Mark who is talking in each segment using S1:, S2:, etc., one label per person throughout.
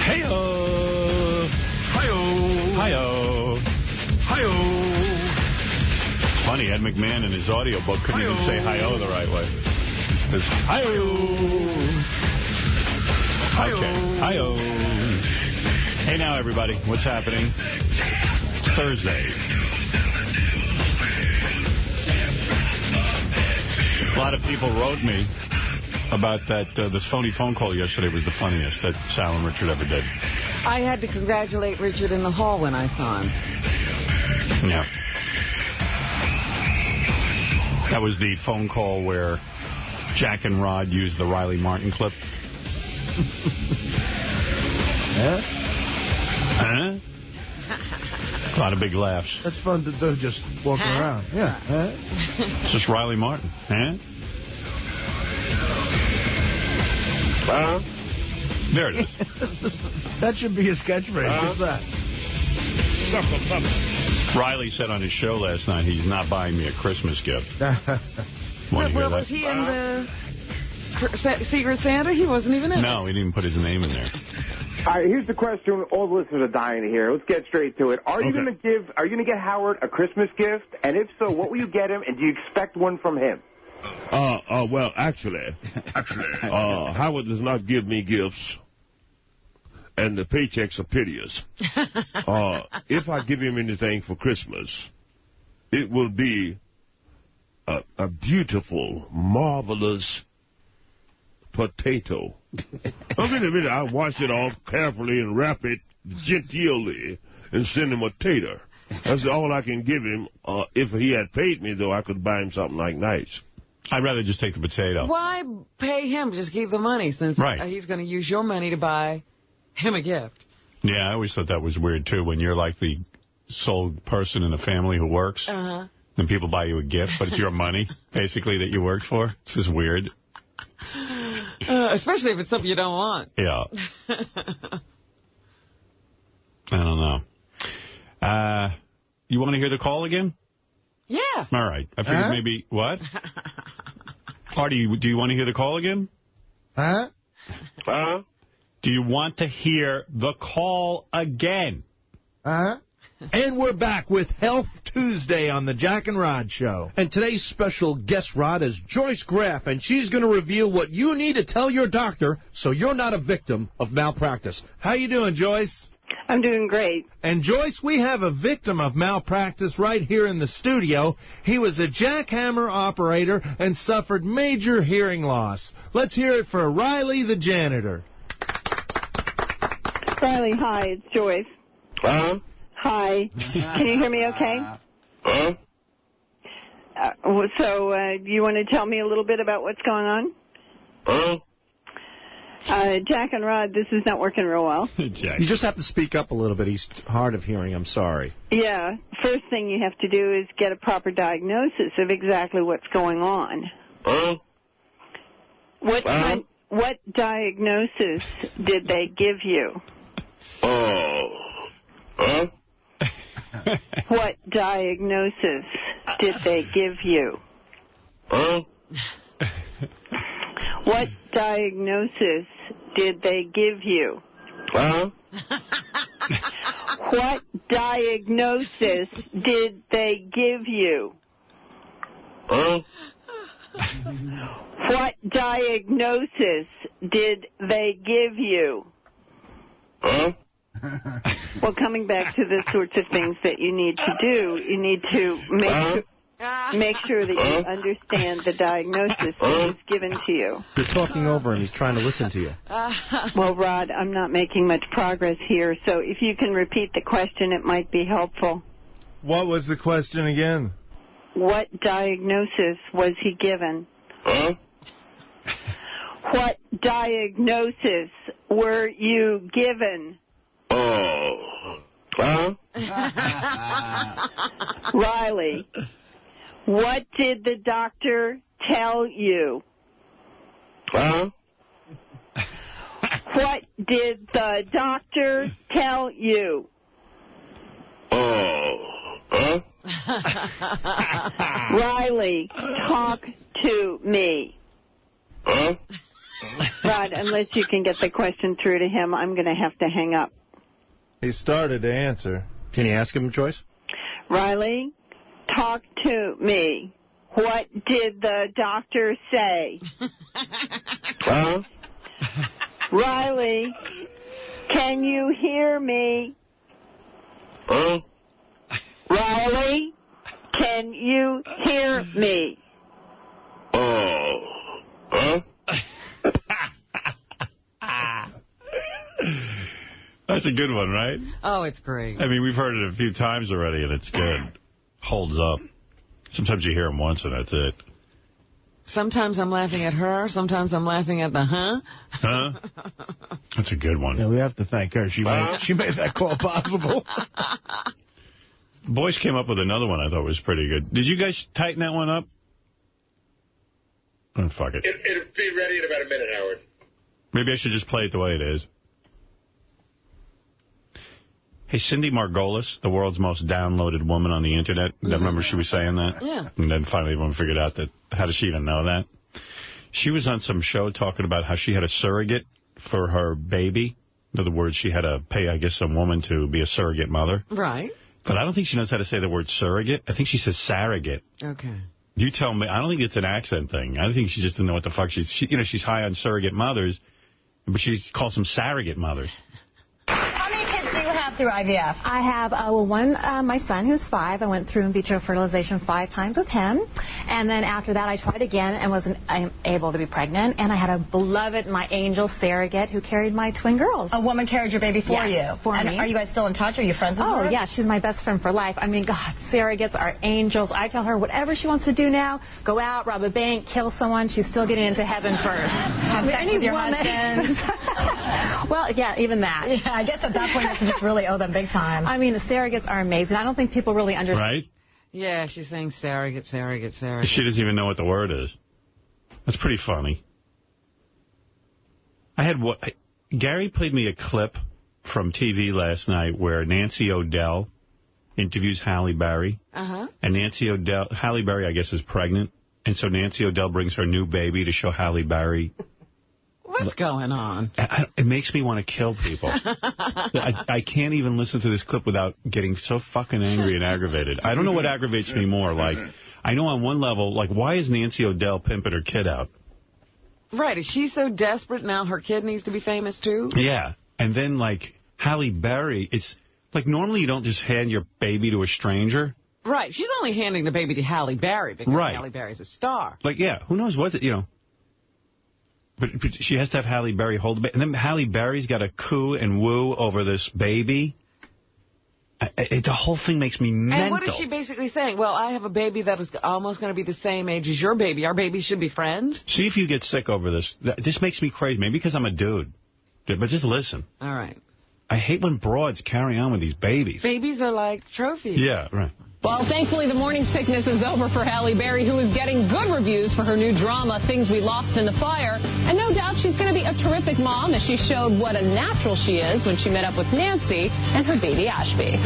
S1: Hey-oh. Hi-oh. Hi-oh. Hi-oh. Funny, Ed McMahon in his audiobook couldn't even say hi-oh the right way. It's hi-oh. Okay. Hi-oh. Hey now, everybody. What's happening? It's Thursday. A lot of people wrote me about that. This phony phone call yesterday was the funniest that Sal and Richard ever did.
S2: I had to congratulate Richard in the hall when I saw him.
S1: Yeah. That was the phone call where Jack and Rod used the Riley Martin clip.
S3: Huh?
S1: Huh? A lot of big laughs.
S3: That's fun to do, just walking around. Yeah. Huh?
S1: It's just Riley Martin. Huh? There it is.
S3: That should be his catchphrase. Just that.
S1: Riley said on his show last night he's not buying me a Christmas gift.
S2: Well, was he in the Secret Santa? He wasn't even in it.
S1: No, he didn't put his name in there.
S4: All right, here's the question all the listeners are dying to hear. Let's get straight to it. Are you going to get Howard a Christmas gift? And if so, what will you get him? And do you expect one from him?
S5: Well, actually, Howard does not give me gifts, and the paychecks are piteous. If I give him anything for Christmas, it will be a beautiful, marvelous potato. I wash it off carefully and wrap it genteelly and send him a tater. That's all I can give him. If he had paid me, though, I could buy him something like nice.
S1: I'd rather just take the potato.
S2: Why pay him? Just give the money, since he's going to use your money to buy him a gift.
S1: Yeah, I always thought that was weird, too, when you're like the sole person in the family who works.
S2: Uh-huh.
S1: And people buy you a gift, but it's your money, basically, that you worked for. It's just weird.
S2: Especially if it's something you don't want.
S1: Yeah. I don't know. You want to hear the call again?
S2: Yeah.
S1: All right. I figured maybe... What? Artie, do you want to hear the call again?
S3: Huh?
S1: Do you want to hear the call again?
S3: And we're back with Health Tuesday on the Jack and Rod Show. And today's special guest, Rod, is Joyce Graff, and she's going to reveal what you need to tell your doctor so you're not a victim of malpractice. How you doing, Joyce?
S6: I'm doing great.
S3: And, Joyce, we have a victim of malpractice right here in the studio. He was a jackhammer operator and suffered major hearing loss. Let's hear it for Riley the janitor.
S6: Riley, hi, it's Joyce. Hi. Can you hear me okay? You want to tell me a little bit about what's going on? Jack and Rod, this is not working real well.
S3: Jack. You just have to speak up a little bit. He's hard of hearing. I'm sorry.
S6: Yeah. First thing you have to do is get a proper diagnosis of exactly what's going on. What diagnosis did they give you? What diagnosis did they give you? What diagnosis did they give you? What diagnosis did they give you? What diagnosis did they give you? Well, coming back to the sorts of things that you need to do, you need to make sure that you understand the diagnosis that is given to you.
S3: You're talking over him. He's trying to listen to you.
S6: Well, Rod, I'm not making much progress here, so if you can repeat the question, it might be helpful.
S3: What was the question again?
S6: What diagnosis was he given? What diagnosis were you given? Riley, what did the doctor tell you? What did the doctor tell you? Riley, talk to me. Rod, unless you can get the question through to him, I'm going to have to hang up.
S3: He started to answer. Can you ask him, Joyce?
S6: Riley, talk to me. What did the doctor say?
S5: Huh?
S6: Riley, can you hear me?
S5: Huh?
S6: Riley, can you hear me?
S5: Oh. Huh?
S1: That's a good one, right?
S2: Oh, it's great.
S1: I mean, we've heard it a few times already, and it's good. Holds up. Sometimes you hear them once, and that's it.
S2: Sometimes I'm laughing at her. Sometimes I'm laughing at the huh.
S1: Huh? That's a good one.
S3: Yeah, we have to thank her. She made that call possible.
S1: Boys came up with another one I thought was pretty good. Did you guys tighten that one up? Oh, fuck it.
S7: It'll be ready in about a minute, Howard.
S1: Maybe I should just play it the way it is. Hey, Cindy Margolis, the world's most downloaded woman on the Internet. Remember she was saying that?
S2: Yeah.
S1: And then finally everyone figured out that, how does she even know that? She was on some show talking about how she had a surrogate for her baby. In other words, she had to pay, I guess, some woman to be a surrogate mother.
S2: Right.
S1: But I don't think she knows how to say the word surrogate. I think she says surrogate.
S2: Okay.
S1: You tell me. I don't think it's an accent thing. I think she just didn't know what the fuck she's high on surrogate mothers, but she calls them surrogate mothers.
S8: How many kids do you have through IVF?
S9: I have, one, my son who's 5. I went through in vitro fertilization 5 times with him. And then after that, I tried again and wasn't able to be pregnant. And I had a beloved, my angel surrogate who carried my twin girls.
S8: A woman carried your baby for you?
S9: For me.
S8: Are you guys still in touch? Are you friends with her?
S9: Oh, yeah. She's my best friend for life. I mean, God, surrogates are angels. I tell her whatever she wants to do now, go out, rob a bank, kill someone, she's still getting into heaven first.
S8: Have sex with your husband?
S9: Well, yeah, even that.
S8: Yeah, I guess at that point you have to just really owe them big time.
S9: I mean, the surrogates are amazing. I don't think people really understand.
S1: Right?
S2: Yeah, she's saying surrogate.
S1: She doesn't even know what the word is. That's pretty funny. Gary played me a clip from TV last night where Nancy O'Dell interviews Halle Berry. Uh-huh. And Halle Berry, I guess, is pregnant. And so Nancy O'Dell brings her new baby to show Halle Berry.
S2: What's going on?
S1: It makes me want to kill people. I can't even listen to this clip without getting so fucking angry and aggravated. I don't know what aggravates me more. Like, I know on one level, like, why is Nancy O'Dell pimping her kid out?
S2: Right. Is she so desperate now her kid needs to be famous, too?
S1: Yeah. And then, like, Halle Berry, it's, like, normally you don't just hand your baby to a stranger.
S2: Right. She's only handing the baby to Halle Berry because Halle Berry's a star.
S1: Like, yeah, who knows what, But she has to have Halle Berry hold the baby. And then Halle Berry's got to coo and woo over this baby. The whole thing makes me mental.
S2: And what is she basically saying? Well, I have a baby that is almost going to be the same age as your baby. Our babies should be friends.
S1: See if you get sick over this. This makes me crazy. Maybe because I'm a dude. But just listen.
S2: All right.
S1: I hate when broads carry on with these babies.
S2: Babies are like trophies.
S1: Yeah, right.
S10: Well, thankfully, the morning sickness is over for Halle Berry, who is getting good reviews for her new drama, Things We Lost in the Fire. And no doubt she's going to be a terrific mom, as she showed what a natural she is when she met up with Nancy and her baby Ashby.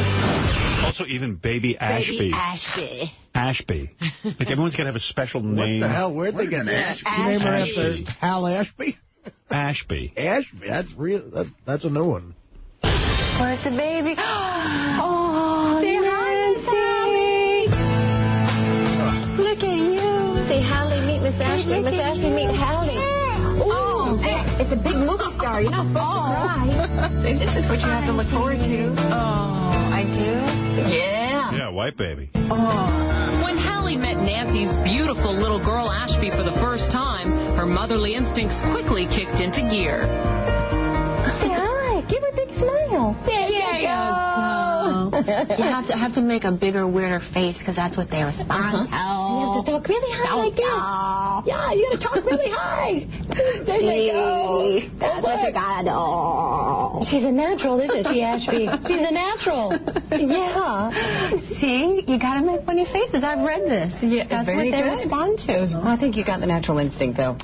S1: Also, even baby Ashby.
S9: Baby Ashby.
S1: Ashby. Like, everyone's got to have a special name.
S3: What the hell? Where'd they get Ashby? You name her after Hal Ashby?
S1: Ashby.
S3: Ashby. That's real. That's a new one.
S9: Where's the baby?
S8: Oh, say hi, Sammy.
S9: Look at you. Say Halle, meet Miss Ashby. Miss Ashby, meet Halle. Oh, it's a big movie star. You're not supposed to cry. This is what you have to look forward to. Oh, I do?
S10: Yeah.
S1: Yeah, white baby.
S10: Oh. When Halle met Nancy's beautiful little girl Ashby for the first time, her motherly instincts quickly kicked into gear.
S9: Say hi. Give her a big smile. There you go. You have to make a bigger, weirder face, because that's what they respond. You have to talk really high like this. Yeah, you got to talk really high. There you go. That's what you got to do. She's a natural, isn't she, Ashby? She's a natural. Yeah. See? You got to make funny faces. I've read this. Yeah, that's what they respond to.
S8: I think you got the natural instinct, though.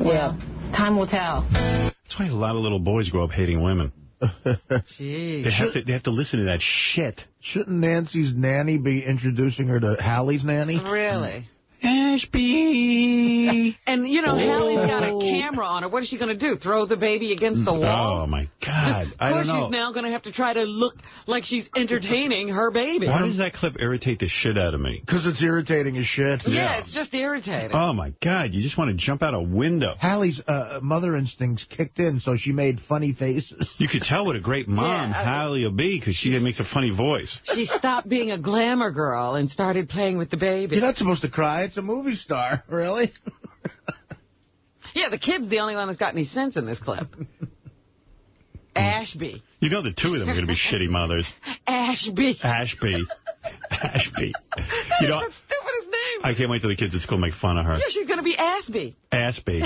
S8: Yeah. Time will tell.
S1: That's why a lot of little boys grow up hating women.
S2: Jeez.
S1: They have to listen to that shit.
S3: Shouldn't Nancy's nanny be introducing her to Halle's nanny?
S2: Really?
S1: Ashby.
S2: And, you know, Hallie's got a camera on her. What is she going to do? Throw the baby against the wall?
S1: Oh, my God.
S2: I don't know. Of course, she's now going to have to try to look like she's entertaining her baby.
S1: Why does that clip irritate the shit out of me?
S3: Because it's irritating as shit.
S2: Yeah, it's just irritating.
S1: Oh, my God. You just want to jump out a window.
S3: Hallie's mother instincts kicked in, so she made funny faces.
S1: You could tell what a great mom Hallie will be because she makes a funny voice.
S2: She stopped being a glamour girl and started playing with the baby.
S3: You're not supposed to cry. It's a movie star. Really?
S2: Yeah, the kid's the only one that's got any sense in this clip. Ashby.
S1: You know the two of them are going to be shitty mothers.
S2: Ashby.
S1: Ashby. Ashby. You know,
S2: that's the stupidest name.
S1: I can't wait till the kids at school make fun of her.
S2: Yeah, she's going to be Ashby.
S1: Ashby.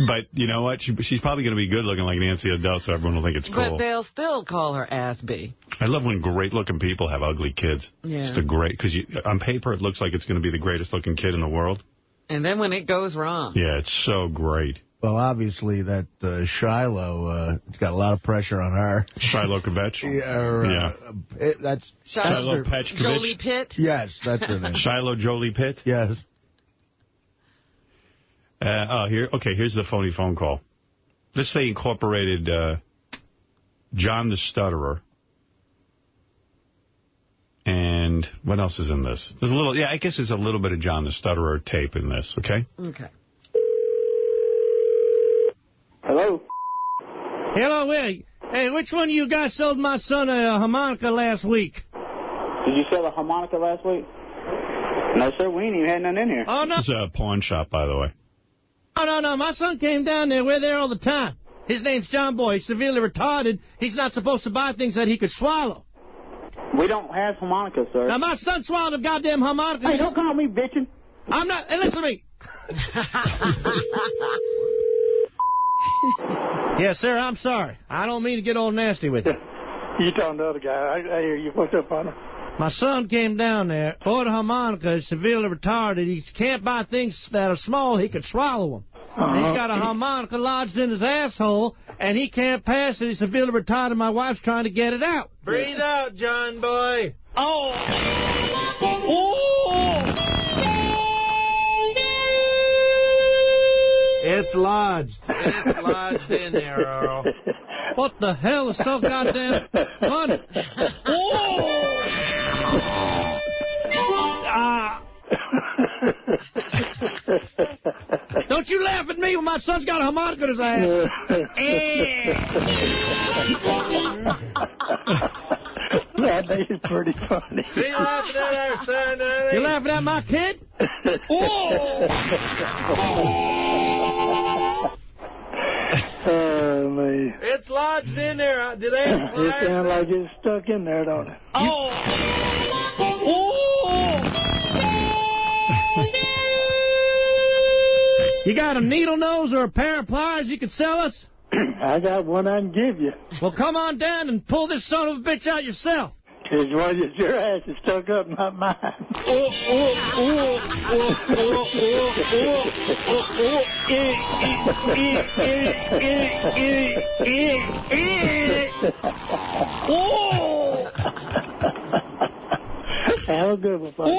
S1: But you know what? She's probably going to be good looking like Nancy O'Dell, so everyone will think it's cool.
S2: But they'll still call her Ashby.
S1: I love when great-looking people have ugly kids.
S2: Yeah.
S1: It's because on paper it looks like it's going to be the greatest-looking kid in the world.
S2: And then when it goes wrong.
S1: Yeah, it's so great.
S3: Well, obviously, that Shiloh, it's got a lot of pressure on her.
S1: Shiloh Kvetch?
S3: That's
S1: Shiloh Petchkovich?
S2: Jolie Pitt?
S3: Yes, that's her name.
S1: Shiloh Jolie Pitt?
S3: Yes.
S1: Here's the phony phone call. Let's say incorporated John the Stutterer. And what else is in this? There's a little, I guess there's a little bit of John the Stutterer tape in this, okay?
S2: Okay.
S11: Hello?
S12: Hello, hey, which one of you guys sold my son a harmonica last week?
S11: Did you sell a harmonica last week? No, sir, we ain't even had none in here.
S12: Oh, no.
S1: It's a pawn shop, by the way.
S12: Oh, no, my son came down there. We're there all the time. His name's John Boy. He's severely retarded. He's not supposed to buy things that he could swallow.
S11: We don't have harmonicas, sir.
S12: Now, my son swallowed a goddamn harmonica.
S11: Hey, don't call me bitching.
S12: I'm not. Hey, listen to me. Yes, sir, I'm sorry. I don't mean to get all nasty with you.
S11: You talking to the other guy. I hear you. What's up, partner?
S12: My son came down there, bought a harmonica. He's severely retarded. He can't buy things that are small. He could swallow them. He's got a harmonica lodged in his asshole, and he can't pass it. He's severely retarded. My wife's trying to get it out.
S3: Breathe out, John Boy.
S12: Oh!
S3: It's lodged. It's lodged in there, Earl.
S12: What the hell is so goddamn funny? Don't you laugh at me when my son's got a harmonica in his ass.
S11: That is pretty funny.
S3: Are you laughing at our son, honey?
S12: You laughing at my kid?
S11: Oh, man.
S3: It's lodged in there. Do they have
S11: It sounds like it's stuck in there, don't it?
S12: You got a needle nose or a pair of pliers you could sell us?
S11: I got one I can give you.
S12: Well, come on down and pull this son of a bitch out yourself.
S11: Because your ass is stuck up, not mine. Have a good one, buddy.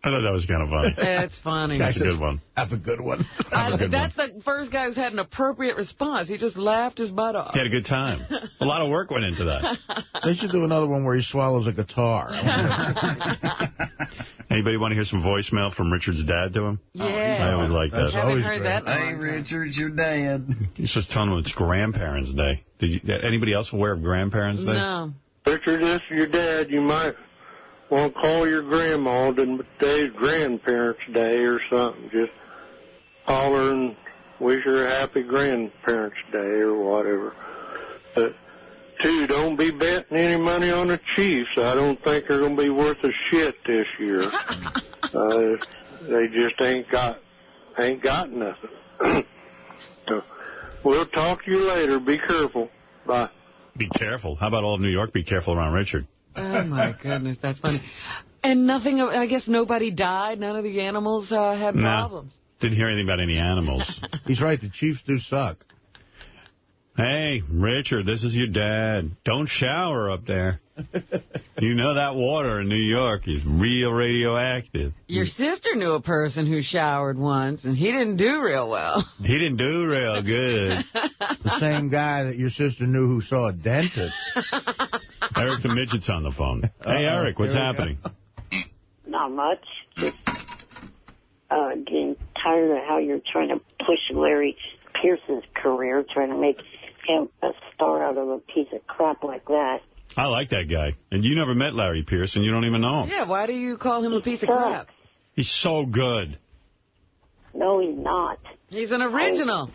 S1: I thought that was kind of funny.
S2: It's funny.
S1: That's a good one.
S3: Have a good one.
S2: That's the first guy who's had an appropriate response. He just laughed his butt off.
S1: He had a good time. A lot of work went into that.
S3: They should do another one where he swallows a guitar.
S1: Anybody want to hear some voicemail from Richard's dad to him?
S2: Yeah.
S1: I always like that.
S2: I haven't heard that.
S13: Hey, Richard, your dad.
S1: He's just telling him it's Grandparents' Day. Anybody else aware of Grandparents' Day?
S2: No.
S14: Richard, this is your dad. You might want to call your grandma today's Grandparents' Day or something. Just holler and wish her a happy Grandparents' Day or whatever. But, two, don't be betting any money on the Chiefs. I don't think they're going to be worth a shit this year. They just ain't got nothing. So, we'll talk to you later. Be careful. Bye.
S1: Be careful. How about all of New York? Be careful around Richard.
S2: Oh, my goodness. That's funny. And nothing, I guess nobody died. None of the animals had problems.
S1: Didn't hear anything about any animals.
S3: He's right. The Chiefs do suck.
S1: Hey, Hey, Richard, this is your dad. Don't shower up there. You know that water in New York is real radioactive.
S2: Your sister knew a person who showered once, and he didn't do real well.
S1: He didn't do real good.
S3: The same guy that your sister knew who saw a dentist.
S1: Eric the Midget's on the phone. Hey, Eric, what's happening?
S15: Not much. Just getting tired of how you're trying to push Larry Pierce's career, trying to make him a star out of a piece of crap like that.
S1: I like that guy. And you never met Larry Pierce, and you don't even know him.
S2: Yeah, why do you call him a piece of crap?
S1: He's so good.
S15: No, he's not.
S2: He's an original.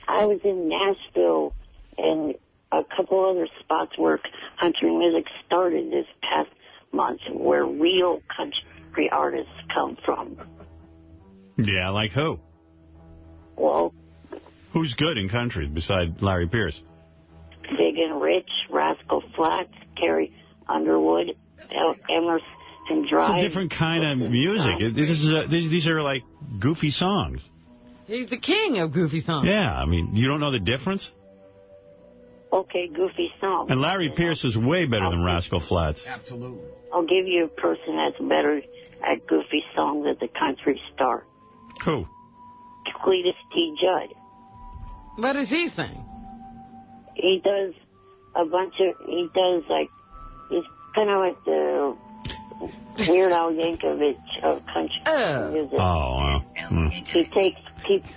S15: I was in Nashville and a couple other spots where country music started this past month, where real country artists come from.
S1: Yeah, like who?
S15: Well,
S1: who's good in country besides Larry Pierce?
S15: Big and Rich, Rascal Flatts, Carrie Underwood, Emerson Drive.
S1: It's a different kind of music. These are like goofy songs.
S2: He's the king of goofy songs.
S1: Yeah, I mean, you don't know the difference?
S15: Okay, goofy songs.
S1: And Larry Pierce is way better than Rascal Flatts.
S13: Absolutely.
S15: I'll give you a person that's better at goofy songs as a country star.
S1: Who?
S15: Cletus T. Judd.
S2: What does he sing?
S15: He does a bunch of, he's kind of like the Weird Al Yankovic of country music.
S1: Oh,
S15: He keeps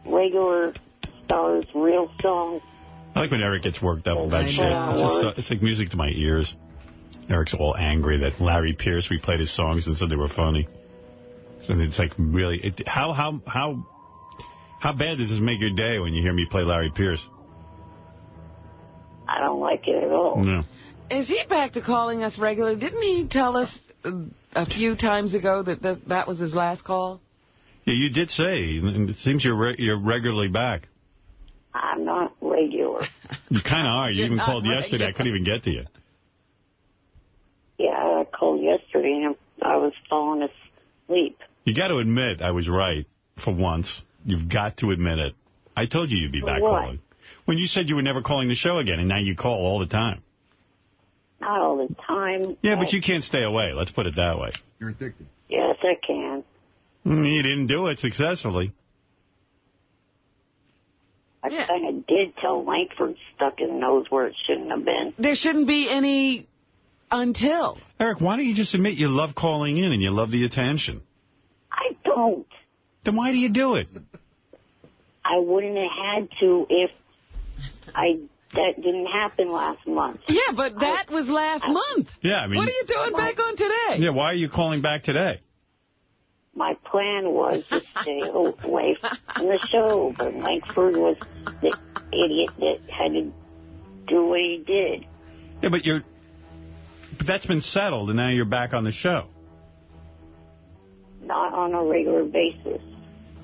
S15: regular stars, real songs.
S1: I like when Eric gets worked up about shit. It's like music to my ears. Eric's all angry that Larry Pierce replayed his songs and said they were funny. So it's like really, how bad does this make your day when you hear me play Larry Pierce?
S15: I don't like it at all.
S1: No.
S2: Is he back to calling us regularly? Didn't he tell us a few times ago that was his last call? Yeah,
S1: you did say. And it seems you're regularly back.
S15: I'm not regular.
S1: You kind of are. You even called yesterday. I couldn't even get to you.
S15: Yeah, I called yesterday and I was falling asleep.
S1: You got to admit I was right for once. You've got to admit it. I told you you'd be back calling. When you said you were never calling the show again, and now you call all the time.
S15: Not all the time.
S1: Yeah, but you can't stay away. Let's put it that way.
S13: You're addicted.
S15: Yes, I can.
S1: You didn't do it successfully.
S15: I kind of did tell Langford stuck his nose where it shouldn't have been.
S2: There shouldn't be any until.
S1: Eric, why don't you just admit you love calling in and you love the attention?
S15: I don't.
S1: Then why do you do it?
S15: I wouldn't have had to if that didn't happen last month.
S2: Yeah, but that was last month.
S1: Yeah, I mean...
S2: What are you doing back on today?
S1: Yeah, why are you calling back today?
S15: My plan was to stay away from the show, but Langford was the idiot that had to do what he did.
S1: Yeah, but that's been settled, and now you're back on the show.
S15: Not on a regular basis.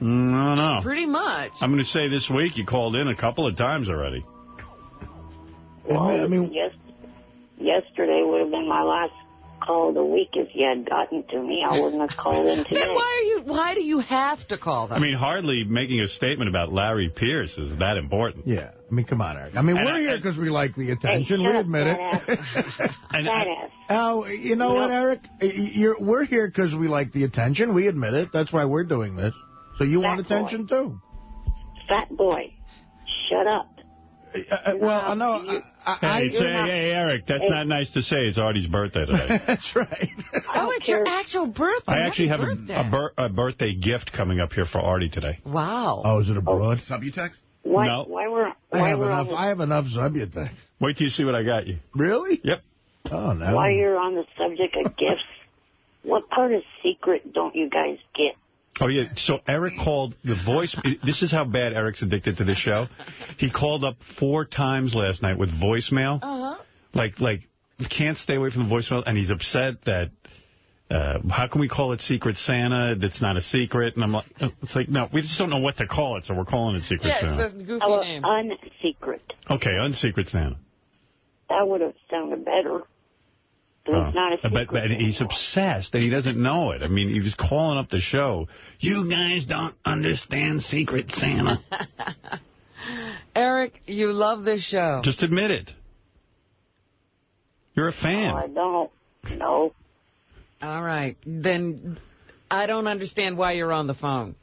S1: No.
S2: Pretty much.
S1: I'm going to say this week you called in a couple of times already.
S15: Well, I mean, yesterday would have been my last call of the week if you had gotten to me. I wouldn't have called in today.
S2: Then why do you have to call them?
S1: I mean, hardly making a statement about Larry Pierce is that important.
S3: Yeah. I mean, come on, Eric. I mean, we're here because we like the attention. We admit it. Oh, you know what, Eric? We're here because we like the attention. We admit it. That's why we're doing this. So you want attention, too?
S15: Fat boy, shut up.
S3: Well, I know.
S1: Hey, Eric, that's not nice to say. It's Artie's birthday today.
S3: That's right.
S2: Oh, it's your actual birthday.
S1: I actually have a birthday gift coming up here for Artie today.
S2: Wow.
S3: Oh, is it abroad?
S13: Subutex?
S1: No.
S3: I have enough Subutex.
S1: Wait till you see what I got you.
S3: Really?
S1: Yep.
S3: Oh, no.
S15: While you're on the subject of gifts, what part of secret don't you guys get?
S1: Oh, yeah. So Eric called the voice. This is how bad Eric's addicted to this show. He called up 4 times last night with voicemail.
S2: Uh-huh.
S1: Like, can't stay away from the voicemail. And he's upset that, how can we call it Secret Santa? That's not a secret. And I'm like, it's like, no, we just don't know what to call it, so we're calling it Secret Santa.
S2: Yeah, it's a goofy name.
S15: Unsecret.
S1: Okay, Unsecret Santa.
S15: That would have sounded better. It's not a secret.
S1: But he's obsessed and he doesn't know it. I mean, he was calling up the show. You guys don't understand Secret Santa.
S2: Eric, you love this show.
S1: Just admit it. You're a fan.
S15: No, I don't. No.
S2: All right. Then I don't understand why you're on the phone.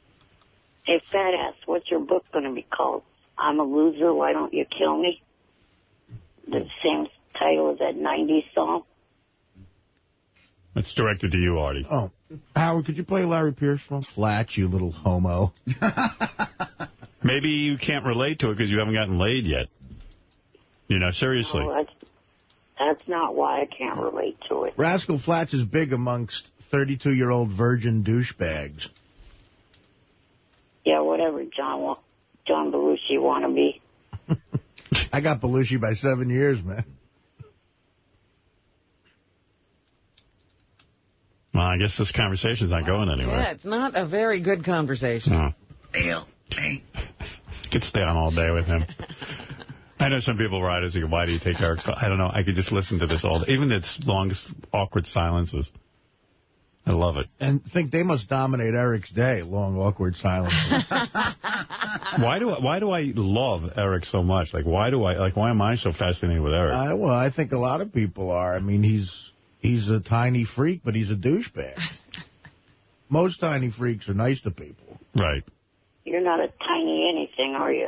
S15: Hey, fat ass, what's your book going to be called? I'm a Loser, Why Don't You Kill Me? The same title as that 90s song.
S1: It's directed to you, Artie.
S3: Oh. Howard, could you play Larry Pierce for him? Flat, you little homo.
S1: Maybe you can't relate to it because you haven't gotten laid yet. You know, seriously.
S15: No, that's not why I can't relate to it.
S3: Rascal Flatts is big amongst 32-year-old virgin douchebags.
S15: Yeah, whatever, John Belushi wannabe.
S3: I got Belushi by 7 years, man.
S1: Well, I guess this conversation's not going anywhere.
S2: Yeah, it's not a very good conversation.
S1: No. Could stay on all day with him. I know some people write us, why do you take Eric's phone? I don't know. I could just listen to this all day. Even its longest, awkward silences. I love it.
S3: And think they must dominate Eric's day, long, awkward silences.
S1: Why do I love Eric so much? Why am I so fascinated with Eric?
S3: Well, I think a lot of people are. I mean, he's a tiny freak, but he's a douchebag. Most tiny freaks are nice to people.
S1: Right.
S15: You're not a tiny anything, are you?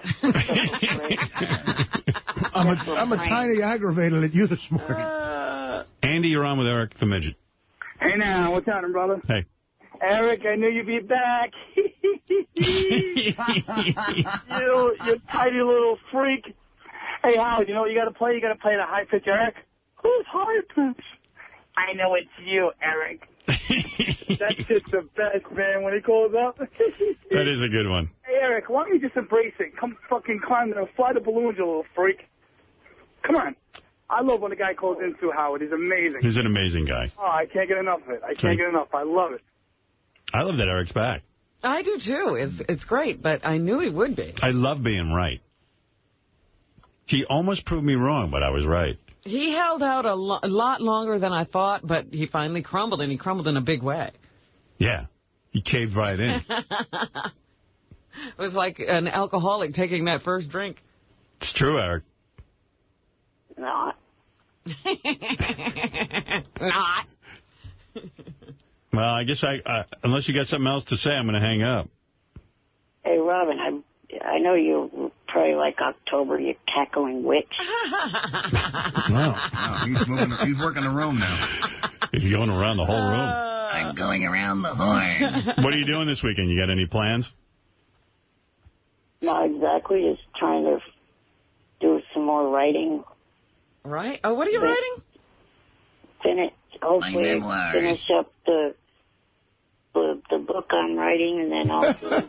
S3: I'm a tiny aggravated at you this morning.
S1: Andy, you're on with Eric the Midget.
S11: Hey, now, what's happening, brother?
S1: Hey.
S11: Eric, I knew you'd be back. You tiny little freak. Hey, Howard, you know what you got to play? You got to play the high pitch, Eric. Who's high pitch? I know it's you, Eric. That's just the best, man, when he calls up.
S1: That is a good one.
S11: Hey, Eric, why don't you just embrace it? Come fucking climb there, fly the balloons, you little freak. Come on. I love when a guy calls in too, Howard. He's amazing.
S1: He's an amazing guy.
S11: Oh, I can't get enough of it. I can't get enough. I love it.
S1: I love that Eric's back.
S2: I do, too. It's great, but I knew he would be.
S1: I love being right. He almost proved me wrong, but I was right.
S2: He held out a lot longer than I thought, but he finally crumbled, and he crumbled in a big way.
S1: Yeah. He caved right in.
S2: It was like an alcoholic taking that first drink.
S1: It's true, Eric.
S15: Not.
S2: Not.
S1: Well, I guess unless you got something else to say, I'm going to hang up.
S15: Hey, Robin, I know you probably like October, you cackling witch.
S13: No, he's working the room now.
S1: He's going around the whole room.
S13: I'm going around the horn.
S1: What are you doing this weekend? You got any plans?
S15: Not exactly. Just trying to do some more writing.
S2: Right? Oh, what are you writing?
S15: Hopefully finish up the book I'm writing, and then also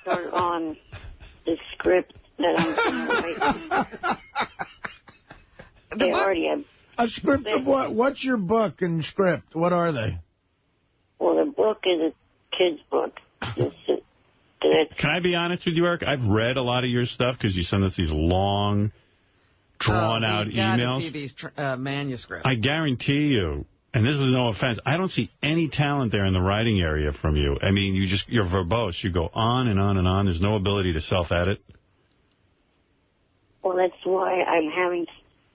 S15: start on the script that I'm going to write.
S3: A script of what? What's your book and script? What are they?
S15: Well, the book is a kid's book.
S1: Can I be honest with you, Eric? I've read a lot of your stuff because you send us these long, drawn-out emails.
S2: See these manuscripts.
S1: I guarantee you, and this is no offense, I don't see any talent there in the writing area from you. I mean, you're verbose. You go on and on and on. There's no ability to self-edit.
S15: Well, that's why I'm having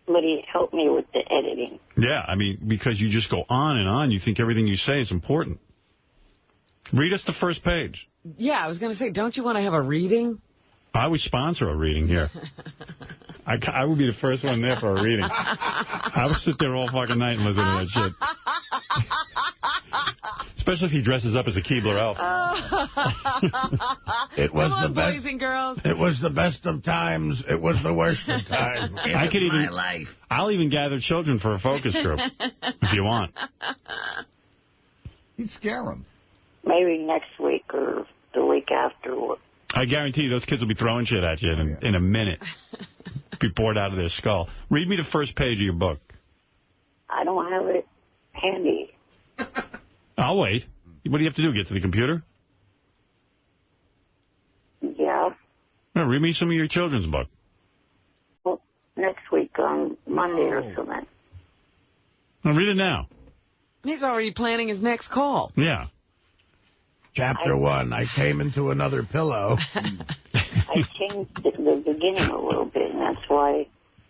S15: somebody help me with the editing.
S1: Yeah, I mean, because you just go on and on. You think everything you say is important. Read us the first page.
S2: Yeah, I was going to say, don't you want to have a reading?
S1: I would sponsor a reading here. I would be the first one there for a reading. I would sit there all fucking night and listen to that shit. Especially if he dresses up as a Keebler elf.
S3: It was
S2: Come on,
S3: the best,
S2: boys and girls.
S3: It was the best of times. It was the worst of times.
S13: My life.
S1: I'll even gather children for a focus group if you want.
S13: You'd scare them.
S15: Maybe next week or the week after.
S1: I guarantee you those kids will be throwing shit at you in a minute. Be bored out of their skull. Read me the first page of your book.
S15: I don't have it handy.
S1: I'll wait. What do you have to do, get to the computer?
S15: Yeah.
S1: No, read me some of your children's book.
S15: Well, next week on Monday or something.
S1: No, read it now.
S2: He's already planning his next call.
S1: Yeah.
S3: Chapter 1, I came into another pillow.
S15: I changed the beginning a little bit, and that's why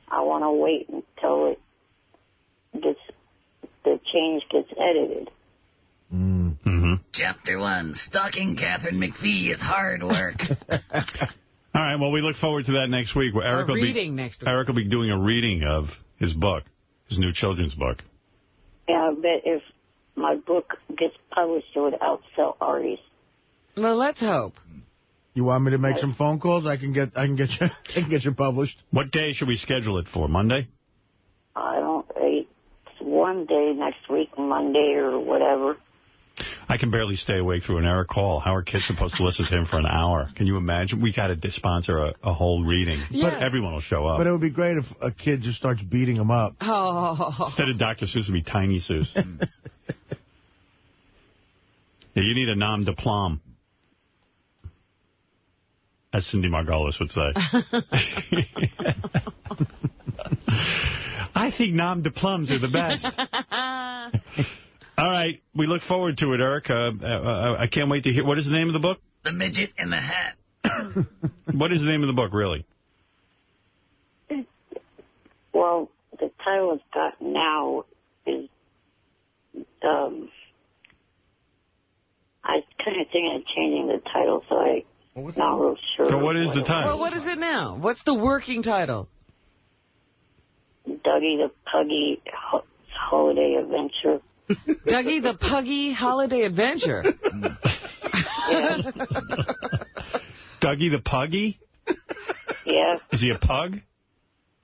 S15: I want to wait until the change gets edited.
S1: Mm-hmm.
S16: Chapter 1, Stalking Catherine McPhee is hard work.
S1: All right, well, we look forward to that next week. Where Eric Eric will be doing a reading of his book, his new children's book.
S15: Yeah, I bet if my book gets published, it would outsell Artie's.
S2: Well, let's hope.
S3: You want me to make some phone calls? I can get you published.
S1: What day should we schedule it for? Monday?
S15: It's one day next week, Monday or whatever.
S1: I can barely stay awake through an Eric call. How are kids supposed to listen to him for an hour? Can you imagine? We got to sponsor a whole reading.
S2: Yes.
S1: But everyone will show up.
S3: But it would be great if a kid just starts beating him up.
S2: Oh.
S1: Instead of Dr. Seuss, it would be Tiny Seuss. Yeah, you need a nom de plume, as Cindy Margolis would say. I think nom de plumes are the best. All right, we look forward to it, Eric. I can't wait to hear. What is the name of the book?
S16: The Midget in the Hat.
S1: What is the name of the book, really?
S15: Well, the title it's got now is, I kind of thinking of changing the title, so I'm not real sure.
S1: So what is the title?
S2: Well, what is it now? What's the working title?
S15: Dougie the Puggy Holiday Adventure.
S2: Dougie the Puggy Holiday Adventure.
S15: Yeah.
S1: Dougie the Puggy?
S15: Yeah.
S1: Is he a pug?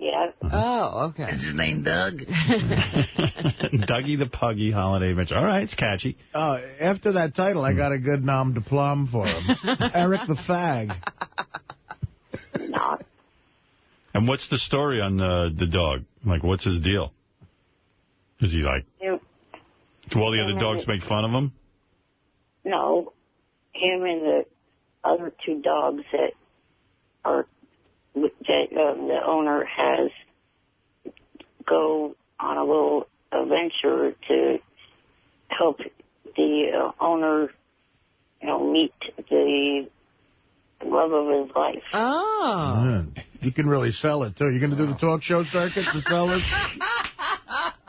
S15: Yeah.
S2: Oh, okay.
S16: Is his name Doug?
S1: Dougie the Puggy Holiday Adventure. All right, it's catchy.
S3: After that title, I got a good nom de plume for him. Eric the Fag.
S15: No.
S1: And what's the story on the dog? Like, what's his deal? Is he like... Do all the other dogs make fun of him?
S15: No. Him and the other two dogs that the owner has go on a little adventure to help the owner, meet the love of his life.
S2: Oh.
S3: Man, you can really sell it, too. You're going to do the talk show circuit to sell it?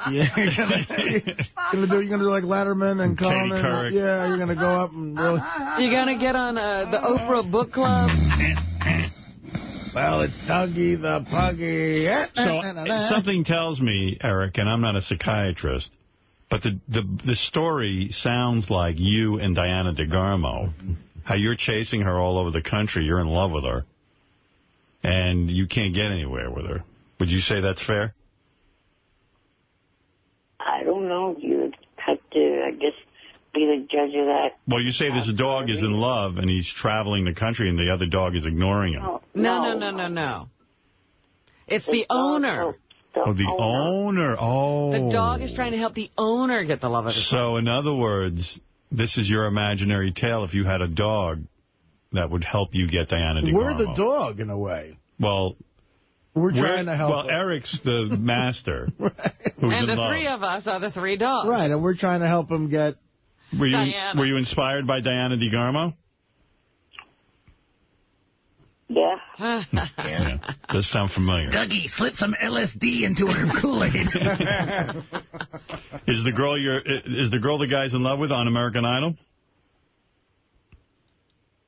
S3: Yeah, you're gonna do like Letterman and Conan. Yeah, you're gonna go up and really.
S2: You're gonna get on the Oprah Book Club.
S3: Well, it's Dougie the Puggy.
S1: So something tells me, Eric, and I'm not a psychiatrist, but the story sounds like you and Diana DeGarmo. How you're chasing her all over the country. You're in love with her, and you can't get anywhere with her. Would you say that's fair?
S15: I don't know. You would have to, I guess, be the judge of that.
S1: Well, you say this dog is in love, and he's traveling the country, and the other dog is ignoring him.
S2: No. It's the owner.
S1: The owner. Oh.
S2: The dog is trying to help the owner get the love of his life.
S1: So, in other words, this is your imaginary tale. If you had a dog, that would help you get Diana DeGarmo.
S3: We're the dog, in a way.
S1: Well...
S3: We're trying to help.
S1: Well, Eric's the master.
S3: Right.
S2: And the three of us are the three dogs.
S3: Right, and we're trying to help him get...
S1: Were you inspired by Diana DeGarmo?
S15: Yeah.
S1: Yeah. Does sound familiar.
S16: Dougie, slip some LSD into her Kool-Aid.
S1: Is the girl the guy's in love with on American Idol?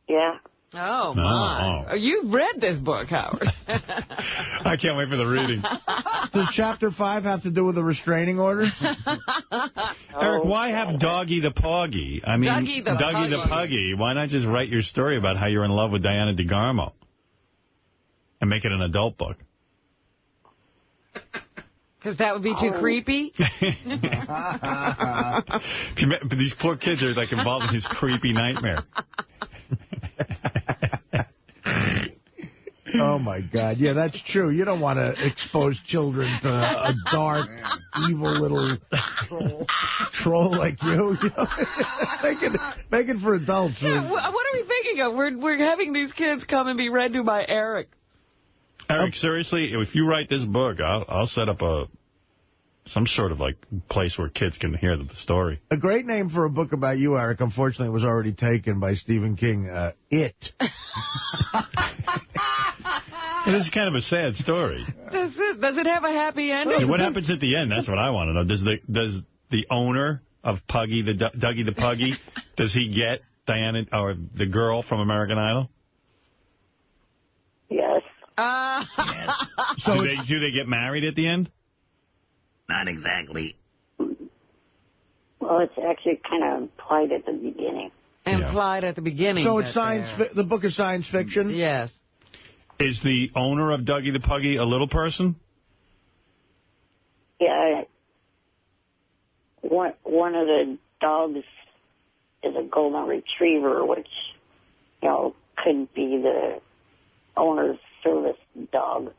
S15: Yeah.
S2: Oh, my. Oh. You've read this book, Howard.
S1: I can't wait for the reading.
S3: Does Chapter 5 have to do with a restraining order?
S1: Eric, why have Doggy the Puggy? I mean,
S2: Dougie the
S1: Puggy. Why not just write your story about how you're in love with Diana DeGarmo and make it an adult book?
S2: Because that would be too creepy?
S1: These poor kids are like involved in his creepy nightmare.
S3: Oh, my God. Yeah, that's true. You don't want to expose children to a dark, evil little troll like you. Make it for adults.
S2: Yeah, what are we thinking of? We're having these kids come and be read to by Eric.
S1: Eric, seriously, if you write this book, I'll set up Some sort of, like, place where kids can hear the story.
S3: A great name for a book about you, Eric, unfortunately was already taken by Stephen King. It.
S1: It is kind of a sad story.
S2: Does it have a happy ending?
S1: What happens at the end? That's what I want to know. Does the owner of Puggy, Dougie the Puggy, does he get Diana, or the girl from American Idol?
S15: Yes.
S1: Yes. So do they get married at the end?
S16: Not exactly.
S15: Well, it's actually kind of implied at the beginning.
S2: Implied at the beginning.
S3: So it's the book is science fiction?
S2: Yes.
S1: Is the owner of Dougie the Puggy a little person?
S15: Yeah. One of the dogs is a golden retriever, which, could be the owner's service dog.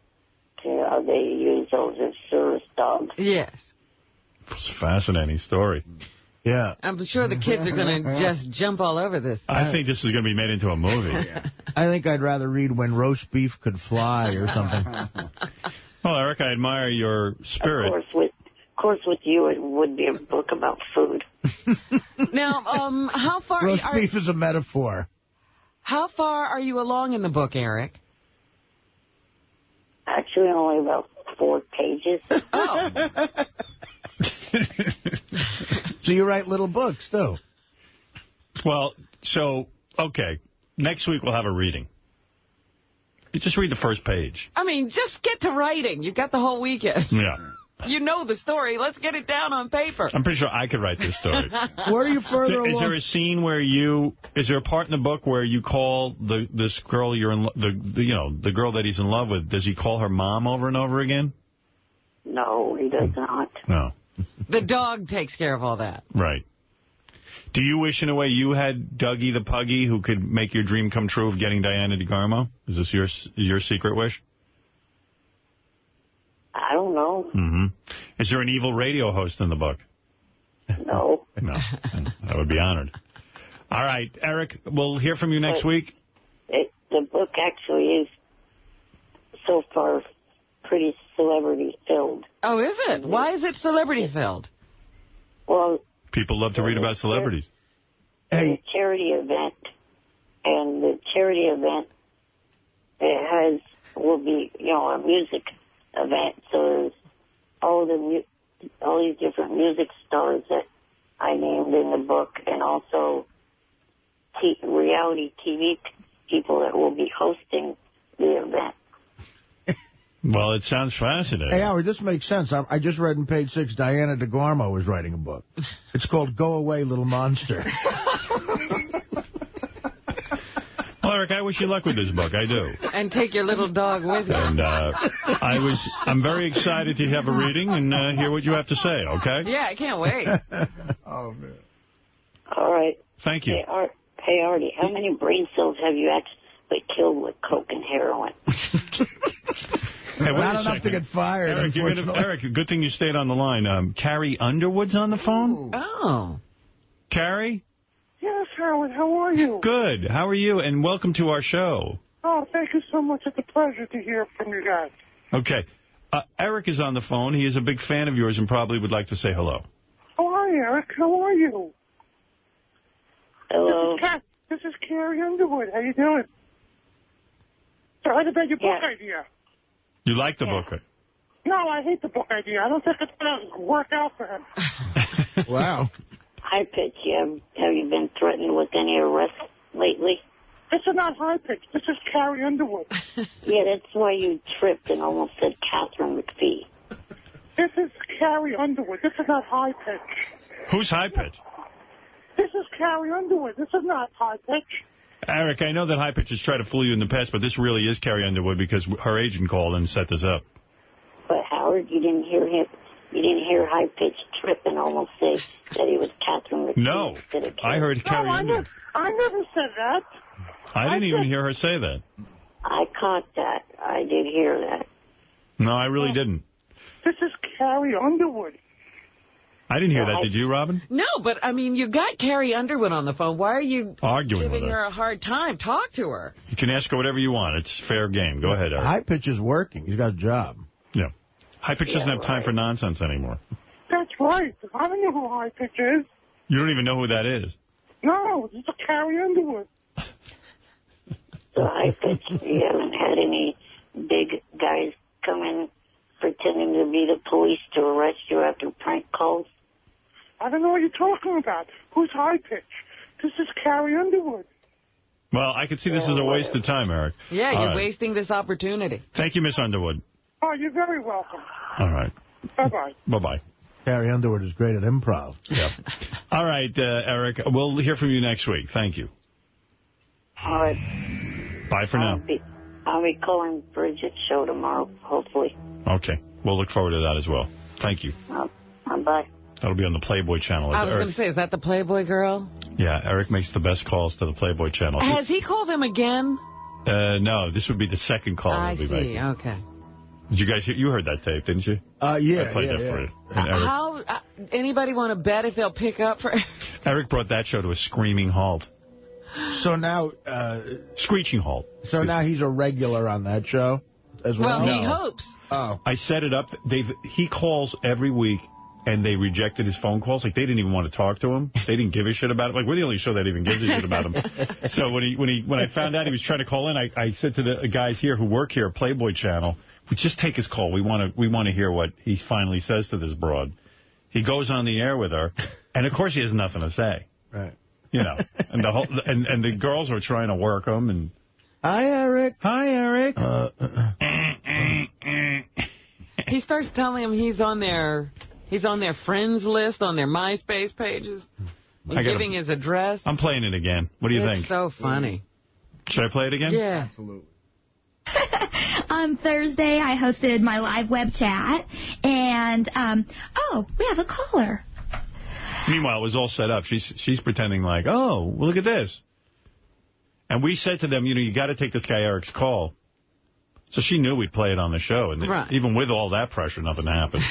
S15: They use those as service dogs.
S2: Yes.
S1: It's a fascinating story.
S3: Yeah.
S2: I'm sure the kids are going to just jump all over this.
S1: I think this is going to be made into a movie.
S3: I think I'd rather read When Roast Beef Could Fly or something.
S1: Well, Eric, I admire your spirit.
S15: Of course, with you, it would be a book about food.
S2: Now, how far...
S3: Roast beef is a metaphor.
S2: How far are you along in the book, Eric?
S15: Actually, only about 4 pages.
S2: Oh.
S3: So you write little books, too?
S1: Well, okay. Next week we'll have a reading. You just read the first page.
S2: I mean, just get to writing. You've got the whole weekend.
S1: Yeah.
S2: You know the story. Let's get it down on paper.
S1: I'm pretty sure I could write this story.
S3: Where are you further along?
S1: Is there a scene where is there a part in the book where you call this girl the girl that he's in love with, does he call her mom over and over again?
S15: No, he does not.
S1: No.
S2: The dog takes care of all that.
S1: Right. Do you wish, in a way, you had Dougie the Puggy who could make your dream come true of getting Diana DeGarmo? Is this your secret wish?
S15: I don't know.
S1: Mm-hmm. Is there an evil radio host in the book?
S15: No.
S1: No. I would be honored. All right, Eric, we'll hear from you next week.
S15: The book actually is, so far, pretty celebrity-filled.
S2: Oh, is it? Why is it celebrity-filled?
S15: Well...
S1: People love to read about celebrities.
S15: It's a charity event, and the charity event will be, a music event. So there's all these different music stars that I named in the book, and also reality TV people that will be hosting the event.
S1: Well, it sounds fascinating.
S3: Hey, Howard, this makes sense. I just read in page 6, Diana DeGarmo is writing a book. It's called Go Away, Little Monster.
S1: Well, Eric, I wish you luck with this book. I do.
S2: And take your little dog with you.
S1: And I'm very excited to have a reading and hear what you have to say, okay?
S2: Yeah, I can't wait.
S3: Oh, man.
S15: All right.
S1: Thank you.
S15: Hey, Artie, how many brain cells have you actually killed with coke and heroin?
S1: Hey,
S3: not enough to get fired,
S1: Eric, good thing you stayed on the line. Carrie Underwood's on the phone?
S2: Oh.
S1: Carrie?
S11: Yes, Howard, how are you?
S1: Good. How are you? And welcome to our show.
S11: Oh, thank you so much. It's a pleasure to hear from you guys.
S1: Okay. Eric is on the phone. He is a big fan of yours and probably would like to say hello.
S11: Oh, hi, Eric. How are you?
S15: Hello.
S11: This is Carrie Underwood. How you doing? So I heard about your book idea.
S1: You like the book?
S11: No, I hate the book idea. I don't think it's going to work out for him.
S3: Wow.
S15: High pitch. Have you been threatened with any arrests lately?
S11: This is not high pitch. This is Carrie Underwood.
S15: Yeah, that's why you tripped and almost said Catherine McPhee.
S11: This is Carrie Underwood. This is not high pitch.
S1: Who's high pitch?
S11: This is Carrie Underwood. This is not high pitch.
S1: Eric, I know that high pitch has tried to fool you in the past, but this really is Carrie Underwood because her agent called and set this up.
S15: But Howard, you didn't hear him. You didn't hear high pitch trip and almost say that he was Catherine McPhee.
S1: No, I heard Carrie Underwood.
S11: I never said that.
S1: I didn't even hear her say that.
S15: I caught that. I did hear that.
S1: No, I really didn't.
S11: This is Carrie Underwood.
S1: I didn't hear that. Did you, Robin?
S2: No, but, I mean, you got Carrie Underwood on the phone. Why are you
S1: arguing
S2: giving
S1: with
S2: her a hard time? Talk to her.
S1: You can ask her whatever you want. It's fair game. Go ahead, Eric.
S3: High pitch is working. He's got a job.
S1: Yeah. High pitch doesn't have time for nonsense anymore.
S11: right. I don't know who High Pitch is.
S1: You don't even know who that is.
S11: No, it's a Carrie Underwood.
S15: So High Pitch, you haven't had any big guys come in pretending to be the police to arrest you after prank calls?
S11: I don't know what you're talking about. Who's High Pitch? This is Carrie Underwood.
S1: Well, I could see this as a waste of time, Eric.
S2: Yeah, you're wasting this opportunity.
S1: Thank you, Miss Underwood.
S11: Oh, you're very welcome.
S1: All right.
S11: Bye-bye.
S1: Bye-bye.
S3: Carrie Underwood is great at improv.
S1: Yeah. All right, Eric, we'll hear from you next week. Thank you.
S15: All right.
S1: Bye for now.
S15: I'll be calling Bridget's show tomorrow, hopefully.
S1: Okay. We'll look forward to that as well. Thank you.
S15: Bye.
S1: That'll be on the Playboy channel.
S2: I was going to say, is that the Playboy girl?
S1: Yeah, Eric makes the best calls to the Playboy channel.
S2: Has he called them again?
S1: No, this would be the second call.
S2: I see, okay.
S1: Did you guys hear? You heard that tape, didn't you?
S3: Yeah.
S1: I played that for you.
S2: How? Anybody want to bet if they'll pick up for...
S1: Eric brought that show to a screaming halt.
S3: So now...
S1: Screeching halt.
S3: So now he's a regular on that show as well?
S2: Well, he hopes.
S3: Oh.
S1: I set it up. He calls every week, and they rejected his phone calls. Like, they didn't even want to talk to him. They didn't give a shit about him. Like, we're the only show that even gives a shit about him. So when I found out he was trying to call in, I said to the guys here who work here at Playboy Channel, we just take his call. We want to hear what he finally says to this broad. He goes on the air with her, and of course he has nothing to say.
S3: Right.
S1: You know, and the whole and the girls are trying to work him. And
S3: hi, Eric.
S1: Hi, Eric.
S2: He starts telling him he's on their friends list, on their MySpace pages, and giving his address.
S1: I'm playing it again. What do you think?
S2: It's so funny.
S1: Should I play it again?
S2: Yeah.
S3: Absolutely.
S17: On Thursday, I hosted my live web chat, and, we have a caller.
S1: Meanwhile, it was all set up. She's pretending like, oh, well, look at this. And we said to them, you got to take this guy Eric's call. So she knew we'd play it on the show. And even with all that pressure, nothing happened.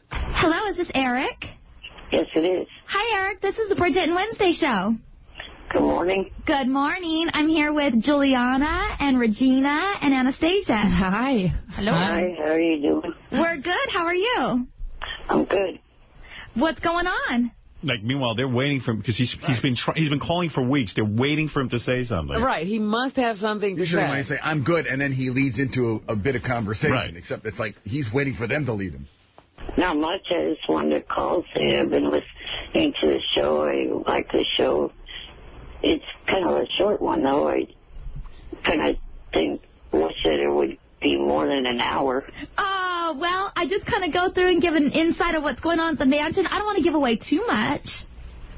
S17: Hello, is this Eric?
S15: Yes, it is.
S17: Hi, Eric. This is the Bridget and Wednesday show.
S15: Good morning.
S17: Good morning. I'm here with Juliana and Regina and Anastasia.
S2: Hi.
S17: Hello.
S15: Hi, how are you doing?
S17: We're good. How are you?
S15: I'm good.
S17: What's going on?
S1: Like, meanwhile, they're waiting for him because he's been calling for weeks. They're waiting for him to say something.
S2: Right. He must have something to
S13: Usually
S2: say.
S13: when I say, I'm good, and then he leads into a bit of conversation. Right. Except it's like he's waiting for them to lead him.
S15: Not much. I just wanted to call, say I've been listening to the show. I like the show. It's kind of a short one, though. I kind of wish that it would be more than an hour.
S17: Oh, well, I just kind of go through and give an insight of what's going on at the mansion. I don't want to give away too much.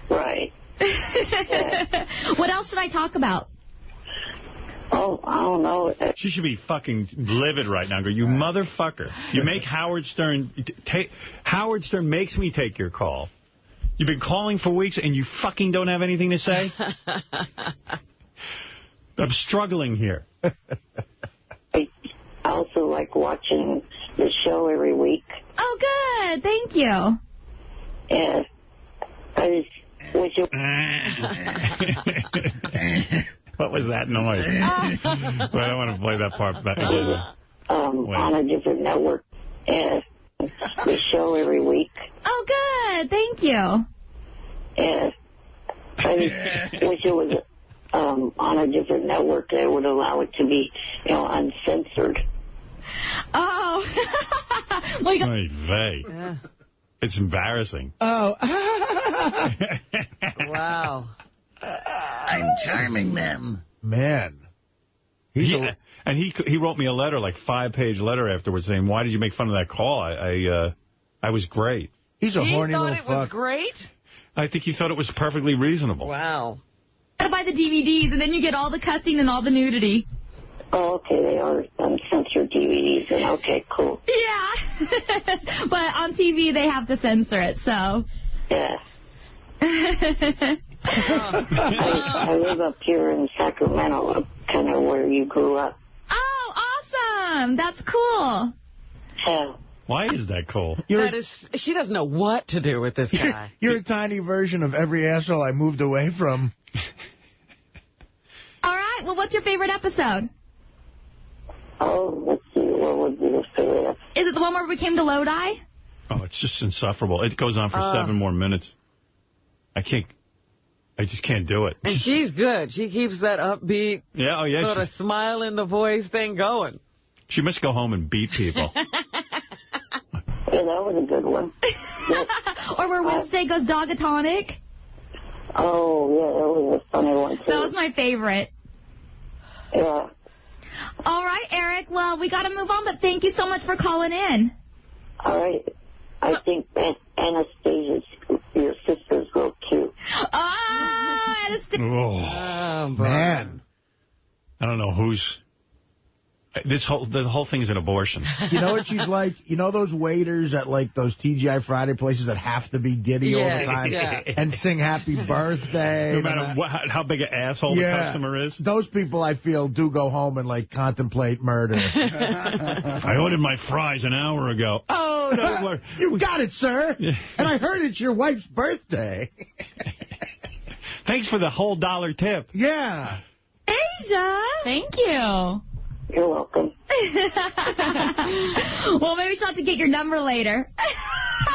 S15: Right.
S17: Yeah. What else should I talk about?
S15: Oh, I don't know.
S1: She should be fucking livid right now. Go, you motherfucker. You make Howard Stern... Howard Stern makes me take your call. You've been calling for weeks and you fucking don't have anything to say? I'm struggling here.
S15: I also like watching the show every week.
S17: Oh, good. Thank you.
S15: Yeah. I just wish it...
S1: What was that noise? Well, I don't want to play that part back again.
S15: On a different network. Yeah. The show every week.
S17: Oh, good. Thank you.
S15: Yeah. I just wish it was on a different network that would allow it to be, uncensored.
S17: Oh.
S1: Yeah. It's embarrassing.
S3: Oh.
S2: Wow.
S16: I'm charming them.
S3: Man.
S1: And he wrote me a letter, like 5-page letter afterwards, saying, why did you make fun of that call? I was great.
S3: He's a horny little fuck.
S2: He thought it was great?
S1: I think he thought it was perfectly reasonable.
S2: Wow.
S17: You gotta buy the DVDs, and then you get all the cussing and all the nudity.
S15: Oh, okay, they are uncensored DVDs, and okay, cool.
S17: Yeah. But on TV, they have to censor it, so...
S15: Yeah. I live up here in Sacramento, kind of where you grew up.
S17: Oh, awesome! That's cool.
S15: Yeah.
S1: Why is that cool?
S2: She doesn't know what to do with this guy.
S3: You're a tiny version of every asshole I moved away from.
S17: All right, well, what's your favorite episode?
S15: Oh, let's see, what would be the favorite episode?
S17: Is it the one where we came to Lodi?
S1: Oh, it's just insufferable. It goes on for 7 more minutes. I just can't do it.
S2: And she's good. She keeps that upbeat, sort of smile in the voice thing going.
S1: She must go home and beat people.
S15: Yeah, that was a good one.
S17: Or where Wednesday goes dogatonic.
S15: Oh, yeah, that was a funny one, too.
S17: That was my favorite.
S15: Yeah.
S17: All right, Eric. Well, we got to move on, but thank you so much for calling in.
S15: All right. I think Anastasia's, your sister's real cute.
S17: Anastasia.
S1: Oh, man. I don't know who's... the whole thing is an abortion.
S3: You know what she's like? You know those waiters at, like, those TGI Friday places that have to be giddy all the time and sing happy birthday?
S1: No matter how big an asshole the customer is?
S3: Those people, I feel, do go home and, like, contemplate murder.
S1: I ordered my fries an hour ago. Oh, no.
S3: You got it, sir. And I heard it's your wife's birthday.
S1: Thanks for the whole $1 tip.
S3: Yeah.
S17: Asia.
S9: Thank you.
S15: You're welcome.
S17: Well, maybe she'll have to get your number later.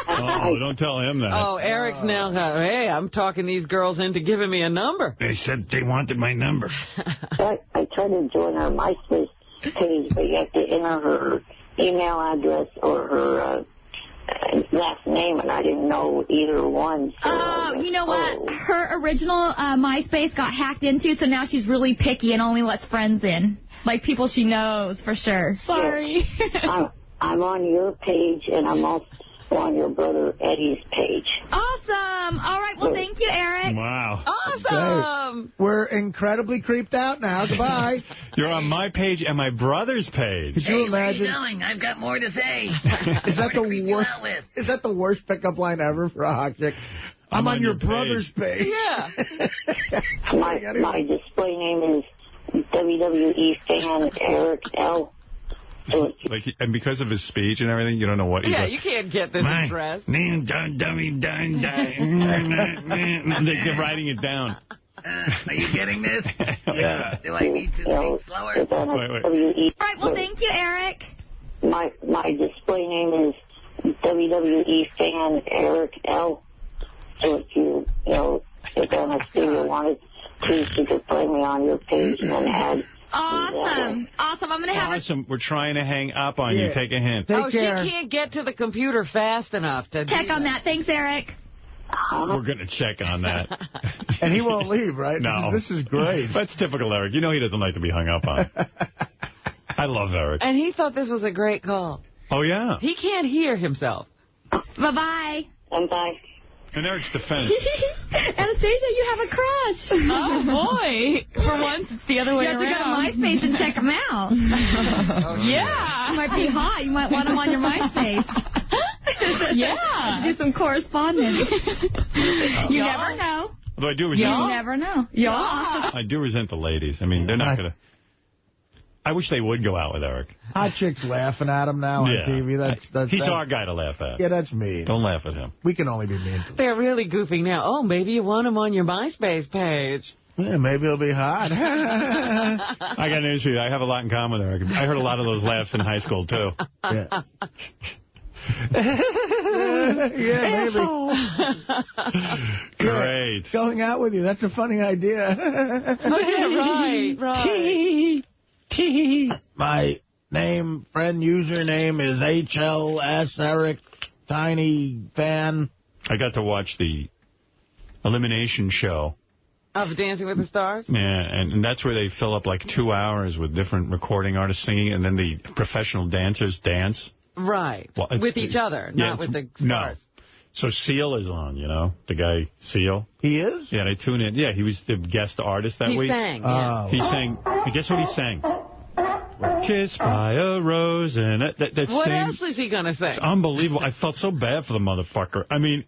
S1: Oh, don't tell him that.
S2: Oh, Eric's now got, hey, I'm talking these girls into giving me a number.
S1: They said they wanted my number.
S15: I tried to join her MySpace page, but you have to enter her email address or her last name, and I didn't know either one. So
S17: you know what? Her original MySpace got hacked into, so now she's really picky and only lets friends in. Like people she knows, for sure. Sorry.
S15: Yeah. I'm on your page, and I'm also on your brother Eddie's page.
S17: Awesome. All right. Well, thank you, Eric.
S1: Wow.
S2: Awesome.
S3: We're incredibly creeped out now. Goodbye.
S1: You're on my page and my brother's page.
S3: Could you imagine?
S16: Where are you going? I've got more to say.
S3: Is that the worst pickup line ever for a hot chick? I'm on your brother's page.
S2: Yeah.
S15: My display name is WWE fan Eric L.
S1: And because of his speech and everything, you don't know what he
S2: Yeah,
S1: goes,
S2: you can't get this address.
S1: They're writing it down.
S16: Are you getting this?
S1: Yeah.
S16: Do I need to speak slower?
S1: Wait.
S17: All right, well, thank you, Eric.
S15: My display name is WWE fan Eric L. So if you wanted to, you could find me on your page and then add.
S17: Awesome. I'm going to have
S1: Awesome. We're trying to hang up on you. Take a hint.
S2: Take care. She can't get to the computer fast enough to
S17: check on that. Thanks, Eric.
S1: We're going to check on that.
S3: And he won't leave, right?
S1: No.
S3: This is great.
S1: That's typical Eric. You know he doesn't like to be hung up on. I love Eric.
S2: And he thought this was a great call.
S1: Oh, yeah.
S2: He can't hear himself.
S17: Bye-bye.
S15: Bye.
S1: In Eric's defense.
S17: Anastasia, you have a crush.
S9: Oh, boy. For once, it's the other way around.
S17: You have to go to MySpace and check him out.
S9: Yeah.
S17: You might be hot. You might want him on your MySpace.
S9: Yeah.
S17: Do some correspondence. You never know.
S1: Although I do resent
S17: You never know. Yeah.
S1: I do resent the ladies. I mean, they're not going to... I wish they would go out with Eric.
S3: Hot chicks laughing at him now on TV.
S1: He's our guy to laugh at.
S3: Yeah, that's mean.
S1: Don't laugh at him.
S3: We can only be mean to him.
S2: They're really goofing now. Oh, maybe you want him on your MySpace page.
S3: Yeah, maybe he'll be hot.
S1: I got news for you. I have a lot in common with Eric. I heard a lot of those laughs in high school, too.
S3: Yeah. Yeah, maybe.
S1: Great.
S3: Going out with you. That's a funny idea.
S2: Oh, yeah, right.
S3: My friend username is HLS Eric Tiny Fan.
S1: I got to watch the elimination show.
S2: Of Dancing with the Stars?
S1: Yeah, and that's where they fill up like 2 hours with different recording artists singing, and then the professional dancers dance.
S2: Right.
S1: Well,
S2: with each other, not with the stars.
S1: No. So Seal is on, you know, the guy Seal.
S3: He is?
S1: Yeah, they tune in. Yeah, he was the guest artist that week.
S2: He sang, yeah.
S1: He sang, guess what he sang? Kissed by a rose, and that
S2: what
S1: same,
S2: else is he going to say?
S1: It's unbelievable. I felt so bad for the motherfucker. I mean,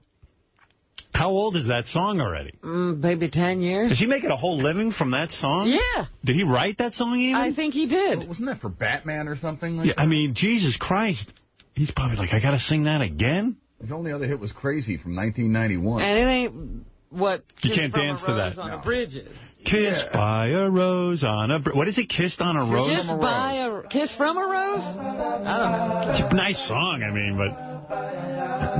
S1: how old is that song already?
S2: Maybe 10 years.
S1: Is he making a whole living from that song?
S2: Yeah.
S1: Did he write that song even?
S2: I think he did.
S13: Well, wasn't that for Batman or something like that?
S1: I mean, Jesus Christ. He's probably like, I got to sing that again?
S13: His only other hit was Crazy from 1991.
S2: And it ain't what
S1: you can't dance to that.
S2: On a bridge is.
S1: Kissed by a rose on a... What is it? Kissed on a rose?
S2: Kiss by a... Kiss from a rose? I don't know.
S1: It's a nice song, I mean, but...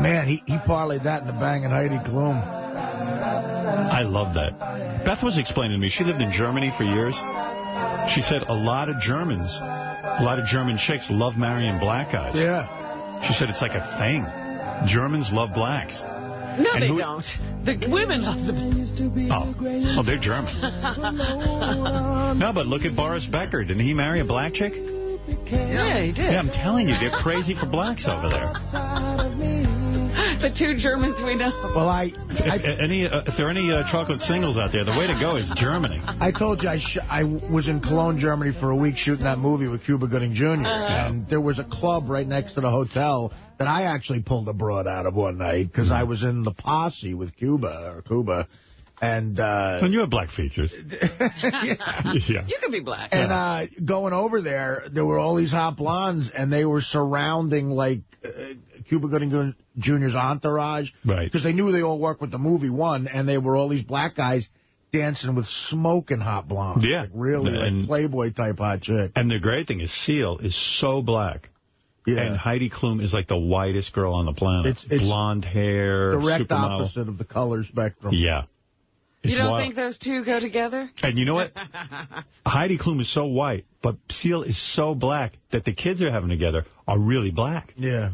S3: Man, he parlayed that into banging Heidi Klum.
S1: I love that. Beth was explaining to me, she lived in Germany for years. She said a lot of German chicks love marrying black guys.
S3: Yeah.
S1: She said it's like a thing. Germans love blacks.
S2: No, they don't. The women love them.
S1: Oh, they're German. No, but look at Boris Becker. Didn't he marry a black chick?
S2: Yeah, he did.
S1: Yeah, I'm telling you, they're crazy for blacks over there.
S2: The two Germans we know.
S3: Well,
S1: if there are any chocolate singles out there, the way to go is Germany.
S3: I told you I was in Cologne, Germany for a week shooting that movie with Cuba Gooding Jr. And there was a club right next to the hotel that I actually pulled a broad out of one night because I was in the posse with Cuba. And
S1: you have black features.
S2: Yeah. You can be black.
S3: And going over there were all these hot blondes, and they were surrounding, like, Cuba Gooding Jr.'s entourage.
S1: Right.
S3: Because they knew they all worked with the movie One, and they were all these black guys dancing with smoking hot blondes.
S1: Yeah.
S3: Like, really, like Playboy-type hot chick.
S1: And the great thing is Seal is so black. Yeah. And Heidi Klum is like the whitest girl on the planet. It's blonde hair,
S3: direct
S1: supermodel.
S3: Opposite of the color spectrum.
S1: Yeah.
S2: You don't think those two go together?
S1: And you know what? Heidi Klum is so white, but Seal is so black that the kids they're having together are really black.
S3: Yeah.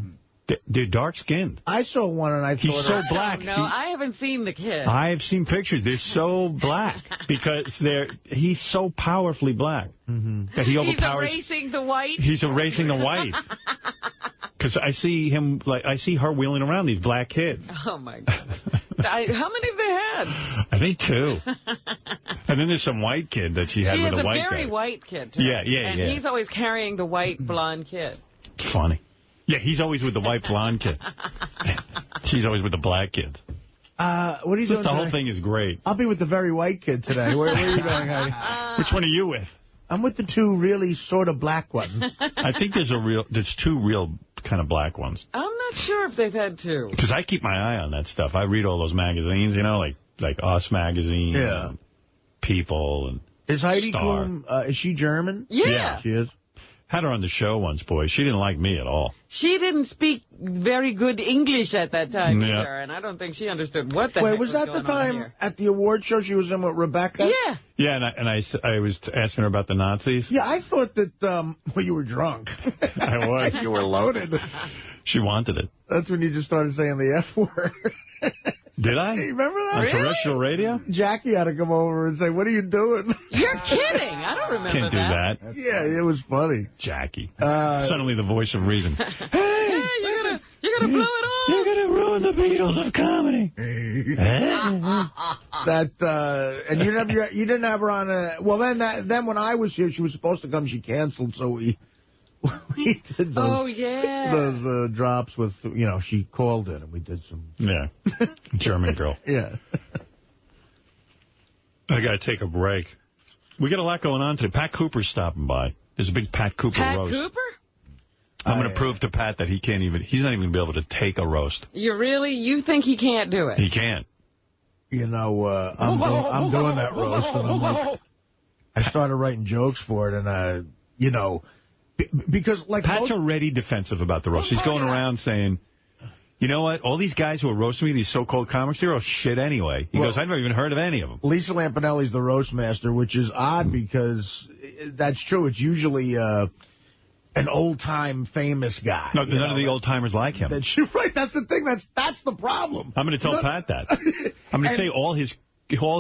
S1: They're dark-skinned.
S3: I saw one and I thought...
S1: He's so black.
S2: No, I haven't seen the kid.
S1: I have seen pictures. They're so black because he's so powerfully black that he overpowers...
S2: He's erasing the white?
S1: He's erasing the white. Because I see her wheeling around these black kids.
S2: Oh, my God. How many have they had?
S1: I think 2. And then there's some white kid that she had with a white guy.
S2: She has a very white kid, too.
S1: Yeah.
S2: And he's always carrying the white blonde kid.
S1: It's funny. Yeah, he's always with the white blonde kid. She's always with the black kids.
S3: What are you doing
S1: The whole thing is great.
S3: I'll be with the very white kid today. Where are you going, Heidi?
S1: Which one are you with?
S3: I'm with the 2 really sort of black ones.
S1: I think there's 2 real kind of black ones.
S2: I'm not sure if they've had 2.
S1: Because I keep my eye on that stuff. I read all those magazines, like Us Magazine, and People, and
S3: Is Heidi
S1: Star.
S3: Klum, is she German?
S2: Yeah.
S3: She is?
S1: Had her on the show once, boy. She didn't like me at all.
S2: She didn't speak very good English at that time either, and I don't think she understood what the heck
S3: was that the time
S2: here.
S3: at the award show she was in with Rebecca?
S2: Yeah.
S1: Yeah, and I was asking her about the Nazis.
S3: Yeah, I thought that, you were drunk.
S1: I was.
S3: You were loaded.
S1: She wanted it.
S3: That's when you just started saying the F word.
S1: Did I?
S3: You remember that?
S1: On terrestrial radio?
S3: Jackie had to come over and say, what are you doing?
S2: You're kidding. I don't remember
S1: Can't do that.
S3: Yeah, it was funny.
S1: Jackie. Suddenly the voice of reason.
S2: Hey, you're gonna blow it all.
S1: You're going to ruin the Beatles of comedy.
S3: And you didn't have her on then when I was here, she was supposed to come. She canceled, so we did those drops with, she called in and we did some.
S1: Yeah. German girl.
S3: Yeah.
S1: I got to take a break. We got a lot going on today. Pat Cooper's stopping by. There's a big Pat Cooper roast.
S2: Pat Cooper?
S1: I'm going to prove to Pat that he's not even going to be able to take a roast.
S2: You think he can't do it?
S1: He can't.
S3: I'm doing that roast, and I'm like, I started writing jokes for it, and because like
S1: Pat's already defensive about the roast. He's going around saying, you know what? All these guys who are roasting me, these so-called comics, they're all shit anyway. He goes, I've never even heard of any of them.
S3: Lisa Lampanelli's the roast master, which is odd because that's true. It's usually an old-time famous guy.
S1: No, none of the old-timers like him.
S3: Right, that's the thing. That's the problem.
S1: I'm going to tell Pat that. I'm going to say all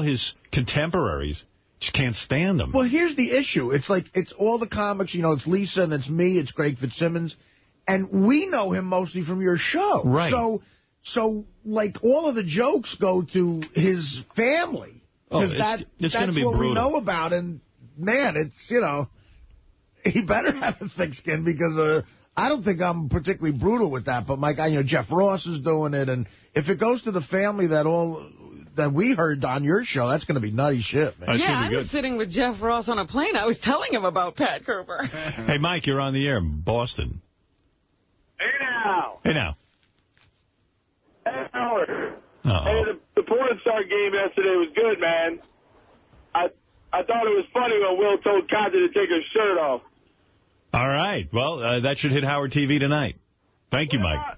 S1: his contemporaries just can't stand him.
S3: Well, here's the issue. It's like, it's all the comics, it's Lisa and it's me, it's Greg Fitzsimmons, and we know him mostly from your show.
S1: Right.
S3: So like, all of the jokes go to his family. Because that's what brutal. We know about, and man, it's, he better have a thick skin because I don't think I'm particularly brutal with that. But my guy, Jeff Ross is doing it, and if it goes to the family that we heard on your show, that's going to be nutty shit, man.
S2: Yeah, I was sitting with Jeff Ross on a plane. I was telling him about Pat Cooper.
S1: Hey, Mike, you're on the air in Boston.
S11: Hey, now.
S1: Hey, now.
S11: Hey, Howard. Hey, the porn star game yesterday was good, man. I thought it was funny when Will told Kathy to take her shirt off.
S1: All right. Well, that should hit Howard TV tonight. Thank you, Mike.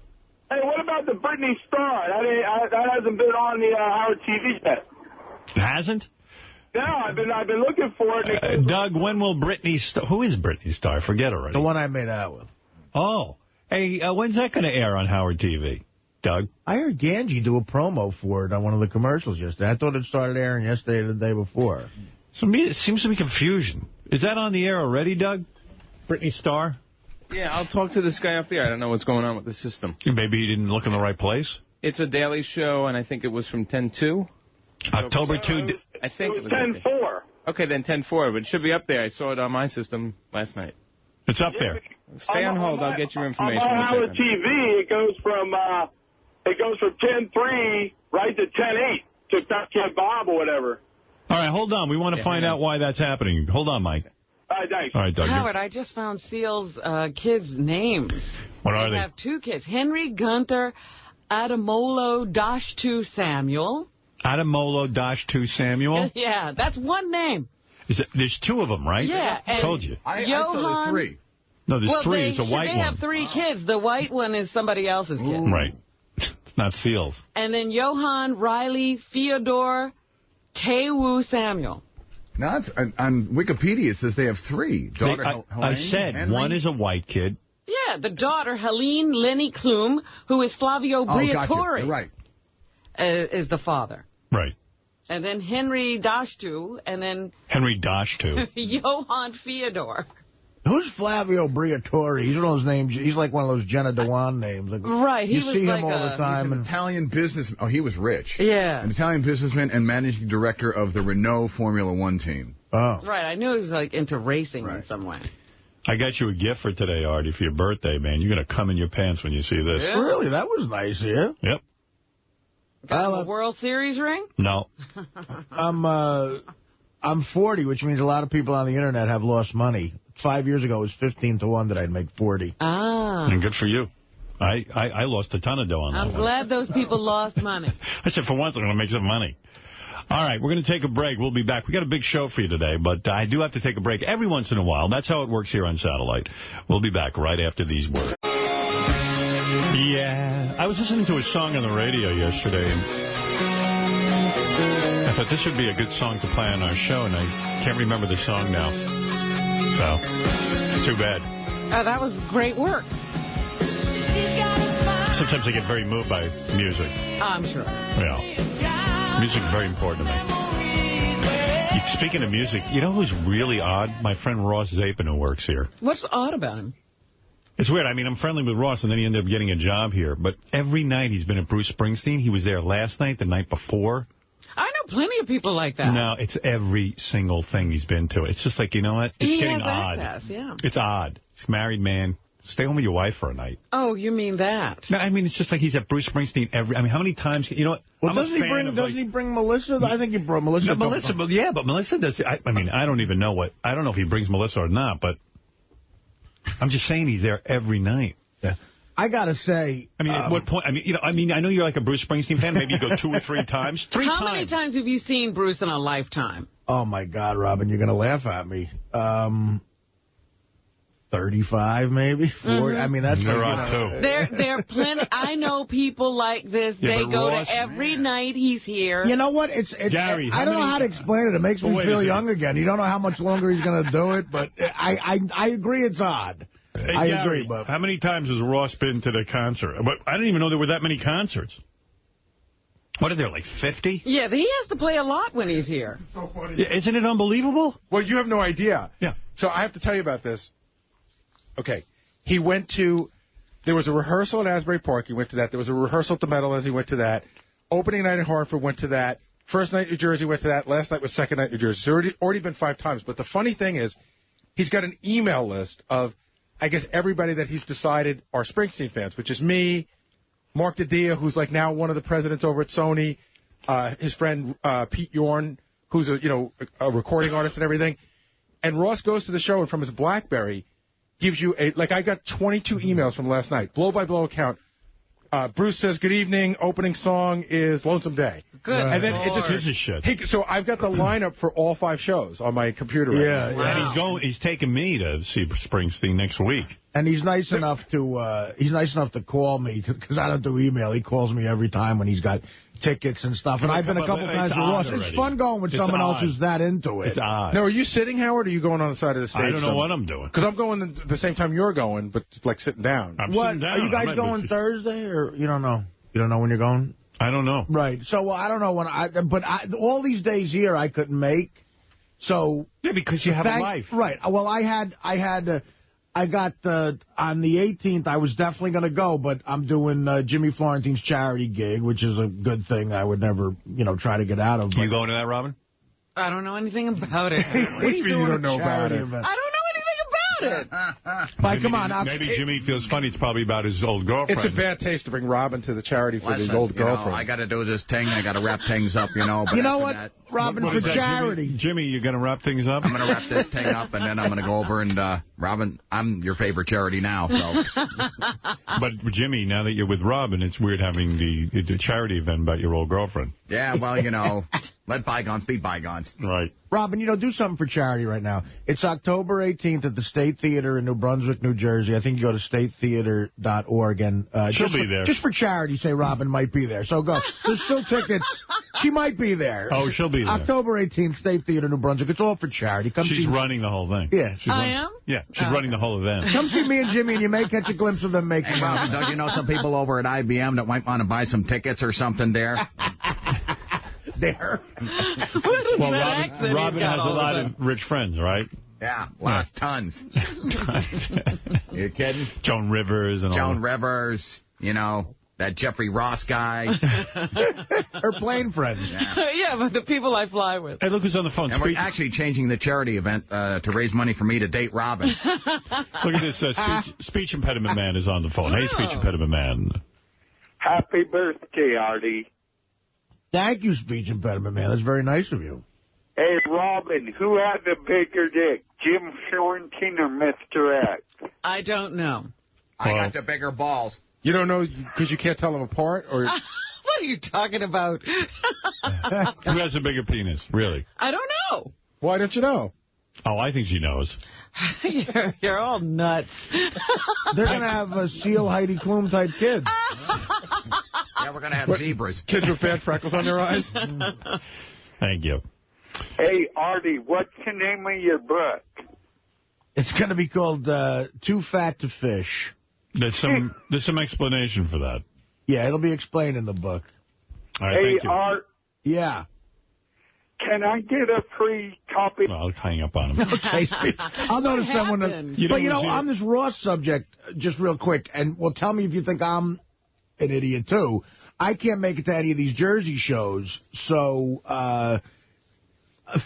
S11: Hey, what about about the Britney Star? That hasn't been on the Howard TV yet.
S1: It hasn't?
S11: No, I've been looking for it.
S1: Doug, when will Britney Star... Who is Britney Star? I forget already.
S3: The one I made out with.
S1: Oh. Hey, when's that going to air on Howard TV? Doug?
S3: I heard Ganji do a promo for it on one of the commercials yesterday. I thought it started airing yesterday or the day before.
S1: So it seems to be confusion. Is that on the air already, Doug? Britney Star?
S18: Yeah, I'll talk to this guy off the air. I don't know what's going on with the system.
S1: Maybe he didn't look in the right place?
S18: It's a daily show, and I think it was from 10-2.
S1: October 2.
S18: I think it was
S11: 10-4.
S18: Okay, then 10-4, but it should be up there. I saw it on my system last night.
S1: It's up there.
S18: Stay on hold. I'll get your information.
S11: On Howard TV, it goes from 10-3 right to 10-8 to Fat Bob or whatever.
S1: All right, hold on. We want to find out why that's happening. Hold on, Mike.
S11: All right, thanks.
S1: All right, Doug.
S2: Howard, I just found Seal's kids' names.
S1: What are they?
S2: They have two kids, Henry Gunther Adamolo Dashtu Samuel.
S1: Adamolo Dashtu Samuel?
S2: Yeah, that's one name.
S1: There's two of them, right?
S2: Yeah.
S1: I told you.
S13: I saw there's 3.
S1: No, there's 3. It's a white one.
S2: They have 3 kids. The white one is somebody else's kid.
S1: Right. It's not Seal's.
S2: And then Johann Riley Theodore Tewu Samuel.
S13: No, on Wikipedia it says they have 3.
S1: I said
S13: Henry.
S1: One is a white kid.
S2: Yeah, the daughter, Helene Lenny Klum, who is Flavio Briatore.
S13: Right.
S2: Is the father.
S1: Right.
S2: And then Henry Dashtu, and then...
S1: Henry Dashtu.
S2: Johann Theodore.
S3: Who's Flavio Briatore? He's one of those names. He's like one of those Jenna Dewan names. Like,
S2: right.
S3: You see him all the time.
S13: He's an Italian businessman. Oh, he was rich.
S2: Yeah.
S13: An Italian businessman and managing director of the Renault Formula One team.
S3: Oh.
S2: Right. I knew he was like into racing in some way.
S1: I got you a gift for today, Artie, for your birthday, man. You're going to come in your pants when you see this.
S2: Yeah.
S3: Really? That was nice of you.
S1: Yep.
S2: Got a World Series ring?
S1: No.
S3: I'm 40, which means a lot of people on the Internet have lost money. 5 years ago, it was 15-1 that I'd make 40.
S2: Ah.
S1: And good for you. I lost a ton of dough on that
S2: I'm glad those people lost money.
S1: I said, for once, I'm going to make some money. All right, we're going to take a break. We'll be back. We got a big show for you today, but I do have to take a break every once in a while. That's how it works here on Satellite. We'll be back right after these words. Yeah, I was listening to a song on the radio yesterday, and I thought this would be a good song to play on our show, and I can't remember the song now. So, it's too bad.
S2: That was great work.
S1: Sometimes I get very moved by music.
S2: I'm sure.
S1: Yeah. Music is very important to me. Speaking of music, you know who's really odd? My friend Ross Zapin, who works here.
S2: What's odd about him?
S1: It's weird. I mean, I'm friendly with Ross, and then he ended up getting a job here. But every night he's been at Bruce Springsteen. He was there last night, the night before.
S2: I know plenty of people like that.
S1: No, it's every single thing he's been to. It's just like, you know what? It's getting odd.
S2: Access, yeah.
S1: It's odd. He's a married man. Stay home with your wife for a night.
S2: Oh, you mean that?
S1: No, I mean, it's just like he's at Bruce Springsteen every... I mean, how many times... You know what?
S3: Well, doesn't he bring Melissa? I think he brought Melissa.
S1: No, Melissa, but yeah, but Melissa does... I mean, I don't even know what... I don't know if he brings Melissa or not, but I'm just saying he's there every night.
S3: Yeah. I got to say...
S1: I mean, at what point... I mean, I know you're like a Bruce Springsteen fan. Maybe you go 2 or 3 times.
S2: How many times have you seen Bruce in a lifetime?
S3: Oh, my God, Robin, you're going to laugh at me. 35, maybe 40.
S2: Mm-hmm.
S3: I mean, that's
S1: You're on too.
S2: There are plenty. I know people like this.
S1: Yeah,
S2: they go
S1: Ross,
S2: to every night he's here.
S3: You know what? It's
S1: Gary,
S3: I don't know how to explain it. It makes me feel young again. You don't know how much longer he's going to do it, but I agree it's odd.
S1: Hey,
S3: I
S1: Gary,
S3: agree, but
S1: how many times has Ross been to the concert? But I didn't even know there were that many concerts. What are there, like 50?
S2: Yeah, he has to play a lot when he's here.
S19: So funny.
S1: Yeah, isn't it unbelievable?
S19: Well, you have no idea.
S1: Yeah.
S19: So I have to tell you about this. Okay. He went to, there was a rehearsal at Asbury Park. He went to that. There was a rehearsal at the Meadowlands. He went to that. Opening night in Hartford, went to that. First night New Jersey, went to that. Last night was second night New Jersey. So already been 5 times. But the funny thing is, he's got an email list of, I guess, everybody that he's decided are Springsteen fans, which is me, Mark Didia, who's like now one of the presidents over at Sony, his friend Pete Yorn, who's a recording artist and everything. And Ross goes to the show and from his BlackBerry gives you I got 22 emails from last night, blow-by-blow account. Bruce says, good evening, opening song is Lonesome Day.
S2: Good.
S19: And then it just
S1: gives a shit.
S19: So I've got the lineup for all 5 shows on my computer.
S3: Yeah,
S19: right now.
S3: wow.
S1: And he's taking me to see Springsteen next week.
S20: And he's nice enough to call me, because I don't do email. He calls me every time when he's got tickets and stuff. And I've been a couple times with Ross. It's fun going with someone else who's that into it.
S1: It's odd.
S19: Now, are you sitting, Howard, or are you going on the side of the stage?
S1: I don't know what I'm doing.
S19: Because I'm going the same time you're going, but like sitting down.
S1: I'm sitting down.
S20: Are you guys going Thursday, or you don't know? You don't know when you're going?
S1: I don't know.
S20: Right. So I don't know when all these days here I couldn't make. So
S1: yeah, because you have a life.
S20: Right. Well, I got on the 18th, I was definitely going to go, but I'm doing Jimmy Florentine's charity gig, which is a good thing I would never, try to get out of.
S1: You going to that, Robin?
S2: I don't know anything about it.
S20: What do you mean you don't know about it?
S2: I don't know anything about it.
S20: Mike, come on.
S1: Maybe Jimmy feels funny. It's probably about his old girlfriend.
S19: It's a bad taste to bring Robin to the charity for his old girlfriend.
S13: I got to do this thing. I got to wrap things up, But
S20: you know what, Robin, for charity.
S1: Jimmy, you going to wrap things up?
S13: I'm going to wrap this thing up, and then I'm going to go over and, Robin, I'm your favorite charity now. So.
S1: But, Jimmy, now that you're with Robin, it's weird having the charity event about your old girlfriend.
S13: Yeah, well, let bygones be bygones.
S1: Right.
S20: Robin, do something for charity right now. It's October 18th at the State Theater in New Brunswick, New Jersey. I think you go to statetheater.org. And
S1: she'll be there.
S20: Just for charity, say Robin might be there. So go. There's still tickets. She might be there.
S1: Oh, she'll be there.
S20: October 18th, State Theater, New Brunswick. It's all for charity.
S1: She's running the whole thing.
S20: Yeah.
S2: I am?
S1: Yeah, she's running the whole event.
S20: Come see me and Jimmy, and you may catch a glimpse of them making
S13: money. Don't you know some people over at IBM that might want to buy some tickets or something there?
S20: There.
S1: Well, Robin has a lot of rich friends, right?
S13: Yeah, lots, tons. You kidding?
S1: Joan Rivers and all.
S13: Joan Rivers, that Jeffrey Ross guy.
S20: Her plane friends.
S2: Yeah, but the people I fly with.
S1: Hey, look who's on the phone.
S13: And we're actually changing the charity event to raise money for me to date Robin.
S1: Look at this. Speech impediment man is on the phone. Hey, speech impediment man.
S14: Happy birthday, Artie.
S20: Thank you, speech impediment man. That's very nice of you.
S14: Hey, Robin, who had the bigger dick, Jim Florentine or Mr. X?
S2: I don't know.
S13: I got the bigger balls.
S19: You don't know because you can't tell them apart? Or
S2: what are you talking about?
S1: Who has a bigger penis, really?
S2: I don't know.
S19: Why don't you know?
S1: Oh, I think she knows.
S2: You're all nuts.
S20: They're going to have a Seal Heidi Klum type kids.
S13: Yeah, we're going to have zebras.
S19: Kids with bad freckles on their eyes?
S1: Thank you.
S14: Hey, Artie, what's the name of your book?
S20: It's going to be called Too Fat to Fish.
S1: There's some explanation for that.
S20: Yeah, it'll be explained in the book.
S1: All right, thank you.
S14: Art.
S20: Yeah.
S14: Can I get a free copy?
S1: Well, I'll hang up on him.
S20: Okay, I'll notice someone. But, on this Ross subject, just real quick, and tell me if you think I'm an idiot, too. I can't make it to any of these Jersey shows, so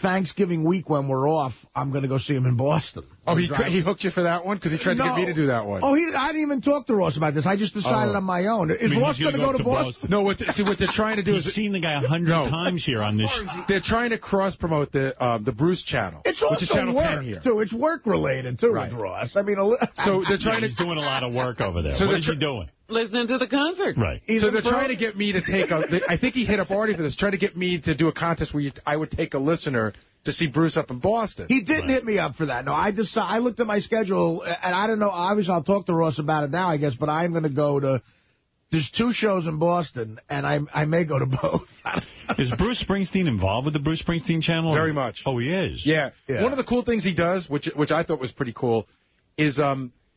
S20: Thanksgiving week when we're off, I'm going to go see him in Boston.
S19: Oh, he hooked you for that one? Because he tried to get me to do that one.
S20: Oh, I didn't even talk to Ross about this. I just decided on my own. Is Ross going to go to Boston?
S19: No, what they're trying to do is...
S1: You've seen the guy 100 times here on this.
S19: They're trying to cross-promote the Bruce channel.
S20: It's also work, too. It's work-related, too, with Ross. I mean,
S19: so they're trying
S1: He's doing a lot of work over there.
S19: So
S1: what is he doing?
S2: Listening to the concert.
S1: Right.
S19: So they're trying to get me to take I think he hit up Artie for this, trying to get me to do a contest where I would take a listener to see Bruce up in Boston.
S20: He didn't hit me up for that. No, I looked at my schedule, and I don't know. Obviously, I'll talk to Ross about it now, I guess, but I'm going to go to... There's 2 shows in Boston, and I may go to both.
S1: Is Bruce Springsteen involved with the Bruce Springsteen channel?
S19: Very much.
S1: Oh, he is?
S19: Yeah. One of the cool things he does, which I thought was pretty cool, is,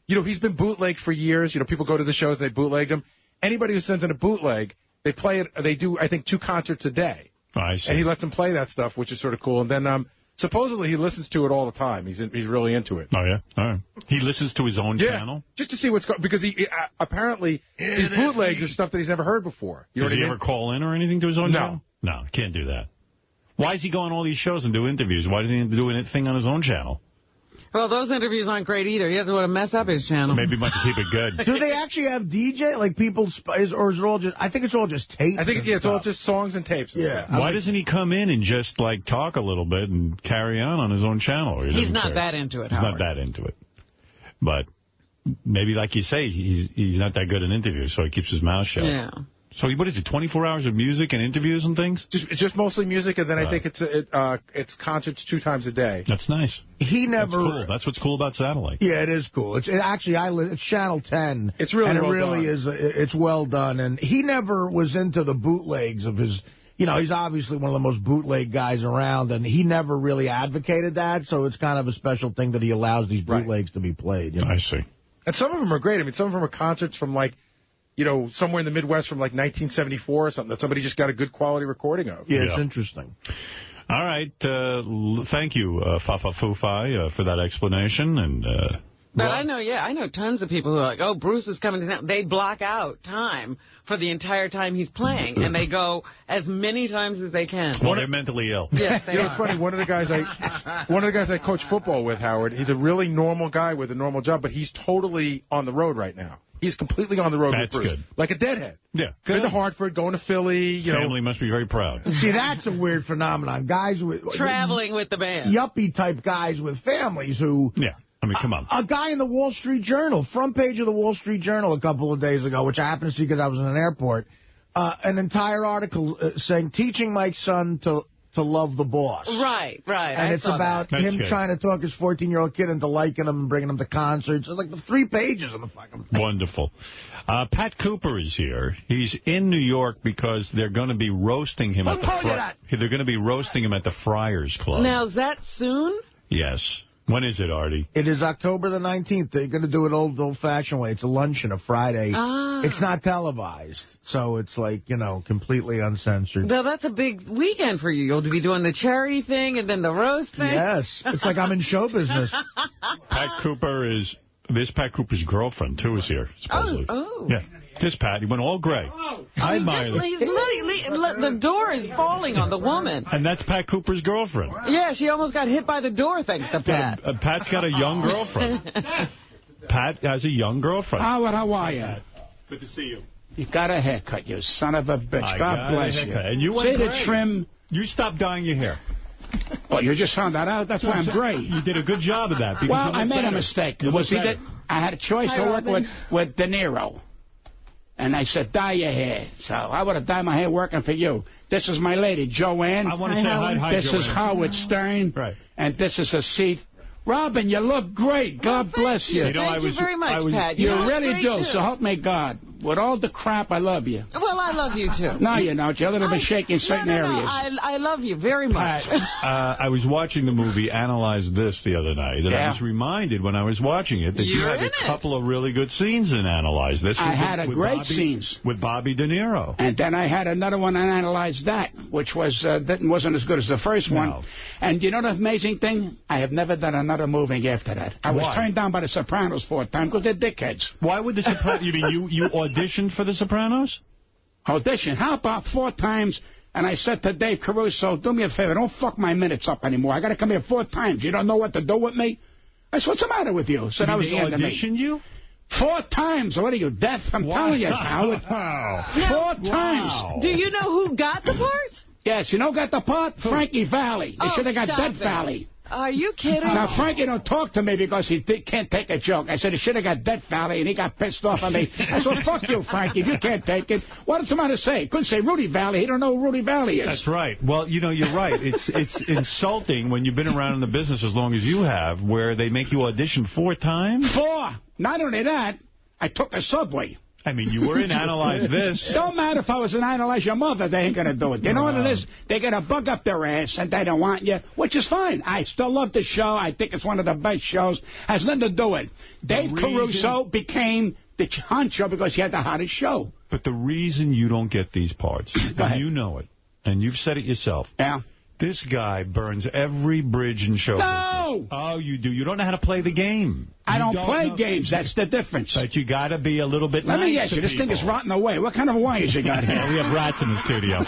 S19: he's been bootlegged for years. People go to the shows, and they bootlegged him. Anybody who sends in a bootleg, they play it. They do, I think, 2 concerts a day.
S1: Oh, I see.
S19: And he lets them play that stuff, which is sort of cool. And then supposedly he listens to it all the time. He's really into it.
S1: Oh, yeah? All right. He listens to his own channel?
S19: Just to see what's going on. Because he apparently his bootlegs are stuff that he's never heard before.
S1: Does he ever call in or anything to his own channel? No, can't do that. Why does he go on all these shows and do interviews? Why doesn't he do anything on his own channel?
S2: Well, those interviews aren't great either. You have to mess up his channel.
S1: Maybe he wants to keep it good.
S20: Do they actually have DJ? Like people, or is it all just, I think it's all just tapes.
S19: I think it's all just songs and tapes.
S20: Yeah.
S1: Why doesn't he come in and just, talk a little bit and carry on his own channel?
S2: He's not that into it,
S1: He's not that into it. But maybe, like you say, he's not that good in interviews, so he keeps his mouth shut.
S2: Yeah.
S1: So what is it, 24 hours of music and interviews and things?
S19: It's just mostly music, and then I think it's concerts 2 times a day.
S1: That's nice.
S20: He never...
S1: That's cool. That's what's cool about satellite.
S20: Yeah, it is cool. It's Channel 10.
S19: It's really
S20: well
S19: done.
S20: It's well done. And he never was into the bootlegs of his... You know, he's obviously one of the most bootleg guys around, and he never really advocated that, so it's kind of a special thing that he allows these bootlegs to be played. You know?
S1: I see.
S19: And some of them are great. I mean, some of them are concerts from, like, you know, somewhere in the Midwest from, like, 1974 or something that somebody just got a good quality recording of.
S20: Yeah, it's interesting.
S1: All right. Thank you, Fafa Fufai, for that explanation. And
S2: But I know tons of people who are like, oh, Bruce is coming to town. They block out time for the entire time he's playing, and they go as many times as they can.
S1: Well, they're mentally ill.
S2: Yes, they
S19: are. It's funny. One of the guys I coach football with, Howard, he's a really normal guy with a normal job, but he's totally on the road right now. He's completely on the road with Bruce.
S1: Good.
S19: Like a deadhead.
S1: Yeah.
S19: Going to Hartford, going to Philly.
S1: Family must be very proud.
S20: See, that's a weird phenomenon. Guys with...
S2: Traveling with the band.
S20: Yuppie-type guys with families who...
S1: Yeah. I mean, come on.
S20: A guy in the Wall Street Journal, front page of the Wall Street Journal a couple of days ago, which I happened to see because I was in an airport, an entire article saying, teaching my son to love the boss.
S2: Right.
S20: And it's about him trying to talk his 14-year-old kid into liking him and bringing him to concerts. It's like the 3 pages of the fucking thing.
S1: Wonderful. Pat Cooper is here. He's in New York because they're going to be roasting him at the They're going to be roasting him at the Friars Club.
S2: Now, is that soon?
S1: Yes. When is it, Artie?
S20: It is October the 19th. They're going to do it old-fashioned way. It's a luncheon, a Friday. It's not televised, so it's like, you know, completely uncensored.
S2: Well, that's a big weekend for you. You'll be doing the charity thing and then the roast thing.
S20: Yes. It's like I'm in show business.
S1: Pat Cooper's girlfriend, too, is here, supposedly.
S2: Oh.
S1: Yeah. This Pat, he went all gray. Hi, Miley.
S2: The door is falling on the woman.
S1: And that's Pat Cooper's girlfriend.
S2: Yeah, she almost got hit by the door, thanks to Pat.
S1: Pat's got a young girlfriend. Pat has a young girlfriend.
S21: Howard, how are you?
S1: Good to see you.
S21: You got a haircut, you son of a bitch. God bless you.
S1: And you went
S21: See the trim?
S1: You stopped dyeing your hair.
S21: Well, you just found that out? That's why I'm gray.
S1: You did a good job of that.
S21: Well, I made a mistake. I had a choice to work with De Niro. And I said, dye your hair. So I would have dyed my hair working for you. This is my lady, Joanne.
S1: I want to say hi,
S21: This is Howard Stern.
S1: Right.
S21: And this is a seat. Robin, you look great. God bless you.
S2: Thank you very much, Pat.
S21: You really do. So help me God. With all the crap, I love you.
S2: Well, I love you, too.
S21: No, you don't. You're a little bit shaky in certain areas.
S2: I love you very much.
S1: Pat, I was watching the movie Analyze This the other night, and I was reminded when I was watching it that you had a couple of really good scenes in Analyze This.
S21: I had great scenes.
S1: With Bobby De Niro.
S21: And then I had another one on Analyze That, which wasn't as good as the first one. And you know the amazing thing? I have never done another movie after that. I was turned down by The Sopranos 4 times because they're dickheads.
S1: Why would The Sopranos... You mean you auditioned for The Sopranos?
S21: Audition? How about 4 times? And I said to Dave Caruso, do me a favor, don't fuck my minutes up anymore. I got to come here 4 times. You don't know what to do with me? I said, what's the matter with you? So that was the end of me.
S1: Auditioned you?
S21: 4 times. What are you, deaf? I'm telling you, Howard. 4 times.
S2: Do you know who got the part?
S21: Yes, you know who got the part? Frankie Valli. They should have got Death Valley.
S2: Are you kidding?
S21: Now, Frankie don't talk to me because he can't take a joke. I said he should have got Death Valley, and he got pissed off at me. I said, fuck you, Frankie, if you can't take it. What does somebody say? Couldn't say Rudy Valley. He don't know who Rudy Valley is.
S1: That's right. Well, you know, you're right. It's insulting when you've been around in the business as long as you have, where they make you audition 4 times.
S21: 4. Not only that, I took a subway.
S1: I mean, you were in Analyze This.
S21: Don't matter if I was in Analyze Your Mother, they ain't going to do it. You know what it is? They're going to bug up their ass, and they don't want you, which is fine. I still love the show. I think it's one of the best shows. Has nothing to do with it. Dave Caruso became the honcho because he had the hottest show.
S1: But the reason you don't get these parts, and you know it, and you've said it yourself.
S21: Yeah.
S1: This guy burns every bridge in show business. Oh, you do. You don't know how to play the game.
S21: I don't play games. That's the difference.
S1: But you got to be a little bit nice.
S21: Let me ask you, this thing is rotting away. What kind of wires you got here?
S1: We have rats in the studio.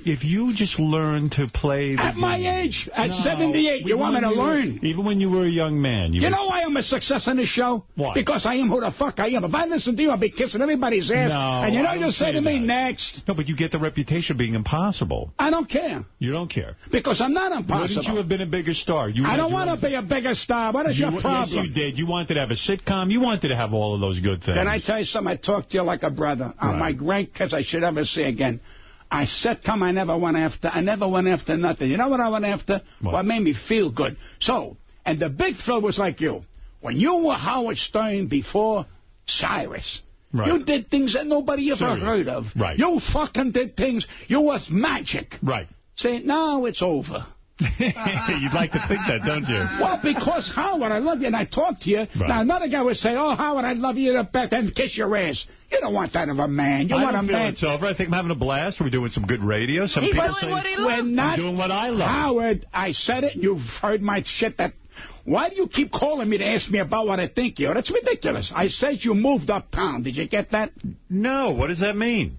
S1: If you just learn to play the game.
S21: My age, at 78, you want me to learn?
S1: Even when you were a young man.
S21: You know why I'm a success on this show?
S1: Why?
S21: Because I am who the fuck I am. If I listen to you, I'll be kissing everybody's ass.
S1: No,
S21: and you know, you'll say to me, next.
S1: No, but you get the reputation of being impossible.
S21: I don't care.
S1: You don't care.
S21: Because I'm not impossible.
S1: Wouldn't you have been a bigger star?
S21: I don't want to be a bigger star. What is your problem?
S1: Yes, you did. You wanted to have a sitcom. You wanted to have all of those good things.
S21: Can I tell you something? I talk to you like a brother. On my great kids I should ever see again. I sitcom I never went after. I never went after nothing. You know what I went after? What made me feel good. So, and the big thrill was like you. When you were Howard Stern before Cyrus, you did things that nobody ever heard of.
S1: Right.
S21: You fucking did things. You was magic.
S1: Right.
S21: Say, now it's over.
S1: You'd like to think that, don't you?
S21: Well, because, Howard, I love you, and I talk to you. Right. Now, another guy would say, oh, Howard, I love you the best, and kiss your ass. You don't want that of a man. You want a man.
S1: It's over. I think I'm having a blast. We're doing some good radio. Some people say,
S21: we're not
S1: doing what I love.
S21: Howard, I said it, and you've heard my shit. Why do you keep calling me to ask me about what I think you? That's ridiculous. I said you moved uptown. Did you get that?
S1: No. What does that mean?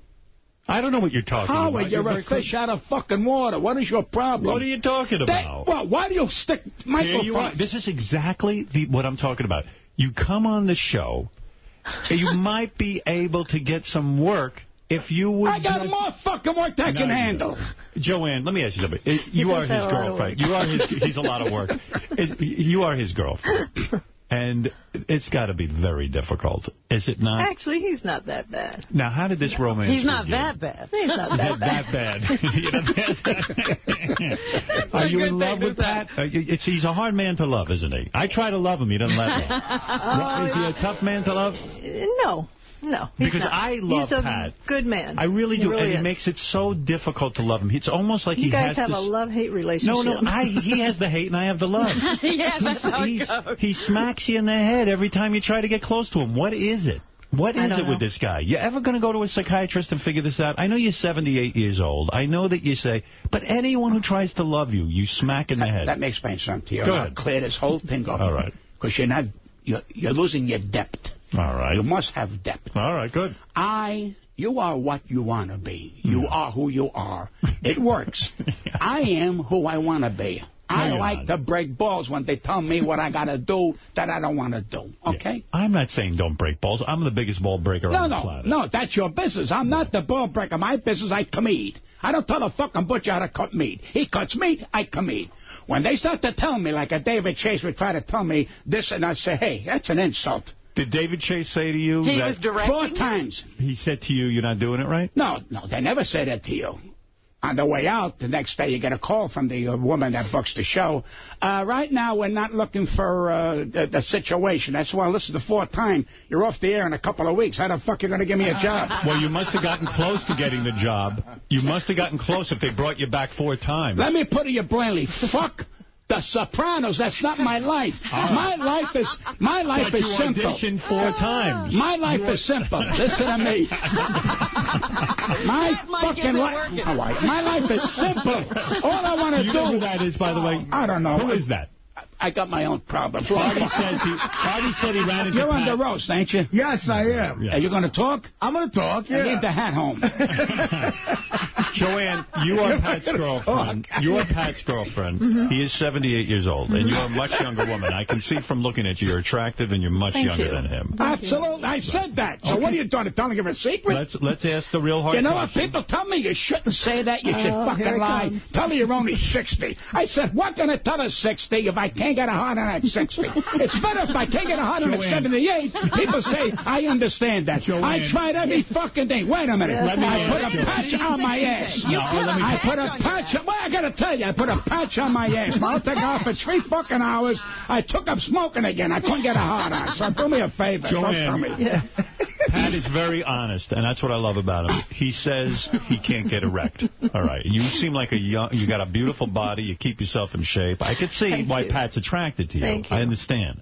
S1: I don't know what you're talking about.
S21: Howard, you're a fish out of fucking water. What is your problem?
S1: What are you talking about?
S21: Well, why do you stick microphones?
S1: This is exactly what I'm talking about. You come on the show, you might be able to get some work if you would.
S21: I got more fucking work that I can handle.
S1: Joanne, let me ask you something. You are his girlfriend. He's a lot of work. You are his girlfriend. And it's got to be very difficult, is it not?
S4: Actually, he's not that bad.
S1: Now, how did this romance
S2: He's not that bad.
S4: He's not that
S1: bad. Are you in love with Pat? He's a hard man to love, isn't he? I try to love him. He doesn't let me. Is he a tough man to love?
S4: No. No,
S1: because I love Pat.
S4: He's a good man.
S1: I really do,
S4: really
S1: and it makes it so difficult to love him. It's almost like
S4: you guys have a love-hate relationship.
S1: No, he has the hate and I have the love.
S2: Yeah, that's how it goes.
S1: He smacks you in the head every time you try to get close to him. What is it? What is it with this guy? You ever going to go to a psychiatrist and figure this out? I know you're 78 years old. I know that you say, but anyone who tries to love you, you smack in the head.
S21: Let me explain something to you.
S1: Go ahead.
S21: Clear this whole thing up.
S1: All right.
S21: Because you're losing your depth.
S1: All right.
S21: You must have depth.
S1: All right, good.
S21: You are what you want to be. You are who you are. It works. I am who I want to be. I like to break balls when they tell me what I got to do that I don't want to do. Okay?
S1: Yeah. I'm not saying don't break balls. I'm the biggest ball breaker on the planet.
S21: No, that's your business. I'm not the ball breaker. My business, I comede. I don't tell the fucking butcher how to cut meat. He cuts meat, I comede. When they start to tell me, like a David Chase would try to tell me this, and I say, hey, that's an insult.
S1: Did David Chase say to you
S2: he was directing
S21: 4 times.
S1: He said to you, you're not doing it right?
S21: No, they never said that to you. On the way out, the next day, you get a call from the woman that books the show. Right now, we're not looking for the situation. That's why, listen, the 4th time, you're off the air in a couple of weeks. How the fuck are you going to give me a job?
S1: Well, you must have gotten close to getting the job. You must have gotten close if they brought you back 4 times.
S21: Let me put it blandly. Fuck The Sopranos. That's not my life. My life is simple.
S1: You auditioned 4 times.
S21: My life is simple. Listen to me. My fucking life. My life is simple. All I want to do.
S1: You know who that is, by the way?
S21: I don't know.
S1: Who is that?
S21: I got my own problems.
S1: Artie said he ran into
S21: You're on the roast, ain't you?
S20: Yes, I am.
S21: Yeah. Are you going to talk?
S20: I'm going to talk, yeah.
S21: Leave the hat home.
S1: Joanne, you are Pat's girlfriend. You are Pat's girlfriend. Mm-hmm. He is 78 years old, and you're a much younger woman. I can see from looking at you, you're attractive, and you're much younger than him.
S21: Absolutely. I said that. So what are you doing? Telling him a secret?
S1: Let's ask the real hard question.
S21: You know what? People tell me you shouldn't say that. You should fucking lie. Tell me you're only 60. I said, what can I tell us 60 if I can't get a heart on at 60? It's better if I can't get a heart on at 78. People say, I understand that. Joanne. I tried every fucking thing. Wait a minute. I put a patch on my ass. I put a patch. Well, I got to tell you, I put a patch on my ass. I'll take off for 3 fucking hours. I took up smoking again. I couldn't get a heart on. So do me a favor.
S1: Joanne,
S21: don't tell me. Yeah.
S1: Pat is very honest, and that's what I love about him. He says he can't get erect. All right. You seem like you got a beautiful body. You keep yourself in shape. I could see why Pat's attracted to you.
S4: Thank you.
S1: I understand.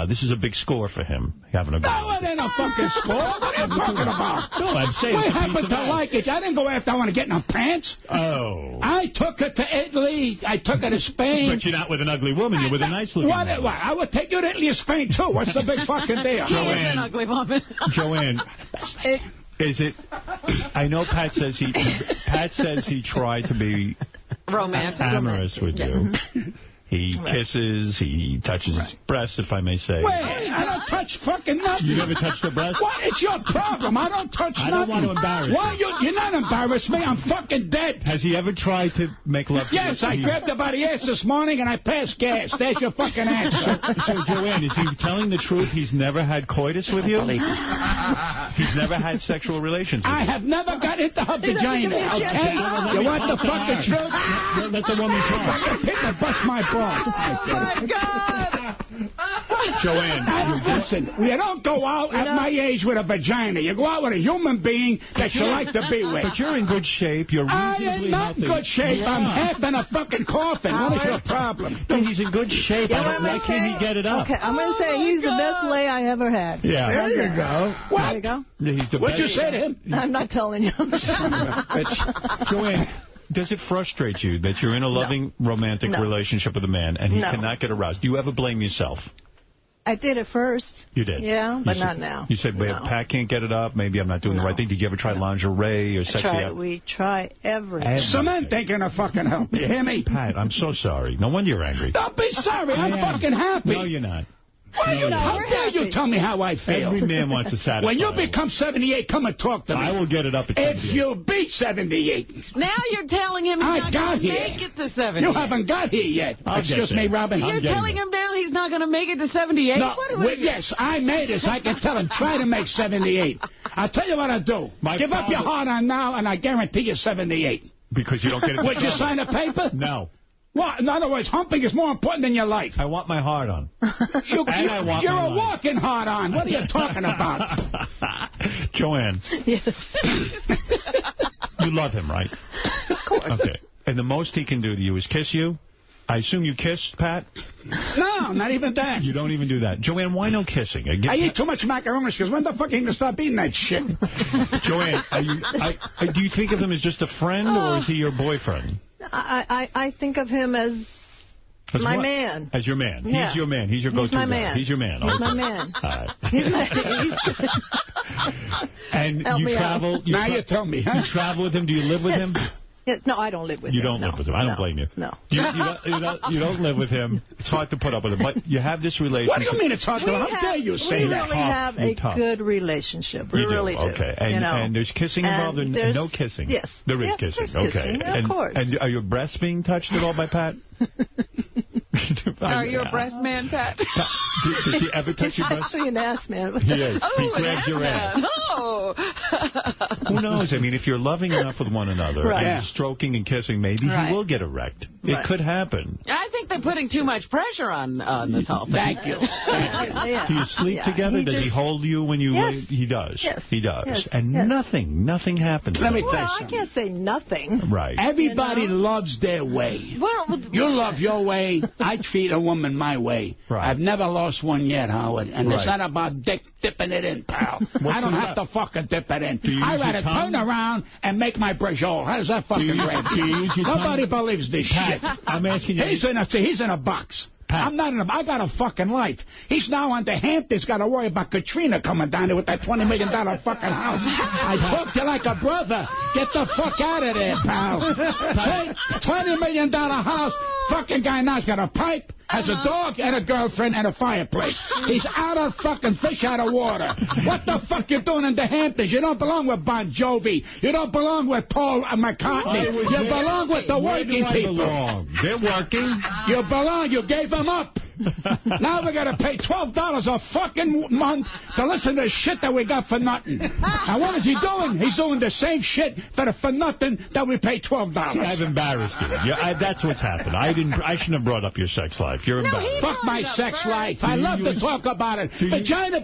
S1: This is a big score for him. Having a
S21: no, it ain't a fucking score. What are you talking about?
S1: No, I'm saying
S21: we happen to like it. I didn't go after I want to get in her pants.
S1: Oh.
S21: I took her to Italy. I took her to Spain.
S1: But you're not with an ugly woman. You're with a nice looking woman.
S21: What? I would take you to Italy or Spain, too. What's the big fucking deal?
S2: She is an ugly woman.
S1: Joanne. Is it? I know Pat says he tried to be
S2: romantic,
S1: amorous with you. He kisses, he touches his breast, if I may say.
S21: Wait, I don't touch fucking nothing.
S1: You never touched her breast?
S21: What? It's your problem. I don't touch nothing.
S1: I don't want to embarrass you.
S21: Why? You're not embarrassed me. I'm fucking dead.
S1: Has he ever tried to make love to you?
S21: Yes, I grabbed her by the ass this morning and I passed gas. There's your fucking answer.
S1: So, Joanne, is he telling the truth? He's never had coitus with you? He's never had sexual relations with you?
S21: I have never got into her vagina, okay? You want the fucking truth?
S1: Let the woman talk.
S21: People bust my balls.
S2: Oh, my God.
S1: Joanne,
S21: listen, you don't go out at my age with a vagina. You go out with a human being that you like to be with.
S1: But you're in good shape. You're reasonably
S21: I am not in good shape.
S1: Yeah.
S21: I'm half in a fucking coffin. What is your problem?
S1: No, he's in good shape. Why can't he get it up?
S4: Okay, I'm going to say he's the best lay I ever had.
S1: Yeah.
S20: There you go.
S21: What?
S4: There you go.
S1: He's the
S21: What'd
S1: best.
S21: you say to him?
S4: I'm not telling you.
S1: Joanne, does it frustrate you that you're in a loving, romantic relationship with a man and he cannot get aroused? Do you ever blame yourself?
S4: I did at first.
S1: You did?
S4: Yeah, but not now.
S1: You said, well, Pat can't get it up. Maybe I'm not doing the right thing. Did you ever try lingerie or sexy?
S4: We try everything.
S21: Cement ain't gonna fucking help. You hear me?
S1: Pat, I'm so sorry. No wonder you're angry.
S21: Don't be sorry. I'm fucking happy.
S1: No, you're not.
S21: How dare you tell me how I feel?
S1: Every man wants to satisfy.
S21: When you become 78, come and talk to me.
S1: I will get it up at 78.
S21: If you beat 78.
S2: Now you're telling him he's not going to make it to 78.
S21: You haven't got here yet. Excuse me, Robin.
S2: You're telling him now he's not going to make it to 78?
S21: No, yes, I made it. So I can tell him, try to make 78. I'll tell you what I'll do. Give up your heart on now, and I guarantee you 78.
S1: Because you don't get it.
S21: Would you sign a paper?
S1: No.
S21: What? In other words, humping is more important than your life.
S1: I want my heart on.
S21: You're a walking heart on. What are you talking about?
S1: Joanne.
S4: Yes.
S1: You love him, right?
S4: Of course.
S1: Okay. And the most he can do to you is kiss you? I assume you kissed, Pat?
S21: No, not even that.
S1: You don't even do that. Joanne, why no kissing?
S21: I eat too much macaroni because when the fuck are you going to stop eating that shit?
S1: Joanne, do you think of him as just a friend or is he your boyfriend?
S4: I think of him as my man.
S1: As your man.
S4: Yeah.
S1: He's your man. He's your go-to guy.
S4: Man.
S1: He's your man.
S4: He's my man.
S1: All right.
S4: He's
S1: and you travel.
S21: Now you tell me, huh?
S1: You travel with him. Do you live with him?
S4: Yes, no, I don't live with him.
S1: You don't live with him. I don't blame you.
S4: No.
S1: You don't live with him. It's hard to put up with him. But you have this relationship.
S21: What do you mean it's hard to? How dare you say that?
S4: We really have a good relationship. We really do.
S1: Okay. And there's kissing involved or no kissing?
S4: Yes.
S1: There is kissing. Okay.
S4: Of course.
S1: And are your breasts being touched at all by Pat?
S2: Are you a breast man, Pat?
S1: Does he ever touch your breast?
S4: Actually an ass man.
S1: He is. He grabs your ass.
S2: Oh.
S1: Who knows? I mean, if you're loving enough with one another and stroking and kissing, maybe he will get erect. It could happen.
S2: I think they're putting too much pressure on this whole thing.
S21: Thank you.
S1: Do you sleep together? Does he hold you when you lay? He does.
S4: Yes.
S1: He does.
S4: Yes.
S1: And nothing happens.
S21: Let me tell you
S4: Well,
S21: something.
S4: I can't say nothing.
S1: Right.
S21: Everybody loves their way.
S2: Well,
S21: you love your way. I treat a woman my way.
S1: Right.
S21: I've never lost one yet, Howard. And it's not about dipping it in, pal. I don't have to fucking dip it in. I'd rather turn around and make my brajol. How does that fucking grab? Nobody believes this shit.
S1: I'm asking you.
S21: He's in a box. I'm not in a... I got a fucking life. He's now on the Hamptons, got to worry about Katrina coming down there with that $20 million fucking house. I talk to you like a brother. Get the fuck out of there, pal. $20 million house. Fucking guy now's got a pipe, has a dog and a girlfriend and a fireplace. He's out of fucking fish out of water. What the fuck you doing in the Hamptons? You don't belong with Bon Jovi. You don't belong with Paul McCartney. You belong with the working people.
S1: They're working.
S21: You belong. You gave them up. Now we got to pay $12 a fucking month to listen to shit that we got for nothing. And what is he doing? He's doing the same shit for nothing that we pay $12.
S1: See, I've embarrassed you. That's what's happened. I shouldn't have brought up your sex life. You're embarrassed.
S21: Fuck my sex life. I love to talk about it. Vagina.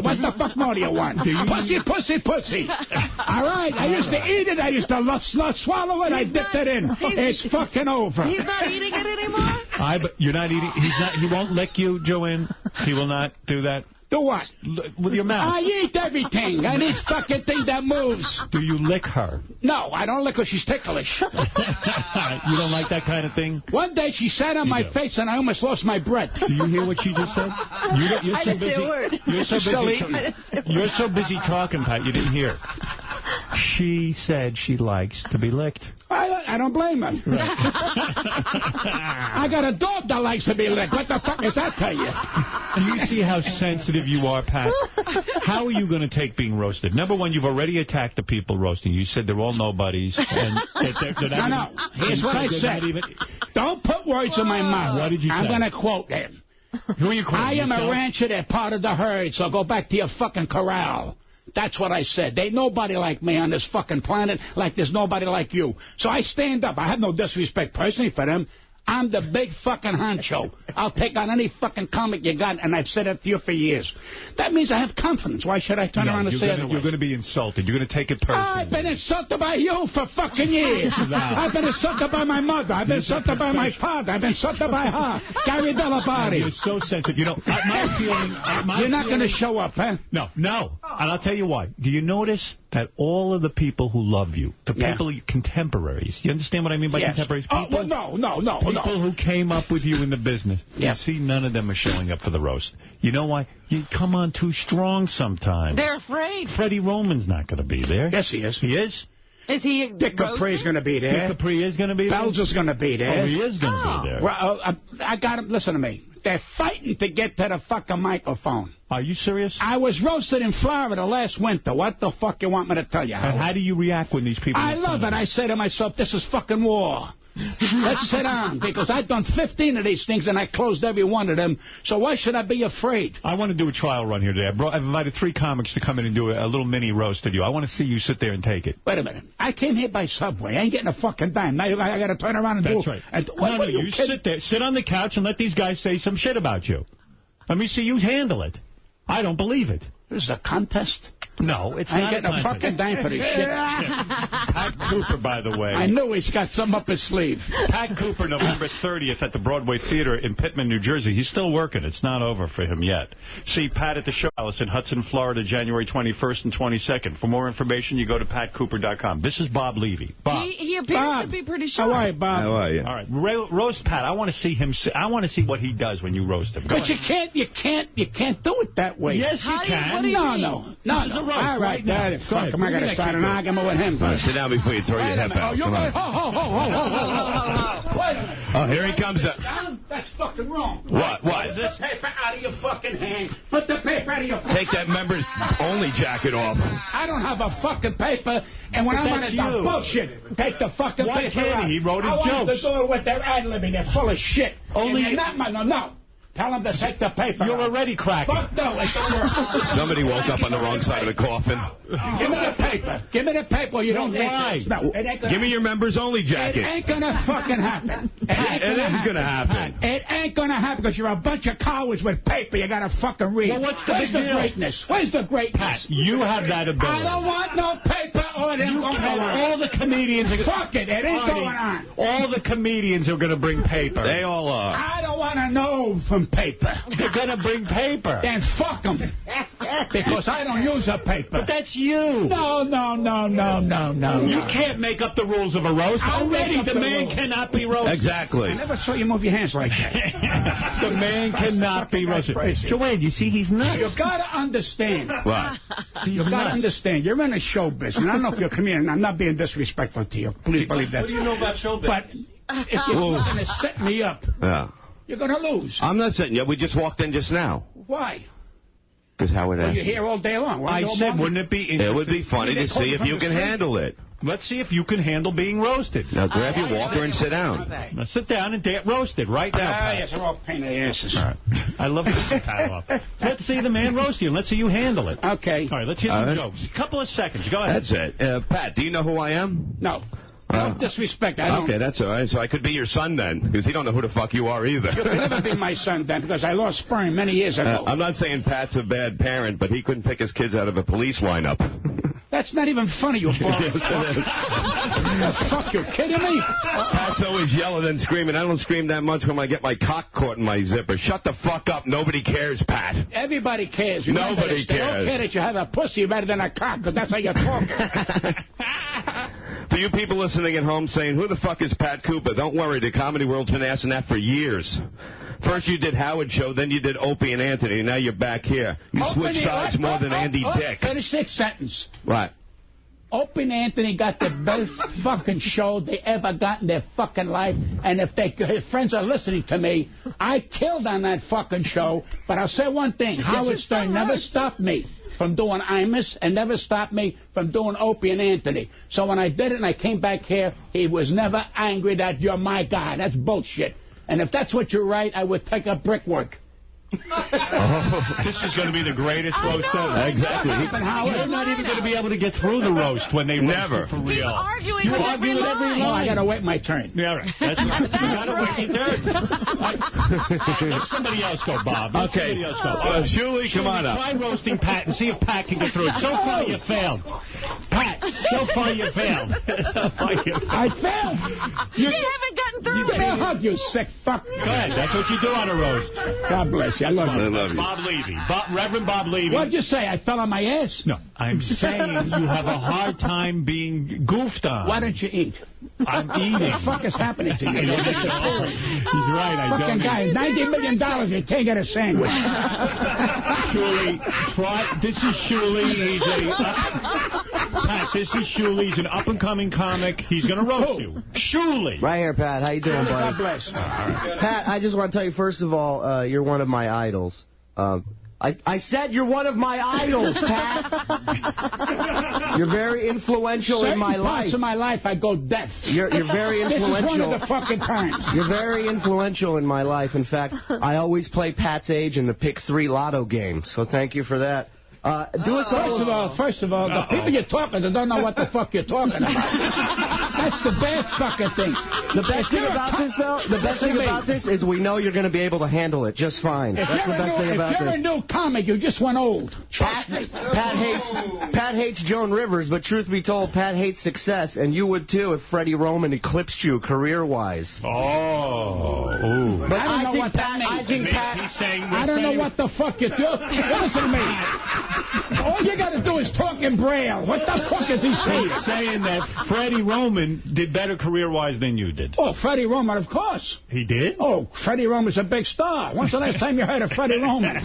S21: What the fuck more do you want? Pussy. All right. I used to eat it. I used to swallow it. I dipped it in. It's fucking over.
S2: He's not eating it anymore?
S1: But you're not eating. He won't lick you, Joanne. He will not do that.
S21: Do what?
S1: With your mouth.
S21: I eat everything. I eat fucking thing that moves.
S1: Do you lick her?
S21: No, I don't lick her. She's ticklish.
S1: You don't like that kind of thing?
S21: One day she sat on my face and I almost lost my breath.
S1: Do you hear what she just said? You're so busy. You're so busy talking, Pat. You didn't hear. She said she likes to be licked.
S21: I don't blame her. Right. I got a dog that likes to be licked. What the fuck does that tell you?
S1: Do you see how sensitive you are, Pat? How are you going to take being roasted? Number one, you've already attacked the people roasting. You said they're all nobodies. And they're not
S21: no. Here's what I said. Don't put words in my mouth.
S1: What did you say?
S21: I'm going to quote him.
S1: Who are you quoting?
S21: I am
S1: yourself?
S21: a rancher. They're part of the herd, so go back to your fucking corral. That's what I said. There ain't nobody like me on this fucking planet, like there's nobody like you. So I stand up. I have no disrespect personally for them. I'm the big fucking honcho. I'll take on any fucking comic you got, and I've said it to you for years. That means I have confidence. Why should I turn around and say otherwise?
S1: You're going to be insulted. You're going to take it personally.
S21: I've been insulted by you for fucking years. I've been insulted by my mother. I've been insulted by my father. I've been insulted by her. Gary Dell'Abate.
S1: You're so sensitive. You know, my feeling...
S21: You're not going to show up, huh?
S1: No. And I'll tell you why. Do you notice that all of the people who love you, the people, contemporaries, you understand what I mean by contemporaries? People,
S21: no.
S1: People who came up with you in the business. You see, none of them are showing up for the roast. You know why? You come on too strong sometimes.
S2: They're afraid.
S1: Freddie Roman's not going to be there.
S21: Yes, he is.
S1: He is?
S2: Is he
S21: Dick Capri's going to be there.
S1: Dick Capri is going to be there?
S21: Bells is going to be there.
S1: Oh, he is going to be there.
S21: Well, I got him. Listen to me. They're fighting to get to the fucking microphone.
S1: Are you serious?
S21: I was roasted in Florida last winter. What the fuck you want me to tell you?
S1: And how do you react when these people...
S21: I love it. I say to myself, this is fucking war. Let's sit down, because I've done 15 of these things, and I closed every one of them, so why should I be afraid?
S1: I want to do a trial run here today. I've invited 3 comics to come in and do a little mini roast of you. I want to see you sit there and take it.
S21: Wait a minute. I came here by subway. I ain't getting a fucking dime. Now I got to turn around and do it.
S1: That's right. No, you sit there. Sit on the couch and let these guys say some shit about you. Let me see you handle it. I don't believe it.
S21: This is a contest?
S1: No, it's
S21: not. I ain't
S1: getting
S21: a fucking dime for this shit.
S1: Pat Cooper, by the way.
S21: I knew he's got something up his sleeve.
S1: Pat Cooper, November 30th at the Broadway Theater in Pittman, New Jersey. He's still working. It's not over for him yet. See Pat at the Show Palace in Hudson, Florida, January 21st and 22nd. For more information, you go to patcooper.com. This is Bob Levy. Bob.
S2: He appears to be pretty sure.
S21: How are you, Bob?
S5: How are you?
S1: All right, roast Pat. I want to see him. I want to see what he does when you roast him.
S21: But you can't do it that way.
S1: Yes, you can.
S21: What do you mean? No. All right, Daddy. Fuck him. I got to start an argument with him.
S5: Sit down before you throw your hip out. Oh, here he comes.
S21: That's fucking wrong.
S5: What?
S21: Put the paper out of your fucking hand. Put the paper out of your fucking
S5: Take that members only jacket off.
S21: I don't have a fucking paper, and when I'm on it, bullshit. Take the fucking
S1: Why
S21: paper
S1: can't
S21: out.
S1: he? He wrote his
S21: jokes. I want to do it with their ad-libbing. They're full of shit.
S1: Only...
S21: No. Tell them to take the paper.
S1: You're already cracking.
S21: Fuck no, it don't work.
S5: Somebody woke up on the wrong side of the coffin.
S21: Give me the paper. Give me the paper. You don't
S1: why?
S21: No,
S5: give me your members only jacket.
S21: It ain't gonna fucking happen.
S5: It is gonna happen.
S21: It ain't gonna happen because you're a bunch of cowards with paper. You gotta fucking read.
S1: Well, what's the
S21: Where's
S1: big
S21: the
S1: deal?
S21: greatness? Where's the greatness?
S1: Pat, you have that ability.
S21: I don't want no paper or them going on.
S1: All the comedians.
S21: Fuck it. It ain't going on.
S1: All the comedians are gonna bring paper.
S5: They all are.
S21: I don't want to know from paper.
S1: They're going to bring paper.
S21: Then fuck them. Because I don't use a paper.
S1: But that's you.
S21: No.
S1: You can't make up the rules of a roast. Already, the man cannot be roasted.
S5: Exactly.
S21: I never saw you move your hands like that.
S1: The man cannot be roasted. Joanne, you see, he's nuts.
S21: You got to understand.
S5: What?
S21: You got to understand. You're in a show business. I don't know if you're a comedian. I'm not being disrespectful to you. Please believe that.
S1: What do you know about show business?
S21: But if you're going to set me up, you're going to lose.
S5: I'm not setting you up. We just walked in just now.
S21: Why?
S5: Because Howard asked.
S21: You're here all day long.
S1: I said, wouldn't it be interesting?
S5: It would be funny to see if you can handle it.
S1: Let's see if you can handle being roasted.
S5: Now grab your walker and sit down.
S1: Now sit down and get roasted right now.
S21: Yes, we're all pain in the asses.
S1: All right. I love this title off. Let's see the man roast you, and let's see you handle it.
S21: Okay.
S1: All right, let's hear some jokes. A couple of seconds. Go ahead.
S5: That's it. Pat, do you know who I am?
S21: No. No disrespect. I don't.
S5: Okay, that's all right. So I could be your son then, because he don't know who the fuck you are either.
S21: You could never be my son then, because I lost sperm many years ago.
S5: I'm not saying Pat's a bad parent, but he couldn't pick his kids out of a police lineup.
S21: That's not even funny, you bald
S5: Yes, it is.
S21: fuck, you kidding me?
S5: Pat's always yelling and screaming. I don't scream that much when I get my cock caught in my zipper. Shut the fuck up. Nobody cares, Pat.
S21: Everybody cares.
S5: Nobody cares.
S21: They don't care that you have a pussy rather than a cock, because that's how you're talking.
S5: For you people listening at home saying, who the fuck is Pat Cooper? Don't worry, the comedy world's been asking that for years. First you did Howard Show, then you did Opie and Anthony, now you're back here. You switched sides more than Andy Dick.
S21: Finish this sentence.
S5: What?
S21: Opie and Anthony got the best fucking show they ever got in their fucking life. And if his friends are listening to me, I killed on that fucking show. But I'll say one thing. Howard Stern never stopped me from doing Imus and never stopped me from doing Opie and Anthony. So when I did it and I came back here, he was never angry that you're my guy. That's bullshit. And if that's what you write, I would take up brickwork.
S1: This is going to be the greatest roast ever. Exactly. You're not even going to be able to get through the roast when they roast you for real.
S21: He's arguing with every line. Oh, I got to wait my turn.
S1: Yeah, right. That's right. You got to wait your turn. Let somebody else go, Bob. Let somebody else go.
S3: Shuli, come on up.
S1: Try roasting Pat and see if Pat can get through it. So far, you failed. Pat, so far you failed.
S21: I failed.
S2: You haven't gotten through it.
S21: Failed, you sick fuck.
S1: Go ahead. That's what you do on a roast.
S21: God bless you. I love you.
S1: Bob Levy. Reverend Bob Levy.
S21: What'd you say? I fell on my ass?
S1: No. I'm saying you have a hard time being goofed on.
S21: Why don't you eat?
S1: I'm eating.
S21: What the fuck is happening to you?
S1: He's right. I
S21: fucking
S1: don't.
S21: Fucking guy, $90 million, you can't get a sandwich.
S1: Shuli, this is Shuli. He's Pat, this is Shuli. He's an up-and-coming comic. He's going to roast you. Shuli.
S6: Right here, Pat. How you doing, buddy?
S21: God bless.
S6: Pat, I just want to tell you, first of all, you're one of my idols. I said you're one of my idols, Pat. You're very influential in my life.
S21: Parts of my life, I go deaf.
S6: You're very influential.
S21: This is one of the fucking times.
S6: You're very influential in my life. In fact, I always play Pat's age in the Pick 3 Lotto game. So thank you for that.
S21: First of all, the people you're talking to don't know what the fuck you're talking about. That's the best fucking thing.
S6: The best thing about this, though, is we know you're going to be able to handle it just fine. That's the best thing about this.
S21: If you're a new comic, you just went old.
S6: Pat hates Joan Rivers, but truth be told, Pat hates success, and you would too if Freddie Roman eclipsed you career-wise.
S1: Oh.
S21: But I don't know what that means. I don't know what the fuck you're doing. Listen to me. All you got to do is talk in Braille. What the fuck is he saying?
S1: He's saying that Freddie Roman did better career-wise than you did.
S21: Oh, Freddie Roman, of course.
S1: He did?
S21: Oh, Freddie Roman's a big star. When's the last time you heard of Freddie Roman?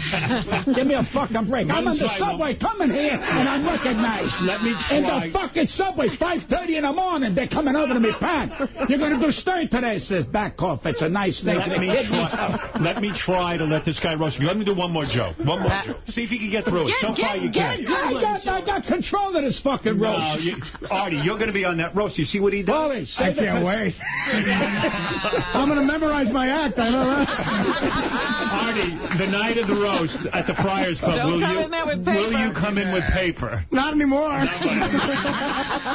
S21: Give me a fucking break. I'm on the subway coming here, and I'm recognized.
S1: Let me try.
S21: In the fucking subway, 5:30 in the morning, they're coming over to me, Pat. You're going to do Stern today, says back off. It's a nice thing.
S1: Let me try to let this guy roast you. Let me do one more joke. One more joke. See if you can get through it. So far you can.
S21: I got control of this fucking roast.
S1: Artie, you're going to be on that roast. You see what he does?
S21: Holy,
S20: I can't wait. I'm going to memorize my act. I know that.
S1: Artie, the night of the roast at the Friars Club, will you come in with paper?
S20: Not anymore.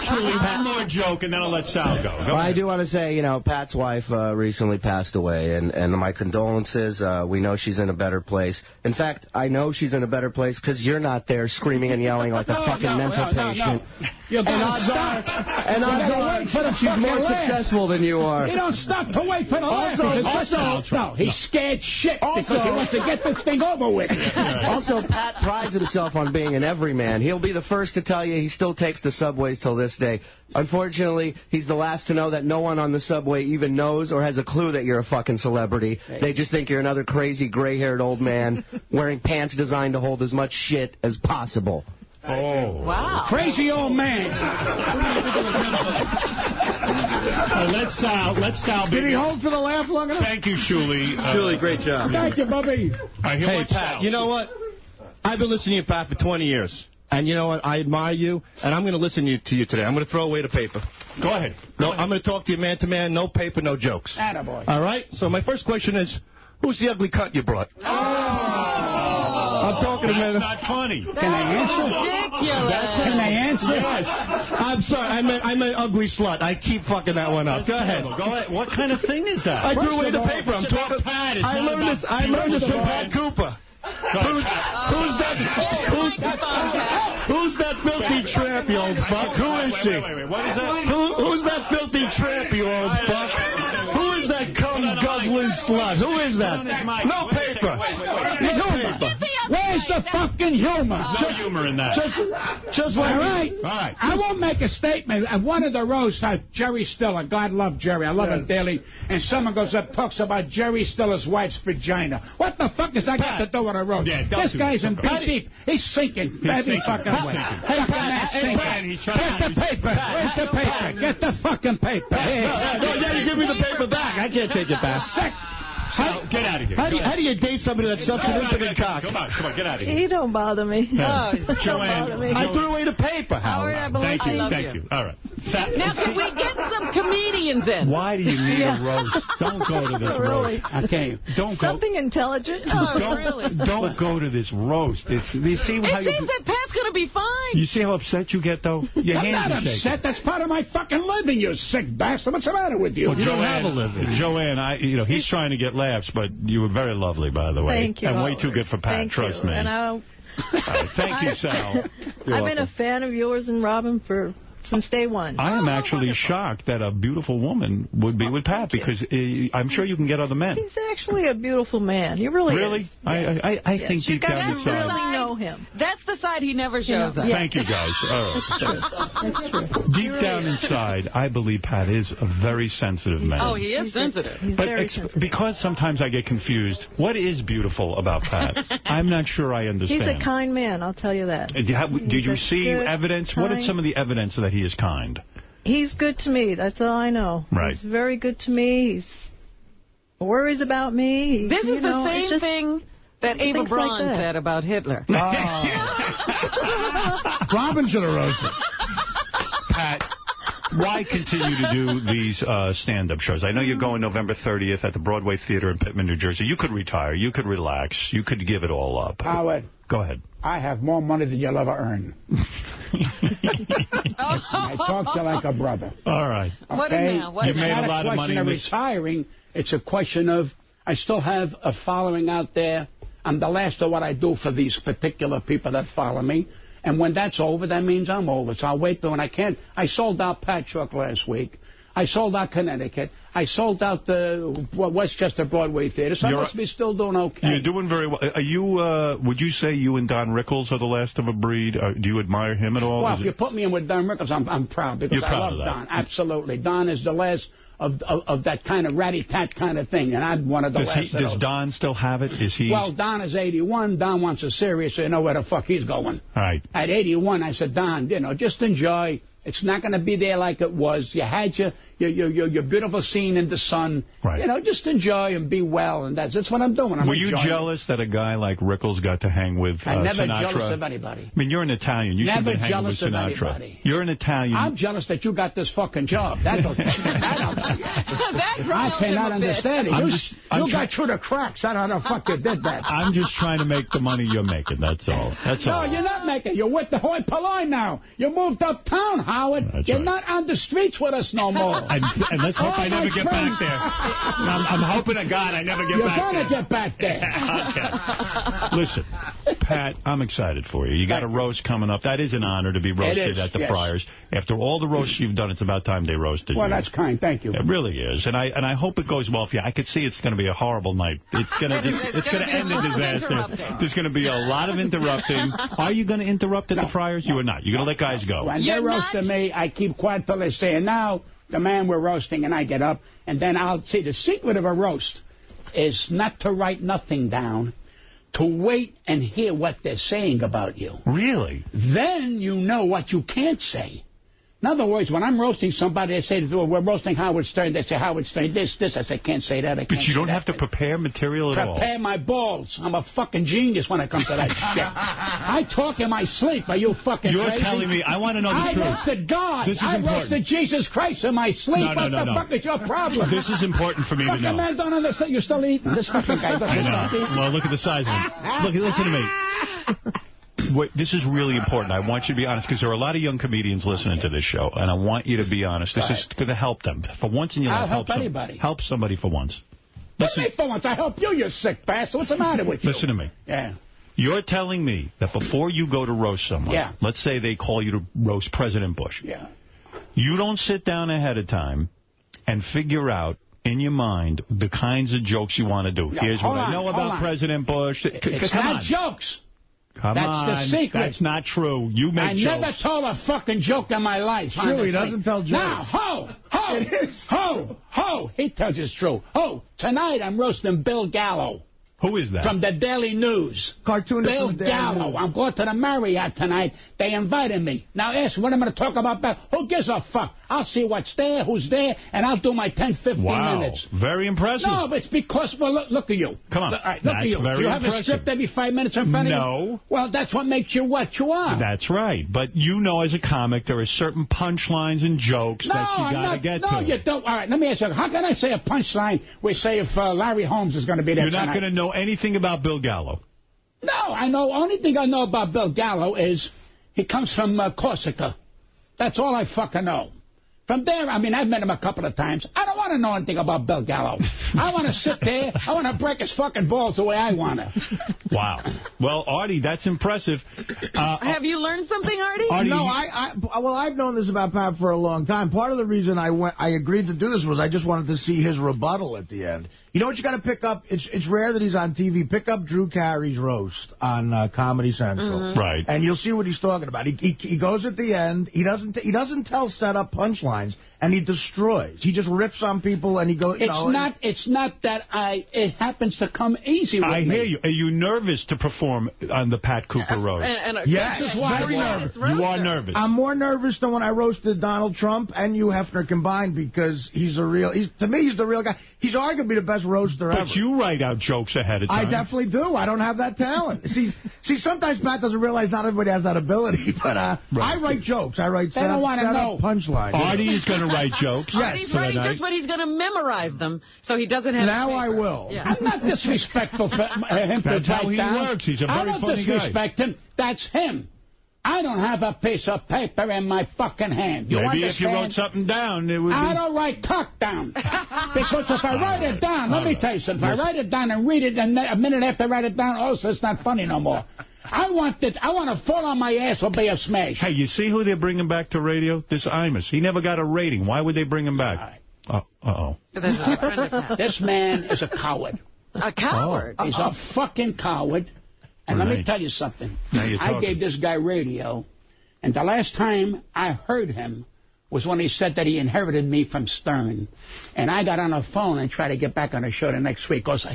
S1: Truly, one more joke, and then I'll let Sal go.
S6: Well, I do want to say, Pat's wife recently passed away, and my condolences. We know she's in a better place. In fact, I know she's in a better place because you're not there screaming and yelling like a fucking mental patient.
S21: And odds are
S6: she's more successful than you are.
S21: He don't stop to wait for the laugh. No, he's scared shit because he wants to get this thing over with.
S6: Also, Pat prides himself on being an everyman. He'll be the first to tell you he still takes the subways till this day. Unfortunately, he's the last to know that no one on the subway even knows or has a clue that you're a fucking celebrity. They just think you're another crazy gray-haired old man wearing pants designed to hold as much shit as possible.
S1: Oh.
S21: Wow. Crazy old man.
S1: Let Sal.
S20: Did he hold for the laugh long enough?
S1: Thank you, Shuli.
S3: Shuli, great job.
S21: Thank you, Bubby.
S3: Hey, Pat, you know what? I've been listening to you, Pat, for 20 years. And you know what? I admire you, and I'm going to listen to you today. I'm going to throw away the paper.
S1: Go ahead.
S3: I'm going to talk to you man-to-man, no paper, no jokes.
S21: Attaboy.
S3: All right? So my first question is, who's the ugly cunt you brought? I'm talking to
S1: That's not funny.
S21: Can I answer?
S2: Ridiculous.
S21: Can I answer?
S3: Yes. I'm sorry. I meant ugly slut. I keep fucking that one up. Go ahead.
S1: What kind of thing is that?
S3: I threw away the paper. I'm talking. I learned this from Pat Cooper. Who's that filthy tramp, you old fuck? Who is she?
S1: Wait. What is that?
S3: Who's that filthy tramp, you old fuck? Who is that cum guzzling slut? Who is that? No paper. No paper.
S21: Where's the fucking humor?
S1: There's no humor in that.
S21: Just all right. I won't make a statement. At one of the roasts, Jerry Stiller, God love Jerry, I love him dearly, and someone goes up, talks about Jerry Stiller's wife's vagina. What the fuck does that got to do with a roast?
S1: Yeah,
S21: this guy's in deep. He's sinking. Every fucking way. Hey,
S1: Pat,
S21: get the paper. Where's the paper? Get the fucking paper.
S3: No, you give me the paper back. I can't take it back.
S1: Get out of here.
S3: How do you date somebody that's such an impotent cock?
S1: Come on, get out of here.
S4: He don't bother me.
S1: Yeah.
S4: Joanne,
S3: I threw away the paper,
S4: Howard.
S1: Thank you. All right.
S2: Now, can we get some comedians in?
S1: Why do you need a roast? Don't go to this roast.
S21: Okay.
S1: Don't go.
S4: Something intelligent.
S1: Don't go to this roast. You see how
S2: it seems that Pat's going to be fine.
S1: You see how upset you get, though? Your
S21: I'm
S1: hands
S21: not
S1: are shaking.
S21: upset. That's part of my fucking living, you sick bastard. What's the matter with you?
S1: Well,
S21: You
S1: don't have a living. Joanne, he's trying to get laughs, but you were very lovely, by the way.
S4: Thank you.
S1: And way too good for Pat, trust me.
S4: And
S1: thank you, Sal.
S4: I've been a fan of yours and Robin since day one.
S1: I am actually shocked that a beautiful woman would be with Pat, because I'm sure you can get other men.
S4: He's actually a beautiful man. He really is.
S1: I think deep down
S4: inside. You really know him.
S2: That's the side he never shows us.
S1: Thank you, guys. All right.
S4: That's true.
S1: Deep down inside, I believe Pat is a very sensitive man.
S2: Oh, he is sensitive.
S4: He's very sensitive.
S1: Because sometimes I get confused, what is beautiful about Pat? I'm not sure I understand.
S4: He's a kind man, I'll tell you that.
S1: Did you see evidence? What is some of the evidence that he is kind?
S4: He's good to me. That's all I know.
S1: Right.
S4: He's very good to me. He worries about me.
S2: This is the same thing that Ava Braun said about Hitler.
S20: Robin should have roasted.
S1: Pat, why continue to do these stand-up shows? I know you're going November 30th at the Broadway Theater in Pitman, New Jersey. You could retire. You could relax. You could give it all up.
S21: Howard.
S1: Go ahead.
S21: I have more money than you'll ever earn. I talk to you like a brother.
S1: All right.
S21: Okay?
S2: What now?
S1: You made a lot of money in this.
S21: It's not a question of retiring. It's a question of I still have a following out there. I'm the last of what I do for these particular people that follow me. And when that's over, that means I'm over. So I'll wait till when I can't. I sold out Patchogue last week. I sold out Connecticut. I sold out the Westchester Broadway Theater. So I must be still doing okay.
S1: You're doing very well. Are you? Would you say you and Don Rickles are the last of a breed? Do you admire him at all?
S21: Well, if you put me in with Don Rickles, I'm proud because I love Don. Absolutely. Don is the last of that kind of ratty-tat kind of thing, and I'm one of the last.
S1: Does Don still have it? Is he?
S21: Well, Don is 81. Don wants a serious, so you know where the fuck he's going.
S1: All right.
S21: At 81, I said, Don, just enjoy. It's not going to be there like it was. You had your beautiful scene in the sun.
S1: Right.
S21: Just enjoy and be well, and that's what I'm doing.
S1: Were you jealous that a guy like Rickles got to hang with Sinatra?
S21: I'm never jealous of anybody.
S1: I mean, you're an Italian. You should be hanging with Sinatra.
S21: Anybody.
S1: You're an Italian.
S21: I'm jealous that you got this fucking job. That's what I cannot understand it. You got through the cracks. I don't know how the fuck you did that.
S1: I'm just trying to make the money you're making. That's all.
S21: No, you're not making. You're with the hoi polloi now. You moved uptown, Howard. You're not on the streets with us no more.
S1: And let's hope I never get back there. I'm hoping to God I never get back there.
S21: You're going to get back there.
S1: Okay. Listen, Pat, I'm excited for you. You got a roast coming up. That is an honor to be roasted at the Friars. After all the roasts you've done, it's about time they roasted you.
S21: Well, that's kind. Thank you.
S1: It really is. And I hope it goes well for you. I could see it's going to be a horrible night. It's going to end in disaster. There's going to be a lot of interrupting. Are you going to interrupt at the Friars? You are not. You're going to let guys go.
S21: When they roasted me, I keep quiet till they say, and now the man we're roasting, and I get up, and then I'll see the secret of a roast is not to write nothing down, to wait and hear what they're saying about you.
S1: Really?
S21: Then you know what you can't say. In other words, when I'm roasting somebody, they say, we're roasting Howard Stern. They say, Howard Stern, this. I say, can't say that.
S1: But you don't have to prepare material at all.
S21: Prepare my balls. I'm a fucking genius when it comes to that shit. I talk in my sleep. Are you fucking
S1: You're
S21: crazy?
S1: telling me. I want to know the truth.
S21: I roasted God.
S1: This is
S21: I
S1: important.
S21: roasted Jesus Christ in my sleep.
S1: No.
S21: What the fuck is your problem?
S1: This is important for me to know.
S21: Fucking man don't understand. You're still eating. This fucking guy doesn't stop eating.
S1: Well, look at the size of him. Listen to me. This is really important. I want you to be honest, because there are a lot of young comedians listening to this show, and I want you to be honest. This is going to help them. For once in your life,
S21: I'll help anybody.
S1: Help somebody for once.
S21: Listen, me for once. I help you, you sick bastard. What's the matter with you?
S1: Listen to me.
S21: Yeah.
S1: You're telling me that before you go to roast someone, let's say they call you to roast President Bush.
S21: Yeah.
S1: You don't sit down ahead of time and figure out in your mind the kinds of jokes you want to do. Here's what I know about President Bush.
S21: It's not jokes.
S1: Come on.
S21: That's the secret.
S1: That's not true. You make jokes.
S21: I never told a fucking joke in my life.
S20: It's true. He doesn't tell jokes.
S21: Now, ho. He tells it's true. Tonight I'm roasting Bill Gallo.
S1: Who is that?
S21: From the Daily News.
S20: Cartoonist
S21: Bill
S20: from the Daily
S21: Gallo.
S20: News.
S21: I'm going to the Marriott tonight. They invited me. Now ask what I'm going to talk about. Who gives a fuck? I'll see what's there, who's there, and I'll do my 10, 15 minutes.
S1: Very impressive.
S21: No, but it's because, well, look at you.
S1: Come on.
S21: Look at you.
S1: Very
S21: you have
S1: impressive.
S21: a script every 5 minutes in front of you?
S1: No.
S21: Well, that's what makes you what you are.
S1: That's right. But you know as a comic there are certain punchlines and jokes that you got to get to.
S21: No, you don't. All right, let me ask you. How can I say a punchline we say if Larry Holmes is going to be there tonight?
S1: You're not going to know anything about Bill Gallo.
S21: No, I know. Only thing I know about Bill Gallo is he comes from Corsica. That's all I fucking know. From there, I mean, I've met him a couple of times. I don't want to know anything about Bill Gallo. I want to sit there. I want to break his fucking balls the way I want to.
S1: Wow. Well, Artie, that's impressive.
S2: Have you learned something, Artie?
S20: No, well, I've known this about Pat for a long time. Part of the reason I agreed to do this was I just wanted to see his rebuttal at the end. You know what you got to pick up? It's rare that he's on TV. Pick up Drew Carey's roast on Comedy Central.
S1: Right.
S20: And you'll see what he's talking about. He goes at the end. He doesn't tell set-up punchlines, and he destroys. He just riffs on people, and he goes.
S21: It's not that it happens to come easy with me.
S1: I hear you. Are you nervous to perform on the Pat Cooper roast?
S20: Yes, very nervous.
S1: You are nervous.
S20: I'm more nervous than when I roasted Donald Trump and Hugh Hefner combined because to me, he's the real guy. He's arguably the best roaster ever.
S1: But you write out jokes ahead of time.
S20: I definitely do. I don't have that talent. See, sometimes Pat doesn't realize not everybody has that ability, but I write jokes. I write set up punchlines.
S1: Artie is going to write jokes.
S2: Artie's writing just what he's going to memorize them, so he doesn't have
S20: Now I will.
S2: Yeah.
S21: I'm not disrespectful for him.
S1: That's how he works. He's a very funny guy.
S21: I don't disrespect him. That's him. I don't have a piece of paper in my fucking hand. You
S1: Maybe
S21: understand?
S1: if you wrote something down, it would be...
S21: I don't write cock down. Because if I write it down, let me tell you something. If I write it down and read it, and a minute after I write it down, so it's not funny no more. I want to fall on my ass or be a smash.
S1: Hey, you see who they're bringing back to radio? This Imus. He never got a rating. Why would they bring him back? Uh-oh.
S21: This man is a coward.
S2: A coward?
S21: He's a fucking coward. And let me tell you something. I gave this guy radio, and the last time I heard him was when he said that he inherited me from Stern. And I got on the phone and tried to get back on the show the next week. Because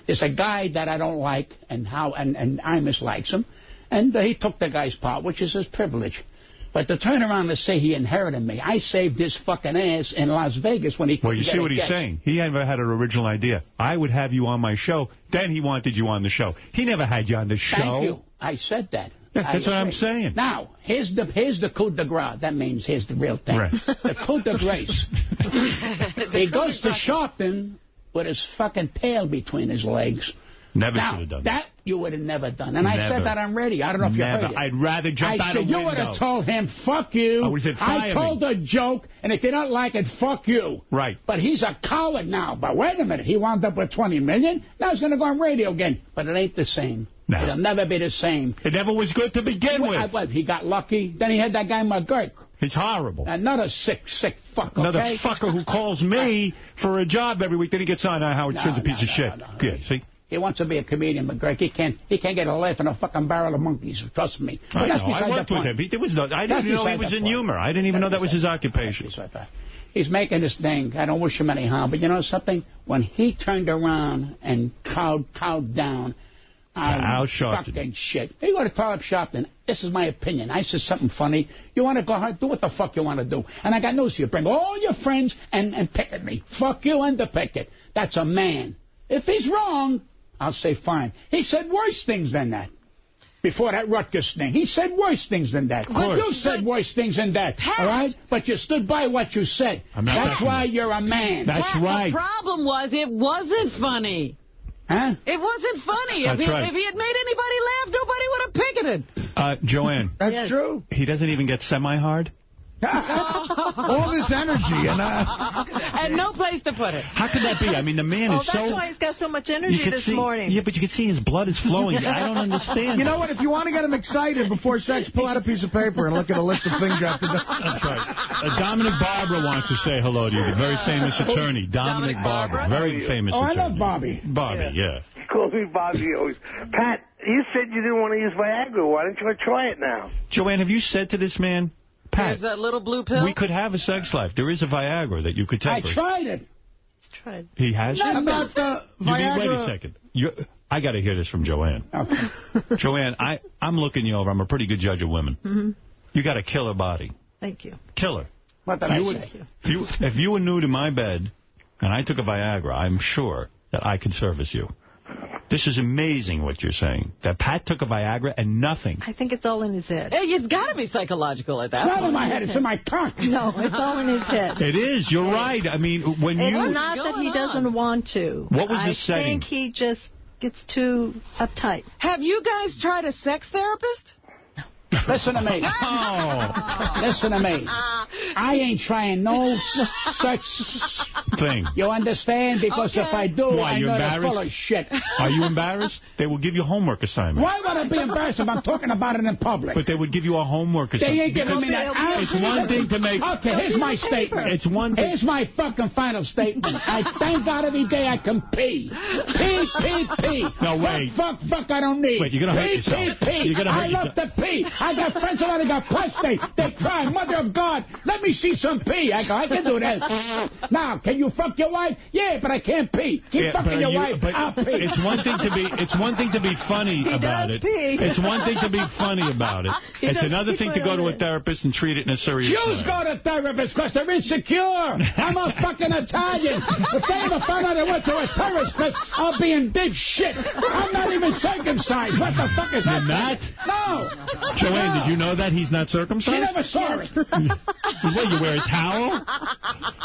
S21: there's a guy that I don't like, and Imus likes him. And he took the guy's part, which is his privilege. But to turn around and say he inherited me, I saved his fucking ass in Las Vegas when he couldn't
S1: Well, you see what he's saying? He never had an original idea. I would have you on my show. Then he wanted you on the show. He never had you on the show.
S21: Thank you. I said that.
S1: Yeah, that's what I'm saying.
S21: Now, here's the coup de grace. That means here's the real thing. Right. The coup de grace. He goes to Sharpton with his fucking tail between his legs.
S1: Never should have done that.
S21: That you would have never done. And I said that on radio. I don't know if you heard it.
S1: I'd rather jump out a window.
S21: You would have told him, fuck you.
S1: I would have said, fire
S21: I told a joke, and if you don't like it, fuck you.
S1: Right.
S21: But he's a coward now. But wait a minute. He wound up with $20 million. Now he's going to go on radio again. But it ain't the same. No. It'll never be the same.
S1: It never was good to begin with.
S21: He got lucky. Then he had that guy McGurk.
S1: He's horrible.
S21: Another sick fucker.
S1: Another fucker who calls me for a job every week. Then he gets on. Howard Stern's a piece of shit. Yeah, see?
S21: He wants to be a comedian, McGurk. He can't get a laugh in a fucking barrel of monkeys. Trust me.
S1: I know. I worked with him. I didn't know he was in humor. I didn't even know that was his occupation.
S21: He's making this thing. I don't wish him any harm. But you know something? When he turned around and cowed down on fucking shit. You go to Talib Sharpton. This is my opinion. I said something funny. You want to go hard? Do what the fuck you want to do. And I got news for you. Bring all your friends and pick at me. Fuck you and the picket. That's a man. If he's wrong, I'll say fine. He said worse things than that. Before that Rutgers thing. He said worse things than that. But you said worse things than that. Pat. All right? But you stood by what you said. That's why you're a man.
S1: That's
S2: Pat,
S1: right.
S2: The problem was it wasn't funny.
S21: Huh?
S2: It wasn't funny. If he had made anybody laugh, nobody would have picketed.
S1: Joanne.
S20: That's true.
S1: He doesn't even get semi-hard?
S20: All this energy
S2: and no place to put it.
S1: How could that be? I mean, the man is so...
S4: that's why he's got so much energy this morning.
S1: Yeah, but you can see his blood is flowing. I don't understand.
S20: You know what? If you want to get him excited before sex, pull out a piece of paper and look at a list of things you have to do.
S1: That's right. Dominic Barbara wants to say hello to you, the very famous attorney. Dominic Barbara. Very famous attorney.
S21: I love Bobby.
S1: Bobby, yeah.
S11: He calls me Bobby always. Pat, you said you didn't want to use Viagra. Why don't you try it now?
S1: Joanne, have you said to this man, Pat,
S2: there's a little blue pill?
S1: We could have a sex life. There is a Viagra that you could take.
S21: I tried it.
S4: He's tried.
S1: He has?
S20: Not about the Viagra.
S1: Wait a second. I got to hear this from Joanne.
S21: Okay.
S1: Joanne, I'm looking you over. I'm a pretty good judge of women.
S4: Mm-hmm.
S1: You got a killer body.
S4: Thank you.
S1: Killer.
S21: What did I say?
S1: If you were nude in my bed and I took a Viagra, I'm sure that I could service you. This is amazing what you're saying. That Pat took a Viagra and nothing.
S4: I think it's all in his head.
S2: It's got to be psychological at that point.
S21: It's not in my head. It's in my cock.
S4: No, it's all in his head.
S1: It is. You're right. I mean, when
S4: it's
S1: you...
S4: It's not that he doesn't want to.
S1: What was the setting?
S4: I think he just gets too uptight.
S2: Have you guys tried a sex therapist?
S21: Listen to me.
S1: Oh.
S21: Listen to me. I ain't trying no such
S1: thing.
S21: You understand? Because if I do,
S1: why,
S21: I know they're full of shit.
S1: Are you embarrassed? They will give you homework assignments.
S21: Why would I be embarrassed if I'm talking about it in public?
S1: But they would give you a homework assignment.
S21: They ain't giving me that.
S1: It's one thing to make...
S21: Okay, here's my statement.
S1: It's one thing...
S21: Here's my fucking final statement. I thank God every day I can pee. Pee.
S1: No, wait.
S21: Fuck, I don't need.
S1: Wait, you're going to hurt yourself.
S21: Pee. I love to pee. I got friends that got prostate. They cry, Mother of God, let me see some pee. I go, I can do that. Now, can you fuck your wife? Yeah, but I can't pee. Keep fucking your wife. I'll pee.
S1: It's one thing to be funny about it. It's one thing to be funny about it. It's another thing to go to a therapist and treat it in a serious way.
S21: Jews go to therapists because they're insecure. I'm a fucking Italian. If they ever found out I went to a therapist, I'll be in deep shit. I'm not even circumcised. What the fuck is that?
S1: You're not?
S21: No.
S1: Joanne, did you know that he's not circumcised?
S21: She never saw it.
S1: What, you wear a towel?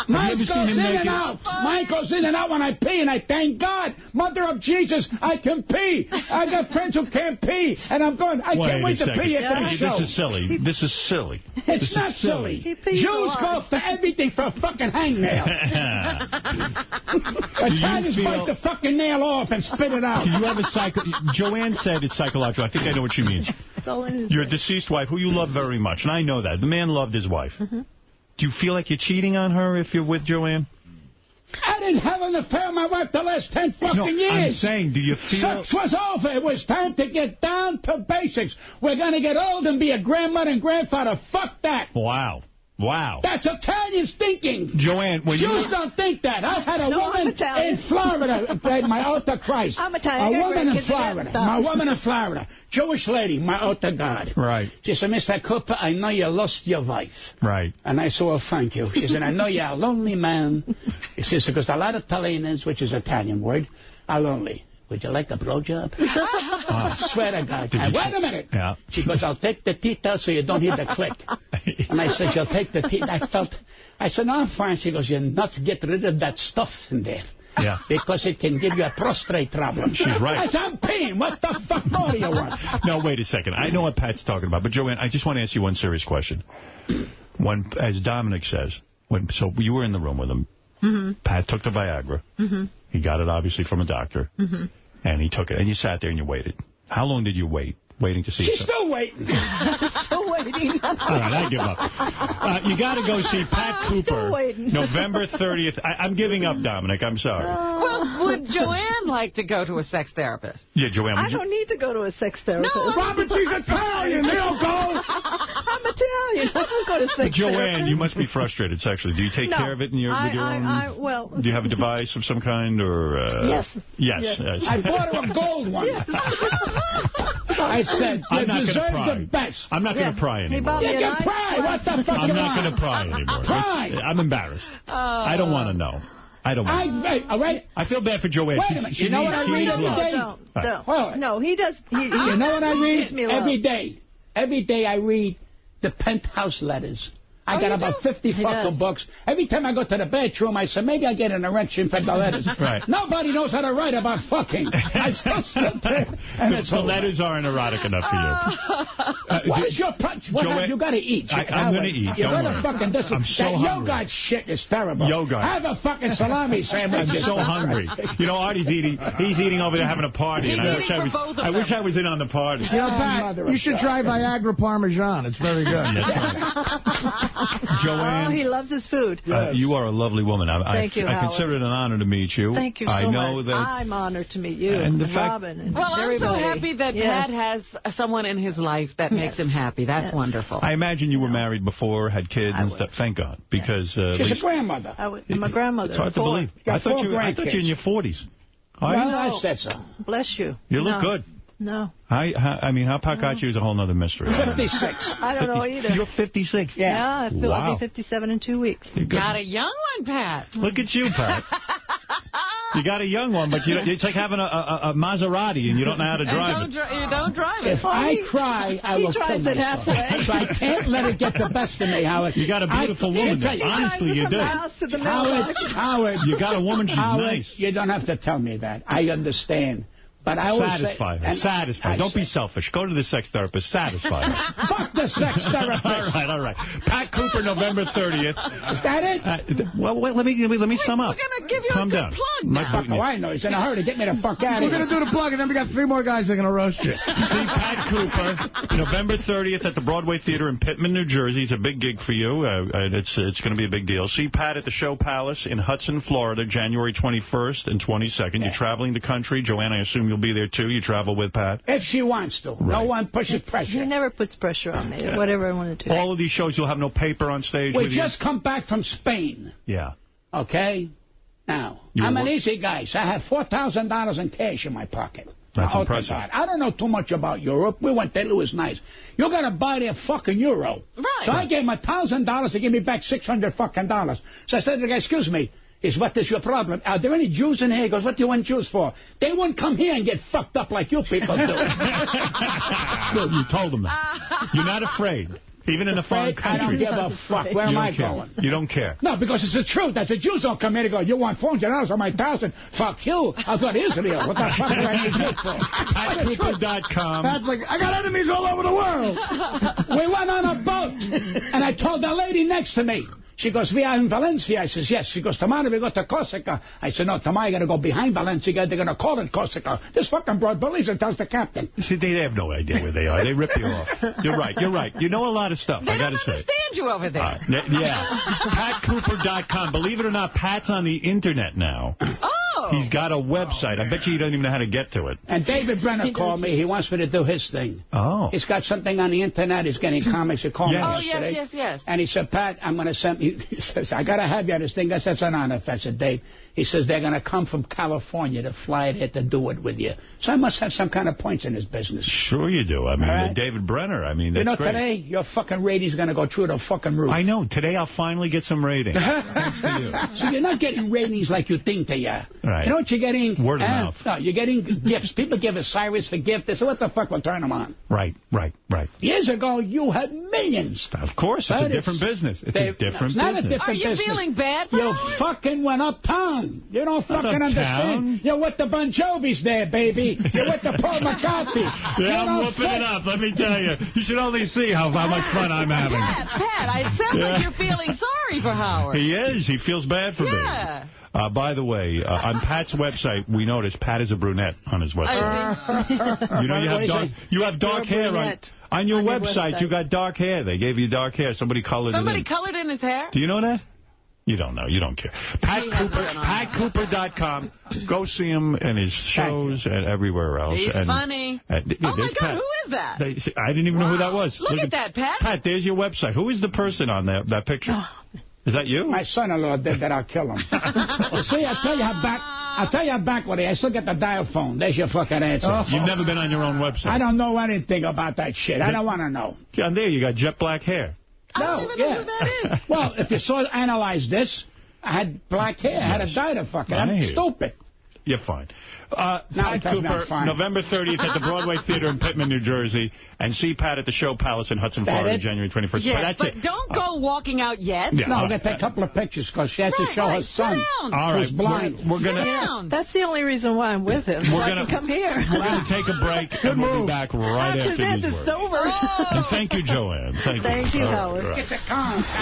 S21: Mine goes in and out. Mine goes in and out when I pee, and I thank God. Mother of Jesus, I can pee. I got friends who can't pee, and I'm going, I can't wait to pee after the show.
S1: This is silly. This is silly.
S21: It's not silly. Jews go for everything for a fucking hangnail. Italians bite the fucking nail off and spit it out.
S1: You have Joanne said it's psychological. I think I know what she means. Your deceased wife, who you love very much, and I know that. The man loved his wife. Mm-hmm. Do you feel like you're cheating on her if you're with Joanne?
S21: I didn't have an affair with my wife the last 10 fucking years.
S1: I'm saying, do you feel...
S21: Sex was over. It was time to get down to basics. We're going to get old and be a grandmother and grandfather. Fuck that.
S1: Wow.
S21: That's Italians thinking.
S1: Joanne, when
S21: Jews don't think that. I had a woman in Florida, my altar Christ.
S4: I'm Italian.
S21: A woman in Florida. My woman in Florida. Jewish lady, my altar God.
S1: Right.
S21: She said, Mr. Cooper, I know you lost your wife.
S1: Right.
S21: And I said, well, thank you. She said, I know you're a lonely man. She says, because a lot of Italians, which is Italian word, are lonely. Would you like a blowjob? I swear to God. Wait a minute.
S1: Yeah.
S21: She goes, I'll take the teeth out so you don't hear the click. And I said, she'll take the teeth. I said, no, I'm fine. She goes, you're nuts. Get rid of that stuff in there.
S1: Yeah.
S21: Because it can give you a prostate problem.
S1: She's right.
S21: I said, I'm peeing. What the fuck more do you want?
S1: No, wait a second. I know what Pat's talking about. But, Joanne, I just want to ask you one serious question. As Dominic says, so you were in the room with him. Mm-hmm. Pat took the Viagra. Mm-hmm. He got it, obviously, from a doctor. Mm-hmm. And he took it. And you sat there and you waited. How long did you wait? Waiting to see
S21: She's still waiting.
S4: Still waiting.
S1: All right, I give up. You got to go see Pat Cooper. November 30th. I'm giving up, Dominic. I'm sorry.
S2: Well, would Joanne like to go to a sex therapist?
S1: Yeah, Joanne.
S4: I don't need to go to a sex therapist.
S2: No.
S21: Robert, she's Italian. They'll go.
S4: I'm Italian. I don't go to sex therapist.
S1: Joanne, you must be frustrated sexually. Do you take care of it with your own?
S4: Well,
S1: do you have a device of some kind? Or Yes.
S21: I bought her a gold one.
S4: Yes.
S21: I said, you deserve the best.
S1: I'm not going to pry anymore.
S21: You can pry. What the fuck
S1: I'm not going to pry anymore.
S21: Pry.
S1: I'm embarrassed. I don't want to know. I don't want
S21: all right.
S1: I feel bad for Joanne.
S21: Wait a minute. You know what I read every day?
S4: Don't. No, he does.
S21: You know what I read every day? Every day I read the penthouse letters I got about 50 fucking books. Every time I go to the bathroom, I say, maybe I get an erection from the letters.
S1: Right.
S21: Nobody knows how to write about fucking. I still sit there. And
S1: the letters aren't erotic enough for you.
S21: What is your punch? You got to eat.
S1: I'm going to eat.
S21: You got to fucking this.
S1: I'm so hungry.
S21: Yogurt shit is terrible.
S1: Yogurt.
S21: Have a fucking salami sandwich.
S1: I'm so hungry. You know, Artie's eating. He's eating over there having a party. And I wish I was in on the party.
S20: You know, Pat, you should try Viagra Parmesan. It's very good.
S1: Joanne.
S4: Oh, he loves his food.
S1: You are a lovely woman.
S4: Thank you,
S1: I consider it an honor to meet you.
S4: Thank you so
S1: I know
S4: much.
S1: That
S4: I'm honored to meet you
S1: and
S4: Robin. And
S2: well, I'm so
S4: everybody.
S2: happy that Pat has someone in his life that makes him happy. That's wonderful.
S1: I imagine you were married before, had kids and stuff. Thank God. Because
S21: she's a grandmother.
S4: My grandmother.
S1: It's hard to believe. I thought you were in your 40s.
S21: Well, I said so.
S4: Bless you.
S1: You look good.
S4: No.
S1: I mean, how Pat got you is a whole other mystery.
S21: 56.
S4: I don't know either.
S1: You're 56.
S4: Yeah, I feel I'll be 57 in 2 weeks.
S2: You got a young one, Pat.
S1: Look at you, Pat. You got a young one, but it's like having a Maserati and you don't know how to drive it.
S2: You don't drive it.
S21: If I cry, I will kill myself. So I can't let it get the best of me, Howard.
S1: You got a beautiful woman there. Honestly, you do.
S21: Howard,
S1: you got a woman, she's nice.
S21: You don't have to tell me that. I understand. But I always
S1: satisfy her. Satisfy. Don't be selfish. Go to the sex therapist. Satisfy her.
S21: Fuck the sex therapist.
S1: All right. Pat Cooper, November 30th.
S21: Is that it?
S1: Well, wait, let me sum up.
S2: We're going to give you
S1: Calm
S2: a good
S1: down.
S2: plug now.
S21: Oh, I know. He's in a hurry to get me the fuck out of here.
S20: We're going to do the plug, and then we got 3 more guys that are going to roast you.
S1: See Pat Cooper, November 30th at the Broadway Theater in Pittman, New Jersey. It's a big gig for you. It's going to be a big deal. See Pat at the Show Palace in Hudson, Florida, January 21st and 22nd. You're traveling the country. Joanne, I assume you'll be there, too. You travel with Pat?
S21: If she wants to. Right. No one pushes pressure.
S4: He never puts pressure on me. Yeah. Whatever I want to do.
S1: All of these shows, you'll have no paper on stage
S21: we
S1: with you?
S21: We just come back from Spain.
S1: Yeah.
S21: Okay? Now, I'm an easy guy, so I have $4,000 in cash in my pocket.
S1: That's impressive.
S21: I don't know too much about Europe. We went there. It was nice. You got to buy their fucking euro.
S2: Right.
S21: So I gave him $1,000 to give me back $600 fucking dollars. So I said to the guy, excuse me, what is your problem? Are there any Jews in here? He goes, what do you want Jews for? They won't come here and get fucked up like you people do.
S1: Well, you told them that. You're not afraid. Even in a foreign country.
S21: I don't give a fuck. Where am I going?
S1: You don't care.
S21: No, because it's the truth. That's the Jews don't come here and go, you want $400 on my 1,000? Fuck you. I'll go to Israel. What the fuck do I need you for?
S1: PatCooper.com.
S20: That's like, I got enemies all over the world.
S21: We went on a boat, and I told the lady next to me, she goes, we are in Valencia. I says, yes. She goes, tomorrow we go to Corsica. I said, no, tomorrow you're going to go behind Valencia. They're going to call it Corsica. This fucking broad believes and tells the captain.
S1: See, they have no idea where they are. They rip you off. You're right. You know a lot of stuff, I got to say.
S2: They don't understand you over there.
S1: Yeah. PatCooper.com. Believe it or not, Pat's on the Internet now.
S2: Oh.
S1: He's got a website. I bet you he doesn't even know how to get to it.
S21: And David Brenner called me. He wants me to do his thing.
S1: Oh.
S21: He's got something on the Internet. He's getting comics. He called me yesterday.
S2: Yes.
S21: And he said, Pat, I'm going to send... He says, I got to have you on this thing. That's an honor. I said, Dave. He says, they're going to come from California to fly it here to do it with you. So I must have some kind of points in this business.
S1: Sure you do. I mean, David Brenner, I mean, that's great.
S21: Today, your fucking ratings going to go through the fucking roof.
S1: I know. Today I'll finally get some ratings. Thanks to you.
S21: So you're not getting ratings like you think they are.
S1: Right.
S21: You know what you're getting?
S1: Word of mouth.
S21: No, you're getting gifts. People give Osiris for gifts. They say, what the fuck will turn them on?
S1: Right.
S21: Years ago, you had millions.
S1: Of course. It's a different business. It's a different business.
S21: Not a different business.
S2: Are you feeling bad for
S21: You fucking went uptown. You don't fucking understand. You're with the Bon Jovis there, baby. You're with the Paul McCartney.
S1: Yeah, I'm whooping it up, let me tell you. You should only see how much fun I'm having.
S2: Pat, it sounds like you're feeling sorry for Howard.
S1: He is. He feels bad for me. By the way, on Pat's website, we noticed Pat is a brunette on his website. You know, you have dark hair on your website. You got dark hair. They gave you dark hair. Somebody colored it in.
S2: Colored in his hair?
S1: Do you know that? You don't know. You don't care. PatCooper.com. Go see him in his shows and everywhere else.
S2: He's funny. Oh, my God. Who is that?
S1: I didn't even know who that was.
S2: Look at that, Pat.
S1: Pat, there's your website. Who is the person on that picture? Is that you?
S21: My son-in-law did that. I'll kill him. See, I'll tell you how backward I still get the dial phone. There's your fucking answer.
S1: You've never been on your own website.
S21: I don't know anything about that shit. I don't want to know.
S1: Yeah, there you got jet black hair.
S2: I don't even know who that is.
S21: Well, if you analyze this, I had black hair. I had a dye to fucking. I'm stupid.
S1: You're fine.
S21: Pat
S1: Cooper, November 30th at the Broadway Theater in Pittman, New Jersey, and see Pat at the Show Palace in Hudson, Florida, January 21st.
S2: Yeah,
S1: but
S2: don't go walking out yet.
S21: Yeah, no, they take a couple of pictures because she has to show her son.
S1: All right,
S21: who's blind.
S1: We're gonna.
S4: That's the only reason why I'm with him. So I can come here.
S1: We're gonna take a break, and we'll be back right after these words.
S4: It's over.
S1: And thank you, Joanne. Thank you,
S4: Howard.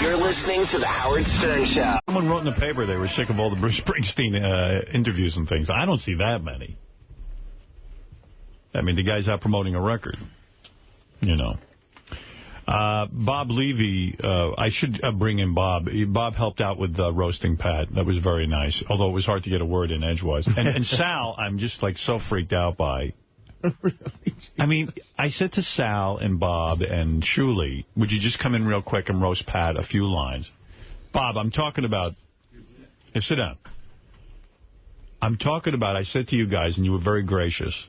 S7: You're listening to the Howard Stern Show.
S1: Someone wrote in the paper they were sick of all the Bruce Springsteen interviews and things. I don't see that many. I mean, the guy's out promoting a record, you know. Bob Levy, I should bring in Bob. Bob helped out with roasting Pat. That was very nice, although it was hard to get a word in edgewise. And Sal, I'm just, like, so freaked out by. I mean, I said to Sal and Bob and Shuli, would you just come in real quick and roast Pat a few lines? Bob, I'm talking about... Hey, sit down. I'm talking about, I said to you guys, and you were very gracious,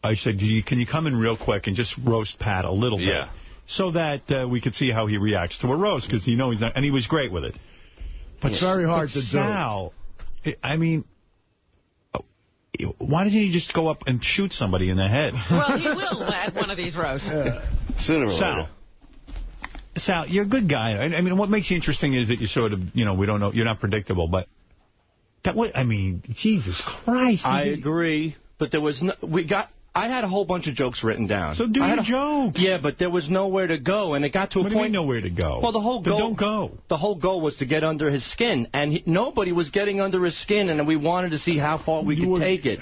S1: I said, can you come in real quick and just roast Pat a little bit? Yeah. So that we could see how he reacts to a roast, because you know he's not, and he was great with it.
S20: But it's very hard to
S1: Sal, do. I mean, why doesn't he just go up and shoot somebody in the head?
S2: Well, he will at one of these roasts.
S5: Sooner or later.
S1: Sal, you're a good guy. I mean, what makes you interesting is that you sort of, you know, we don't know, you're not predictable, but that was, I mean, Jesus Christ.
S6: I agree, but there was no, I had a whole bunch of jokes written down.
S1: So do your jokes.
S6: Yeah, but there was nowhere to go, and it got to a point...
S1: What do you mean nowhere to go?
S6: Well, the whole goal...
S1: Don't go.
S6: The whole goal was to get under his skin, and nobody was getting under his skin, and we wanted to see how far we could take it.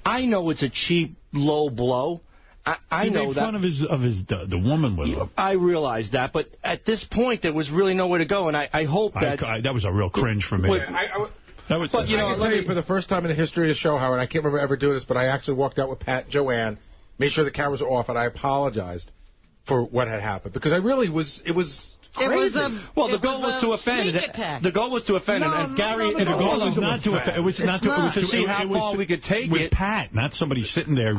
S6: I know it's a cheap, low blow. I know that.
S1: He made fun of the woman with him.
S6: I realize that, but at this point, there was really nowhere to go, and I hope that...
S1: that was a real cringe for me.
S19: But, you know, I can tell you, for the first time in the history of the show, Howard, I can't remember ever doing this, but I actually walked out with Pat and Joanne, made sure the cameras were off, and I apologized for what had happened. Because I really was... It was crazy.
S6: The goal was to offend. The goal was to offend, and Gary...
S1: The goal was not to offend. It was
S6: to see how far we could take it.
S1: With Pat, not somebody sitting there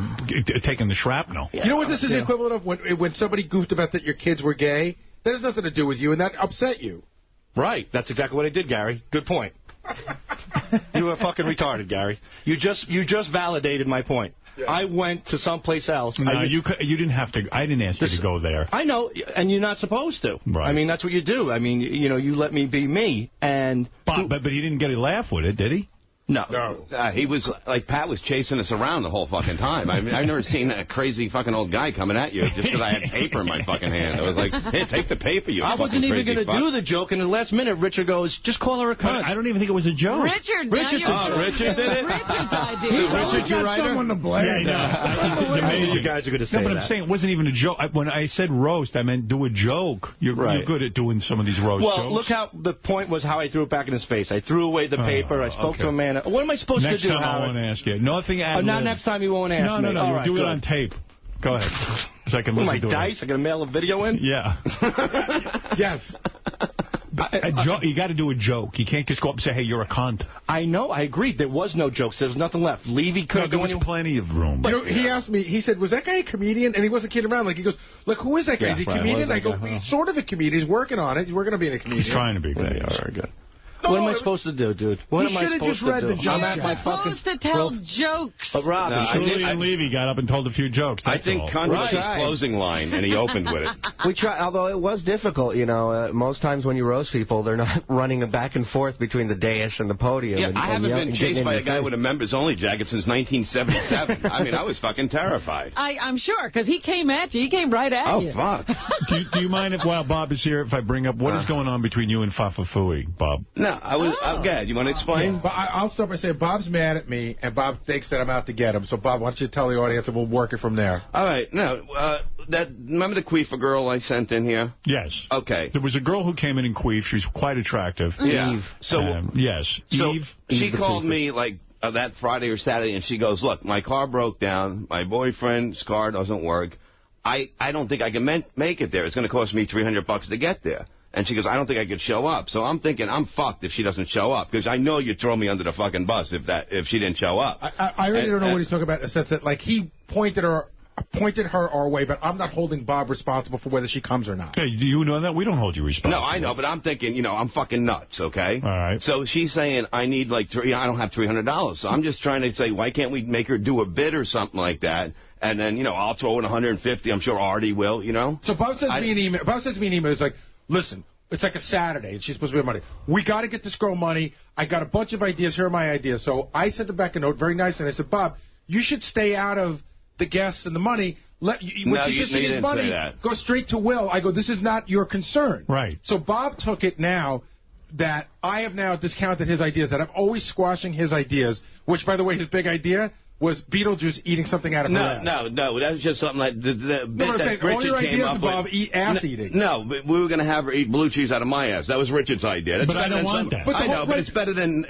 S1: taking the shrapnel.
S19: You know what this is the equivalent of? When somebody goofed about that your kids were gay, that has nothing to do with you, and that upset you.
S6: Right. That's exactly what I did, Gary. Good point. You were fucking retarded, Gary. You just validated my point. Yeah. I went to someplace else.
S1: No, you didn't have to. I didn't ask you to go there.
S6: I know, and you're not supposed to.
S1: Right.
S6: I mean, that's what you do. I mean, you know, you let me be me. And
S1: but he didn't get a laugh with it, did he?
S6: No.
S22: He was, like, Pat was chasing us around the whole fucking time. I mean, I've never seen a crazy fucking old guy coming at you just because I had paper in my fucking hand. I was like, hey, take the paper, you fucking crazy
S6: I wasn't even going to do the joke, and the last minute, Richard goes, just call her a cunt.
S1: I don't even think it was a joke.
S2: Richard
S6: did it?
S2: Richard's idea.
S6: Richard, you writer?
S20: Someone to blame.
S1: Yeah,
S6: you guys are going to say that.
S1: No, but I'm saying it wasn't even a joke. When I said roast, I meant do a joke. You're good at doing some of these roast jokes.
S6: Well, look how the point was how I threw it back in his face. I threw away the paper. I spoke to a man. What am I supposed to do?
S1: Next time I won't ask you. Nothing ad-lib.
S6: Not next time you won't ask me.
S1: No.
S6: Right,
S1: do it on tape. Go ahead. So I can listen to
S6: dice? I got to mail a video in?
S1: Yeah.
S19: Yes.
S1: You got to do a joke. You can't just go up and say, hey, you're a cunt.
S6: I know. I agreed. There was no jokes. There's nothing left. Levy couldn't
S1: there was plenty of room.
S19: You know, he asked me, he said, was that guy a comedian? And he wasn't kidding around. Like, he goes, look, who is that guy? Is he a comedian? I go, he's sort of a comedian. He's working on it. He's working on being a comedian.
S1: He's trying to be.
S6: Yeah, all right, good. What am I supposed to do, dude? What am I supposed to do?
S2: You're supposed to tell jokes.
S6: But Rob,
S1: Shuli and Levy got up and told a few jokes.
S22: I think cunt was his closing line, and he opened with it.
S6: We tried, although it was difficult, you know. Most times when you roast people, they're not running back and forth between the dais and the podium.
S22: Yeah, I haven't been chased by a guy with a members-only jacket since 1977. I mean, I was fucking terrified.
S2: I'm sure, because he came at you. He came right at you.
S22: Oh, fuck.
S1: Do you mind, while Bob is here, if I bring up, what is going on between you and Fafa Fui, Bob?
S22: No, I was... You want to explain?
S19: Yeah. But I'll start by saying Bob's mad at me, and Bob thinks that I'm out to get him. So, Bob, why don't you tell the audience, and we'll work it from there.
S22: All right. Now, remember the queefer girl I sent in here?
S1: Yes.
S22: Okay.
S1: There was a girl who came in queef. She's quite attractive.
S22: Yeah.
S1: Eve.
S22: Yes. So
S1: Eve.
S22: She called me, like, that Friday or Saturday, and she goes, look, my car broke down. My boyfriend's car doesn't work. I don't think I can make it there. It's going to cost me $300 to get there. And she goes, I don't think I could show up. So I'm thinking, I'm fucked if she doesn't show up. Because I know you'd throw me under the fucking bus if she didn't show up.
S19: I really don't know what he's talking about in the sense that, like, he pointed her pointed her our way, but I'm not holding Bob responsible for whether she comes or not.
S1: Hey, do you know that? We don't hold you responsible.
S22: No, I know, but I'm thinking, I'm fucking nuts, okay?
S1: All right.
S22: So she's saying, I need, I don't have $300. So I'm just trying to say, why can't we make her do a bid or something like that? And then, I'll throw in 150. I'm sure Artie will, So
S19: Bob sends me an email. Bob sends me an email. It's like, listen, it's like a Saturday, and she's supposed to be money. We got to get this girl money. I got a bunch of ideas. Here are my ideas. So I sent her back a note, very nice, and I said, Bob, you should stay out of the guests and the money. When she says she needs money, go straight to Will. I go, this is not your concern.
S1: Right.
S19: So Bob took it now that I have now discounted his ideas, that I'm always squashing his ideas, which, by the way, his big idea was Beetlejuice eating something out of her ass.
S22: No, that was just something like the bit that
S19: all your
S22: Richard came
S19: ideas
S22: up
S19: involve
S22: with.
S19: ass eating.
S22: No, but we were going to have her eat blue cheese out of my ass. That was Richard's idea. That's
S1: but I don't want that.
S22: I know, but it's better than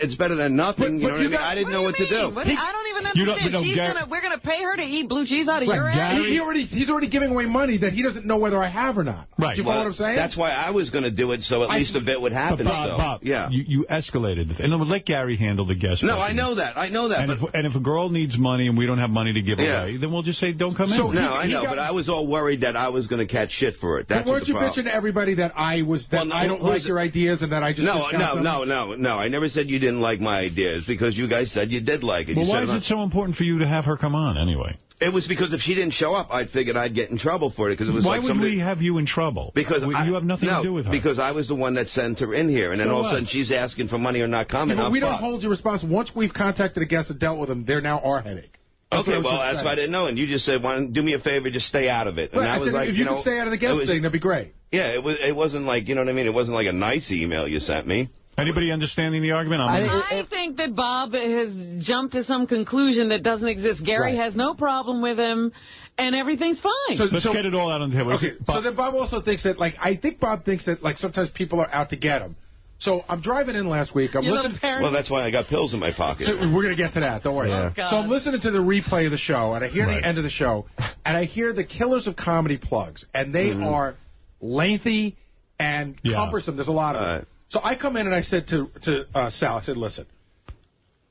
S22: nothing. You know what I mean? I didn't know what to do.
S2: I don't even understand. We're going to pay her to eat blue cheese out of your ass?
S19: He's already giving away money that he doesn't know whether I have or not.
S1: Right.
S19: Do you follow what I'm saying?
S22: That's why I was going to do it, so at least a bit would happen.
S1: Bob,
S22: yeah.
S1: You escalated it. And then let Gary handle the guest.
S22: No, I know that.
S1: And if a girl needs money and we don't have money to give away, then we'll just say don't come in.
S22: No, I know, but I was all worried that I was going to catch shit for it. That's
S19: weren't you bitching to everybody that I don't like your ideas and that I just
S22: No, I never said you didn't like my ideas because you guys said you did like it.
S1: Well, why is it so important for you to have her come on anyway?
S22: It was because if she didn't show up, I figured I'd get in trouble for it. Because it was
S1: why would we have you in trouble?
S22: Because
S1: you have nothing to do with her.
S22: Because I was the one that sent her in here, and then all of a sudden she's asking for money or not coming.
S19: We don't hold you responsible. Once we've contacted a guest and dealt with them, they're now our headache.
S22: Okay, well, that's why I didn't know. And you just said, do me a favor, just stay out of it. And
S19: I said, if you could stay out of the guest thing, that'd be great.
S22: Yeah, it wasn't like, you know what I mean? It wasn't like a nice email you sent me.
S1: Anybody understanding the argument?
S2: I think that Bob has jumped to some conclusion that doesn't exist. Gary has no problem with him, and everything's fine.
S1: So let's get it all out on the table.
S19: Okay, so then Bob also thinks that, I think Bob thinks that, sometimes people are out to get him. So I'm driving in last week. I'm listening.
S22: Well, that's why I got pills in my pocket.
S19: So we're going to get to that. Don't worry.
S22: Yeah.
S19: So I'm listening to the replay of the show, and I hear the end of the show, and I hear the Killers of Comedy plugs, and they are lengthy and cumbersome. There's a lot of them. So I come in and I said to Sal, I said, listen,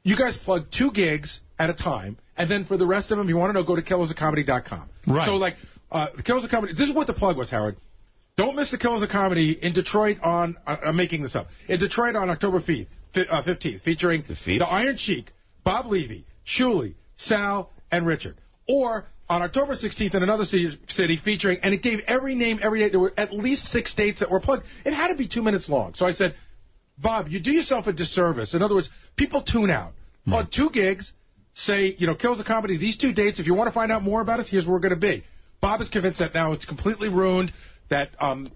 S19: you guys plug 2 gigs at a time, and then for the rest of them, you want to know, go to killersofcomedy.com.
S1: Right.
S19: So, the Killers of Comedy, this is what the plug was, Howard. Don't miss the Killers of Comedy in Detroit on, I'm making this up, in Detroit on October 15th, featuring the Iron Sheik, Bob Levy, Shuli, Sal, and Richard. Or on October 16th in another city featuring, and it gave every name, every date. There were at least 6 dates that were plugged. It had to be 2 minutes long. So I said, Bob, you do yourself a disservice. In other words, people tune out. On 2 gigs, say, Killers of Comedy, these 2 dates, if you want to find out more about us, here's where we're going to be. Bob is convinced that now it's completely ruined, that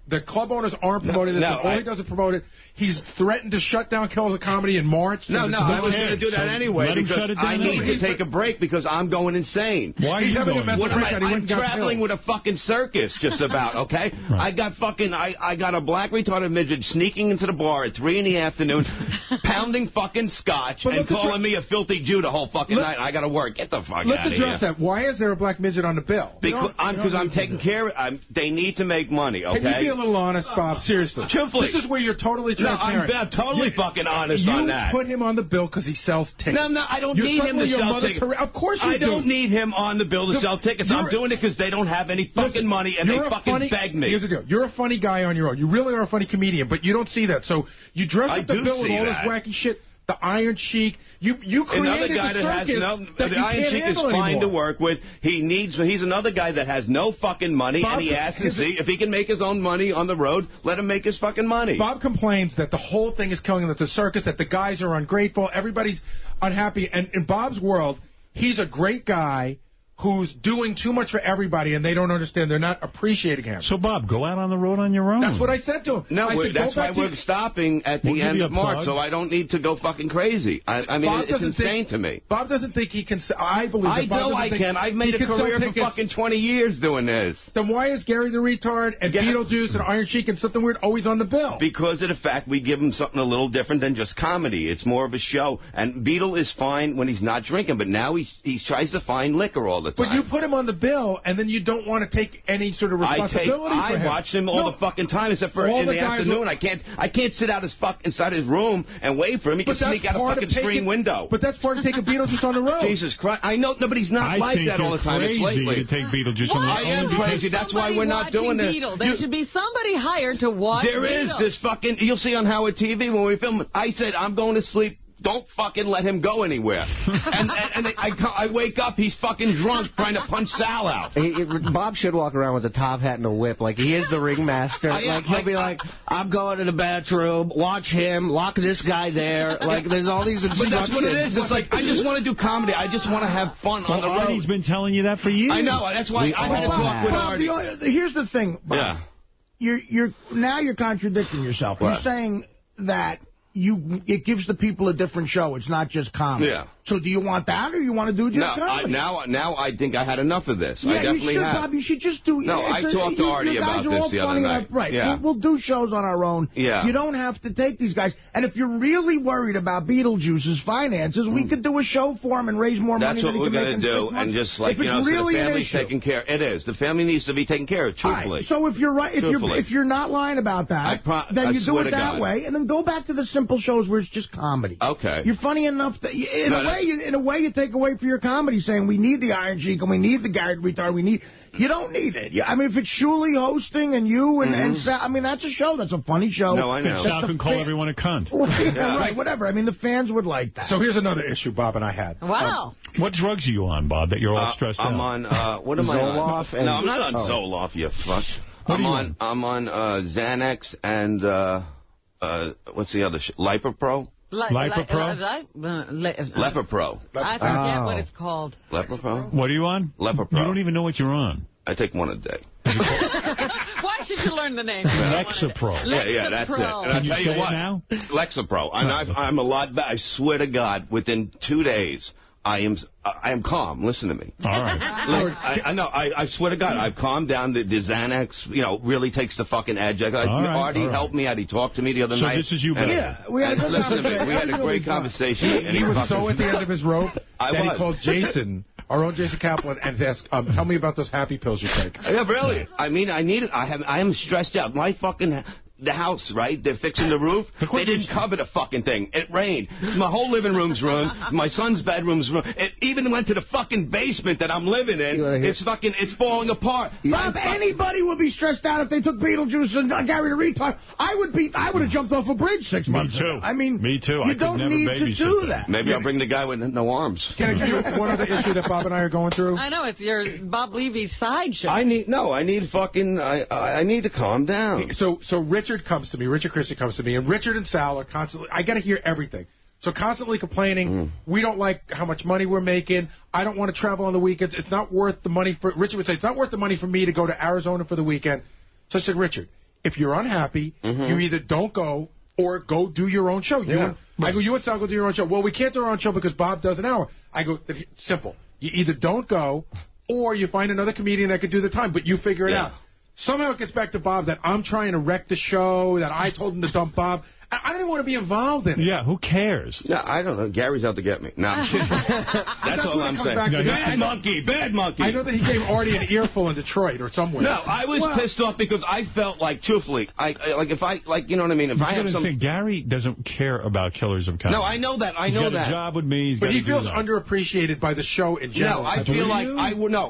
S19: the club owners aren't promoting this, and all he does is promote it. He's threatened to shut down Killers of Comedy in March.
S22: No, I was going to do that anyway because I need to take a break because I'm going insane.
S1: Why are you going?
S22: I'm traveling with a fucking circus, just about, okay? Right. I got a black retarded midget sneaking into the bar at 3 in the afternoon, pounding fucking scotch and calling me a filthy Jew the whole fucking night. I got to work. Get the fuck out of here.
S19: Let's address that. Why is there a black midget on the bill?
S22: Because I'm taking care of they need to make money, okay?
S19: Can you be a little honest, Bob? Seriously.
S22: Truthfully.
S19: This is where you're totally transparent.
S22: I'm totally fucking honest on that.
S19: You put him on the bill because he sells tickets.
S22: No, I don't need him to sell tickets.
S19: Of course you do.
S22: I don't need him on the bill to sell tickets. I'm doing it because they don't have any fucking money and they fucking beg me.
S19: Here's the deal. You're a funny guy on your own. You really are a funny comedian, but you don't see that. So you dress up the bill with all this wacky shit. The Iron Sheik, you created the circus that
S22: the Iron Sheik is fine to work with. He's another guy that has no fucking money, and he asks to see if he can make his own money on the road. Let him make his fucking money.
S19: Bob complains that the whole thing is killing him. It's a circus. That the guys are ungrateful. Everybody's unhappy. And in Bob's world, he's a great guy who's doing too much for everybody, and they don't understand. They're not appreciating him.
S1: So, Bob, go out on the road on your own.
S19: That's what I said to him.
S22: No, that's why we're stopping at the end of March, so I don't need to go fucking crazy. I mean, it's insane to me.
S19: Bob doesn't think he can... I believe
S22: I know I can. I've made a career for fucking 20 years doing this.
S19: Then why is Gary the Retard and Beetlejuice and Iron Sheik and something weird always on the bill?
S22: Because of the fact we give him something a little different than just comedy. It's more of a show. And Beetle is fine when he's not drinking, but now he tries to find liquor all the the time.
S19: But you put him on the bill, and then you don't want to take any sort of responsibility for him.
S22: I watch him all the fucking time, except for in the afternoon. I can't sit out inside his room and wait for him. He can sneak out a fucking screen window.
S19: But that's part of taking Beetlejuice on the road.
S22: Jesus Christ. I know, but he's not like that all the time. It's lately.
S1: To take Beetlejuice on the road.
S22: I am crazy. That's why we're not doing it.
S2: There should be somebody hired to watch
S22: There is this fucking... You'll see on Howard TV when we film it. I said, I'm going to sleep. Don't fucking let him go anywhere. and I wake up, he's fucking drunk trying to punch Sal out.
S6: Bob should walk around with a top hat and a whip. Like, he is the ringmaster. He'll be like, I'm going to the bathroom, watch him, lock this guy there. Like, there's all these instructions.
S22: But that's what it is. It's like, I just want to do comedy. I just want to have fun on the road.
S1: Artie's been telling you that for years.
S22: I know. That's why I had to talk with Artie.
S20: Here's the thing, Bob.
S22: Yeah.
S20: You're contradicting yourself. What? You're saying that it gives the people a different show. It's not just comedy.
S22: Yeah.
S20: So do you want that, or you want to do just comedy?
S22: Now I think I had enough of this.
S20: Yeah,
S22: I definitely
S20: you should,
S22: have.
S20: Bob. You should just do...
S22: No, I talked to Artie about this the other night.
S20: Right.
S22: Yeah.
S20: We'll do shows on our own.
S22: Yeah.
S20: You don't have to take these guys. And if you're really worried about Beetlejuice's finances, we could do a show for him and raise more money than he can make.
S22: That's what we're going to do. And just like,
S20: so
S22: the family's taken care of. It is. The family needs to be taken care of, truthfully.
S20: Right. So if you're right, if you're not lying about that, then you do it that way, and then go back to the simple shows where it's just comedy.
S22: Okay.
S20: You're funny enough that in a way you take away for your comedy saying we need the Iron Sheik and we need the Garrett Retard. You don't need it. I mean, if it's Shuli hosting and you and Sal, I mean, that's a show. That's a funny show.
S22: No, I know.
S1: Sal can call everyone a cunt.
S20: Right, whatever. I mean, the fans would like that.
S19: So here's another issue Bob and I had.
S2: Wow.
S1: What drugs are you on, Bob, that you're all stressed out?
S22: I'm on, what am I on?
S6: Zoloft?
S22: No, I'm not on Zoloft, you fuck. I'm on Xanax and, what's the other shit? Lipopro?
S1: Lipopro?
S22: Lepropro.
S2: I forget what it's called.
S22: Lepropro?
S1: What are you on?
S22: Lepropro.
S1: You don't even know what you're on.
S22: I take one a day.
S2: Why should you learn the name?
S1: Lexapro.
S22: Yeah, that's it. And
S1: Can you
S22: tell you
S1: say
S22: what,
S1: it now?
S22: Lexapro. I'm a lot better. I swear to God, within 2 days, I am calm. Listen to me.
S1: All right.
S22: I know. I swear to God, I've calmed down. The Xanax, really takes the fucking edge. Artie helped me out. He talked to me the other night.
S1: So this is you, buddy.
S20: Yeah, we had a good
S22: listen to me.
S20: conversation.
S22: We had a great conversation.
S19: He was so at the end of his rope that he called Jason, our own Jason Kaplan, and asked, tell me about those happy pills you take.
S22: Yeah, really. I mean, I need it. I am stressed out. My fucking... The house, right? They're fixing the roof. They didn't cover the fucking thing. It rained. My whole living room's ruined. My son's bedroom's ruined. It even went to the fucking basement that I'm living in. It's falling apart.
S20: Bob, anybody would be stressed out if they took Beetlejuice and Gary the Retard. I would have jumped off a bridge 6 months ago. I mean,
S1: me too.
S20: You don't need to do that.
S22: Maybe I'll bring the guy with no arms.
S19: Can I give you one other issue that Bob and I are going through?
S2: I know, it's your Bob Levy's sideshow.
S22: I need to calm down.
S19: So Richard Christie comes to me, and Richard and Sal are constantly, I got to hear everything. So constantly complaining, we don't like how much money we're making, I don't want to travel on the weekends, it's not worth the money for, Richard would say, it's not worth the money for me to go to Arizona for the weekend. So I said, Richard, if you're unhappy, you either don't go or go do your own show. I go, you and Sal go do your own show. Well, we can't do our own show because Bob does an hour. I go, simple. You either don't go or you find another comedian that could do the time, but you figure it out. Somehow it gets back to Bob that I'm trying to wreck the show, that I told him to dump Bob. I don't even want to be involved in it.
S1: Yeah, who cares?
S22: No, I don't know. Gary's out to get me. No, I'm kidding. That's all I'm saying. Bad monkey.
S19: I know that he gave Artie an earful in Detroit or somewhere.
S22: No, I was pissed off because I felt like, truthfully, you know what I mean? If I have some...
S1: Gary doesn't care about Killers of Comedy.
S22: No, I know that.
S1: He's got a job with me.
S19: But he feels underappreciated by the show in general.
S22: No, I feel like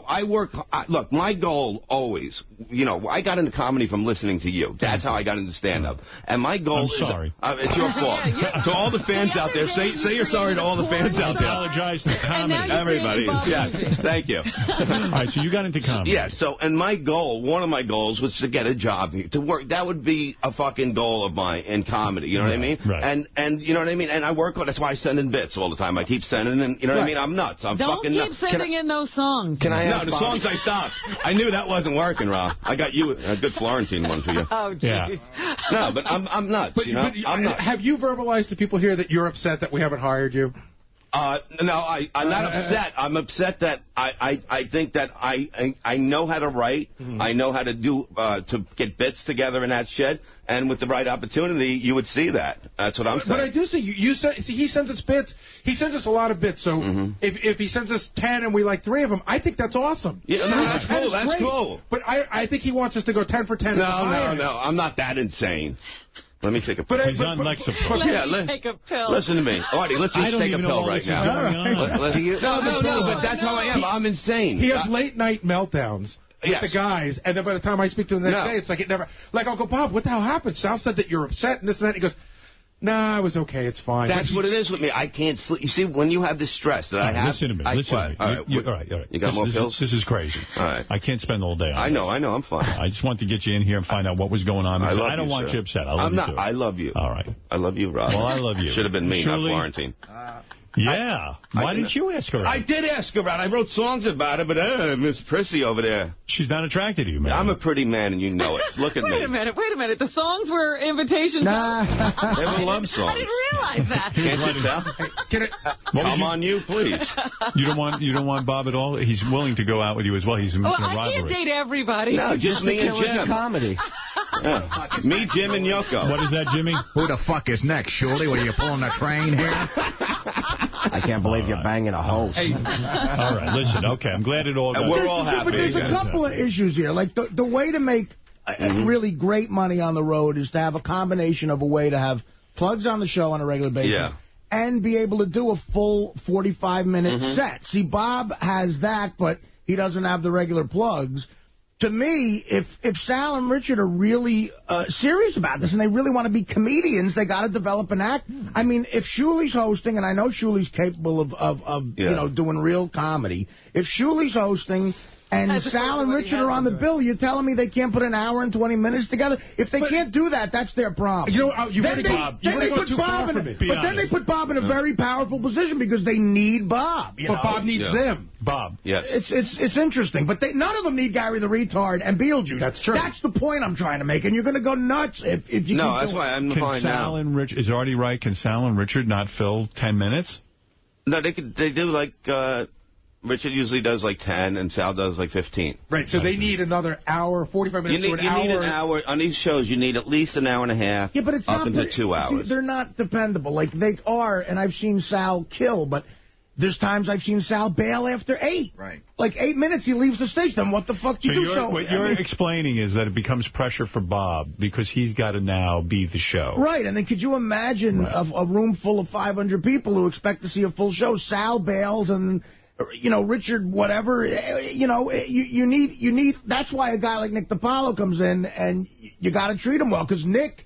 S22: I work... Look, my goal always, I got into comedy from listening to you. That's how I got into stand-up. And my goal is...
S1: sorry.
S22: It's your fault. To all the fans out there, say you're sorry to all the fans out there.
S1: Apologize to comedy.
S22: Everybody. Yes, thank you.
S1: All right, so you got into comedy.
S22: Yeah, and one of my goals was to get a job here, to work. That would be a fucking goal of mine in comedy, you know what I mean?
S1: Right.
S22: And you know what I mean? And I work on, that's why I send in bits all the time. I keep sending in, you know what I mean? I'm nuts. I'm fucking nuts.
S2: Don't keep sending in those songs.
S22: No, the songs I stopped. I knew that wasn't working, Rob. I got you a good Florentine one for you.
S2: Oh, jeez.
S22: Yeah. No, but I'm nuts, I'm nuts.
S19: Have you verbalized to people here that you're upset that we haven't hired you?
S22: No, I'm not upset. I'm upset that I think that I know how to write. I know how to do to get bits together in that shit. And with the right opportunity, you would see that. That's what I'm saying.
S19: But I do see he sends us bits. He sends us a lot of bits. So if he sends us 10 and we like 3 of them, I think that's awesome.
S22: Yeah, no, that's cool. That's cool.
S19: But I think he wants us to go 10 for 10.
S22: No. I'm not that insane. Let me take a pill.
S1: He's on Lexapro.
S22: Let me take a pill. Listen to me. Artie, let's each take a pill right now. No, but that's how I am. I'm insane.
S19: He has late-night meltdowns with the guys, and then by the time I speak to him the next day, it's like it never... Like, I'll go, Bob, what the hell happened? Sal said that you're upset and this and that. He goes, nah, it was okay. It's fine.
S22: That's what it is with me. I can't sleep. You see, when you have this stress that I have...
S1: Listen to me. Listen to me. All right.
S22: You got more pills?
S1: This is crazy.
S22: All right.
S1: I can't spend all day on
S22: I know. I'm fine.
S1: I just want to get you in here and find out what was going on. I don't want you upset. I
S22: love you.
S1: All right.
S22: I love you, Rob.
S1: Well, I love you.
S22: Should have been me, not Florentine.
S1: Yeah. Why didn't you ask her out?
S22: I did ask her out. I wrote songs about it, but Miss Prissy over there.
S1: She's not attracted to you, man.
S22: I'm a pretty man, and you know it. Look at me.
S2: Wait a minute. The songs were invitations.
S22: They were love songs.
S2: I didn't realize that.
S22: Can't you tell? Come on you, please.
S1: You don't want Bob at all? He's willing to go out with you as well. He's in
S2: I can't date everybody.
S22: No, just me and Jim.
S6: Comedy.
S22: Yeah. Me, Jim, and Yoko.
S1: What is that, Jimmy?
S20: Who the fuck is next, Shirley? Were you pulling the train here?
S6: I can't believe you're banging a host.
S1: All right, listen, okay, I'm glad it all got...
S22: We're all happy.
S20: But there's a couple of issues here. Like, the way to make really great money on the road is to have a combination of a way to have plugs on the show on a regular basis and be able to do a full 45-minute set. See, Bob has that, but he doesn't have the regular plugs. To me, if Sal and Richard are really serious about this and they really want to be comedians, they got to develop an act. I mean, if Shuli's hosting, and I know Shuli's capable of you know, doing real comedy, if Shuli's hosting and Sal and Richard are on the bill, you're telling me they can't put an hour and 20 minutes together? If they can't do that, that's their problem.
S19: You know, you've already gone too far for me.
S20: But then they put Bob in a very powerful position because they need Bob.
S19: But Bob needs them.
S1: Bob.
S22: Yes.
S20: It's interesting. But none of them need Gary the Retard and Beetlejuice.
S19: That's true.
S20: That's the point I'm trying to make. And you're going to go nuts if you
S22: No, that's why I'm fine now.
S1: Is Artie right? Can Sal and Richard not fill 10 minutes?
S22: No, they do like... Richard usually does like 10, and Sal does like 15.
S19: Right, so they need another hour, 45 minutes
S22: you need an hour. On these shows, you need at least an hour and a half
S20: but it's
S22: up into 2 hours.
S20: See, they're not dependable. Like, they are, and I've seen Sal kill, but there's times I've seen Sal bail after 8.
S13: Right.
S20: Like, 8 minutes, he leaves the stage. Then what the fuck do you do?
S1: What you're explaining is that it becomes pressure for Bob because he's got to now be the show.
S20: Right, and then could you imagine a room full of 500 people who expect to see a full show? Sal bails and... You know, Richard, whatever, you know, you need, that's why a guy like Nick DiPaolo comes in, and you got to treat him well, because Nick,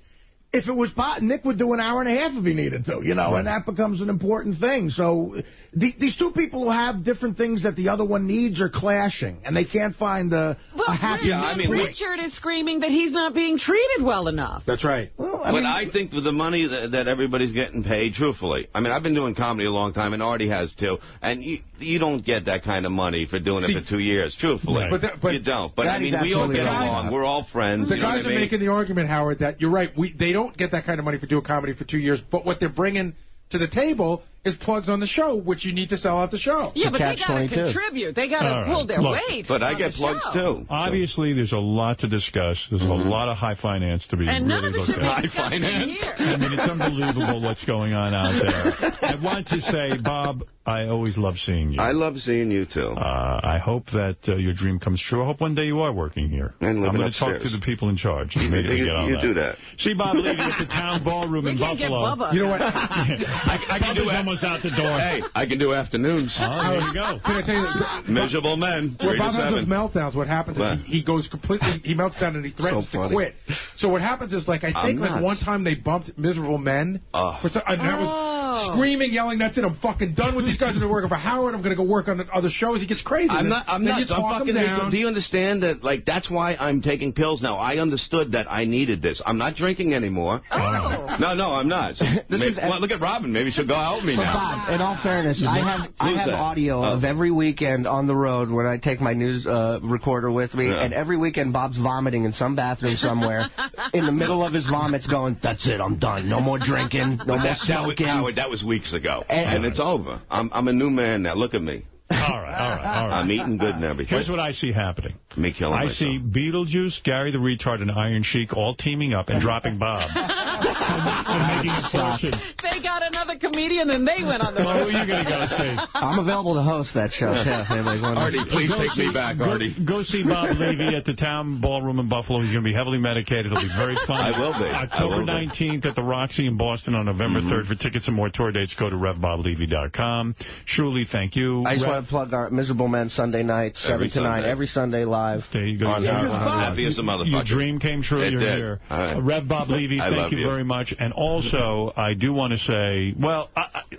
S20: if it was Nick would do an hour and a half if he needed to, you know, and that becomes an important thing. So these two people who have different things that the other one needs are clashing, and they can't find a happy...
S2: Richard is screaming that he's not being treated well enough.
S19: That's right.
S22: Well, I think with the money that everybody's getting paid, truthfully, I mean, I've been doing comedy a long time, and Artie has too, and you don't get that kind of money for doing it for 2 years, truthfully.
S19: Right. But
S22: you don't. But, I mean, we all get along. We're all friends.
S19: The guys are making the argument, Howard, that you're right. They don't get that kind of money for doing comedy for 2 years, but what they're bringing to the table is plugs on the show, which you need to sell out the show.
S2: Yeah, but they got to contribute. They got to pull their weight.
S22: But I get plugs, too.
S1: Obviously, there's a lot to discuss. There's a lot of high finance to be really looked at.
S22: High finance?
S1: I mean, it's unbelievable what's going on out there. I want to say, Bob, I always love seeing you.
S22: I love seeing you, too.
S1: I hope that your dream comes true. I hope one day you are working here.
S22: And
S1: I'm going to talk to the people in charge. Maybe get on
S22: you do that.
S1: See Bob Levy at the Town Ballroom in Buffalo.
S19: You know what?
S22: I can do
S1: almost out the door.
S22: Hey, I can do afternoons.
S1: Oh, there you go.
S19: Can I tell you,
S22: Miserable men.
S19: When Bob has those meltdowns, what happens is he goes completely, he melts down and he threatens to quit. So what happens is, like, I think like one time they bumped Miserable Men. And that was screaming, yelling, that's it, I'm fucking done with these guys. I've been working for Howard. I'm going to go work on other shows. He gets crazy.
S22: I'm not. I'm fucking down. Do you understand that, like, that's why I'm taking pills now? I understood that I needed this. I'm not drinking anymore.
S2: Oh.
S22: No, I'm not. Look at Robin. Maybe she'll go out with me now.
S6: Bob, in all fairness, I have audio of every weekend on the road when I take my news recorder with me, and every weekend Bob's vomiting in some bathroom somewhere. In the middle of his vomits going, that's it, I'm done. No more drinking, no more smoking.
S22: Howard, That was weeks ago. And it's over. I'm a new man now. Look at me.
S1: All right.
S22: I'm eating good and everything.
S1: Here's what I see happening.
S22: Me killing myself.
S1: I see Beetlejuice, Gary the Retard, and Iron Sheik all teaming up and dropping Bob. and making a fortune.
S2: They got another comedian and they went on the
S1: road. Who are you going to go see?
S6: I'm available to host that show.
S22: Artie, please take me back, Artie.
S1: Go see Bob Levy at the Town Ballroom in Buffalo. He's going to be heavily medicated. It'll be very fun.
S22: I will be.
S1: October 19th at the Roxy in Boston. On November 3rd. For tickets and more tour dates, go to RevBobLevy.com. Shuli, thank you.
S6: I just want to plug our Miserable Men Sunday night, 7 to 9, every Sunday live.
S1: There you go.
S22: I'm happy as a motherfucker.
S1: Your dream came true. You're here. Rev Bob Levy, thank you very much. And also, I do want to say, well,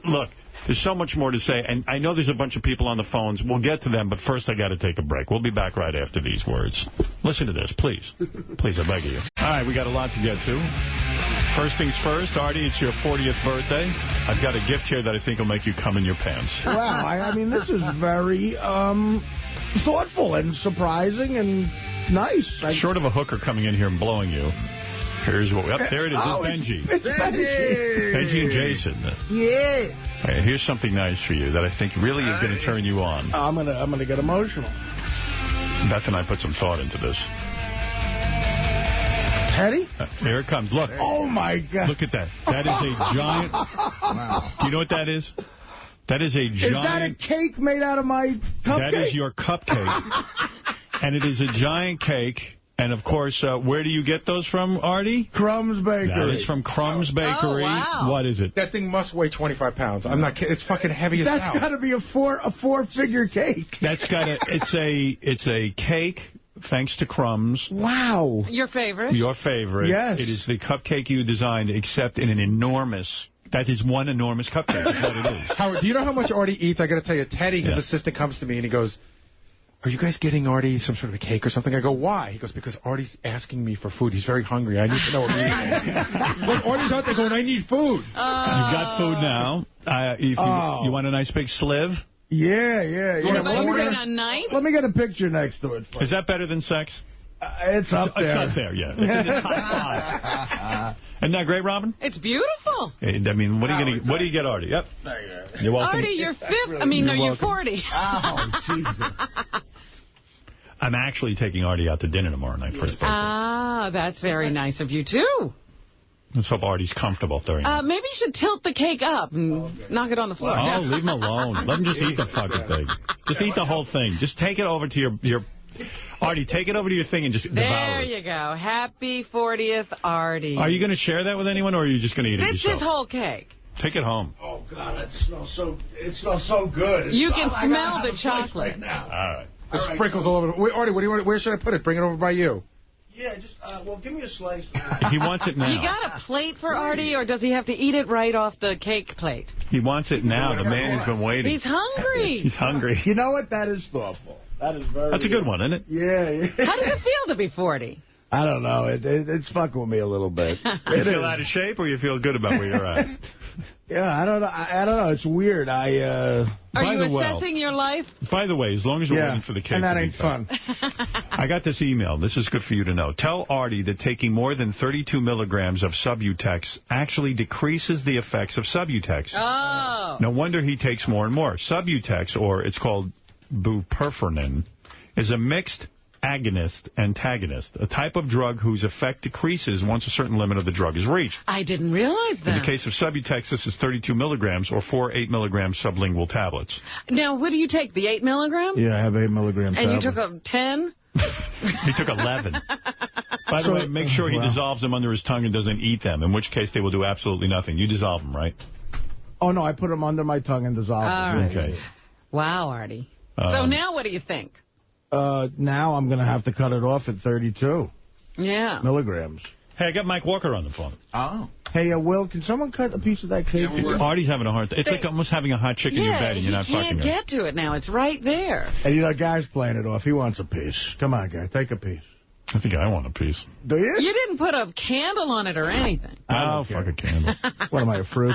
S1: look, there's so much more to say. And I know there's a bunch of people on the phones. We'll get to them, but first I got to take a break. We'll be back right after these words. Listen to this, please. Please, I beg of you. All right, we got a lot to get to. First things first, Artie, it's your 40th birthday. I've got a gift here that I think will make you come in your pants.
S20: Wow, I mean, this is very thoughtful and surprising and nice.
S1: Short of a hooker coming in here and blowing you, here's what... there it is.
S20: Oh,
S1: it's Benji.
S20: It's Benji.
S1: Benji and Jason.
S20: Yeah.
S1: Right, here's something nice for you that I think really is going to turn you on.
S20: I'm gonna get emotional.
S1: Beth and I put some thought into this.
S20: Teddy?
S1: Here it comes. Look.
S20: Oh, my God.
S1: Look at that. That is a giant...
S20: Wow.
S1: Do you know what that is? That is a giant...
S20: Is that a cake made out of my cupcake?
S1: That is your cupcake. And it is a giant cake. And, of course, where do you get those from, Artie?
S20: Crumbs Bakery.
S1: That is from Crumbs Bakery.
S2: Oh, wow.
S1: What is it?
S19: That thing must weigh 25 pounds. I'm not kidding. It's fucking heavy as hell.
S20: That's got to be a four-figure cake.
S1: That's got to... It's a cake... Thanks to Crumbs.
S20: Wow.
S2: Your favorite?
S1: Your favorite.
S20: Yes.
S1: It is the cupcake you designed, except in an enormous... That is one enormous cupcake. That's what it is.
S19: Howard, do you know how much Artie eats? I got to tell you, Teddy, his assistant, comes to me and he goes, "Are you guys getting Artie some sort of a cake or something?" I go, "Why?" He goes, "Because Artie's asking me for food. He's very hungry. I need to know what we're eating." Look, Artie's out there going, "I need food."
S1: You've got food now. You want a nice big sliv?
S20: Yeah.
S2: Well, let
S20: me get a picture next to it.
S1: Is that better than sex?
S20: It's up there.
S1: It's up there, yeah. It's in the top 5. Isn't that great, Robin?
S2: It's beautiful.
S1: I mean, what do you get, Artie? Yep. You're welcome.
S2: Artie, you're 50. You're 40.
S20: Oh, Jesus.
S1: I'm actually taking Artie out to dinner tomorrow night for his birthday.
S2: Ah, that's very nice of you, too.
S1: Let's hope Artie's comfortable during that.
S2: Maybe you should tilt the cake up and knock it on the floor.
S1: Oh, leave him alone. Let him just eat the fucking thing. Just eat the whole thing. Just take it over to your... Artie, take it over to your thing and just devour it.
S2: There you go. Happy 40th, Artie.
S1: Are you going to share that with anyone, or are you just going to eat it yourself?
S2: It's his whole cake.
S1: Take it home.
S20: Oh, God, it smells so good.
S2: You can smell the chocolate.
S20: Right now.
S1: All right.
S19: The sprinkles all over. Wait, Artie, where should I put it? Bring it over by you.
S20: Yeah, just, give me a slice.
S1: He wants it now.
S2: You got a plate for Artie, or does he have to eat it right off the cake plate?
S1: He wants it now. The man has been waiting.
S2: He's hungry.
S1: He's hungry.
S20: You know what? That is thoughtful. That is very...
S1: That's a good one, isn't it?
S20: Yeah.
S2: How does it feel to be 40?
S20: I don't know. It's fucking with me a little bit.
S1: You feel out of shape, or you feel good about where you're at?
S20: Yeah, I don't know. I don't know. It's weird.
S2: Are you assessing your life?
S1: By the way, as long as we're waiting for the cake,
S20: and that ain't fun.
S1: I got this email. This is good for you to know. Tell Artie that taking more than 32 milligrams of Subutex actually decreases the effects of Subutex.
S2: Oh.
S1: No wonder he takes more and more. Subutex, or it's called buperfornin, is a mixed agonist-antagonist, a type of drug whose effect decreases once a certain limit of the drug is reached.
S2: I didn't realize that.
S1: In the case of Subutex, this is 32 milligrams or 4 8-milligram sublingual tablets.
S2: Now, what do you take, the 8 milligrams?
S20: Yeah, I have 8 milligram
S2: And you took a 10?
S1: He took 11. By the way, make sure he dissolves them under his tongue and doesn't eat them, in which case they will do absolutely nothing. You dissolve them, right?
S20: Oh, no, I put them under my tongue and dissolve them.
S2: All right.
S1: Okay.
S2: Wow, Artie. So now what do you think?
S20: Now I'm going to have to cut it off at 32 milligrams.
S1: Hey, I got Mike Walker on the phone.
S20: Oh. Hey, Will, can someone cut a piece of that cake?
S1: Artie's having a hard time. It's like almost having a hot chick in your bed and you're not fucking her.
S2: You can't get to it now. It's right there.
S20: And Guy's playing it off. He wants a piece. Come on, Guy. Take a piece.
S1: I think I want a piece.
S20: Do you?
S2: You didn't put a candle on it or anything.
S1: Oh, fuck a candle.
S20: What am I, a fruit?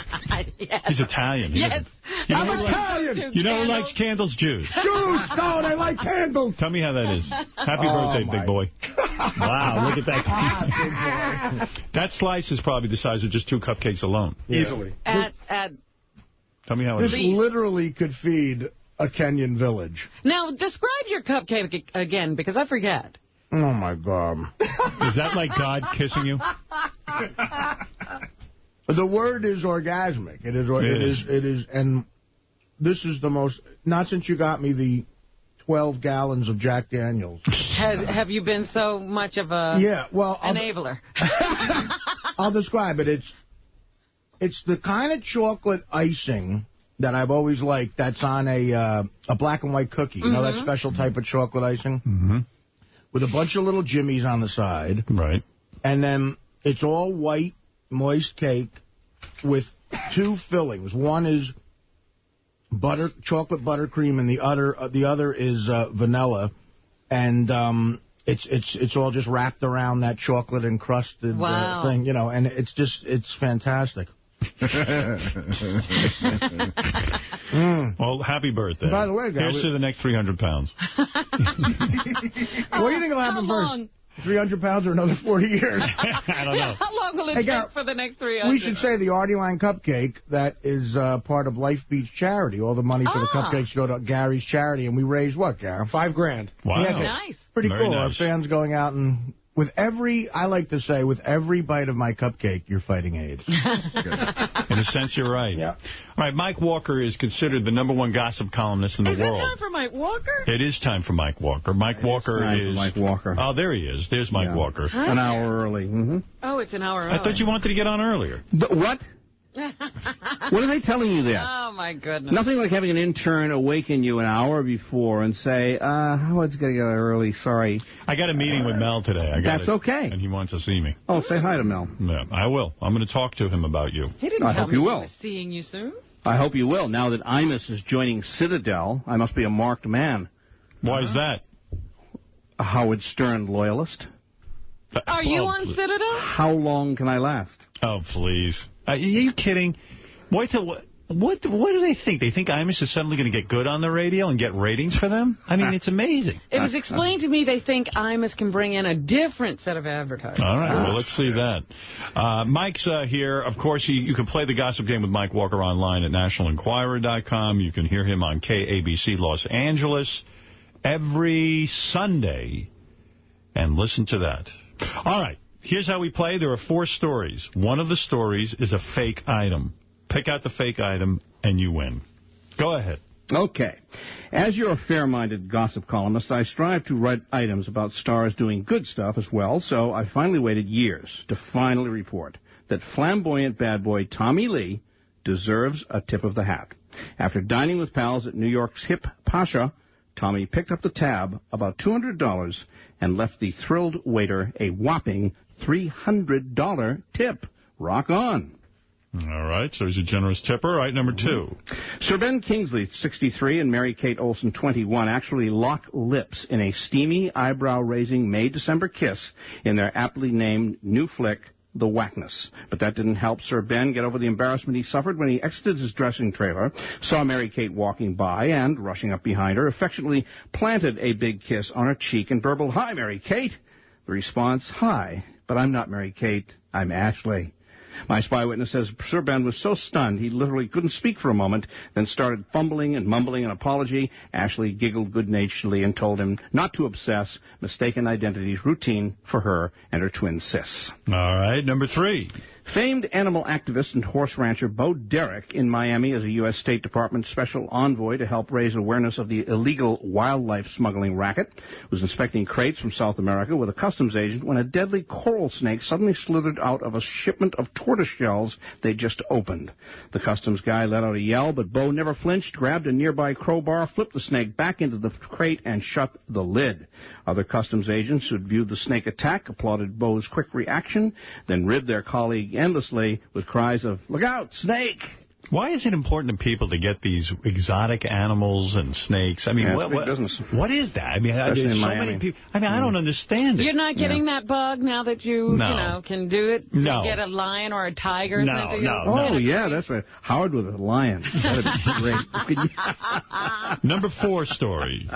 S2: Yes.
S1: He's Italian.
S2: Yes.
S20: I'm Italian.
S1: You know who likes candles? Jews.
S20: Jews. No, they like candles.
S1: Tell me how that is. Happy birthday, big boy. Wow, look at that. That slice is probably the size of just 2 cupcakes alone.
S19: Easily.
S2: At
S1: Tell me how it is.
S20: This literally could feed a Kenyan village.
S2: Now, describe your cupcake again, because I forget.
S20: Oh, my God.
S1: Is that like God kissing you?
S20: The word is orgasmic. It is, and this is the most, not since you got me the 12 gallons of Jack Daniels.
S2: Have you been so much of a enabler?
S20: I'll describe it. It's the kind of chocolate icing that I've always liked that's on a black and white cookie. You know that special type of chocolate icing?
S1: Mm-hmm.
S20: With a bunch of little jimmies on the side.
S1: Right.
S20: And then it's all white, moist cake with 2 fillings. One is chocolate buttercream, and the other is vanilla. And it's all just wrapped around that chocolate encrusted thing, you know. And it's fantastic.
S1: Well, happy birthday.
S20: By the way, guys,
S1: here's to the next 300 pounds.
S20: What do you think will happen first? 300 pounds or another 40 years?
S1: I don't know.
S2: How long will it take for the next 300?
S20: We should say the Artie Line Cupcake, that is part of Life Beach Charity. All the money for the cupcakes go to Gary's charity, and we raise what, Gary?
S19: $5,000.
S1: Wow.
S20: Yeah,
S2: nice.
S20: Pretty
S1: Very
S20: cool.
S1: nice.
S20: Our fans going out and... I like to say, with every bite of my cupcake, you're fighting AIDS.
S1: In a sense, you're right.
S20: Yeah.
S1: All right, Mike Walker is considered the #1 gossip columnist in the world.
S2: Is it time for Mike Walker?
S1: It is time for Mike Walker. Mike Walker is...
S8: Mike Walker.
S1: Oh, there he is. There's Mike Walker.
S2: Huh?
S8: An hour early. Mm-hmm.
S2: Oh, it's an hour early.
S1: I thought you wanted to get on earlier.
S8: What? What are they telling you there?
S2: Oh, my goodness.
S8: Nothing like having an intern awaken you an hour before and say, Howard's going to get early, sorry.
S1: I got a meeting with Mel today.
S8: That's okay.
S1: And he wants to see me.
S8: Oh, say hi to Mel.
S1: Yeah, I will. I'm going to talk to him about you.
S2: He didn't
S8: I
S2: tell
S8: hope
S2: me
S8: you
S2: he
S8: will.
S2: was seeing you soon.
S8: I hope you will. Now that Imus is joining Citadel, I must be a marked man.
S1: Why is that?
S8: A Howard Stern loyalist.
S2: Are you on Citadel?
S8: How long can I last?
S1: Oh, please. Are you kidding? What do they think? They think Imus is suddenly going to get good on the radio and get ratings for them? I mean, it's amazing.
S2: It was explained to me they think Imus can bring in a different set of advertisers.
S1: All right, well, let's see that. Mike's here. Of course, you can play the Gossip Game with Mike Walker online at nationalenquirer.com. You can hear him on KABC Los Angeles every Sunday. And listen to that. All right, here's how we play. There are 4 stories. One of the stories is a fake item. Pick out the fake item, and you win. Go ahead.
S8: Okay. As you're a fair-minded gossip columnist, I strive to write items about stars doing good stuff as well, so I finally waited years to finally report that flamboyant bad boy Tommy Lee deserves a tip of the hat. After dining with pals at New York's Hip Pasha, Tommy picked up the tab, about $200, and left the thrilled waiter a whopping $300 tip. Rock on.
S1: All right, so he's a generous tipper. All right, number 2.
S8: Sir Ben Kingsley, 63, and Mary Kate Olsen, 21, actually lock lips in a steamy, eyebrow-raising May-December kiss in their aptly named new flick, The Whackness. But that didn't help Sir Ben get over the embarrassment he suffered when he exited his dressing trailer, saw Mary Kate walking by, and, rushing up behind her, affectionately planted a big kiss on her cheek and burbled, "Hi, Mary Kate." The response, "Hi, but I'm not Mary Kate, I'm Ashley." My spy witness says Sir Ben was so stunned he literally couldn't speak for a moment, then started fumbling and mumbling an apology. Ashley giggled good-naturedly and told him not to obsess. Mistaken identities routine for her and her twin sis.
S1: All right, number 3.
S8: Famed animal activist and horse rancher Bo Derek in Miami as a U.S. State Department special envoy to help raise awareness of the illegal wildlife smuggling racket was inspecting crates from South America with a customs agent when a deadly coral snake suddenly slithered out of a shipment of tortoise shells they just opened. The customs guy let out a yell, but Bo never flinched, grabbed a nearby crowbar, flipped the snake back into the crate, and shut the lid. Other customs agents who'd viewed the snake attack applauded Bo's quick reaction, then ribbed their colleague endlessly with cries of, "Look out, snake!"
S1: Why is it important to people to get these exotic animals and snakes? I mean,
S8: Yeah,
S1: what is that? I mean, there's so many people. I mean, I don't understand it.
S2: You're not getting that bug now that you can do it?
S1: No.
S2: Get a lion or a tiger sent to you?
S8: Oh, yeah, that's right. Howard with a lion. That'd be great.
S1: Number 4 story.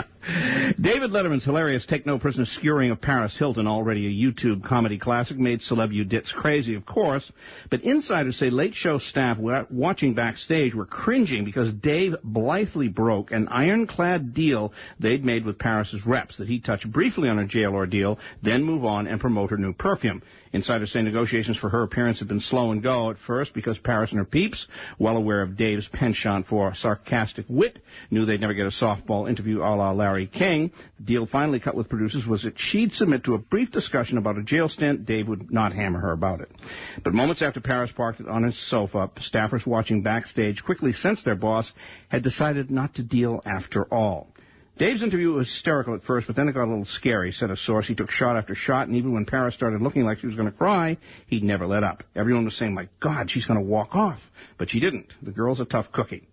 S8: David Letterman's hilarious Take No Prisoners skewering of Paris Hilton, already a YouTube comedy classic, made celeb Udits crazy, of course. But insiders say Late Show staff watching backstage were cringing because Dave blithely broke an ironclad deal they'd made with Paris's reps, that he'd touch briefly on a jail ordeal, then move on and promote her new perfume. Insiders say negotiations for her appearance have been slow and go at first because Paris and her peeps, well aware of Dave's penchant for sarcastic wit, knew they'd never get a softball interview a la Larry King. The deal finally cut with producers was that she'd submit to a brief discussion about a jail stint. Dave would not hammer her about it. But moments after Paris parked it on his sofa, staffers watching backstage quickly sensed their boss had decided not to deal after all. Dave's interview was hysterical at first, but then it got a little scary, said a source. He took shot after shot, and even when Paris started looking like she was going to cry, he'd never let up. Everyone was saying, my God, she's going to walk off. But she didn't. The girl's a tough cookie.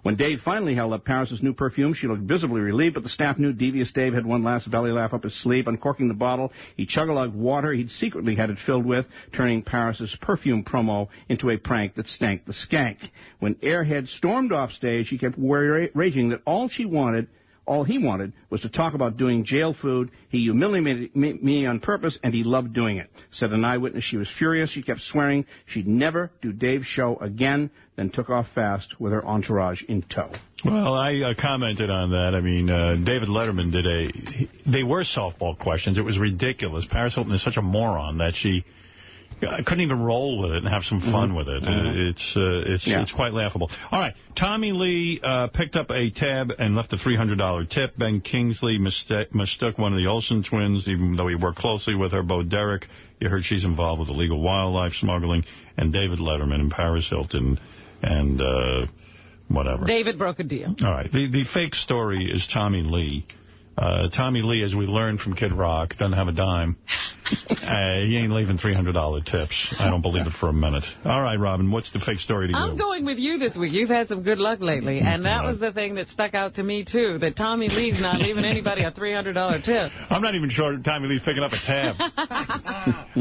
S8: When Dave finally held up Paris's new perfume, she looked visibly relieved, but the staff knew devious Dave had one last belly laugh up his sleeve. Uncorking the bottle, he chug-a-lugged water he'd secretly had it filled with, turning Paris's perfume promo into a prank that stank the skank. When Airhead stormed off stage, he kept raging that all he wanted was to talk about doing jail food. He humiliated me on purpose, and he loved doing it. Said an eyewitness she was furious. She kept swearing she'd never do Dave's show again, then took off fast with her entourage in tow.
S1: Well, I commented on that. I mean, David Letterman they were softball questions. It was ridiculous. Paris Hilton is such a moron that I couldn't even roll with it and have some fun with it. It's quite laughable. All right. Tommy Lee picked up a tab and left a $300 tip. Ben Kingsley mistook one of the Olsen twins, even though he worked closely with her. Bo Derek, you heard she's involved with illegal wildlife smuggling. And David Letterman and Paris Hilton and whatever.
S2: David broke a deal.
S1: All right. The fake story is Tommy Lee. Tommy Lee, as we learned from Kid Rock, doesn't have a dime. He ain't leaving $300 tips. I don't believe it for a minute. All right, Robin, what's the fake story to you?
S2: I'm going with you this week. You've had some good luck lately, and that was the thing that stuck out to me, too, that Tommy Lee's not leaving anybody a $300 tip.
S1: I'm not even sure Tommy Lee's picking up a tab.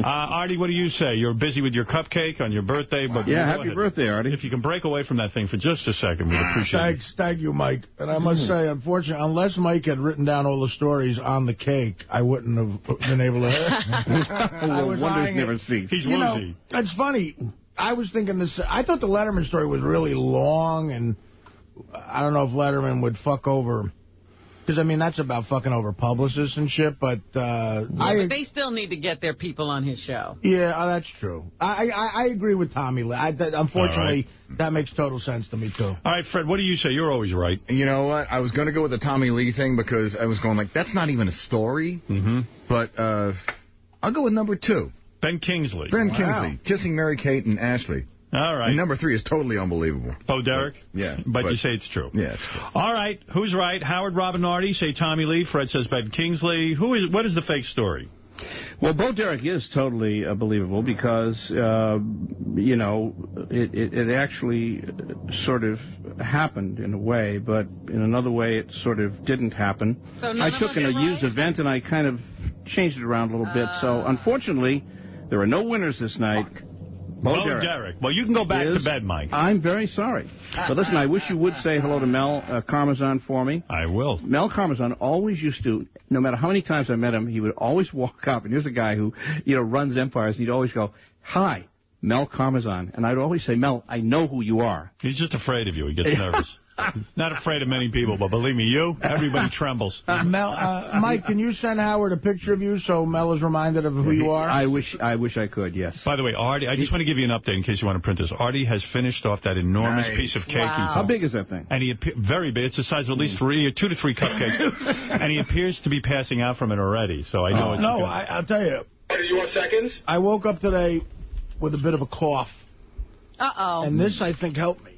S1: Artie, what do you say? You're busy with your cupcake on your birthday. But
S8: yeah, happy birthday, Artie.
S1: If you can break away from that thing for just a second, we'd appreciate it.
S20: Thank you, Mike. And I must say, unfortunately, unless Mike had written down all the stories on the cake, I wouldn't have been able to...
S8: Wonders never cease.
S1: He's woozy.
S20: It's funny. I was thinking this. I thought the Letterman story was really long, and I don't know if Letterman would fuck over... Because, I mean, that's about fucking over publicists and shit, but...
S2: but they still need to get their people on his show.
S20: Yeah, that's true. I agree with Tommy Lee. Unfortunately, that makes total sense to me, too.
S1: All right, Fred, what do you say? You're always right.
S13: You know what? I was going to go with the Tommy Lee thing because I was going like, that's not even a story. But I'll go with number 2.
S1: Ben Kingsley.
S13: Ben Kingsley, kissing Mary-Kate and Ashley.
S1: All right.
S13: And number 3 is totally unbelievable.
S1: Oh, Derek?
S13: Yeah.
S1: But you say it's true.
S13: Yeah, it's true.
S1: All right. Who's right? Howard, Robin, Artie say Tommy Lee. Fred says Ben Kingsley. What is the fake story?
S8: Well, Bo Derek is totally believable because, you know, it actually sort of happened in a way, but in another way it sort of didn't happen.
S2: So
S8: I took a used event and I kind of changed it around a little bit. So, unfortunately, there are no winners this night.
S1: Bo Derek. Well, you can go back to bed, Mike.
S8: I'm very sorry. But listen, I wish you would say hello to Mel Karmazin for me.
S1: I will.
S8: Mel Karmazin always used to, no matter how many times I met him, he would always walk up. And here's a guy who, you know, runs empires. And he'd always go, hi, Mel Karmazin. And I'd always say, Mel, I know who you are.
S1: He's just afraid of you. He gets nervous. Not afraid of many people, but believe me, everybody trembles.
S20: Mel, Mike, can you send Howard a picture of you so Mel is reminded of who you are?
S8: I wish I could, yes.
S1: By the way, Artie, I just want to give you an update in case you want to print this. Artie has finished off that enormous piece of cake.
S2: Wow.
S8: How big is that thing?
S1: And very big. It's the size of at least 2 to 3 cupcakes. And he appears to be passing out from it already, so I know it's
S20: No, I'll tell you.
S11: You want seconds?
S20: I woke up today with a bit of a cough.
S2: Uh-oh.
S20: And this, I think, helped me.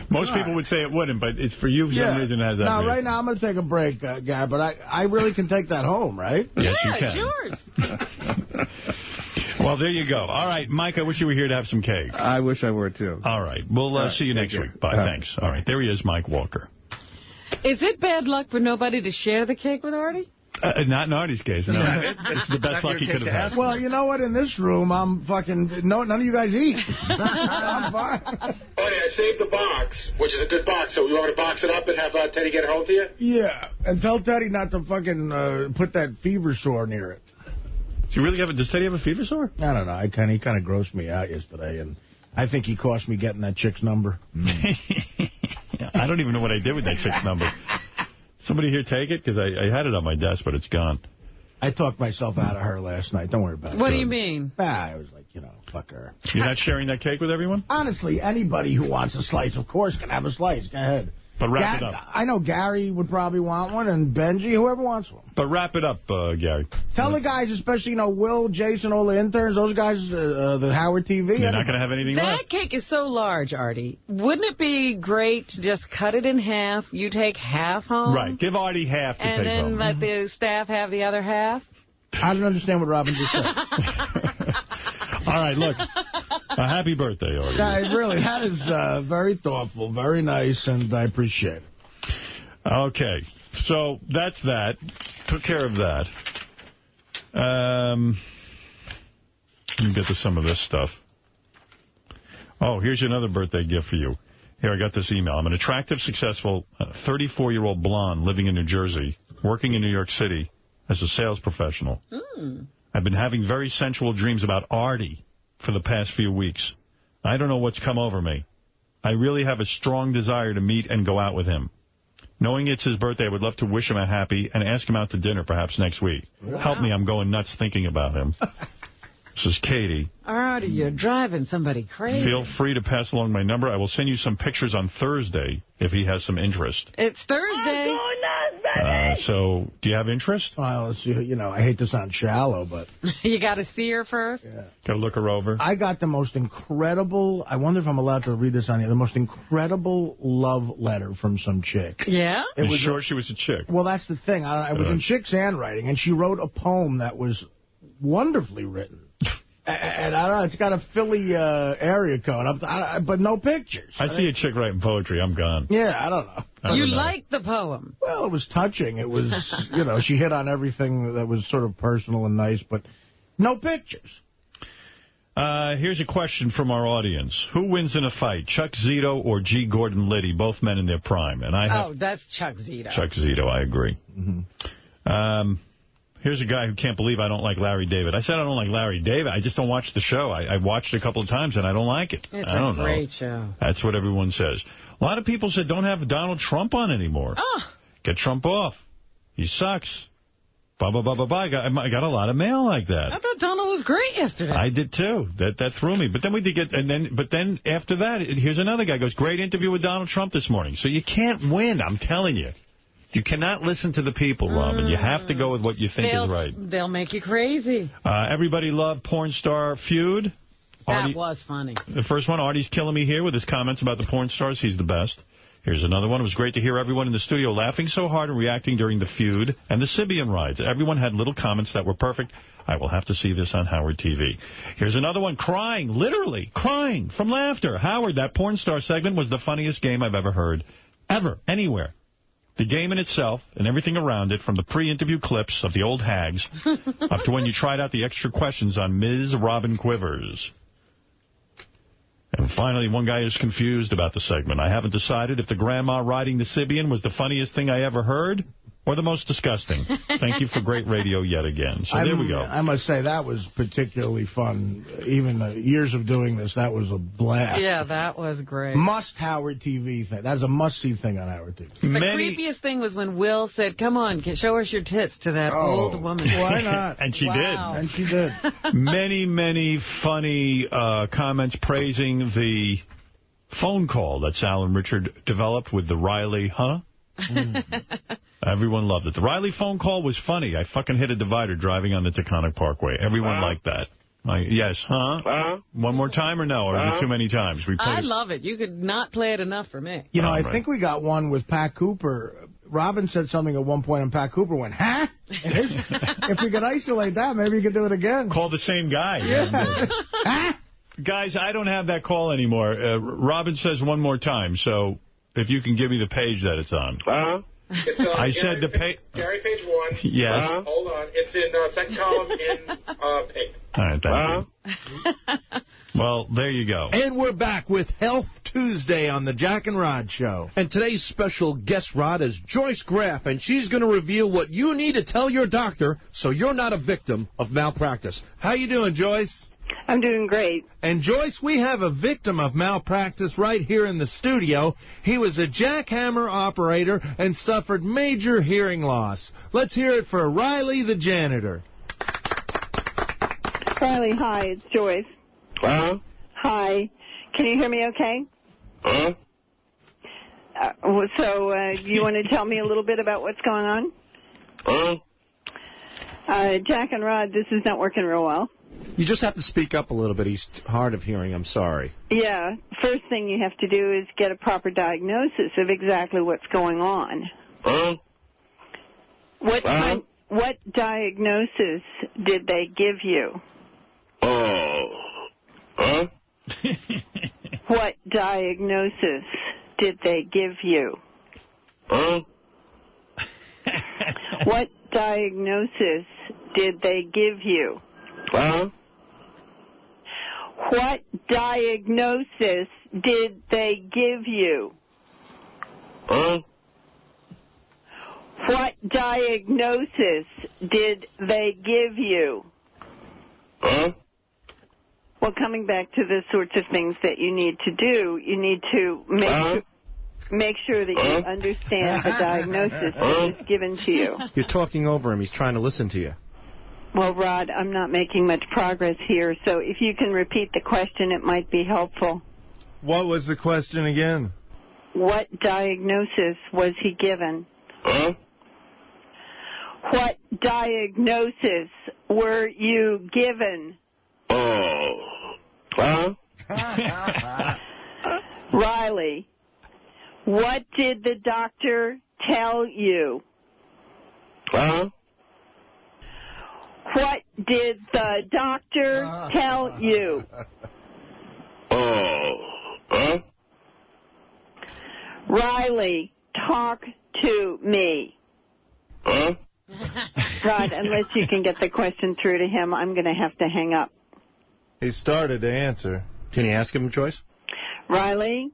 S1: Most people would say it wouldn't, but it's for you for some reason it has that.
S20: Now, right now, I'm going to take a break, Gab, but I really can take that home, right?
S1: Yes, you can.
S2: Sure.
S1: Well, there you go. All right, Mike, I wish you were here to have some cake.
S8: I wish I were, too.
S1: All right. We'll see you next week. Bye. Thanks. All right. There he is, Mike Walker.
S2: Is it bad luck for nobody to share the cake with Artie?
S1: Not in Artie's case, no. It's the best luck he could have had.
S20: Well, you know what? In this room, I'm fucking... none of you guys eat. I'm fine.
S10: Oh, yeah, I saved the box, which is a good box. So you want me to box it up and have Teddy get it home to you?
S20: Yeah, and tell Teddy not to fucking put that fever sore near it.
S1: Does Teddy have a fever sore?
S20: I don't know. He kind of grossed me out yesterday, and I think he cost me getting that chick's number.
S1: I don't even know what I did with that chick's number. Somebody here take it? Because I had it on my desk, but it's gone.
S20: I talked myself out of her last night. Don't worry about it.
S2: What do you mean?
S20: I was like, fuck her.
S1: You're not sharing that cake with everyone?
S20: Honestly, anybody who wants a slice, of course, can have a slice. Go ahead.
S1: But wrap it up.
S20: I know Gary would probably want one, and Benji, whoever wants one.
S1: But wrap it up, Gary.
S20: Tell the guys, especially, Will, Jason, all the interns, those guys, the Howard TV.
S1: They're not going to have anything left.
S2: That cake is so large, Artie. Wouldn't it be great to just cut it in half? You take half home.
S1: Right. Give Artie half to take home.
S2: And then let the staff have the other half?
S20: I don't understand what Robin just said.
S1: All right, look. Happy birthday, Artie.
S20: Yeah, really, that is very thoughtful, very nice, and I appreciate it.
S1: Okay, so that's that. Took care of that. Let me get to some of this stuff. Oh, here's another birthday gift for you. Here, I got this email. I'm an attractive, successful 34-year-old blonde living in New Jersey, working in New York City as a sales professional. I've been having very sensual dreams about Artie for the past few weeks. I don't know what's come over me. I really have a strong desire to meet and go out with him. Knowing it's his birthday, I would love to wish him a happy and ask him out to dinner perhaps next week. Wow. Help me, I'm going nuts thinking about him. This is Katie.
S2: Artie, you're driving somebody crazy.
S1: Feel free to pass along my number. I will send you some pictures on Thursday if he has some interest.
S2: It's Thursday.
S1: So, do you have interest?
S20: Well, I hate to sound shallow, but...
S2: You got to see her first?
S20: Yeah.
S1: Got to look her over?
S20: I got the most incredible... I wonder if I'm allowed to read this on here. The most incredible love letter from some chick.
S2: Yeah?
S1: It was sure she was a chick?
S20: Well, that's the thing. I was in chick's handwriting, and she wrote a poem that was wonderfully written. And I don't know, it's got a Philly area code, but no pictures.
S1: I see a chick writing poetry, I'm gone.
S20: Yeah, I don't know.
S2: You liked the poem?
S20: Well, it was touching. It was, she hit on everything that was sort of personal and nice, but no pictures.
S1: Here's a question from our audience. Who wins in a fight, Chuck Zito or G. Gordon Liddy, both men in their prime? And
S2: that's Chuck Zito.
S1: Chuck Zito, I agree. Mm-hmm. Here's a guy who can't believe I don't like Larry David. I said I don't like Larry David. I just don't watch the show. I watched it a couple of times, and I don't like it.
S2: It's
S1: I don't know.
S2: Great show.
S1: That's what everyone says. A lot of people said don't have Donald Trump on anymore. Get Trump off. He sucks. Blah, blah, blah, blah, blah. I got a lot of mail like that.
S2: I thought Donald was great yesterday.
S1: I did, too. That threw me. But then we did get... But then after that, here's another guy goes, great interview with Donald Trump this morning. So you can't win, I'm telling you. You cannot listen to the people, Robin. You have to go with what you think is right.
S2: They'll make you crazy.
S1: Everybody loved Porn Star Feud.
S2: That was funny.
S1: The first one, Artie's killing me here with his comments about the porn stars. He's the best. Here's another one. It was great to hear everyone in the studio laughing so hard and reacting during the feud and the Sybian rides. Everyone had little comments that were perfect. I will have to see this on Howard TV. Here's another one, crying, literally crying from laughter. Howard, that porn star segment was the funniest game I've ever heard, ever, anywhere. The game in itself and everything around it, from the pre-interview clips of the old hags up to when you tried out the extra questions on Ms. Robin Quivers. And finally, one guy is confused about the segment. I haven't decided if the grandma riding the Sybian was the funniest thing I ever heard or the most disgusting. Thank you for great radio yet again. So there we go.
S20: I must say, that was particularly fun. Even the years of doing this, that was a blast.
S2: Yeah, that was great.
S20: Must Howard TV thing. That's a must-see thing on Howard TV.
S2: The creepiest thing was when Will said, come on, show us your tits to that old woman.
S20: Why not?
S1: And she did.
S20: And she did.
S1: Many, many funny comments praising the phone call that Sal and Richard developed with the Riley, Everyone loved it. The Riley phone call was funny. I fucking hit a divider driving on the Taconic Parkway. Everyone liked that. Yes, one more time or no? Or is it too many times?
S2: I love it. You could not play it enough for me.
S20: I think we got one with Pat Cooper. Robin said something at one point, and Pat Cooper went, huh? If we could isolate that, maybe you could do it again.
S1: Call the same guy. Yeah. Guys, I don't have that call anymore. Robin says one more time, so if you can give me the page that it's on.
S10: It's,
S1: I said the page.
S10: Gary, page 1.
S1: Yes.
S10: Hold on. It's in second column in pink.
S1: All right, thank you. Well, there you go.
S3: And we're back with Health Tuesday on the Jack and Rod Show. And today's special guest, Rod, is Joyce Graff, and she's going to reveal what you need to tell your doctor so you're not a victim of malpractice. How you doing, Joyce?
S12: I'm doing great.
S3: And, Joyce, we have a victim of malpractice right here in the studio. He was a jackhammer operator and suffered major hearing loss. Let's hear it for Riley the janitor.
S12: Riley, hi, it's Joyce. Hi. Can you hear me okay? You want to tell me a little bit about what's going on? Jack and Rod, this is not working real well.
S3: You just have to speak up a little bit. He's hard of hearing. I'm sorry.
S12: Yeah. First thing you have to do is get a proper diagnosis of exactly what's going on. What diagnosis did they give you? What diagnosis did they give you? What diagnosis did they give you? What diagnosis did they give you? What diagnosis did they give you? Well, coming back to the sorts of things that you need to do, you need to make sure that you understand the diagnosis that is given to you.
S3: You're talking over him. He's trying to listen to you.
S12: Well, Rod, I'm not making much progress here, so if you can repeat the question, it might be helpful.
S3: What was the question again?
S12: What diagnosis was he given? What diagnosis were you given? Riley, what did the doctor tell you? What did the doctor tell you? Riley, talk to me. Rod, unless you can get the question through to him, I'm going to have to hang up.
S3: He started to answer. Can you ask him, Joyce?
S12: Riley,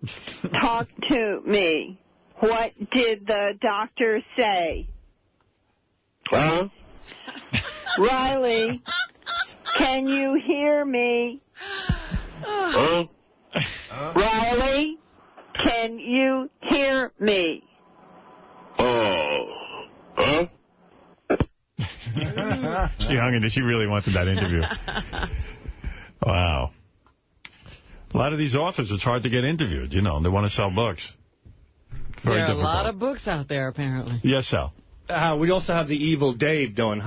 S12: talk to me. What did the doctor say? Riley, can you hear me? Riley, can you hear me?
S1: She hung in there. She really wanted that interview. Wow. A lot of these authors, it's hard to get interviewed, you know. They want to sell books. Very difficult.
S2: There are a lot of books out there, apparently.
S1: Yes, Sal.
S3: We also have the Evil Dave doing,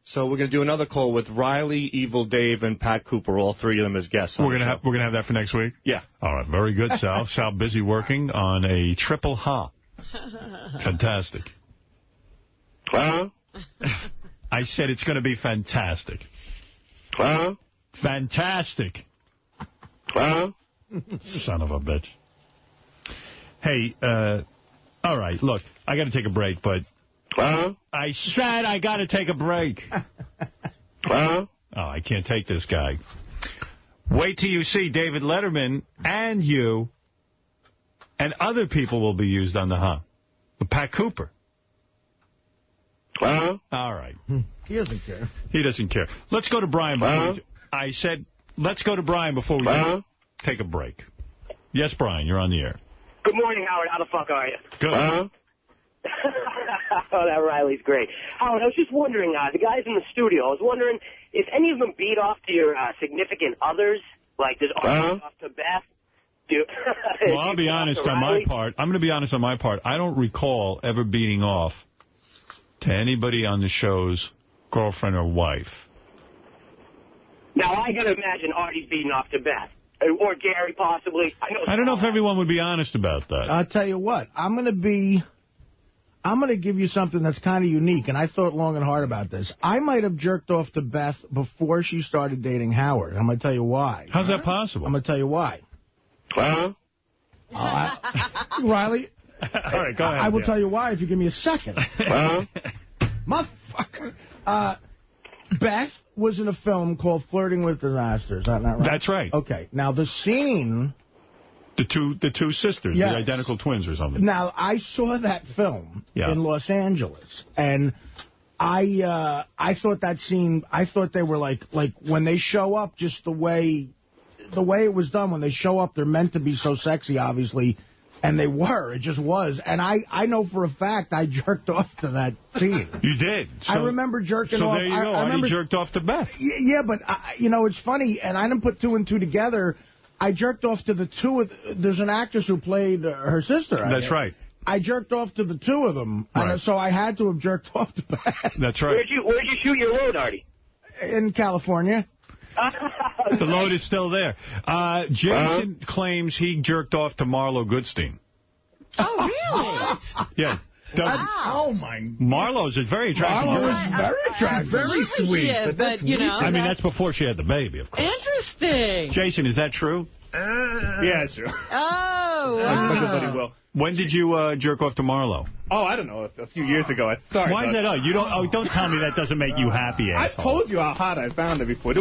S3: So we're going to do another call with Riley, Evil Dave, and Pat Cooper, all three of them as guests.
S1: We're going to have that for next week?
S3: Yeah.
S1: All right, very good, Sal. Sal busy working on a triple ha. Fantastic. I said it's going to be fantastic. Fantastic. Son of a bitch. Hey, all right, look, I got to take a break, but I said I got to take a break. Oh, I can't take this guy. Wait till you see David Letterman and you and other people will be used on the But Pat Cooper. All right.
S20: He doesn't care.
S1: He doesn't care. Let's go to Brian. I said, let's go to Brian before we take a break. Yes, Brian, you're on the air.
S16: Good morning, Howard. How the fuck are you?
S1: Good.
S16: Oh, that Riley's great. Howard, I was just wondering, the guys in the studio, I was wondering if any of them beat off to your significant others, like does Artie off to Beth?
S1: Well, I'll be honest on my part. I'm going to be honest on my part. I don't recall ever beating off to anybody on the show's girlfriend or wife.
S16: Now, I got to imagine Artie's beating off to Beth. Or Gary, possibly.
S1: I don't know if everyone would be honest about that.
S20: I'll tell you what. I'm going to give you something that's kind of unique, and I thought long and hard about this. I might have jerked off to Beth before she started dating Howard. I'm going to tell you why.
S1: How's that possible?
S20: I'm going to tell you why. Riley,
S1: All right, go ahead.
S20: I will tell you why if you give me a second. Motherfucker. Beth was in a film called Flirting with Disaster. Is that not right?
S1: That's right.
S20: Okay. Now, the scene...
S1: The two sisters,
S20: yes.
S1: the identical twins or something.
S20: Now, I saw that film in Los Angeles, and I thought that scene, I thought they were like when they show up, just the way it was done, when they show up, they're meant to be so sexy, obviously, and they were. It just was. And I know for a fact I jerked off to that scene.
S1: You did? So,
S20: I remember jerking off.
S1: So there you go. I remember, you jerked off to Beth.
S20: Yeah, but, it's funny, and I didn't put two and two together. I jerked off to the two of... There's an actress who played her sister.
S1: That's right.
S20: I jerked off to the two of them, and so I had to have jerked off to Beth.
S1: That's right.
S16: Where'd you shoot your load, Artie?
S20: In California.
S1: The load is still there. Jason claims he jerked off to Marlo Goodstein.
S2: Oh, really?
S1: Yeah.
S20: Oh, my...
S1: Marlo's a very attractive girl.
S20: Marlo is very attractive.
S21: Very sweet.
S2: She is, but you know...
S1: I mean, that's before she had the baby, of course.
S2: Interesting.
S1: Jason, is that true?
S18: Yeah, it's true.
S2: Oh, wow.
S18: Everybody will.
S1: When did you jerk off to Marlo?
S18: Oh, I don't know. A few years ago. Sorry.
S1: Why is that? Don't tell me that doesn't make you happy, asshole.
S18: I told you how hot I found it before.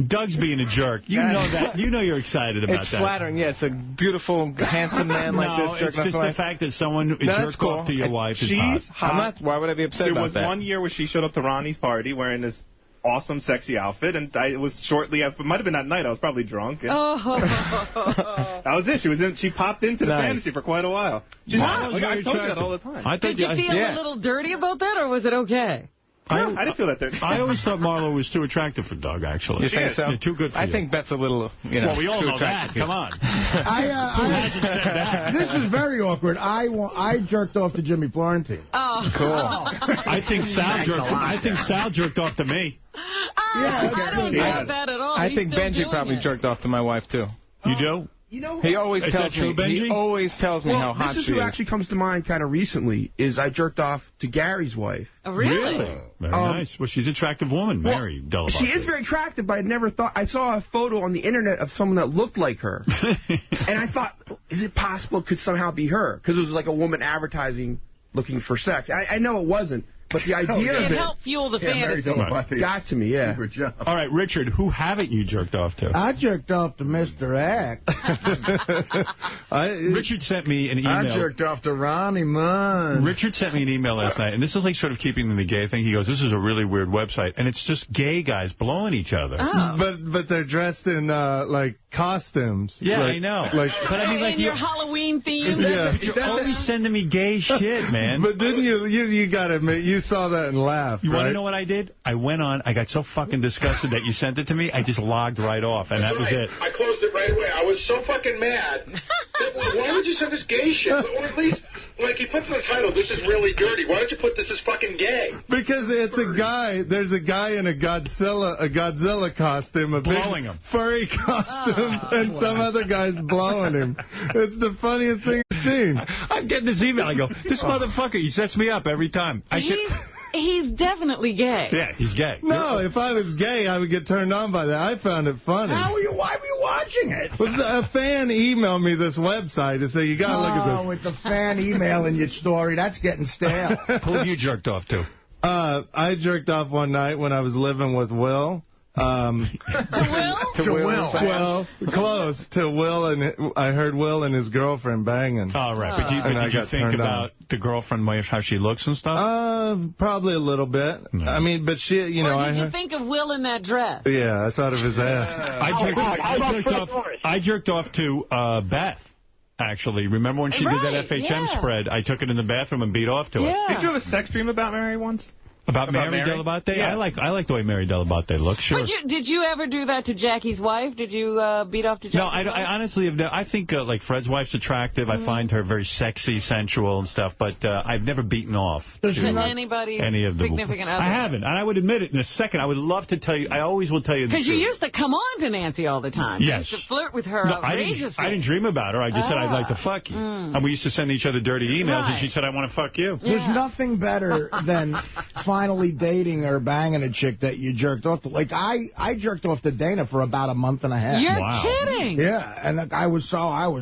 S1: Doug's being a jerk. You know that. You know you're excited about that.
S18: It's flattering. Yes, a beautiful, handsome man like this.
S1: No, it's just the fact that someone jerked off to your wife is hot.
S18: She's hot. Why would I be upset about that?
S9: There was 1 year where she showed up to Ronnie's party wearing this awesome, sexy outfit, and it was shortly after. It might have been that night. I was probably drunk. And that was it. She popped into the fantasy for quite a while. I told you that all the time.
S2: Did you feel a little dirty about that, or was it okay?
S9: I didn't feel that dirty.
S1: I always thought Marlo was too attractive for Doug, actually.
S18: You think so?
S1: Yeah, too good for you.
S18: I think Beth's a little,
S1: Well, we all know that. Come on. Who hasn't said that?
S20: This is very awkward. I jerked off to Jimmy Florentine.
S2: Oh.
S1: Cool. I think Sal jerked off to me.
S2: I don't know that at all.
S18: I think Benji probably jerked off to my wife, too.
S1: You do?
S15: You know,
S18: he always tells me. Benji? He always tells me how hot she is.
S15: This is who actually comes to mind kind of recently. Is I jerked off to Gary's wife.
S2: Oh, really?
S1: Very nice. Well, she's an attractive woman, Mary Delabate.
S15: She is very attractive, but I never thought. I saw a photo on the internet of someone that looked like her, and I thought, is it possible it could somehow be her? Because it was like a woman advertising looking for sex. I know it wasn't. But the idea of it
S2: helped fuel the fantasy.
S15: Got to me, yeah.
S1: All right, Richard, who haven't you jerked off to?
S20: I jerked off to Mr. X.
S1: Richard sent me an email.
S13: I jerked off to Ronnie Munn.
S1: Richard sent me an email last night, and this is like sort of keeping in the gay thing. He goes, this is a really weird website, and it's just gay guys blowing each other.
S2: Oh.
S13: But they're dressed in, like, costumes.
S1: Yeah, I know.
S13: But
S1: I mean, like,
S2: your Halloween theme.
S1: Yeah. But you're always sending me gay shit, man.
S13: But didn't you got to admit, you saw that and laughed,
S1: You want to know what I did? I went on. I got so fucking disgusted that you sent it to me. I just logged right off, and that was it.
S10: I closed it right away. I was so fucking mad. Why would you send this gay shit? Or at least, like, you put in the title, this is really dirty. Why don't you put this is fucking gay?
S13: Because it's a guy. There's a guy in a Godzilla costume, a
S1: blowing
S13: big
S1: him.
S13: Furry costume, and some other guy's blowing him. It's the funniest thing I've seen.
S1: I'm getting this email. I go, this motherfucker, he sets me up every time.
S2: He's definitely gay.
S1: Yeah, he's gay.
S13: No, if I was gay, I would get turned on by that. I found it funny.
S20: Why were you watching it?
S13: A fan emailed me this website to say, you got to look at this.
S20: Oh, with the fan emailing your story, that's getting stale.
S1: Who have you jerked off to?
S13: I jerked off one night when I was living with Will.
S2: To Will?
S13: Well, close to Will, and I heard Will and his girlfriend banging.
S1: Oh, right. But did you think about the girlfriend, how she looks and stuff?
S13: Probably a little bit. No. I mean, but she, you know.
S2: Or did you think of Will in that dress?
S13: Yeah, I thought of his ass.
S1: I jerked off to Beth. Actually, remember when she did that FHM spread? I took it in the bathroom and beat off to it.
S9: Did you have a sex dream about Mary once?
S1: About Mary Delabate? Yeah. I like the way Mary Delabate looks, sure.
S2: But did you ever do that to Jackie's wife? Did you beat off to Jackie's wife?
S1: No, I honestly have I think, like, Fred's wife's attractive. I find her very sexy, sensual and stuff, but I've never beaten off
S2: to anybody significant other.
S1: I haven't, and I would admit it in a second. I would love to tell you. I always will tell you the truth.
S2: Because you used to come on to Nancy all the time.
S1: Yes.
S2: You used to flirt with her outrageously.
S1: I didn't dream about her. I just said I'd like to fuck you. And we used to send each other dirty emails, and she said, I want to fuck you.
S20: There's nothing better than finally dating or banging a chick that you jerked off to? Like, I jerked off to Dana for about a month and a half.
S2: You're kidding.
S20: Yeah, and I was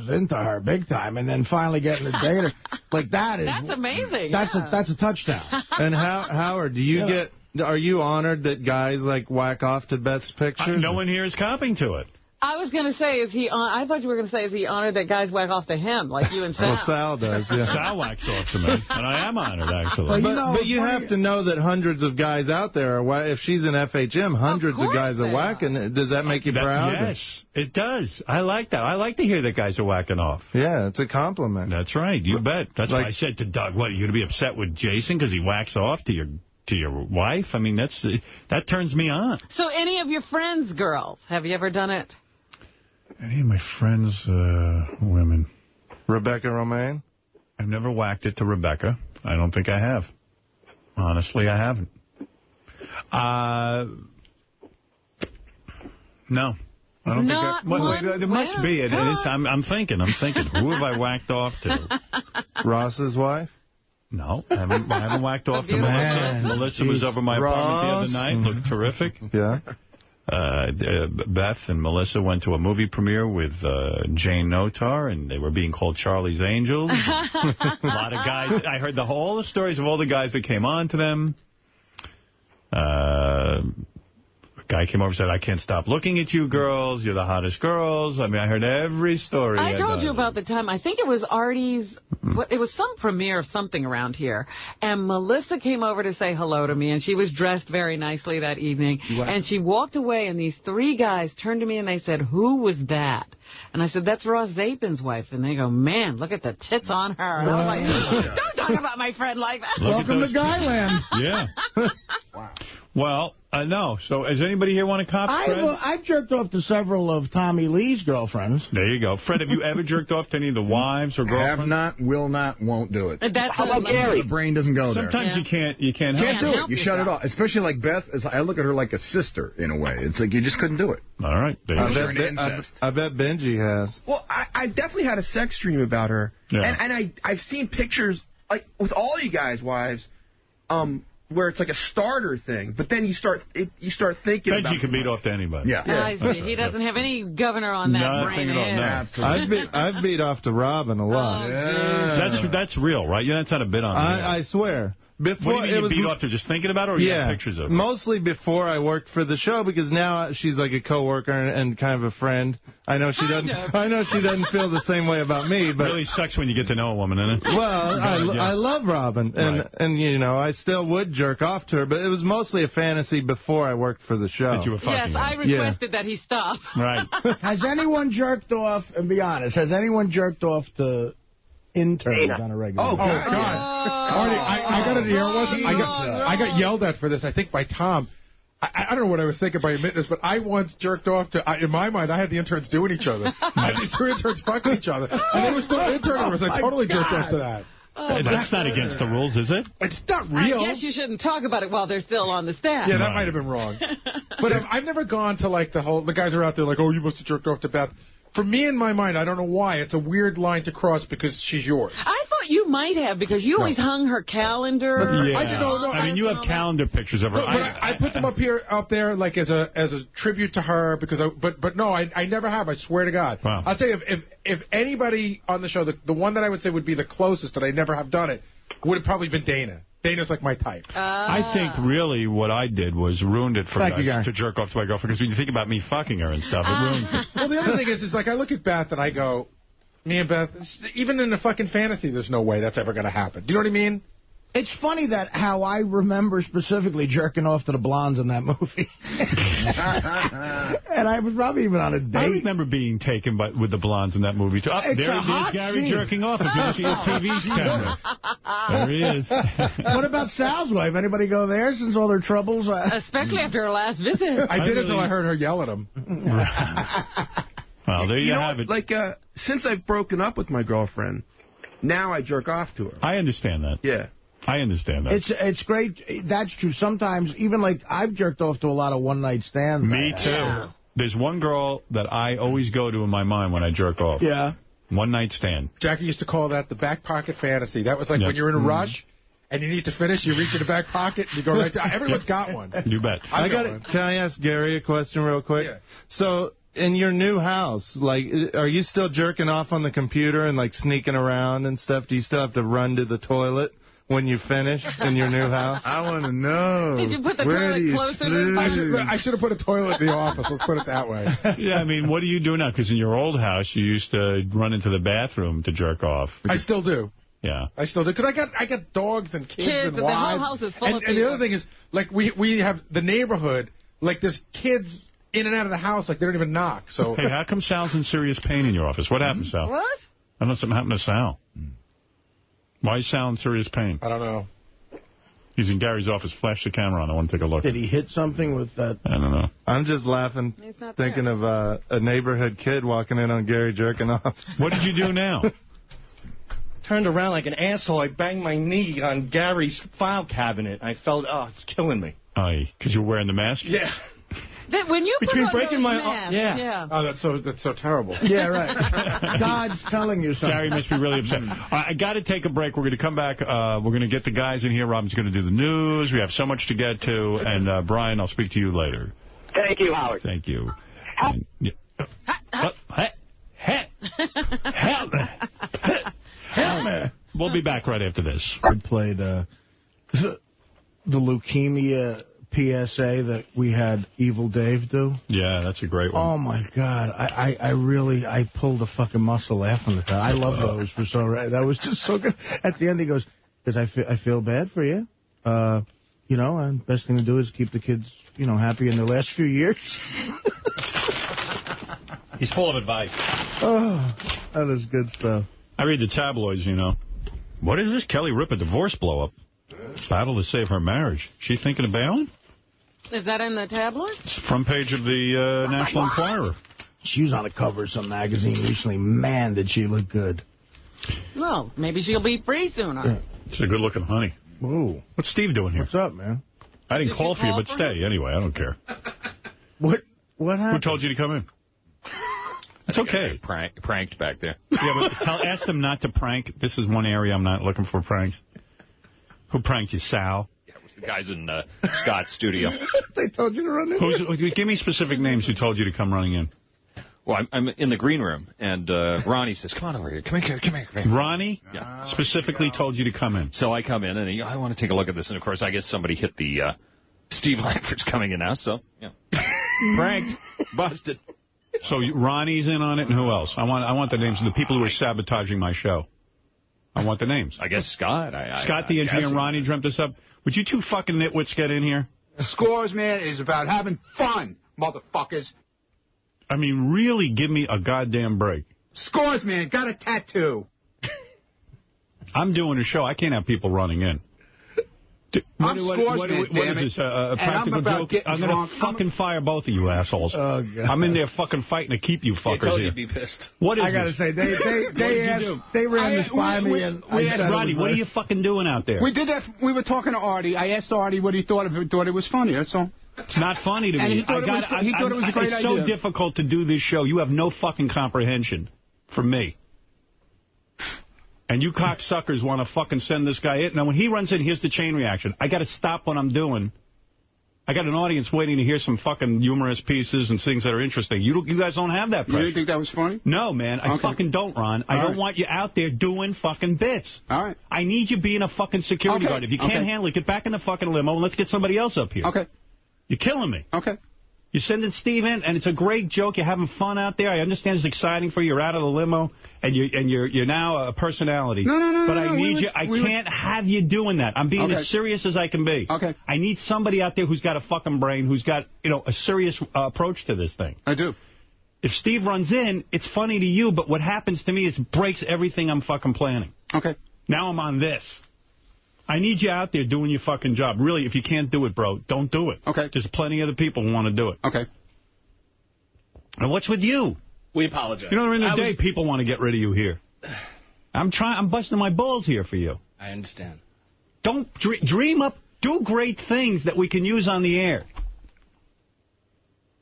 S20: into her big time, and then finally getting to date her. Like, that's
S2: amazing.
S20: That's a touchdown.
S14: And Howard, do you get... Are you honored that guys, like, whack off to Beth's pictures?
S1: No one here is copping to it.
S2: I was going to say, I thought you were going to say, is he honored that guys whack off to him, like you and Sal?
S14: Well, Sal does, yeah.
S1: Sal whacks off to me, and I am honored, actually.
S14: But you have to know that hundreds of guys out there are, if she's in FHM, hundreds of guys are whacking. Does that make you proud?
S1: Yes, it does. I like that. I like to hear that guys are whacking off.
S14: Yeah, it's a compliment.
S1: That's right. You bet. That's why I said to Doug, what, are you going to be upset with Jason because he whacks off to your wife? I mean, that turns me on.
S2: So any of your friends' girls, have you ever done it?
S1: Any of my friends' women.
S14: Rebecca Romaine?
S1: I've never whacked it to Rebecca. I don't think I have. Honestly, I haven't. No. I don't think there must be. I'm thinking. Who have I whacked off to?
S14: Ross's wife?
S1: No, I haven't whacked off to Melissa. Melissa was over my apartment the other night. Looked terrific.
S14: Yeah.
S1: Beth and Melissa went to a movie premiere with Jane Notar, and they were being called Charlie's Angels. A lot of guys. I heard all the stories of all the guys that came on to them. A guy came over and said, I can't stop looking at you girls. You're the hottest girls. I mean, I heard every story.
S2: I told you about the time. I think it was Artie's. It was some premiere of something around here. And Melissa came over to say hello to me, and she was dressed very nicely that evening. Wow. And she walked away, and these three guys turned to me, and they said, who was that? And I said, that's Ross Zapin's wife. And they go, man, look at the tits on her. And I was like, don't talk about my friend like that.
S20: Welcome to Guyland.
S1: Yeah. Wow. Well, no. So, does anybody here want to cop, Fred?
S20: I've jerked off to several of Tommy Lee's girlfriends.
S1: There you go. Fred, have you ever jerked off to any of the wives or girlfriends?
S13: Have not, will not, won't do it.
S2: How
S13: about Gary? The brain doesn't go there.
S1: Sometimes you can't help
S13: do it. You shut it off. Especially like Beth. I look at her like a sister in a way. It's like you just couldn't do it.
S1: All right.
S14: I bet Benji has.
S15: Well, I've definitely had a sex dream about her. Yeah. And I've seen pictures, like, with all you guys' wives, where it's like a starter thing, but then you start thinking about...
S1: Benji can beat off to anybody.
S2: Yeah. I see. He doesn't have any governor on that brain.
S14: I've beat off to Robin a lot.
S1: That's real, right? That's not a bit on me.
S14: I swear. Before,
S1: what do you mean, you beat off to just thinking about it, or you have pictures of it?
S14: Mostly before I worked for the show, because now she's like a coworker and kind of a friend. I know she doesn't feel the same way about me, but
S1: it really sucks when you get to know a woman, isn't it?
S14: Well, I love Robin, and you know, I still would jerk off to her, but it was mostly a fantasy before I worked for the show.
S1: That you were fucking
S2: I requested that he stop.
S1: Right.
S20: Has anyone jerked off, and be honest, has anyone jerked off to interns on a regular basis?
S19: Oh, God. I got to hear I got yelled at for this, I think, by Tom. I don't know what I was thinking by admitting this, but I once jerked off to, in my mind, I had the interns doing each other. I had these two interns fucking each other. And they were still interns. I totally jerked off to that.
S1: That's not against the rules, is it?
S19: It's not real.
S2: I guess you shouldn't talk about it while they're still on the staff.
S19: Yeah, that might have been wrong. But I've never gone to, like, the guys are out there like, oh, you must have jerked off to Beth. For me, in my mind, I don't know why. It's a weird line to cross because she's yours.
S2: I thought you might have, because you always hung her calendar.
S1: Yeah.
S19: I
S1: mean, you have calendar pictures of her.
S19: But I put them up there, like as a tribute to her. Because but no, I never have. I swear to God.
S1: Wow.
S19: I'll tell you, if anybody on the show, the one that I would say would be the closest that I never have done it, would have probably been Dana. Dana's like my type.
S1: I think really what I did was ruined it for guys to jerk off to my girlfriend, because when you think about me fucking her and stuff, it ruins it.
S19: Well, the other thing is like I look at Beth and I go, me and Beth, even in a fucking fantasy, there's no way that's ever going to happen. Do you know what I mean?
S20: It's funny that how I remember specifically jerking off to the blondes in that movie. And I was probably even on a date.
S1: I remember being taken with the blondes in that movie, too. There's Gary jerking off if you look at your TV camera. There he is.
S20: What about Sal's wife? Anybody go there since all their troubles?
S2: Especially after her last visit.
S19: I did until I heard her yell at him.
S1: Well, there you have it.
S15: Like, since I've broken up with my girlfriend, now I jerk off to her.
S1: I understand that.
S15: Yeah.
S1: I understand that.
S20: It's great. That's true. Sometimes, even like, I've jerked off to a lot of one-night stands.
S1: Me too. Yeah. There's one girl that I always go to in my mind when I jerk off.
S20: Yeah.
S1: One-night stand.
S19: Jackie used to call that the back pocket fantasy. That was like when you're in a rush and you need to finish, you reach in the back pocket, and you go right to... Everyone's got one.
S1: You bet.
S14: Can I ask Gary a question real quick?
S19: Yeah.
S14: So, in your new house, like, are you still jerking off on the computer and, like, sneaking around and stuff? Do you still have to run to the toilet when you finish in your new house?
S13: I want to know.
S2: Did you put the toilet closer to the...
S19: I should have put a toilet in the office. Let's put it that way.
S1: Yeah, I mean, what do you do now? Because in your old house, you used to run into the bathroom to jerk off.
S19: I still do.
S1: Yeah.
S19: I still do. Because I got dogs and kids and
S2: the
S19: wives.
S2: whole house is full of
S19: and the other thing is, like, we have the neighborhood, like, there's kids in and out of the house, like, they don't even knock. So.
S1: Hey, how come Sal's in serious pain in your office? What happened, Sal?
S2: What?
S1: I know something happened to Sal. Why is Sal in serious pain?
S19: I don't know.
S1: He's in Gary's office. Flash the camera on. I want to take a look.
S20: Did he hit something with that?
S1: I don't know.
S14: I'm just laughing, thinking of a neighborhood kid walking in on Gary jerking off.
S1: What did you do now?
S4: Turned around like an asshole. I banged my knee on Gary's file cabinet. I felt, it's killing me.
S1: Oh, because you're wearing the mask?
S4: Yeah.
S2: When you
S4: Between
S2: put on
S4: breaking my
S2: mask,
S4: yeah.
S19: Oh, that's so terrible.
S20: Yeah, right. God's telling you something.
S1: Gary must be really upset. I got to take a break. We're going to come back. We're going to get the guys in here. Robin's going to do the news. We have so much to get to. And, Brian, I'll speak to you later.
S16: Thank you, Howard.
S1: Thank you. We'll be back right after this.
S20: I played the leukemia PSA that we had Evil Dave do.
S1: Yeah, that's a great one.
S20: Oh, my God. I pulled a fucking muscle laughing at that. I love those for so... That was just so good. At the end, he goes, because I feel bad for you. You know, and best thing to do is keep the kids, you know, happy in their last few years.
S1: He's full of advice.
S20: Oh, that is good stuff.
S1: I read the tabloids, you know. What is this? Kelly Ripa divorce blow-up. Battle to save her marriage. She thinking of bailing?
S2: Is that in the tabloid?
S1: It's the front page of the National Enquirer.
S20: She was on the cover of some magazine recently. Man, did she look good.
S2: Well, maybe she'll be free soon.
S20: Yeah.
S1: She's a good-looking honey.
S20: Whoa.
S1: What's Steve doing here?
S20: What's up, man?
S1: I didn't call for you, but stay. Anyway, I don't care.
S20: What happened?
S1: Who told you to come in? It's okay.
S18: Pranked back there.
S1: Yeah, but ask them not to prank. This is one area I'm not looking for pranks. Who pranked you, Sal?
S18: Yeah, it was the guys in Scott's studio.
S20: They told you to run in?
S1: Give me specific names who told you to come running in.
S18: Well, I'm in the green room, and Ronnie says, come on over here. Come here.
S1: Ronnie specifically told you to come in.
S18: So I come in, and I want to take a look at this. And, of course, I guess somebody hit the Steve Langford's coming in now, so, yeah. Pranked. Busted.
S1: So Ronnie's in on it, and who else? I want the names of the people who are sabotaging my show. I want the names.
S18: I guess Scott.
S1: Scott, the engineer, and Ronnie dreamt this up. Would you two fucking nitwits get in here?
S17: Scores, man, is about having fun, motherfuckers.
S1: I mean, really give me a goddamn break.
S17: Scores, man, got a tattoo.
S1: I'm doing a show. I can't have people running in.
S17: I'm Scores, man,
S1: what is this, a practical joke? I'm going to fucking fire both of you assholes.
S20: Oh, God.
S1: I'm in there fucking fighting to keep you fuckers
S18: I told
S1: here.
S18: you'd be pissed.
S1: What is
S20: I got to say, they ran this by me. And
S1: we asked Roddy, what are you fucking doing out there?
S17: We did that. We were talking to Artie. I asked Artie what he thought of it. Thought it was funny, that's all.
S1: It's not funny to me.
S17: And he thought it was a great idea.
S1: It's so difficult to do this show. You have no fucking comprehension from me. And you cocksuckers want to fucking send this guy in. Now, when he runs in, here's the chain reaction. I got to stop what I'm doing. I got an audience waiting to hear some fucking humorous pieces and things that are interesting. You guys don't have that pressure.
S17: You didn't think that was funny?
S1: No, man. I fucking don't, Ron. I don't want you out there doing fucking bits.
S17: All right.
S1: I need you being a fucking security guard. If you can't handle it, get back in the fucking limo and let's get somebody else up here.
S17: Okay.
S1: You're killing me.
S17: Okay.
S1: You're sending Steve in, and it's a great joke. You're having fun out there. I understand it's exciting for you. You're out of the limo, and you're now a personality.
S17: No.
S1: But I need you. I can't have you doing that. I'm being as serious as I can be.
S17: Okay.
S1: I need somebody out there who's got a fucking brain, who's got a serious approach to this thing.
S17: I do.
S1: If Steve runs in, it's funny to you, but what happens to me is it breaks everything I'm fucking planning.
S17: Okay.
S1: Now I'm on this. I need you out there doing your fucking job. Really, if you can't do it, bro, don't do it.
S17: Okay.
S1: There's plenty of other people who want to do it.
S17: Okay.
S1: And what's with you?
S18: We apologize.
S1: You know, in the day, people want to get rid of you here. I'm busting my balls here for you.
S18: I understand.
S1: Don't dream up. Do great things that we can use on the air.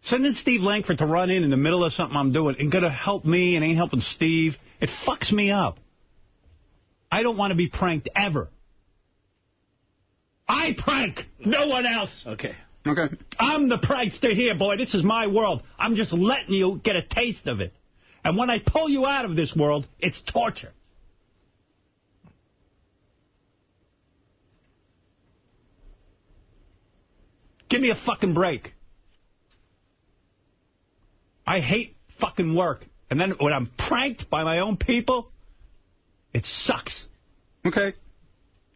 S1: Sending Steve Langford to run in the middle of something I'm doing ain't going to help me and ain't helping Steve. It fucks me up. I don't want to be pranked ever. I prank. No one else.
S18: Okay.
S17: Okay.
S1: I'm the prankster here, boy. This is my world. I'm just letting you get a taste of it. And when I pull you out of this world, it's torture. Give me a fucking break. I hate fucking work. And then when I'm pranked by my own people, it sucks.
S17: Okay.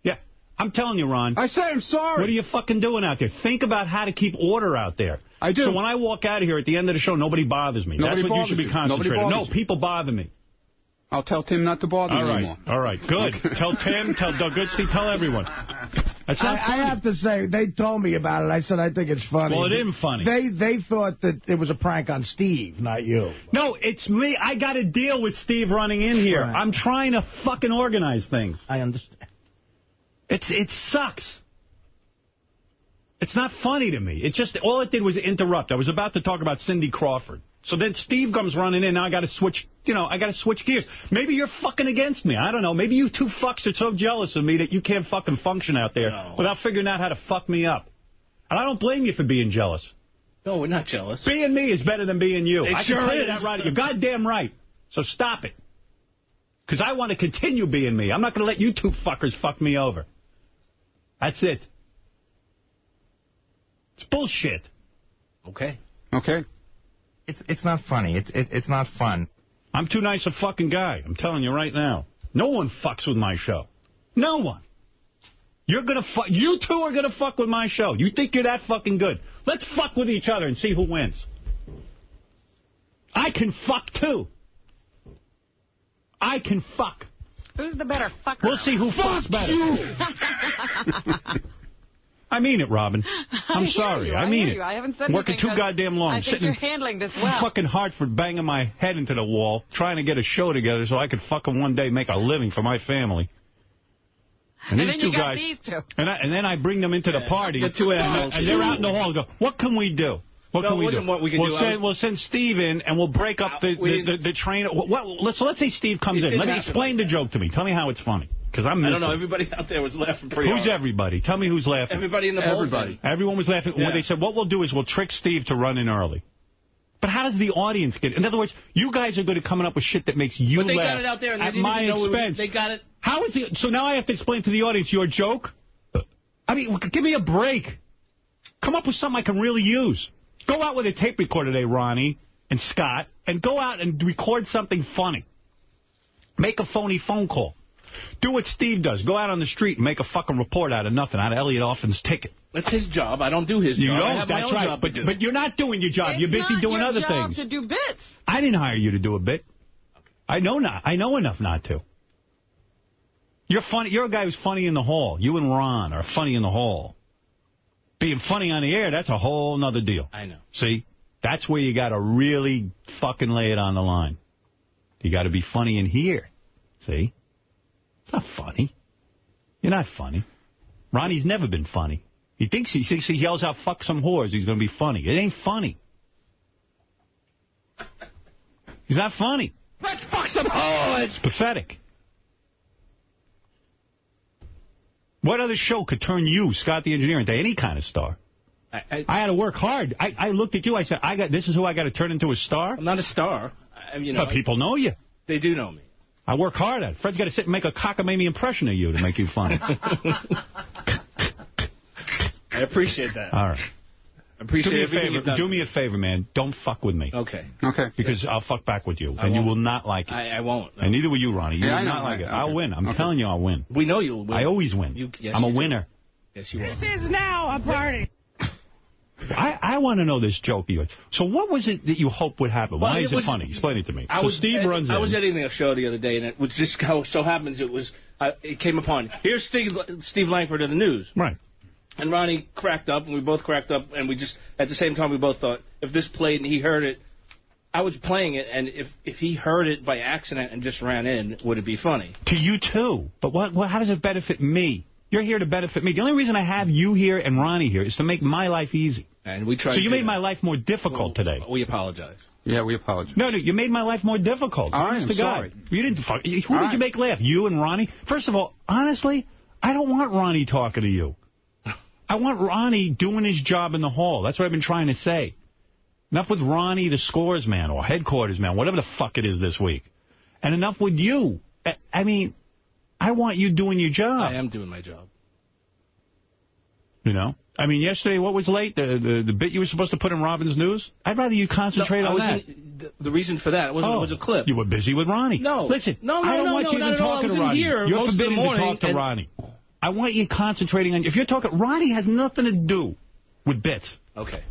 S1: Yeah. I'm telling you, Ron.
S17: I say I'm sorry.
S1: What are you fucking doing out there? Think about how to keep order out there.
S17: I do.
S1: So when I walk out of here at the end of the show, nobody bothers me.
S17: Nobody
S1: That's what you
S17: bothers
S1: should be
S17: you.
S1: concentrating.
S17: Nobody
S1: No,
S17: bothers you.
S1: people bother me.
S17: I'll tell Tim not to bother me anymore.
S1: All right, good. Tell Tim, tell Doug Goodstein, tell everyone. That's not funny.
S20: I have to say, they told me about it. I said, I think it's funny.
S1: Well, it isn't funny.
S20: They thought that it was a prank on Steve, not you.
S1: No, it's me. I got to deal with Steve running in here.
S20: Right.
S1: I'm trying to fucking organize things.
S20: I understand.
S1: It sucks. It's not funny to me. It just, all it did was interrupt. I was about to talk about Cindy Crawford. So then Steve comes running in. Now I got to switch, I got to switch gears. Maybe you're fucking against me. I don't know. Maybe you two fucks are so jealous of me that you can't fucking function out there without figuring out how to fuck me up. And I don't blame you for being jealous.
S18: No, we're not jealous.
S1: Being me is better than being you.
S18: It
S1: I
S18: sure
S1: can tell you
S18: is.
S1: that right. You're goddamn right. So stop it. Because I want to continue being me. I'm not going to let you two fuckers fuck me over. That's it. It's bullshit.
S18: Okay.
S17: Okay.
S13: It's not funny. It's not fun.
S1: I'm too nice a fucking guy. I'm telling you right now. No one fucks with my show. No one. You're gonna fuck. You two are gonna fuck with my show. You think you're that fucking good? Let's fuck with each other and see who wins. I can fuck too. I can fuck.
S2: Who's the better fucker?
S1: We'll see who fucks better. I mean it, Robin. I'm sorry. I mean it.
S2: I haven't said
S1: working too goddamn long.
S2: I think you're handling this well.
S1: Fucking Hartford, banging my head into the wall, trying to get a show together so I could fucking one day make a living for my family. And these
S2: then
S1: two
S2: you got
S1: guys,
S2: these two.
S1: And then I bring them into the party,
S18: The two assholes.
S1: and they're out in the hall and go, what can we do? What can we do?
S18: What we can do.
S1: We'll send Steve in, and we'll break up the train. So let's say Steve comes in. Let me explain the joke to me. Tell me how it's funny. Because I'm missing.
S18: I don't know. Everybody out there was laughing pretty hard.
S1: Who's everybody? Tell me who's laughing.
S18: Everybody in the bullpen.
S17: Everybody.
S1: Everyone was laughing.
S18: Yeah.
S1: Well, they said, what we'll do is we'll trick Steve to run in early. But how does the audience get it? In other words, you guys are good at coming up with shit that makes you laugh.
S18: But they got it out there and
S1: at
S18: they didn't
S1: my
S18: even know
S1: expense.
S18: They got it.
S1: How is it? So now I have to explain to the audience your joke? I mean, give me a break. Come up with something I can really use. Go out with a tape recorder today, Ronnie and Scott, and go out and record something funny. Make a phony phone call. Do what Steve does. Go out on the street and make a fucking report out of nothing, out of Elliot Offen's ticket.
S18: That's his job. I don't do his job.
S1: You
S18: I
S1: don't?
S18: have my
S1: That's
S18: own
S1: right.
S18: job to do.
S1: But you're not doing your job. You're busy doing other things.
S2: It's not your job to do bits.
S1: I didn't hire you to do a bit. I know enough not to. You're funny. You're a guy who's funny in the hall. You and Ron are funny in the hall. Being funny on the air, that's a whole nother deal.
S18: I know.
S1: See? That's where you got to really fucking lay it on the line. You got to be funny in here. See? It's not funny. You're not funny. Ronnie's never been funny. He thinks he yells out, fuck some whores, he's going to be funny. It ain't funny. He's not funny.
S17: Let's fuck some whores!
S1: It's pathetic. What other show could turn you, Scott the Engineer, into any kind of star? I had to work hard. I looked at you, I said, this is who I got to turn into a star?
S18: I'm not a star.
S1: But people know you.
S18: They do know me.
S1: I work hard at it. Fred's got to sit and make a cockamamie impression of you to make you funny.
S18: I appreciate that.
S1: All right.
S18: I appreciate everything you've done.
S1: Do me a favor, man. Don't fuck with me.
S18: Okay.
S17: Okay.
S1: Because I'll fuck back with you, and you will not like it.
S18: I won't. No.
S1: And neither will you, Ronnie. You will not like it.
S17: Okay.
S1: I'll win. I'm telling you I'll win.
S18: We know you'll win.
S1: I always win. I'm a winner.
S18: Yes, you are.
S2: This is now a party.
S1: I want to know this joke of yours. So what was it that you hoped would happen?
S18: Well,
S1: Why is it
S18: was,
S1: funny? Explain it to me.
S18: Steve
S1: runs in.
S18: I was editing a show the other day, and it was just how so happens it came upon, here's Steve Langford of the news.
S1: Right.
S18: And Ronnie cracked up, and we both cracked up, and we just, at the same time, we both thought, if this played and he heard it, I was playing it, and if he heard it by accident and just ran in, would it be funny?
S1: To you, too. But how does it benefit me? You're here to benefit me. The only reason I have you here and Ronnie here is to make my life easy.
S18: And we tried.
S1: So you made my life more difficult today.
S18: We apologize.
S17: Yeah, we apologize.
S1: No, you made my life more difficult.
S17: I am sorry.
S1: You didn't. Who did you make laugh? You and Ronnie? First of all, honestly, I don't want Ronnie talking to you. I want Ronnie doing his job in the hall. That's what I've been trying to say. Enough with Ronnie, the scores man, or headquarters man, whatever the fuck it is this week. And enough with you. I mean, I want you doing your job.
S18: I am doing my job.
S1: You know? I mean, yesterday, what was late? The bit you were supposed to put in Robin's News? I'd rather you concentrate on that.
S18: The reason for that, it was a clip.
S1: You were busy with Ronnie.
S18: No.
S1: Listen, I don't want you even talking to Ronnie. You're forbidden to talk to Ronnie. I want you concentrating on... If you're talking... Ronnie has nothing to do with bits.
S18: Okay.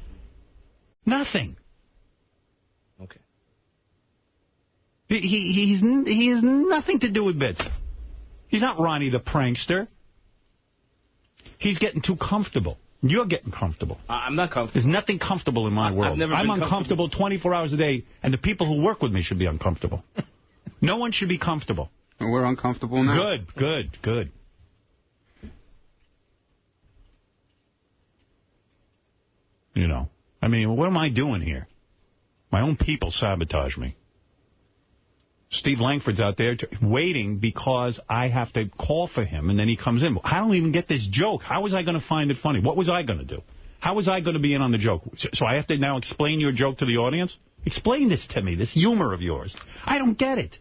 S1: Nothing.
S18: Okay.
S1: He has nothing to do with bits. He's not Ronnie the prankster. He's getting too comfortable. You're getting comfortable.
S18: I'm not comfortable.
S1: There's nothing comfortable in my world. I'm uncomfortable 24 hours a day, and the people who work with me should be uncomfortable. No one should be comfortable.
S17: We're uncomfortable now.
S1: Good. You know, I mean, what am I doing here? My own people sabotage me. Steve Langford's out there waiting because I have to call for him, and then he comes in. I don't even get this joke. How was I going to find it funny? What was I going to do? How was I going to be in on the joke? So I have to now explain your joke to the audience? Explain this to me, this humor of yours. I don't get it.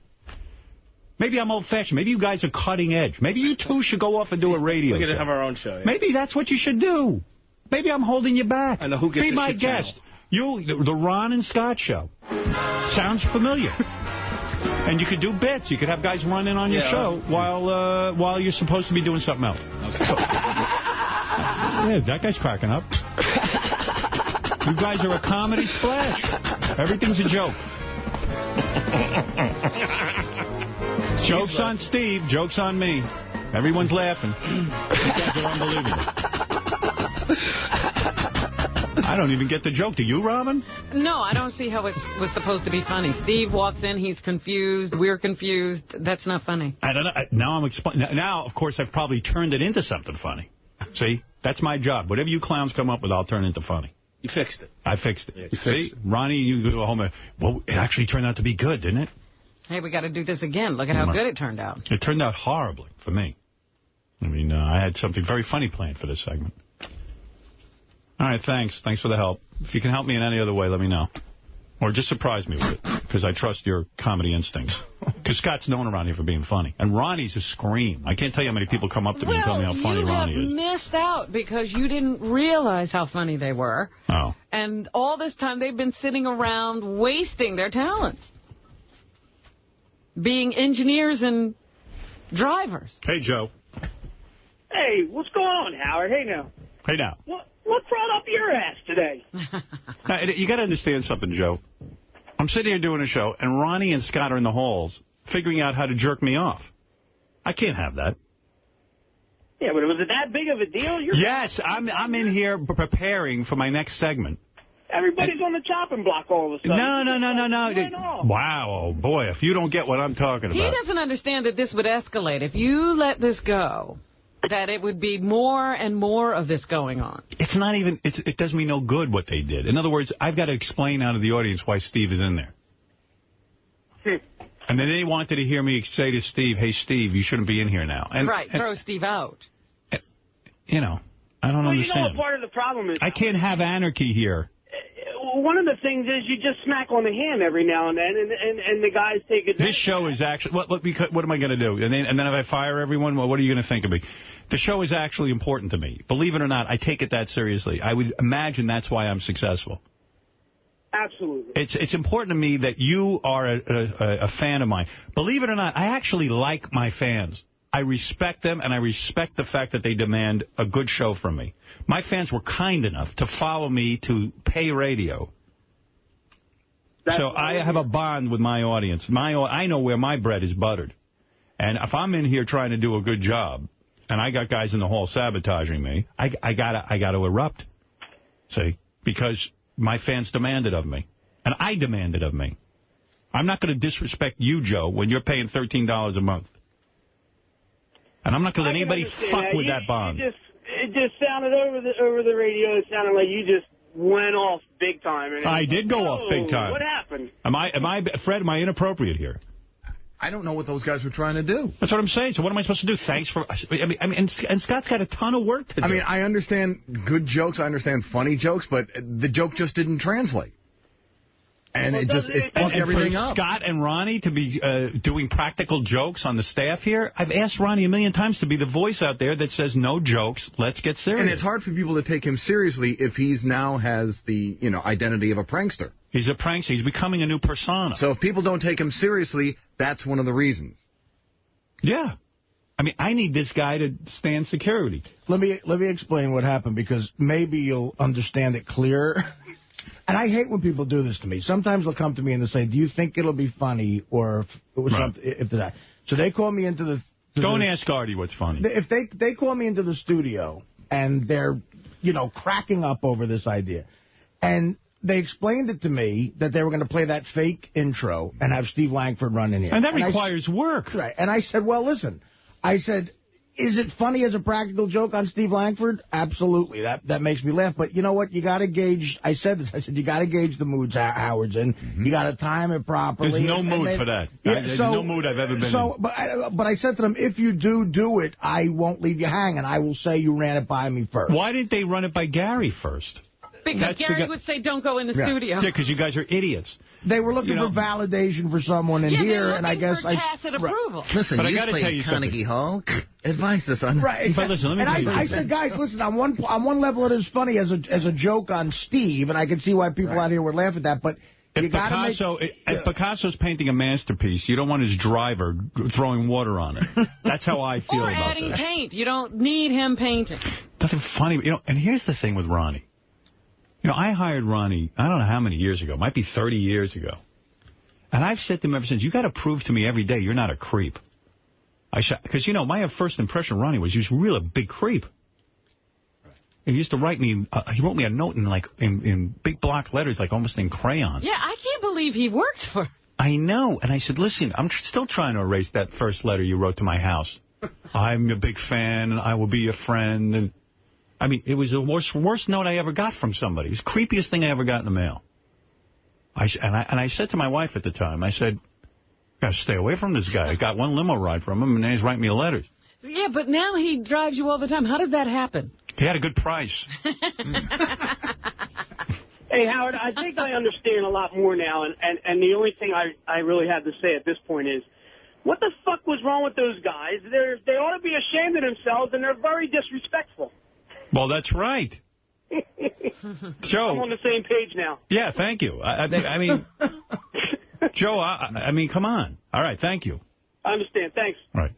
S1: Maybe I'm old-fashioned. Maybe you guys are cutting edge. Maybe you two should go off and do a radio show.
S18: We're going to have our own show. Yeah.
S1: Maybe that's what you should do. Maybe I'm holding you back.
S18: I know who gets
S1: Be my guest. You, the Ron and Scott show. Sounds familiar. And you could do bits. You could have guys run in on your show while you're supposed to be doing something else. Okay. Yeah, that guy's cracking up. You guys are a comedy splash. Everything's a joke. Joke's on Steve. Joke's on me. Everyone's laughing. You guys are unbelievable. I don't even get the joke. Do you, Robin?
S2: No, I don't see how it was supposed to be funny. Steve walks in, he's confused, we're confused. That's not funny.
S1: I don't know. Now I'm explaining. Now, of course, I've probably turned it into something funny. See? That's my job. Whatever you clowns come up with, I'll turn into funny.
S18: You fixed it.
S1: I fixed it.
S18: Yes,
S1: See? Ronnie, you go home. Well, it actually turned out to be good, didn't it?
S2: Hey, we got to do this again. Look at how good it turned out.
S1: It turned out horribly for me. I mean, I had something very funny planned for this segment. All right, thanks. Thanks for the help. If you can help me in any other way, let me know. Or just surprise me with it, because I trust your comedy instincts. Because Scott's known around here for being funny. And Ronnie's a scream. I can't tell you how many people come up to me and tell me how funny Ronnie is.
S2: You have missed out because you didn't realize how funny they were.
S1: Oh.
S2: And all this time they've been sitting around wasting their talents. Being engineers and drivers.
S1: Hey, Joe.
S11: Hey, what's going on, Howard? Hey, now.
S1: Hey, now.
S11: What brought up your ass today?
S1: Now, you got to understand something, Joe. I'm sitting here doing a show, and Ronnie and Scott are in the halls figuring out how to jerk me off. I can't have that.
S11: Yeah, but was it that big of a deal?
S1: Yes, I'm in here preparing for my next segment.
S11: Everybody's on the chopping block all of a sudden.
S1: No. Wow, oh boy, if you don't get what I'm talking about.
S2: He doesn't understand that this would escalate. If you let this go, that it would be more and more of this going on.
S1: It's not even, it does me no good what they did. In other words, I've got to explain out of the audience why Steve is in there. And then they wanted to hear me say to Steve, hey, Steve, you shouldn't be in here now.
S2: Throw Steve out.
S1: You know, I don't understand.
S11: You know what part of the problem is?
S1: I can't have anarchy here.
S11: One of the things is you just smack on the hand every now and then, and the guys take it.
S1: This show is actually, what am I going to do? And then if I fire everyone, well, what are you going to think of me? The show is actually important to me. Believe it or not, I take it that seriously. I would imagine that's why I'm successful.
S11: Absolutely.
S1: It's important to me that you are a fan of mine. Believe it or not, I actually like my fans. I respect them, and I respect the fact that they demand a good show from me. My fans were kind enough to follow me to pay radio. So I have a bond with my audience. I know where my bread is buttered. And if I'm in here trying to do a good job, and I got guys in the hall sabotaging me, I gotta erupt. See? Because my fans demand it of me. And I demand it of me. I'm not going to disrespect you, Joe, when you're paying $13 a month. And I'm not going to let anybody fuck with that bond.
S11: It just sounded over the radio. It sounded like you just went off big time. And
S1: I did go off big time.
S11: What happened?
S1: Fred, am I inappropriate here?
S13: I don't know what those guys were trying to do.
S1: That's what I'm saying. So what am I supposed to do? Thanks for... I mean, and Scott's got a ton of work to do.
S13: I mean, I understand good jokes. I understand funny jokes, but the joke just didn't translate. And it fucked everything up.
S1: Scott and Ronnie to be doing practical jokes on the staff here, I've asked Ronnie a million times to be the voice out there that says no jokes, let's get serious.
S13: And it's hard for people to take him seriously if he's now has the identity of a prankster.
S1: He's a prankster. He's becoming a new persona.
S13: So if people don't take him seriously, that's one of the reasons.
S1: Yeah. I mean, I need this guy to stand security.
S20: Let me explain what happened, because maybe you'll understand it clearer. And I hate when people do this to me. Sometimes they'll come to me and they'll say, do you think it'll be funny or if that. So they call me into the...
S1: Go and ask Artie what's funny.
S20: If they call me into the studio and they're, cracking up over this idea. And they explained it to me that they were going to play that fake intro and have Steve Langford run in here.
S1: And that requires work.
S20: Right. And I said, well, listen. I said... Is it funny as a practical joke on Steve Langford? Absolutely. That makes me laugh. But you know what? You got to gauge. I said this. I said you got to gauge the moods Howard's in. You got to time it properly.
S1: There's no mood for that. Yeah, there's no mood I've ever been in.
S20: But I said to them, if you do it, I won't leave you hanging. I will say you ran it by me first.
S1: Why didn't they run it by Gary first?
S2: Because Gary would say, don't go in the studio.
S1: Yeah, because you guys are idiots.
S20: They were looking for validation for someone in here, and I guess
S2: tacit approval.
S13: Listen,
S1: but
S13: you
S1: got to tell you
S13: Carnegie Hall. Advise us on
S20: right.
S1: But listen, let me tell you
S20: I said, guys, listen. On one level, it is funny as a joke on Steve, and I can see why people out here would laugh at that. But
S1: if Picasso's painting a masterpiece, you don't want his driver throwing water on it. That's how I feel about that.
S2: Or adding paint. You don't need him painting.
S1: Nothing funny. And here's the thing with Ronnie. I hired Ronnie, I don't know how many years ago. It might be 30 years ago. And I've said to him ever since, you got to prove to me every day you're not a creep. Because, my first impression of Ronnie was he was really a big creep. He used to write me, he wrote me a note in big block letters, like almost in crayon.
S2: Yeah, I can't believe he works for...
S1: I know. And I said, listen, I'm still trying to erase that first letter you wrote to my house. I'm a big fan, and I will be your friend, and... I mean, it was the worst note I ever got from somebody. It was the creepiest thing I ever got in the mail. I said to my wife at the time, I said, gotta stay away from this guy. I got one limo ride from him, and now he's writing me letters.
S2: Yeah, but now he drives you all the time. How does that happen?
S1: He had a good price.
S16: Hey, Howard, I think I understand a lot more now, and the only thing I really have to say at this point is, what the fuck was wrong with those guys? They ought to be ashamed of themselves, and they're very disrespectful.
S1: Well, that's right. Joe.
S16: I'm on the same page now.
S1: Yeah, thank you. I mean, Joe, I mean, come on. All right, thank you.
S16: I understand. Thanks.
S1: All right.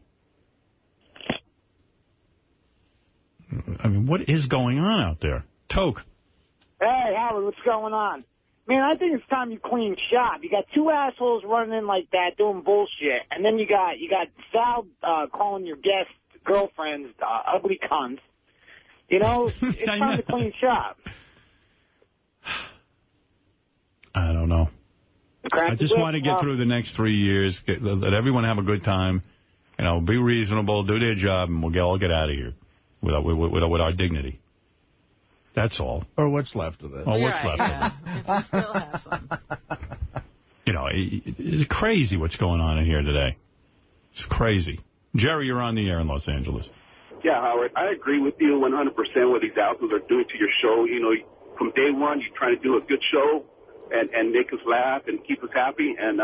S1: I mean, what is going on out there? Toke.
S11: Hey, Howard, what's going on? Man, I think it's time you clean shop. You got two assholes running in like that doing bullshit, and then you got Sal calling your guest girlfriends ugly cunts. It's time to clean shop.
S1: I don't know. I just want to get through the next 3 years, let everyone have a good time, be reasonable, do their job, and we'll all get out of here with our dignity. That's all.
S20: Or what's left of it.
S1: Or what's left of it.
S2: Still have some.
S1: It's crazy what's going on in here today. It's crazy. Jerry, you're on the air in Los Angeles.
S5: Yeah, Howard, I agree with you 100% what these assholes are doing to your show. From day one, you're trying to do a good show and make us laugh and keep us happy. And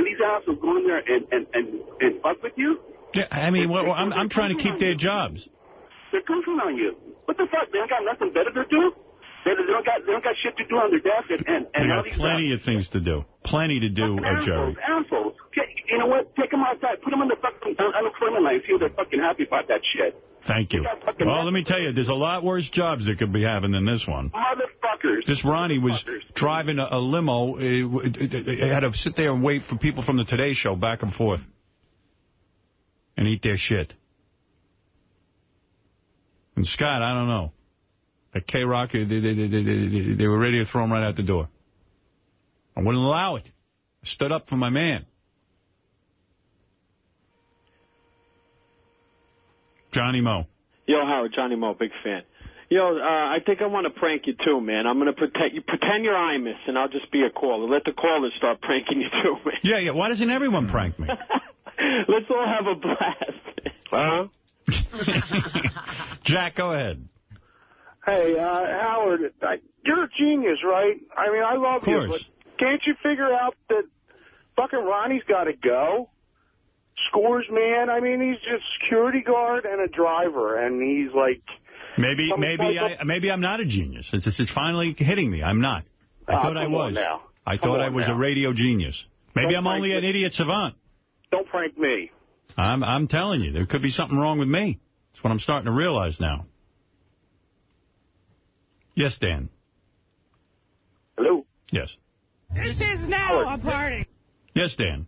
S5: these assholes go in there and fuck with you?
S1: Yeah, I mean, I'm trying to keep their jobs.
S5: They're goofing on you. What the fuck? They ain't got nothing better to do? They don't got shit to do on their desk.
S1: They got plenty of things to do. Plenty to do, Jerry.
S5: Assholes. You know what? Take them outside. Put them on the fucking unemployment line. See if they're fucking happy about that shit.
S1: Thank you. Well, let me tell you, there's a lot worse jobs they could be having than this one.
S5: Motherfuckers.
S1: This Ronnie was driving a limo. He had to sit there and wait for people from the Today Show back and forth and eat their shit. And Scott, I don't know. At K-Rock, they were ready to throw him right out the door. I wouldn't allow it. I stood up for my man. Johnny Mo.
S7: Yo, Howard, Johnny Mo, big fan.
S16: I think I want to prank you, too, man. I'm going to pretend you're Imus, and I'll just be a caller. Let the callers start pranking you, too, man.
S1: Yeah. Why doesn't everyone prank me?
S16: Let's all have a blast.
S1: Jack, go ahead.
S11: Hey, Howard, you're a genius, right? I mean, I love you, but can't you figure out that fucking Ronnie's got to go? Scores, man. I mean, he's just security guard and a driver, and he's like...
S1: Maybe I'm not a genius. It's finally hitting me. I'm not. I thought I was. I thought I was a radio genius. Maybe I'm only an idiot savant.
S11: Don't prank me.
S1: I'm telling you, there could be something wrong with me. That's what I'm starting to realize now. Yes, Dan.
S11: Hello?
S1: Yes.
S11: This is now a party.
S1: Yes, Dan.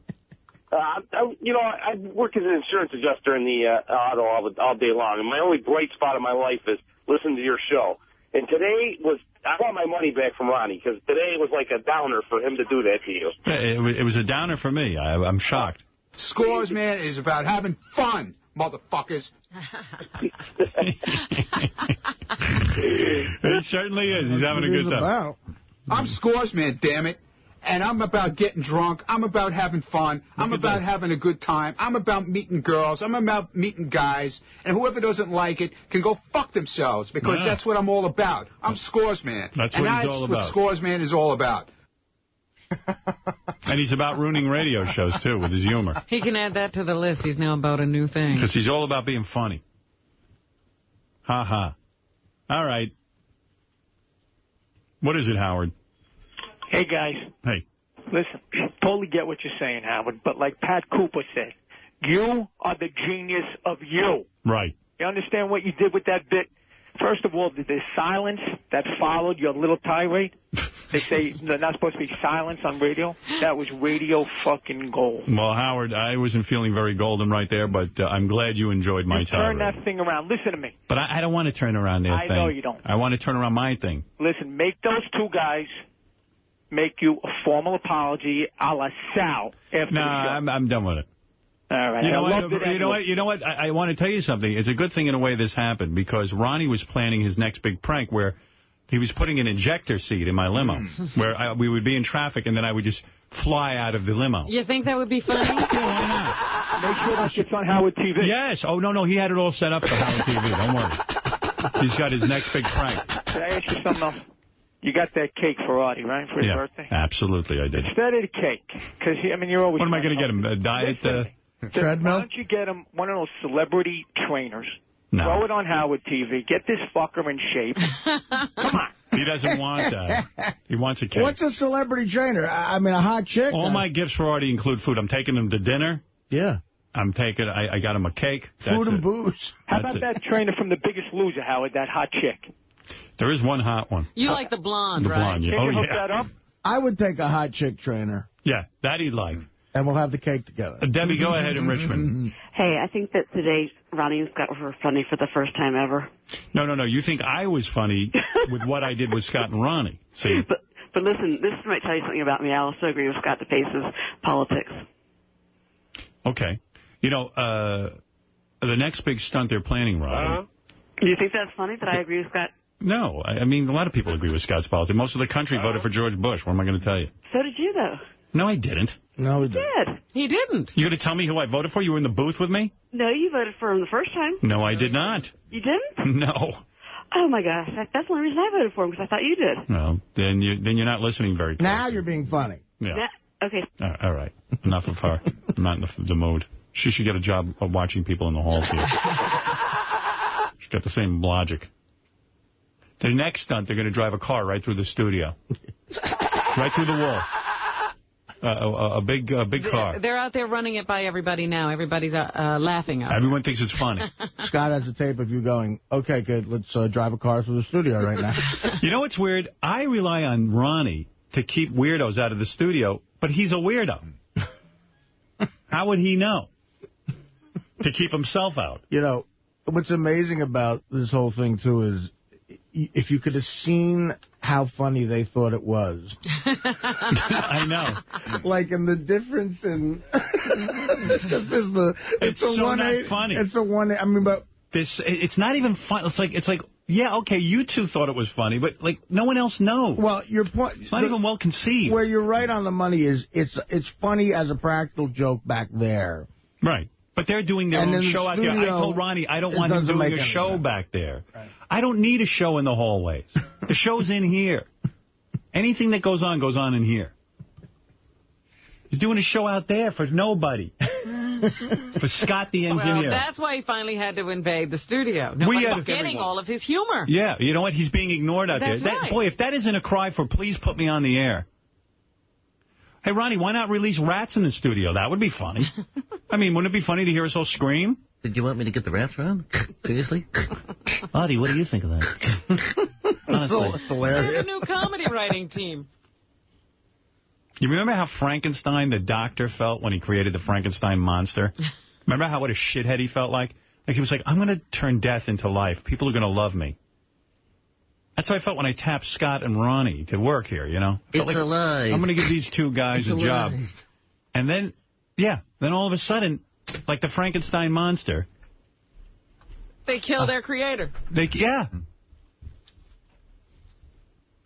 S11: I work as an insurance adjuster in the auto all day long, and my only bright spot in my life is listening to your show. And today I want my money back from Ronnie, because today was like a downer for him to do that to you.
S1: It was a downer for me. I'm shocked.
S17: Scores, man, is about having fun, motherfuckers.
S1: He certainly is. He's having a good time.
S17: I'm Scores, man, damn it. And I'm about getting drunk. I'm about having fun. I'm about having a good time. I'm about meeting girls. I'm about meeting guys. And whoever doesn't like it can go fuck themselves, because that's what I'm all about. I'm Scores, man.
S1: That's what he's all about.
S17: That's what Scores, man, is all about.
S1: And he's about ruining radio shows, too, with his humor.
S2: He can add that to the list. He's now about a new thing.
S1: Because he's all about being funny. Ha-ha. All right. What is it, Howard?
S6: Hey, guys.
S1: Hey.
S6: Listen, totally get what you're saying, Howard, but like Pat Cooper said, you are the genius of you.
S1: Right.
S6: You understand what you did with that bit? First of all, the silence that followed your little tirade. They say there's not supposed to be silence on radio. That was radio fucking gold.
S1: Well, Howard, I wasn't feeling very golden right there, but I'm glad you enjoyed my tirade.
S6: Turn that thing around. Listen to me.
S1: But I don't want to turn around their thing.
S6: I know you don't.
S1: I want to turn around my thing.
S6: Listen, make those two guys make you a formal apology a la Sal after the show.
S1: I'm done with it.
S6: All right.
S1: You know what? I want to tell you something. It's a good thing in a way this happened, because Ronnie was planning his next big prank where he was putting an ejector seat in my limo, where we would be in traffic and then I would just fly out of the limo.
S2: You think that would be funny?
S6: Make sure that gets on Howard TV.
S1: Yes. Oh, no, he had it all set up for Howard TV. Don't worry. He's got his next big prank.
S6: Can I ask you something else? You got that cake for Artie, right, for his birthday?
S1: Absolutely, I did.
S6: Instead of the cake, because, you're always...
S1: What am I going to get him, a diet...
S6: treadmill? Why don't you get him one of those celebrity trainers, throw it on Howard TV, get this fucker in shape. Come on.
S1: He doesn't want that. He wants a cake.
S20: What's a celebrity trainer? I mean, a hot chick?
S1: All my gifts for Artie include food. I'm taking him to dinner.
S20: Yeah.
S1: I got him a cake.
S20: Food and booze.
S6: How about that trainer from The Biggest Loser, Howard, that hot chick?
S1: There is one hot one.
S2: You like the blonde,
S1: right?
S2: Blonde,
S1: yeah.
S6: Can you hook that up?
S20: I would take a hot chick trainer.
S1: Yeah, that he'd like.
S20: And we'll have the cake together.
S1: Debbie, go ahead in Richmond.
S7: Hey, I think that today Ronnie's got her funny for the first time ever.
S1: No. You think I was funny with what I did with Scott and Ronnie. See?
S7: But listen, this might tell you something about me. I also agree with Scott DePace's politics.
S1: Okay. The next big stunt they're planning, Ronnie.
S7: Do you think that's funny that I agree with Scott?
S1: No. I mean, a lot of people agree with Scott's politics. Most of the country voted for George Bush. What am I going to tell you?
S7: So did you, though.
S1: No, I didn't.
S20: No, he
S7: did.
S2: He didn't.
S1: You going to tell me who I voted for? You were in the booth with me?
S7: No, you voted for him the first time.
S1: No, I did not.
S7: You didn't?
S1: No.
S7: Oh, my gosh. That's the only reason I voted for him, because I thought you did.
S1: No, then you're not listening very closely.
S20: Now you're being funny.
S1: Yeah.
S7: Okay.
S1: All right. Enough of her. I'm not in the mood. She should get a job of watching people in the halls here. She's got the same logic. The next stunt, they're going to drive a car right through the studio. Right through the wall. A big car.
S2: They're out there running it by everybody now. Everybody's laughing at it.
S1: Everyone thinks it's funny.
S20: Scott has a tape of you going, okay, good, let's drive a car through the studio right now.
S1: You know what's weird? I rely on Ronnie to keep weirdos out of the studio, but he's a weirdo. How would he know to keep himself out?
S20: What's amazing about this whole thing, too, is if you could have seen how funny they thought it was.
S1: I know.
S20: Like, in the difference in...
S1: it's so not funny.
S20: It's a 180. I mean, but...
S1: It's not even fun. It's like yeah, okay, you two thought it was funny, but, like, no one else knows.
S20: Well, your point...
S1: It's not even well conceived.
S20: Where you're right on the money is it's funny as a practical joke back there.
S1: Right. But they're doing their own show out there. I told Ronnie I don't want him doing a show back there. Right. I don't need a show in the hallways. The show's in here. Anything that goes on in here. He's doing a show out there for nobody. For Scott the engineer.
S2: Well, that's why he finally had to invade the studio. Nobody's getting all of his humor.
S1: Yeah, you know what? He's being ignored out there.
S2: Right.
S1: Boy, if that isn't a cry for please put me on the air. Hey, Ronnie, why not release rats in the studio? That would be funny. I mean, wouldn't it be funny to hear us all scream?
S8: Did you want me to get the rats around? Seriously? Audie, what do you think of that? Honestly.
S20: It's hilarious.
S2: We're the new comedy writing team.
S1: You remember how Frankenstein, the doctor, felt when he created the Frankenstein monster? Remember what a shithead he felt like? Like he was like, I'm going to turn death into life. People are going to love me. That's how I felt when I tapped Scott and Ronnie to work here, you know?
S8: It's alive.
S1: I'm going to give these two guys a job. And then, then all of a sudden, like the Frankenstein monster.
S2: They kill their creator.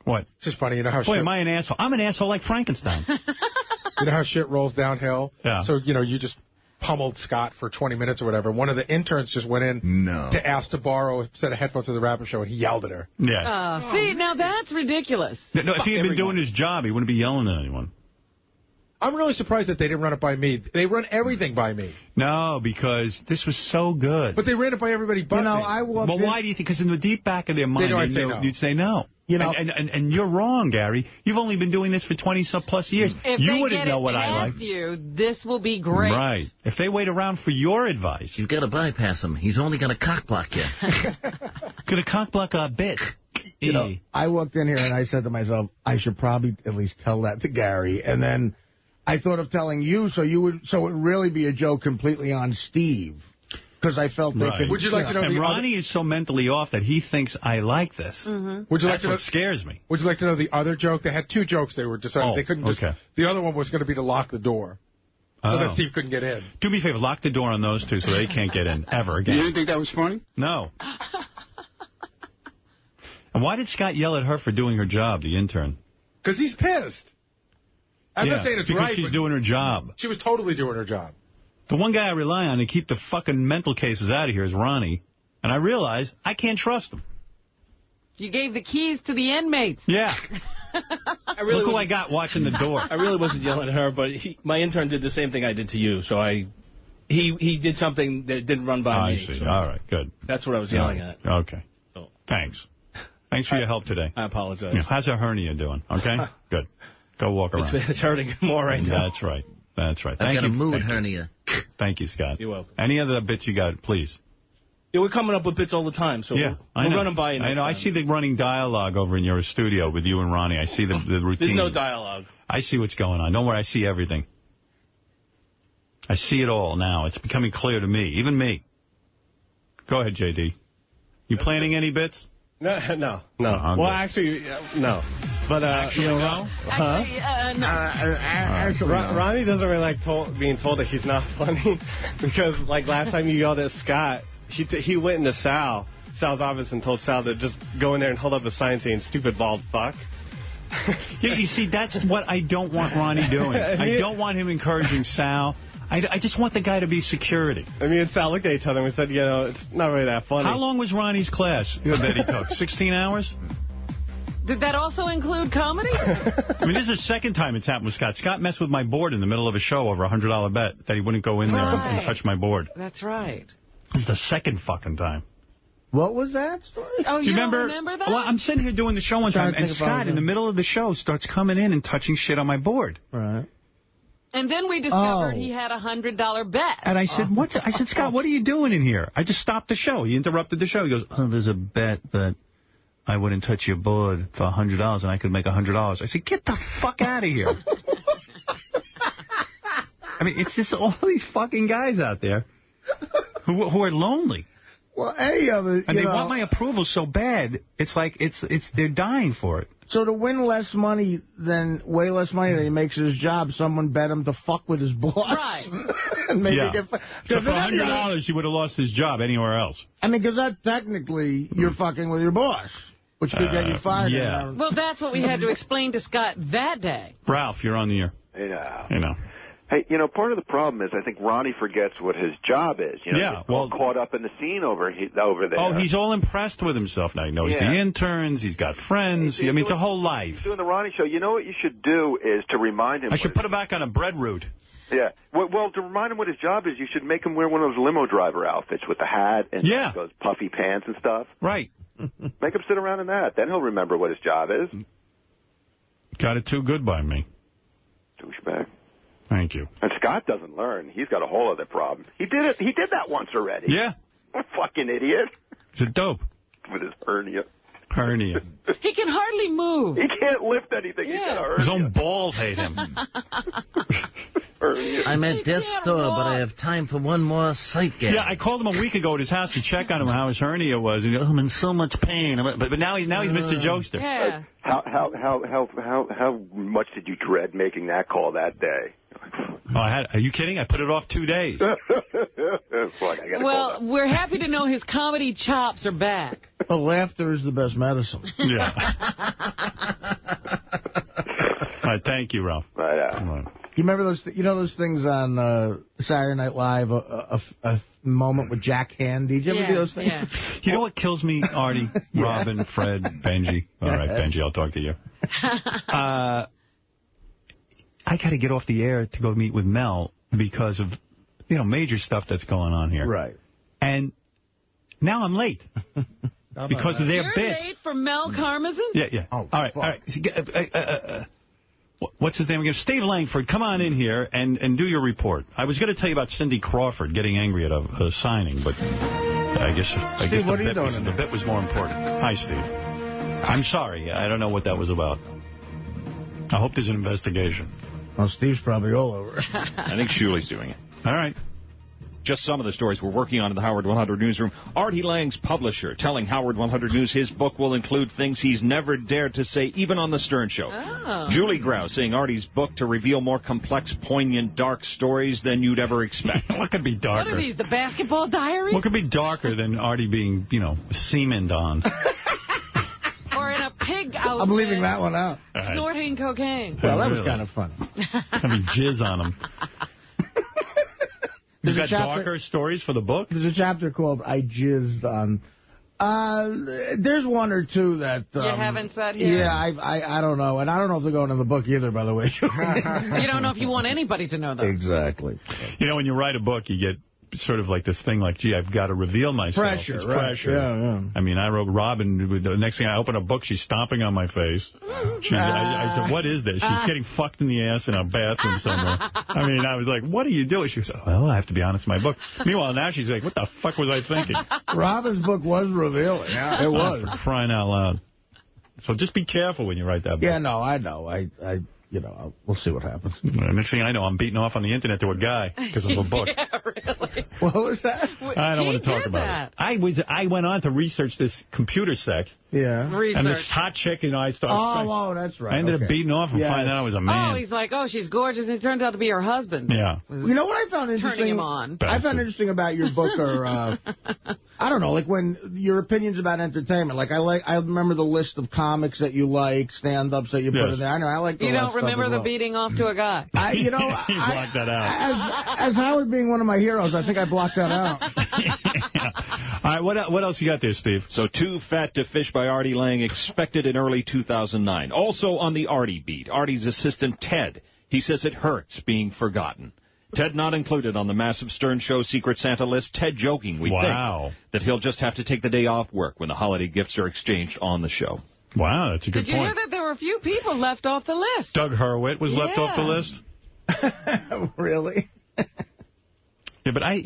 S1: What?
S19: It's just funny, you know how
S1: Boy, am I an asshole. I'm an asshole like Frankenstein.
S19: You know how shit rolls downhill?
S1: Yeah.
S19: So, you know, you just pummeled Scott for 20 minutes or whatever. One of the interns just went in to ask to borrow a set of headphones to the Rapper Show, and he yelled at her.
S1: Yeah.
S2: See, now that's ridiculous.
S1: No, if he had been doing his job, he wouldn't be yelling at anyone.
S19: I'm really surprised that they didn't run it by me. They run everything by me.
S1: No, because this was so good.
S19: But they ran it by everybody but me.
S1: Well, why do you think? Because in the deep back of their mind, you'd say no.
S20: You know,
S1: and you're wrong, Gary. You've only been doing this for 20-plus years.
S2: If
S1: you
S2: they
S1: wouldn't
S2: get
S1: know
S2: it
S1: what I
S2: past
S1: like.
S2: you, this will be great.
S1: Right. If they wait around for your advice.
S8: You've got to bypass him. He's only going to cockblock you.
S1: Going to cockblock a bit.
S20: You know, I walked in here and I said to myself, I should probably at least tell that to Gary. And then I thought of telling you, so it would really be a joke completely on Steve. Because I felt they could...
S1: Would you like to know? And Ronnie is so mentally off that he thinks I like this.
S19: Would you like
S1: to know? What scares me.
S19: Would you like to know the other joke? They had two jokes they were deciding. They couldn't just... The other one was going to be to lock the door. So that Steve couldn't get in.
S1: Do me a favor, lock the door on those two so they can't get in ever again.
S17: You didn't think that was funny?
S1: No. And why did Scott yell at her for doing her job, the intern?
S19: Because he's pissed. I'm not saying it's right.
S1: Because she's doing her job.
S19: She was totally doing her job.
S1: The one guy I rely on to keep the fucking mental cases out of here is Ronnie. And I realize I can't trust him.
S2: You gave the keys to the inmates.
S1: Yeah. Look who I got watching the door.
S18: I really wasn't yelling at her, but my intern did the same thing I did to you. So he did something that didn't run by me.
S1: I see.
S18: So
S1: all right, good.
S18: That's what I was yelling at.
S1: Okay. Thanks. Thanks for your help today.
S18: I apologize.
S1: Yeah, how's her hernia doing? Okay? Good. Go walk around.
S18: It's hurting more right now.
S1: That's right. That's right.
S8: I've got a mood hernia.
S1: Thank you, Scott.
S18: You're welcome.
S1: Any other bits you got, please?
S18: Yeah, we're coming up with bits all the time, so we'll run them by you next time.
S1: I see the running dialogue over in your studio with you and Ronnie. I see the routine.
S18: There's no dialogue.
S1: I see what's going on. Don't worry, I see everything. I see it all now. It's becoming clear to me, even me. Go ahead, J.D. You planning any bits?
S22: No.
S1: Well,
S22: actually, no. But,
S1: actually, no?
S22: Actually, Ronnie doesn't really like being told that he's not funny because, like, last time you yelled at Scott, he went into Sal's office and told Sal to just go in there and hold up a sign saying, stupid bald fuck.
S1: Yeah, you see, that's what I don't want Ronnie doing. I don't want him encouraging Sal. I just want the guy to be security.
S22: I mean, Sal looked at each other and we said, you know, it's not really that funny.
S1: How long was Ronnie's class that he took? 16 hours?
S2: Did that also include comedy?
S1: I mean, this is the second time it's happened with Scott. Scott messed with my board in the middle of a show over a $100 bet that he wouldn't go in there and touch my board.
S2: That's right.
S1: This is the second fucking time.
S20: What was that story?
S2: Oh, you remember that?
S1: Well, I'm sitting here doing the show one time, and Scott, in the middle of the show, starts coming in and touching shit on my board.
S20: Right.
S2: And then we discovered he had a $100 bet.
S1: And I said, I said, Scott, what are you doing in here? I just stopped the show. He interrupted the show. He goes, there's a bet that I wouldn't touch your board for $100 and I could make $100. I said, get the fuck out of here. I mean, it's just all these fucking guys out there who are lonely.
S20: Well, any of it,
S3: and they want my approval so bad. It's like they're dying for it.
S20: So to win way less money than he makes at his job, someone bet him to fuck with his boss. Right. And maybe get,
S1: so for $100, he would have lost his job anywhere else.
S20: I mean, because that technically you're fucking with your boss, which could get you fired.
S1: Yeah.
S2: Well, that's what we had to explain to Scott that day.
S1: Ralph, you're on the air.
S12: Yeah.
S1: You know.
S12: Hey, part of the problem is I think Ronnie forgets what his job is. He's all caught up in the scene over there.
S1: Oh, he's all impressed with himself now. He knows the interns. He's got friends. I mean, it's a whole life.
S12: He's doing the Ronnie show. You know what you should do is to remind him.
S1: I should put him back on a bread route.
S12: Yeah. Well, to remind him what his job is, you should make him wear one of those limo driver outfits with the hat and those puffy pants and stuff.
S1: Right.
S12: Make him sit around in that. Then he'll remember what his job is.
S1: Got it too good by me.
S12: Douchebag.
S1: Thank you.
S12: And Scott doesn't learn. He's got a whole other problem. He did it. He did that once already.
S1: Yeah.
S12: Fucking idiot.
S1: He's a dope.
S12: With his hernia.
S2: He can hardly move.
S12: He can't lift anything. He's got a hernia.
S1: His own balls hate him.
S8: I'm at death's door, but I have time for one more sight gag.
S1: Yeah, I called him a week ago at his house to check on him how his hernia was. And he goes, I'm in so much pain. But now he's Mr. Jokester.
S2: Yeah.
S12: How much did you dread making that call that day?
S1: Oh, are you kidding? I put it off 2 days.
S2: Well, we're happy to know his comedy chops are back.
S20: Well, laughter is the best medicine.
S1: Yeah. All right, thank you, Ralph.
S12: Right.
S20: You remember those? You know those things on Saturday Night Live? A moment with Jack Handy. Did you ever do those things?
S2: Yeah.
S1: You know what kills me, Artie, Robin, Fred, Benji? All right, Benji, I'll talk to you. I got to get off the air to go meet with Mel because of, major stuff that's going on here.
S20: Right.
S1: And now I'm late because of their
S2: You're
S1: bit.
S2: late for Mel Karmazin?
S1: Yeah.
S20: Oh,
S1: all right. What's his name again? Steve Langford, come on in here and do your report. I was going to tell you about Cindy Crawford getting angry at a signing, but I guess the bit was more important. Hi, Steve. I'm sorry. I don't know what that was about. I hope there's an investigation.
S20: Well, Steve's probably all over.
S23: I think Shuli's doing it.
S1: All right.
S23: Just some of the stories we're working on in the Howard 100 newsroom. Artie Lange's publisher telling Howard 100 News his book will include things he's never dared to say, even on the Stern Show.
S2: Oh.
S23: Julie Grouse saying Artie's book to reveal more complex, poignant, dark stories than you'd ever expect.
S1: What could be darker?
S2: What are these, the basketball diaries?
S1: What could be darker than Artie being, semened on?
S2: Or in a pig outfit.
S20: I'm leaving that one out.
S2: Snorting cocaine.
S20: Well, that was kind of funny.
S1: I mean, jizz on him. You got darker stories for the book?
S20: There's a chapter called I Jizzed on. There's one or two that...
S2: you haven't said here?
S20: Yeah, I don't know. And I don't know if they're going in the book either, by the way.
S2: You don't know if you want anybody to know that.
S20: Exactly.
S1: When you write a book, you get sort of like this thing like, gee, I've got to reveal myself.
S20: Pressure,
S1: it's
S20: right.
S1: pressure.
S20: Yeah.
S1: I mean, I wrote Robin. The next thing I open a book, she's stomping on my face. I said, what is this? She's getting fucked in the ass in a bathroom somewhere. I mean, I was like, what are you doing? She was like, well, I have to be honest in my book. Meanwhile, now she's like, what the fuck was I thinking?
S20: Robin's book was revealing. Yeah, it was.
S1: For crying out loud. So just be careful when you write that book.
S20: Yeah, no, I know. We'll see what happens.
S1: Next thing I know, I'm beating off on the internet to a guy because of a book.
S2: Yeah, really.
S20: What was that?
S1: I don't want to talk about it. I went on to research this computer sex.
S20: Yeah.
S1: And this hot chick, I started.
S20: Oh, that's right.
S1: I ended up beating off and finding out I was a man.
S2: Oh, he's like, she's gorgeous, and it turns out to be her husband.
S1: Yeah.
S20: You know what I found interesting?
S2: Turning him on.
S20: I found interesting about your book, or I don't know, like when your opinions about entertainment. Like I remember the list of comics that you like, stand-ups that you put in there. I know I like.
S2: You don't remember the beating off to a guy?
S1: You blocked that out.
S20: As Howard being one of my heroes, I think I blocked that out.
S1: All right, what else you got there, Steve?
S23: So Too Fat to Fish by Artie Lange expected in early 2009. Also on the Artie beat, Artie's assistant Ted. He says it hurts being forgotten. Ted not included on the massive Stern Show Secret Santa list. Ted joking, we think, that he'll just have to take the day off work when the holiday gifts are exchanged on the show.
S1: Wow, that's a good point.
S2: Did you hear that there were a few people left off the list?
S1: Doug Hurwitz was left off the list?
S20: Really?
S1: Yeah, but I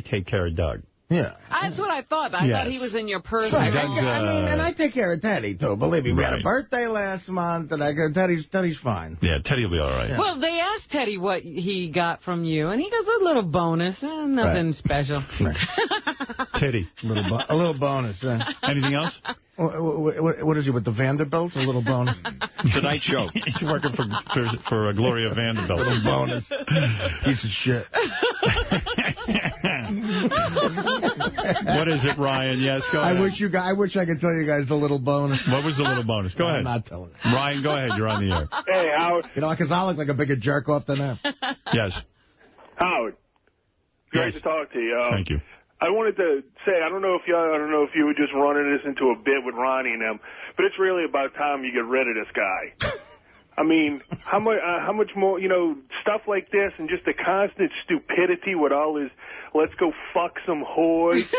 S1: take care of Doug.
S20: Yeah.
S2: That's what I thought. I thought he was in your purse.
S20: Right. And I take care of Teddy, too. Believe me, we had a birthday last month, and Teddy's fine.
S1: Yeah, Teddy will be all right.
S20: Yeah.
S2: Well, they asked Teddy what he got from you, and he goes, a little bonus. Nothing special.
S20: Right.
S1: Teddy.
S20: A little bonus.
S1: Anything else?
S20: What is he, with the Vanderbilts? A little bonus?
S23: Tonight Show.
S1: He's working for Gloria Vanderbilt.
S20: A little bonus. Piece of shit.
S1: What is it, Ryan? Yes, go ahead.
S20: I wish I could tell you guys the little bonus.
S1: What was the little bonus? Go ahead.
S20: I'm not telling you.
S1: Ryan, go ahead. You're on the air.
S11: Hey, Howard.
S20: You know, because I look like a bigger jerk off than him.
S1: Yes.
S11: Howard. Great to talk to you.
S1: Thank you.
S11: I wanted to say, I don't know if you were just running this into a bit with Ronnie and them, but it's really about time you get rid of this guy. I mean, how much more, stuff like this and just the constant stupidity with all his, let's go fuck some whores.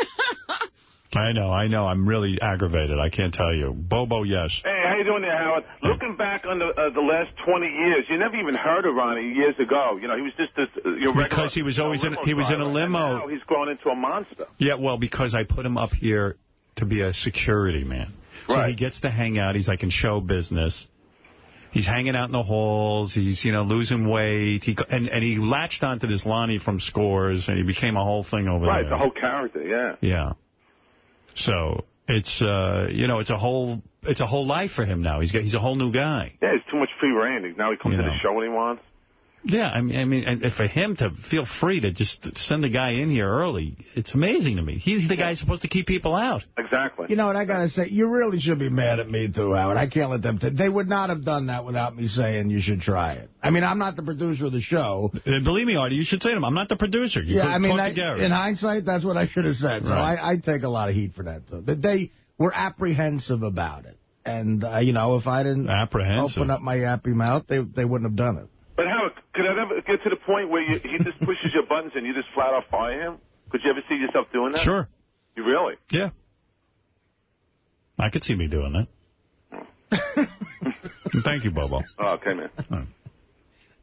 S1: I know. I'm really aggravated. I can't tell you. Bobo, yes.
S5: Hey, how you doing there, Howard? Looking back on the last 20 years, you never even heard of Ronnie years ago. He was just this
S1: because he was always in a limo.
S5: Now he's grown into a monster.
S1: Yeah, well, because I put him up here to be a security man. So he gets to hang out. He's like in show business. He's hanging out in the halls. He's, losing weight. He latched onto this Lonnie from Scores, and he became a whole thing over there.
S5: Right, the whole character, yeah.
S1: Yeah. So it's it's a whole life for him now. He's a whole new guy.
S5: Yeah, it's too much free reign. Now he comes to the show when he wants.
S1: Yeah, I mean, and for him to feel free to just send a guy in here early, it's amazing to me. He's the guy who's supposed to keep people out.
S5: Exactly.
S20: You know what I got to say? You really should be mad at me, too, Howard. I can't let them... They would not have done that without me saying you should try it. I mean, I'm not the producer of the show.
S1: Believe me, Artie, you should say to him, I'm not the producer. You
S20: in hindsight, that's what I should have said. So I take a lot of heat for that, too. But they were apprehensive about it. And, if I didn't open up my yappy mouth, they wouldn't have done it.
S5: But Howard, could it ever get to the point where he just pushes your buttons and you just flat out fire him? Could you ever see yourself doing that?
S1: Sure.
S5: You really?
S1: Yeah. I could see me doing that. Thank you, Bobo.
S5: Oh, okay, man.
S20: Right.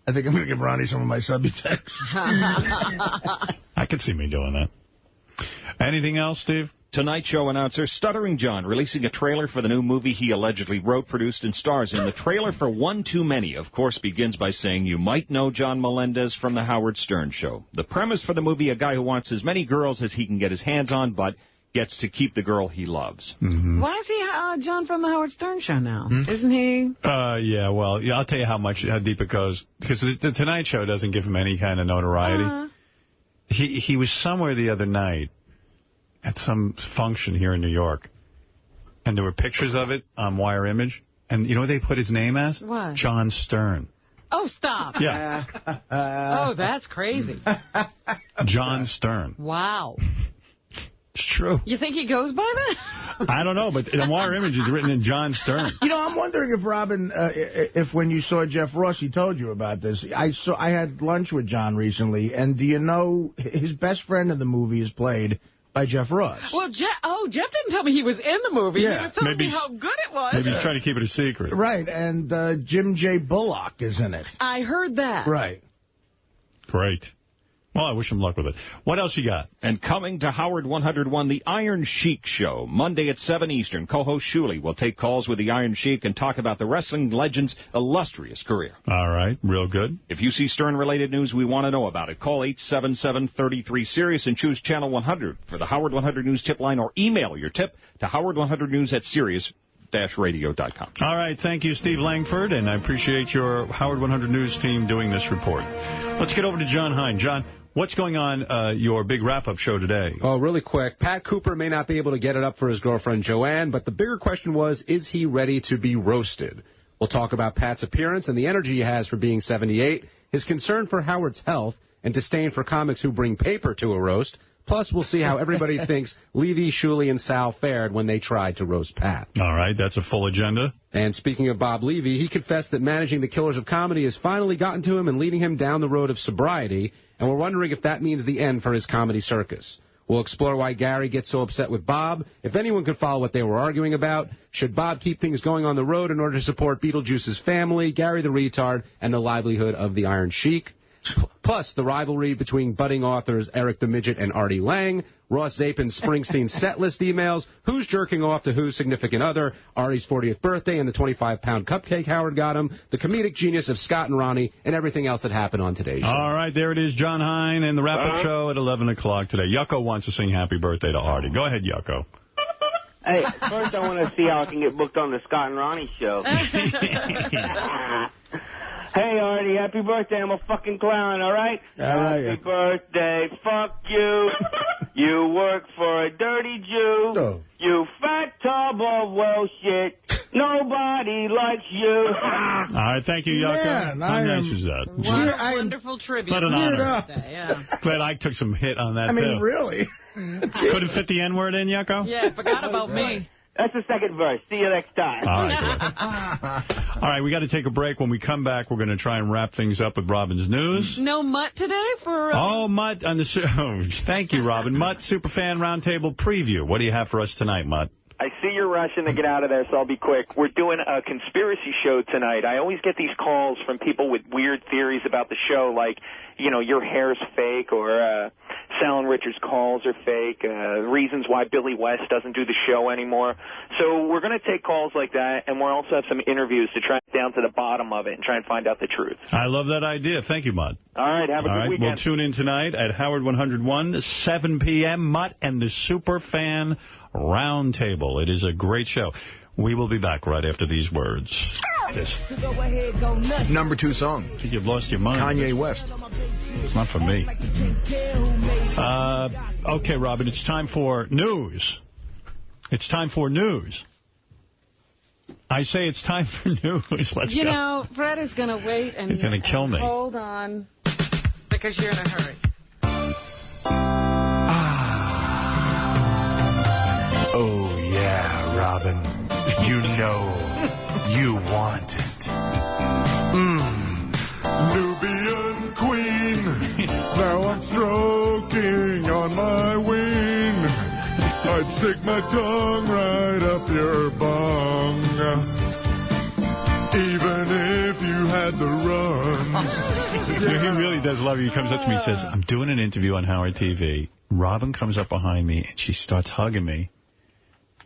S20: I think I'm going to give Ronnie some of my Subutex.
S1: I could see me doing that. Anything else, Steve?
S23: Tonight Show announcer Stuttering John releasing a trailer for the new movie he allegedly wrote, produced, and stars in. The trailer for One Too Many, of course, begins by saying you might know John Melendez from The Howard Stern Show. The premise for the movie, a guy who wants as many girls as he can get his hands on, but gets to keep the girl he loves.
S1: Mm-hmm.
S2: Why is he John from The Howard Stern Show now? Isn't he?
S1: Yeah, well, I'll tell you how deep it goes. Because the Tonight Show doesn't give him any kind of notoriety. He was somewhere the other night at some function here in New York, and there were pictures of it on Wire Image, and you know what they put his name as?
S2: What?
S1: John Stern.
S2: Oh, stop.
S1: Yeah.
S2: Oh, that's crazy.
S1: John Stern.
S2: Wow.
S1: It's true.
S2: You think he goes by that?
S1: I don't know, but in Wire Image is written in John Stern.
S20: I'm wondering if Robin, if when you saw Jeff Ross, he told you about this. I had lunch with John recently, and do you know his best friend in the movie is played by Jeff Ross.
S2: Well, Jeff didn't tell me he was in the movie.
S20: Yeah.
S2: He was telling me how good it was.
S1: Maybe he's trying to keep it a secret.
S20: Right, and Jim J. Bullock is in it.
S2: I heard that.
S20: Right.
S1: Great. Well, I wish him luck with it. What else you got?
S23: And coming to Howard 101, the Iron Sheik Show. Monday at 7 Eastern, co-host Shuley will take calls with the Iron Sheik and talk about the wrestling legend's illustrious career.
S1: All right, real good.
S23: If you see Stern-related news, we want to know about it. Call 877-33-SIRIUS and choose Channel 100 for the Howard 100 News tip line, or email your tip to howard100news@sirius-radio.com.
S1: All right, thank you, Steve Langford, and I appreciate your Howard 100 News team doing this report. Let's get over to John Hein. John, what's going on your big wrap-up show today?
S9: Oh, really quick. Pat Cooper may not be able to get it up for his girlfriend Joanne, but the bigger question was, is he ready to be roasted? We'll talk about Pat's appearance and the energy he has for being 78, his concern for Howard's health, and disdain for comics who bring paper to a roast. Plus, we'll see how everybody thinks Levy, Shuley, and Sal fared when they tried to roast Pat.
S1: All right, that's a full agenda.
S9: And speaking of Bob Levy, he confessed that managing the Killers of Comedy has finally gotten to him and leading him down the road of sobriety, and we're wondering if that means the end for his comedy circus. We'll explore why Gary gets so upset with Bob. If anyone could follow what they were arguing about, should Bob keep things going on the road in order to support Beetlejuice's family, Gary the Retard, and the livelihood of the Iron Sheik? Plus, the rivalry between budding authors Eric the Midget and Artie Lang, Ross Zapin's Springsteen set list emails, who's jerking off to whose significant other, Artie's 40th birthday and the 25-pound cupcake Howard got him, the comedic genius of Scott and Ronnie, and everything else that happened on today's show.
S1: All right, there it is, John Hein and the wrap-up show at 11 o'clock today. Yucko wants to sing Happy Birthday to Artie. Go ahead, Yucko.
S10: Hey, first I want to see how I can get booked on the Scott and Ronnie show. Hey, Artie, happy birthday. I'm a fucking clown, all right? Happy birthday, fuck you. You work for a dirty Jew. No. You fat tub of well shit. Nobody likes you.
S1: All right, thank you, Yucko.
S20: Man,
S1: How nice is that?
S2: What a wonderful tribute.
S1: What an honor.
S2: Yeah.
S1: Glad Ike took some hit on that,
S20: I mean,
S1: too.
S20: really?
S1: Couldn't fit the N-word in, Yucko?
S2: Yeah, forgot about me.
S10: That's the second verse. See you next time.
S1: All right, all right, we got to take a break. When we come back, we're going to try and wrap things up with Robin's news.
S2: No Mutt today for...
S1: Oh, Mutt on the show. Thank you, Robin. Mutt, Superfan Roundtable Preview. What do you have for us tonight, Mutt?
S6: I see you're rushing to get out of there, so I'll be quick. We're doing a conspiracy show tonight. I always get these calls from people with weird theories about the show, like, you know, your hair's fake, or Sal and Richard's calls are fake, reasons why Billy West doesn't do the show anymore. So we're going to take calls like that, and we'll also have some interviews to try down to the bottom of it and try and find out the truth.
S1: I love that idea. Thank you, Mutt.
S6: All right, have a good weekend.
S1: We'll tune in tonight at Howard 101, 7 p.m. Mutt and the Superfan Roundtable. It is a great show. We will be back right after these words.
S13: Number 2 song.
S1: I think you've lost your mind.
S13: Kanye West.
S1: It's not for me. Okay, Robin, it's time for news. It's time for news. I say it's time for news. Let's go.
S2: You know, Fred is going to wait and...
S1: He's going to kill me.
S2: Hold on, because you're in a hurry.
S15: Oh, yeah, Robin. You know you want it.
S19: Nubian queen, now I'm stroking on my wing. I'd stick my tongue right up your bung, even if you had the runs.
S1: He really does love you. He comes up to me and says, I'm doing an interview on Howard TV. Robin comes up behind me, and she starts hugging me.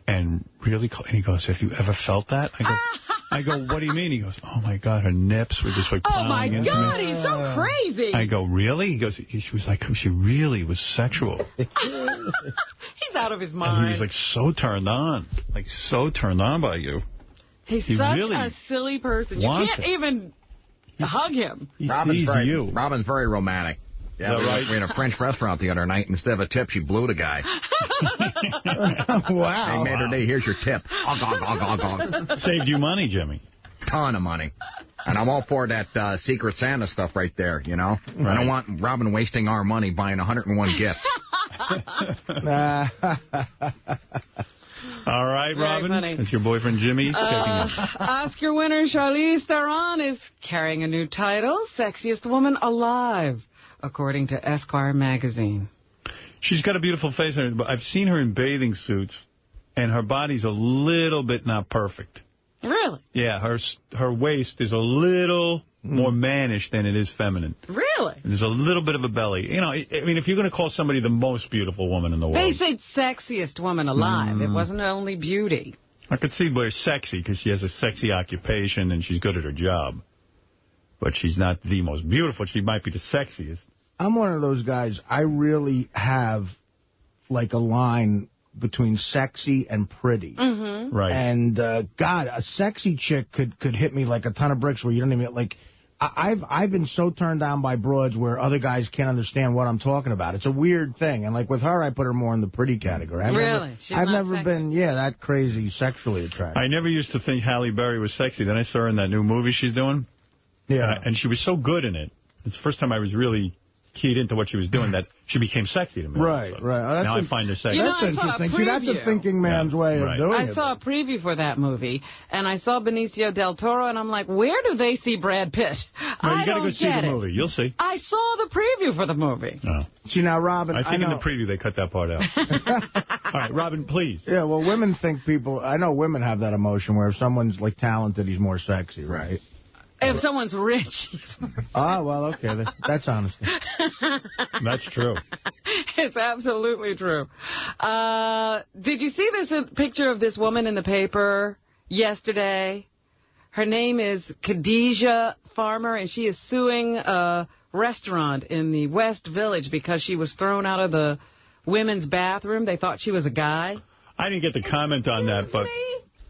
S1: And really, and he goes, have you ever felt that? I go, what do you mean? He goes, oh, my God, her nips were just like plowing into me.
S2: Oh, my God, he's so crazy.
S1: I go, really? He goes, she was like, she really was sexual.
S2: He's out of his mind.
S1: And he was like so turned on by you.
S2: He's such a silly person. You can't even hug him.
S13: Robin's very romantic. Yeah,
S1: right?
S13: We were in a French restaurant the other night. Instead of a tip, she blew the guy.
S20: Wow.
S13: They made her day, here's your tip.
S1: Saved you money, Jimmy.
S13: Ton of money. And I'm all for that Secret Santa stuff right there, you know? Right. I don't want Robin wasting our money buying 101 gifts.
S1: All right, Robin. It's your boyfriend, Jimmy.
S2: Oscar winner Charlize Theron is carrying a new title, Sexiest Woman Alive, according to Esquire magazine.
S1: She's got a beautiful face on her, but I've seen her in bathing suits, and her body's a little bit not perfect.
S2: Really?
S1: Yeah, her waist is a little more mannish than it is feminine.
S2: Really?
S1: There's a little bit of a belly. You know, I mean, if you're going to call somebody the most beautiful woman in the world.
S2: They said sexiest woman alive. It wasn't only beauty.
S1: I could see where sexy, because she has a sexy occupation and she's good at her job. But she's not the most beautiful. She might be the sexiest.
S20: I'm one of those guys, I really have, like, a line between sexy and pretty.
S2: Mm-hmm.
S1: Right.
S20: And, God, a sexy chick could hit me like a ton of bricks where you don't even, like, I've been so turned down by broads where other guys can't understand what I'm talking about. It's a weird thing. And, like, with her, I put her more in the pretty category. I've never been, that crazy sexually attracted.
S1: I never used to think Halle Berry was sexy. Then I saw her in that new movie she's doing.
S20: Yeah.
S1: And she was so good in it. It's the first time I was really keyed into what she was doing that she became sexy to me.
S20: Right. Oh,
S1: now I find her sexy.
S20: That's interesting. See, that's a thinking man's way of doing it.
S2: I saw a preview for that movie, and I saw Benicio del Toro, and I'm like, where do they see Brad Pitt?
S1: No, you got to go see the movie. You'll see.
S2: I saw the preview for the movie.
S1: Oh.
S20: See, now, Robin,
S1: I think in the preview they cut that part out. All right, Robin, please.
S20: Yeah, well, women think I know women have that emotion where if someone's, like, talented, he's more sexy, right?
S2: If someone's rich.
S20: Ah, well, okay. That's honesty.
S1: That's true.
S2: It's absolutely true. Did you see this picture of this woman in the paper yesterday? Her name is Khadijah Farmer, and she is suing a restaurant in the West Village because she was thrown out of the women's bathroom. They thought she was a guy.
S1: I didn't get to comment on that, but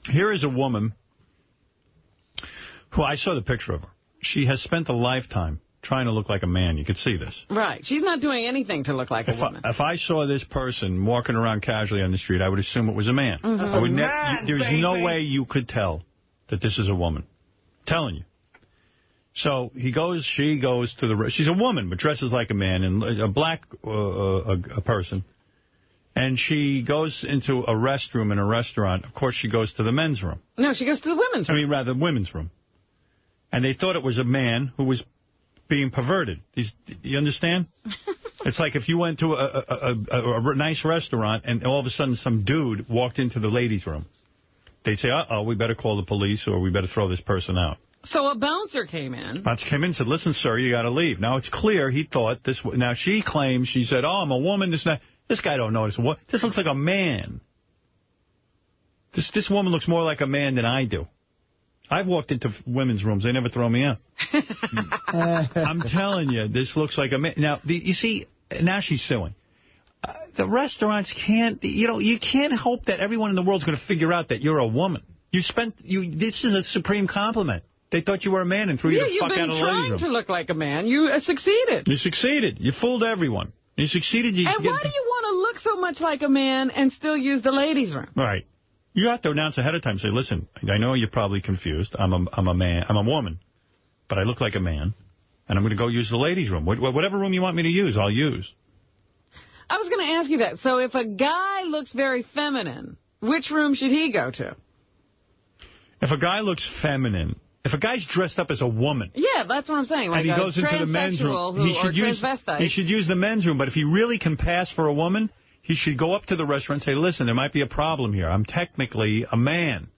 S1: here is a woman who I saw the picture of her. She has spent a lifetime trying to look like a man. You could see this.
S2: Right. She's not doing anything to look like a woman.
S1: If I saw this person walking around casually on the street, I would assume it was a man.
S2: Mm-hmm.
S1: There's no way you could tell that this is a woman. I'm telling you. So she goes to the... She's a woman, but dresses like a man, and a black a person. And she goes into a restroom in a restaurant. Of course, she goes to the men's room.
S2: No, she goes to the women's room.
S1: I mean, rather, the women's room. And they thought it was a man who was being perverted. You understand? It's like if you went to a nice restaurant and all of a sudden some dude walked into the ladies' room. They'd say, uh-oh, we better call the police or we better throw this person out.
S2: So a bouncer came in.
S1: Bouncer came in and said, listen, sir, you got to leave. Now, it's clear he thought this... Now, she claims, she said, oh, I'm a woman. This guy don't know this. This looks like a man. This woman looks more like a man than I do. I've walked into women's rooms. They never throw me out. I'm telling you, this looks like a man. Now, you see, now she's suing. The restaurants can't, you can't hope that everyone in the world's going to figure out that you're a woman. This is a supreme compliment. They thought you were a man and threw you the fuck out of the ladies' room.
S2: you've been trying to look like a man. You succeeded.
S1: You succeeded. You fooled everyone. You succeeded.
S2: And why do you want to look so much like a man and still use the ladies' room?
S1: Right. You have to announce ahead of time. Say, listen, I know you're probably confused. I'm a man. I'm a woman. But I look like a man. And I'm going to go use the ladies' room. Whatever room you want me to use, I'll use.
S2: I was going to ask you that. So if a guy looks very feminine, which room should he go to?
S1: If a guy looks feminine, if a guy's dressed up as a woman.
S2: Yeah, that's what I'm saying. Like
S1: and he goes into the men's room. He should use the men's room. But if he really can pass for a woman, he should go up to the restaurant and say, listen, there might be a problem here. I'm technically a man.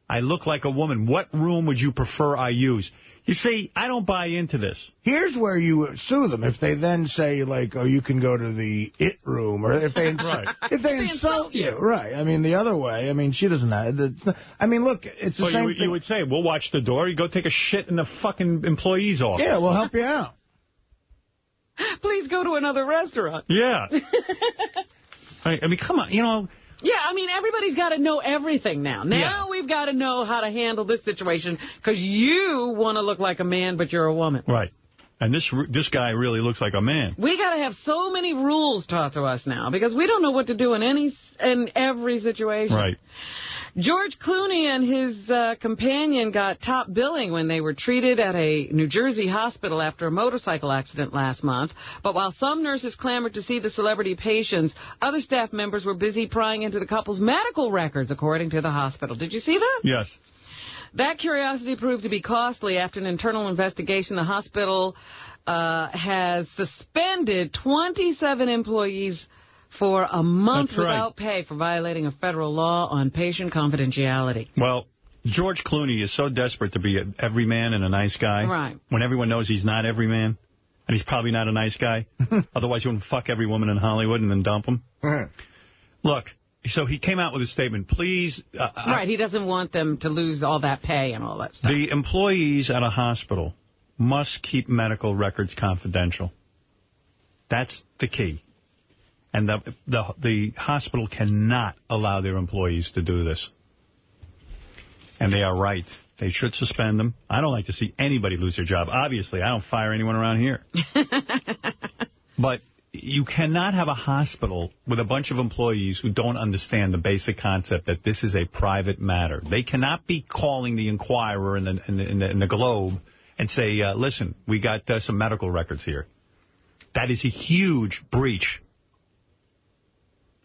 S1: I look like a woman. What room would you prefer I use? You see, I don't buy into this.
S20: Here's where you sue them. If they then say, like, oh, you can go to the it room, or if they insult you. Right. I mean, the other way. I mean, she doesn't know. I mean, look, it's the same thing.
S1: You would say, we'll watch the door. You go take a shit in the fucking employee's office.
S20: Yeah, we'll help you out.
S2: Please go to another restaurant.
S1: Yeah. I mean, come on,
S2: Yeah, I mean, everybody's got to know everything now. Now we've got to know how to handle this situation because you want to look like a man, but you're a woman.
S1: Right. And this guy really looks like a man.
S2: We got to have so many rules taught to us now because we don't know what to do in every situation.
S1: Right.
S2: George Clooney and his companion got top billing when they were treated at a New Jersey hospital after a motorcycle accident last month. But while some nurses clamored to see the celebrity patients, other staff members were busy prying into the couple's medical records, according to the hospital. Did you see that?
S1: Yes.
S2: That curiosity proved to be costly. After an internal investigation, the hospital has suspended 27 employees for a month without pay for violating a federal law on patient confidentiality.
S1: Well, George Clooney is so desperate to be an everyman and a nice guy.
S2: Right.
S1: When everyone knows he's not every man, and he's probably not a nice guy. Otherwise, he wouldn't fuck every woman in Hollywood and then dump them. Look, so he came out with a statement. Please.
S2: Right, he doesn't want them to lose all that pay and all that stuff.
S1: The employees at a hospital must keep medical records confidential. That's the key. And the hospital cannot allow their employees to do this. And they are right. They should suspend them. I don't like to see anybody lose their job. Obviously, I don't fire anyone around here. But you cannot have a hospital with a bunch of employees who don't understand the basic concept that this is a private matter. They cannot be calling the Inquirer and the Globe and say, listen, we got some medical records here. That is a huge breach.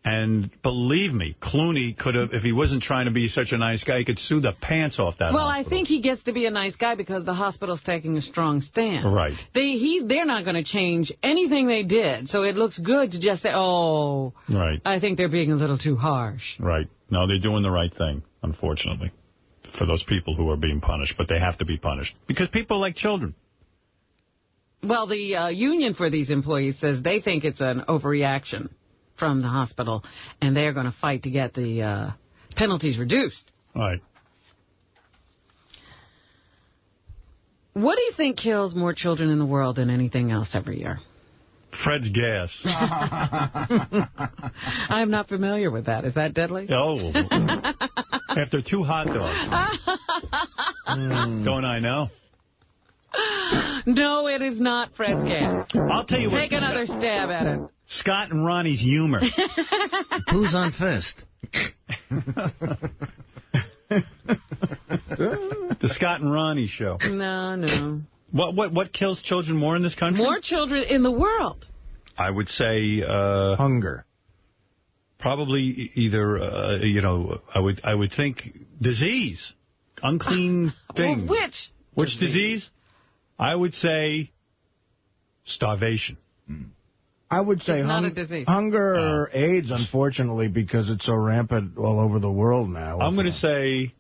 S1: And believe me, Clooney could have, if he wasn't trying to be such a nice guy, he could sue the pants off that hospital.
S2: I think he gets to be a nice guy because the hospital's taking a strong stand.
S1: Right.
S2: They're not going to change anything they did, so it looks good to just say, oh,
S1: right.
S2: I think they're being a little too harsh.
S1: Right. No, they're doing the right thing, unfortunately. for those people who are being punished, but they have to be punished because people like children.
S2: Well, the union for these employees says they think it's an overreaction from the hospital, and they're going to fight to get the penalties reduced.
S1: All right.
S2: What do you think kills more children in the world than anything else every year?
S1: Fred's gas.
S2: I'm not familiar with that. Is that deadly?
S1: Oh. After 2 hot dogs. Don't I know?
S2: No, it is not Fred's gas.
S1: I'll tell you what.
S2: Take another stab at it.
S1: Scott and Ronnie's humor.
S8: Who's on first?
S1: The Scott and Ronnie show.
S2: No.
S1: What kills children more in this country?
S2: More children in the world.
S1: I would say
S20: hunger.
S1: Probably either I would think disease, unclean thing.
S2: Well,
S1: which disease? I would say starvation.
S20: I would say hunger or AIDS, unfortunately, because it's so rampant all over the world now.
S1: I'm going to say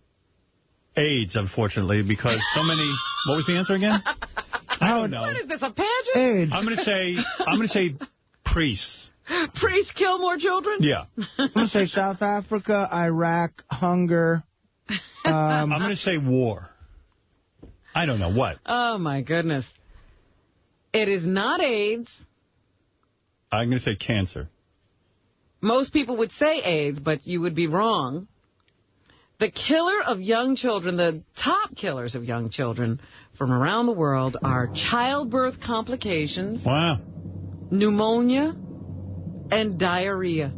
S1: AIDS, unfortunately, because so many... What was the answer again? I don't know.
S2: What is this, a pageant?
S20: AIDS.
S1: I'm going to say priests.
S2: Priests kill more children?
S1: Yeah.
S20: I'm going to say South Africa, Iraq, hunger.
S1: I'm going to say war. I don't know. What?
S2: Oh, my goodness. It is not AIDS.
S1: I'm going to say cancer.
S2: Most people would say AIDS, but you would be wrong. The killer of young children, the top killers of young children from around the world are childbirth complications.
S1: Wow.
S2: Pneumonia and diarrhea.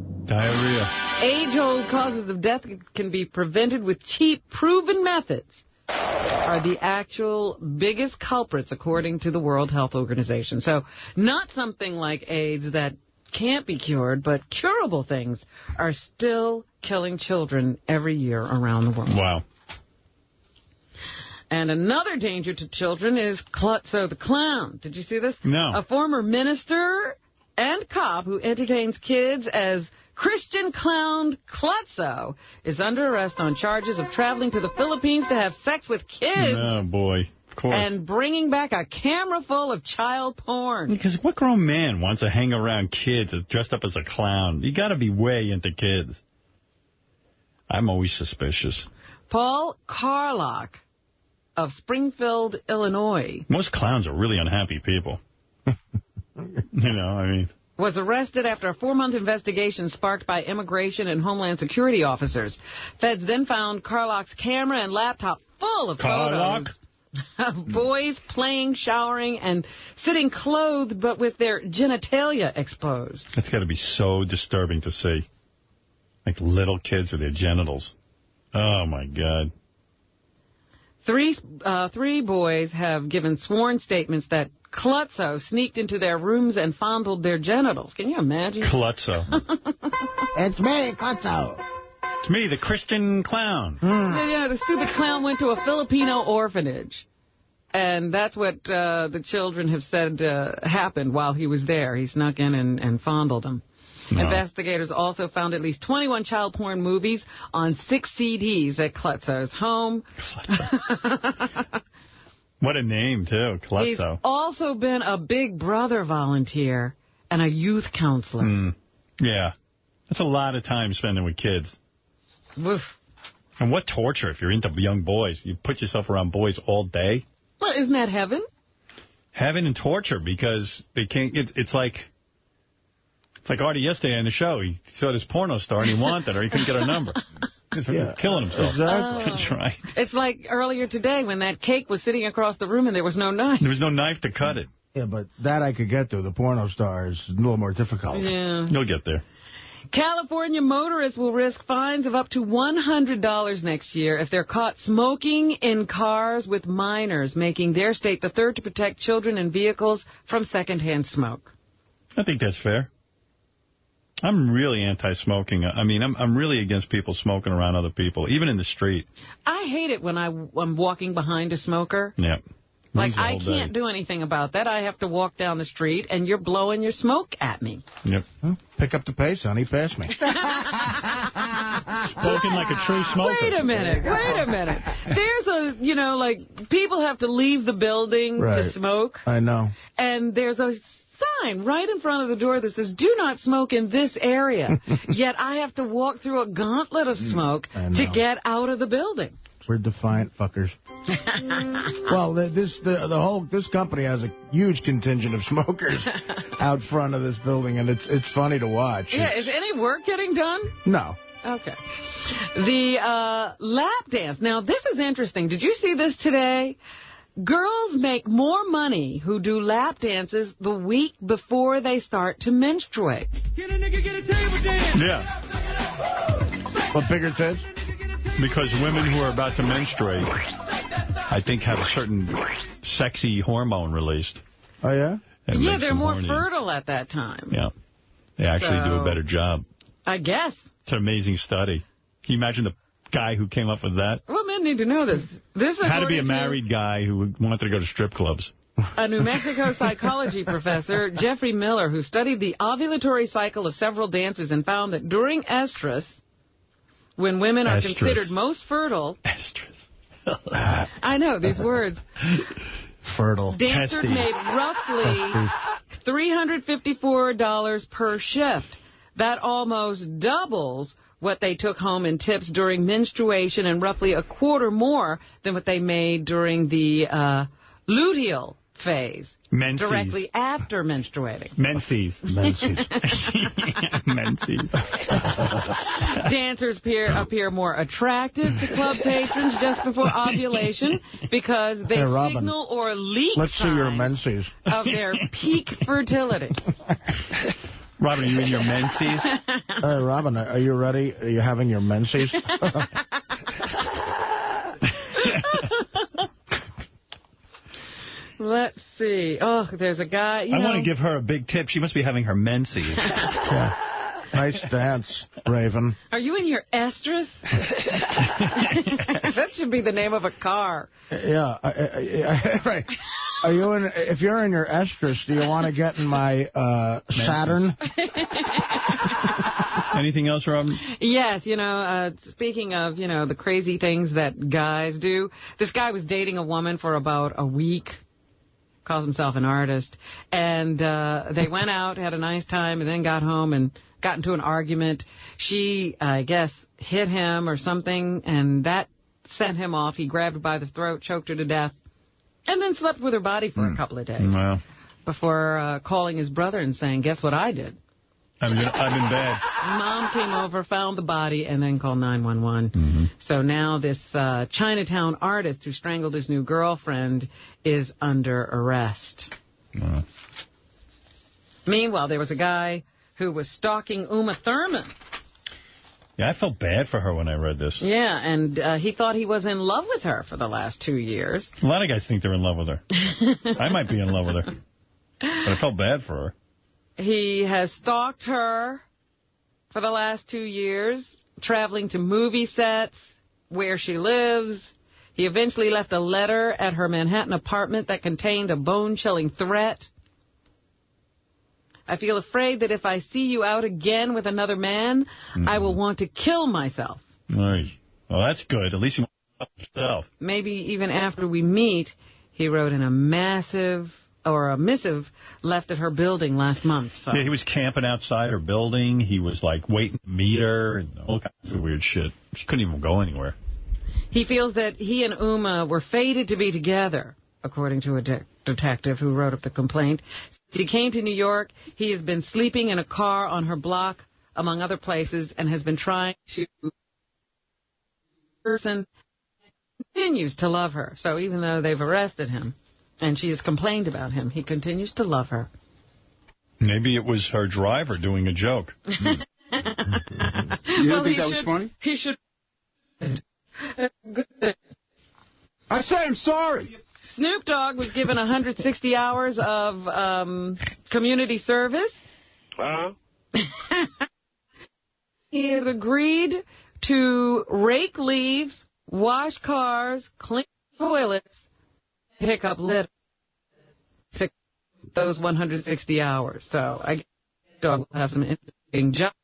S2: Age-old causes of death can be prevented with cheap, proven methods. Are the actual biggest culprits, according to the World Health Organization. So not something like AIDS that can't be cured, but curable things are still killing children every year around the world.
S1: Wow.
S2: And another danger to children is Klutzo the Clown. Did you see this?
S1: No.
S2: A former minister and cop who entertains kids as Christian clown Klutzo is under arrest on charges of traveling to the Philippines to have sex with kids.
S1: Oh, boy. Of course.
S2: And bringing back a camera full of child porn.
S1: Because what grown man wants to hang around kids dressed up as a clown? You got to be way into kids. I'm always suspicious.
S2: Paul Carlock of Springfield, Illinois.
S1: Most clowns are really unhappy people.
S2: Was arrested after a 4-month investigation sparked by immigration and Homeland Security officers. Feds then found Carlock's camera and laptop full of photos of boys playing, showering, and sitting clothed but with their genitalia exposed.
S1: That's got to be so disturbing to see. Like little kids with their genitals. Oh, my God.
S2: Three boys have given sworn statements that Klutzo sneaked into their rooms and fondled their genitals. Can you imagine?
S1: Klutzo.
S20: It's me, Klutzo.
S1: It's me, the Christian clown.
S2: The stupid clown went to a Filipino orphanage. And that's what the children have said happened while he was there. He snuck in and fondled them. No. Investigators also found at least 21 child porn movies on 6 CDs at Klutzo's home.
S1: Klutzo. What a name, too, Klutzo.
S2: He's also been a Big Brother volunteer and a youth counselor.
S1: Yeah. That's a lot of time spending with kids.
S2: Oof.
S1: And what torture if you're into young boys. You put yourself around boys all day.
S2: Well, isn't that heaven?
S1: Heaven and torture, because they can't. It's like Artie yesterday on the show. He saw this porno star and he wanted her. He couldn't get her number. He's killing himself.
S20: Exactly.
S1: That's right.
S2: It's like earlier today when that cake was sitting across the room and there was no knife.
S1: There was no knife to cut it.
S20: Yeah, but that I could get to. The porno star is a little more difficult.
S2: Yeah.
S1: You'll get there.
S2: California motorists will risk fines of up to $100 next year if they're caught smoking in cars with minors, making their state the third to protect children in vehicles from secondhand smoke.
S1: I think that's fair. I'm really anti-smoking. I mean, I'm really against people smoking around other people, even in the street.
S2: I hate it when I'm walking behind a smoker.
S1: Yeah.
S2: Like, I can't do anything about that. I have to walk down the street, and you're blowing your smoke at me.
S1: Yep.
S20: Well, pick up the pace, honey. Pass me.
S1: Spoken like a true smoker.
S2: Wait a minute. There's people have to leave the building to smoke.
S20: I know.
S2: And there's a sign right in front of the door that says, do not smoke in this area. Yet I have to walk through a gauntlet of smoke to get out of the building.
S20: We're defiant fuckers. Well, this company has a huge contingent of smokers out front of this building, and it's funny to watch.
S2: Yeah, is any work getting done?
S20: No.
S2: Okay. The lap dance. Now, this is interesting. Did you see this today? Girls make more money who do lap dances the week before they start to menstruate.
S1: Get a nigga, get a table dance. Yeah.
S20: What, bigger tits?
S1: Because women who are about to menstruate, I think, have a certain sexy hormone released.
S20: Oh, yeah?
S2: Yeah, they're more fertile at that time.
S1: Yeah. They actually do a better job.
S2: I guess.
S1: It's an amazing study. Can you imagine the guy who came up with that?
S2: Well, men need to know this. This
S1: had to be a married guy who wanted to go to strip clubs.
S2: A New Mexico psychology professor, Jeffrey Miller, who studied the ovulatory cycle of several dancers and found that during estrus, when women are considered most fertile... Estrus. I know, these words.
S20: Fertile.
S2: Dancers made roughly $354 per shift. That almost doubles what they took home in tips during menstruation and roughly a quarter more than what they made during the luteal phase.
S1: Menses.
S2: Directly after menstruating.
S1: Menses. Menses. Menses.
S2: Dancers appear more attractive to club patrons just before ovulation because they signal or leak
S20: see your menses.
S2: of their peak fertility.
S1: Robin, are you in your menses?
S20: Hey, Robin, are you ready? Are you having your menses?
S2: Let's see. Oh, there's a guy.
S1: I want to give her a big tip. She must be having her menses.
S20: Yeah. Nice dance, Raven.
S2: Are you in your estrus? That should be the name of a car.
S20: Yeah. Right. Are you in? If you're in your estrus, do you want to get in my Saturn?
S1: Anything else, Robin?
S2: Yes, speaking of, the crazy things that guys do, this guy was dating a woman for about a week, calls himself an artist, and they went out, had a nice time, and then got home and got into an argument. She, I guess, hit him or something, and that sent him off. He grabbed her by the throat, choked her to death, and then slept with her body for a couple of days before calling his brother and saying, guess what I did?
S1: I've been bad.
S2: Mom came over, found the body, and then called 911. So now this Chinatown artist who strangled his new girlfriend is under arrest. Meanwhile, there was a guy who was stalking Uma Thurman.
S1: Yeah, I felt bad for her when I read this.
S2: Yeah, and he thought he was in love with her for the last 2 years.
S1: A lot of guys think they're in love with her. I might be in love with her. But I felt bad for her.
S2: He has stalked her for the last 2 years, traveling to movie sets, where she lives. He eventually left a letter at her Manhattan apartment that contained a bone-chilling threat. I feel afraid that if I see you out again with another man, I will want to kill myself.
S1: Well, that's good. At least you want to kill yourself.
S2: Maybe even after we meet, he wrote in a missive left at her building last month. So.
S1: Yeah, he was camping outside her building. He was, waiting to meet her and all kinds of weird shit. She couldn't even go anywhere.
S2: He feels that he and Uma were fated to be together, according to a detective who wrote up the complaint. He came to New York. He has been sleeping in a car on her block, among other places, and has been trying to... person continues to love her. So even though they've arrested him, and she has complained about him, he continues to love her.
S1: Maybe it was her driver doing a joke.
S17: You don't think that was funny?
S2: He should...
S17: I say I'm sorry.
S2: Snoop Dogg was given 160 hours of community service. He has agreed to rake leaves, wash cars, clean toilets, pick up litter those 160 hours. So I guess dog will have some interesting jobs.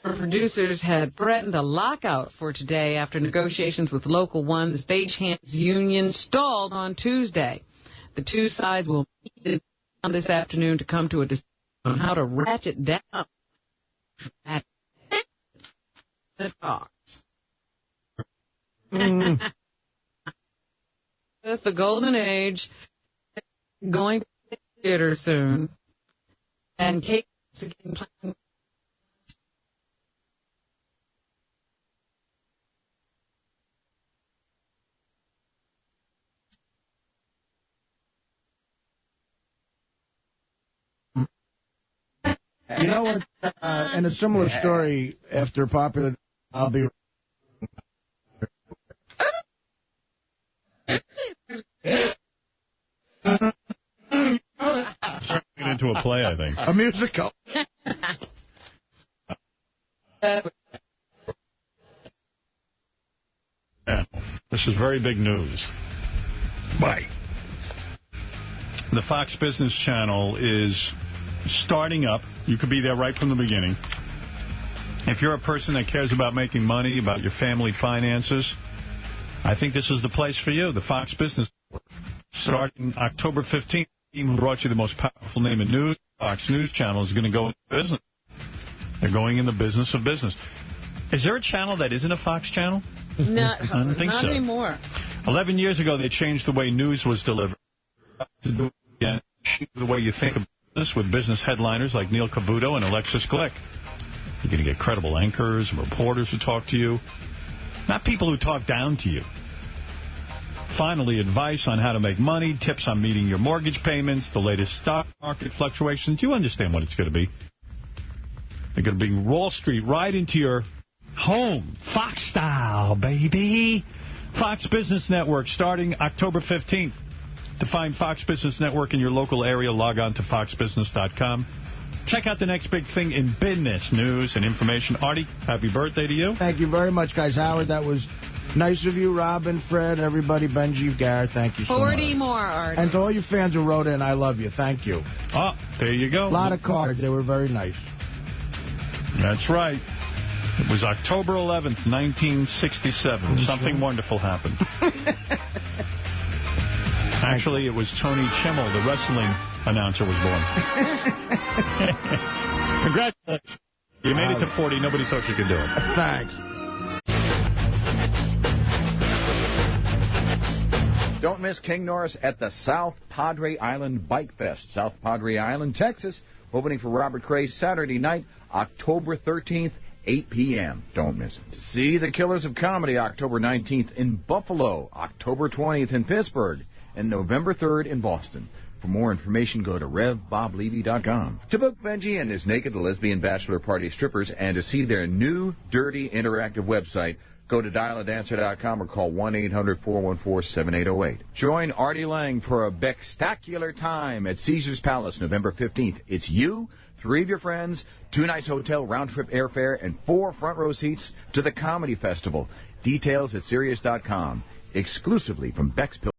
S2: Producers had threatened a lockout for today after negotiations with Local 1, the stagehands union, stalled on Tuesday. The two sides will meet this afternoon to come to a decision on how to ratchet down the costs. That's the golden age, going to the theater soon, and Kate is again playing.
S20: You know what? In a similar story, after Popular, I'll be.
S1: Into a play, I think.
S20: A musical.
S1: Yeah. This is very big news. Bye. The Fox Business Channel is starting up. You could be there right from the beginning. If you're a person that cares about making money, about your family finances, I think this is the place for you. The Fox Business Network. Starting October 15th, the team who brought you the most powerful name in news, Fox News Channel, is going to go into business. They're going in the business of business. Is there a channel that isn't a Fox channel?
S2: Not,
S1: I don't think
S2: not
S1: so.
S2: anymore.
S1: 11 years ago, they changed the way news was delivered. To do again, the way you think of business with business headliners like Neil Cavuto and Alexis Glick. You're going to get credible anchors and reporters who talk to you, not people who talk down to you. Finally, advice on how to make money, tips on meeting your mortgage payments, the latest stock market fluctuations. You understand what it's going to be. They're going to bring Wall Street right into your home. Fox style, baby. Fox Business Network starting October 15th. To find Fox Business Network in your local area, log on to foxbusiness.com. Check out the next big thing in business news and information. Artie, happy birthday to you.
S20: Thank you very much, guys. Howard, that was nice of you. Robin, Fred, everybody, Benji, Garrett, thank you so much.
S2: 40 more, Artie.
S20: And to all you fans who wrote in, I love you. Thank you.
S1: Oh, there you go.
S20: A lot of cards. They were very nice.
S1: That's right. It was October 11th, 1967. Something wonderful happened. Actually, it was Tony Chimmel, the wrestling announcer, was born. Congratulations. You made it to 40. Nobody thought you could do it.
S20: Thanks.
S13: Don't miss King Norris at the South Padre Island Bike Fest. South Padre Island, Texas. Opening for Robert Cray Saturday night, October 13th, 8 p.m. Don't miss it. See the Killers of Comedy October 19th in Buffalo, October 20th in Pittsburgh, and November 3rd in Boston. For more information, go to RevBobLevy.com. To book Benji and his Naked Lesbian Bachelor Party Strippers and to see their new, dirty, interactive website, go to dialadancer.com or call 1-800-414-7808. Join Artie Lang for a spectacular time at Caesars Palace November 15th. It's you, 3 of your friends, 2 nights hotel, round-trip airfare, and 4 front-row seats to the Comedy Festival. Details at Sirius.com. Exclusively from Beck's Pills.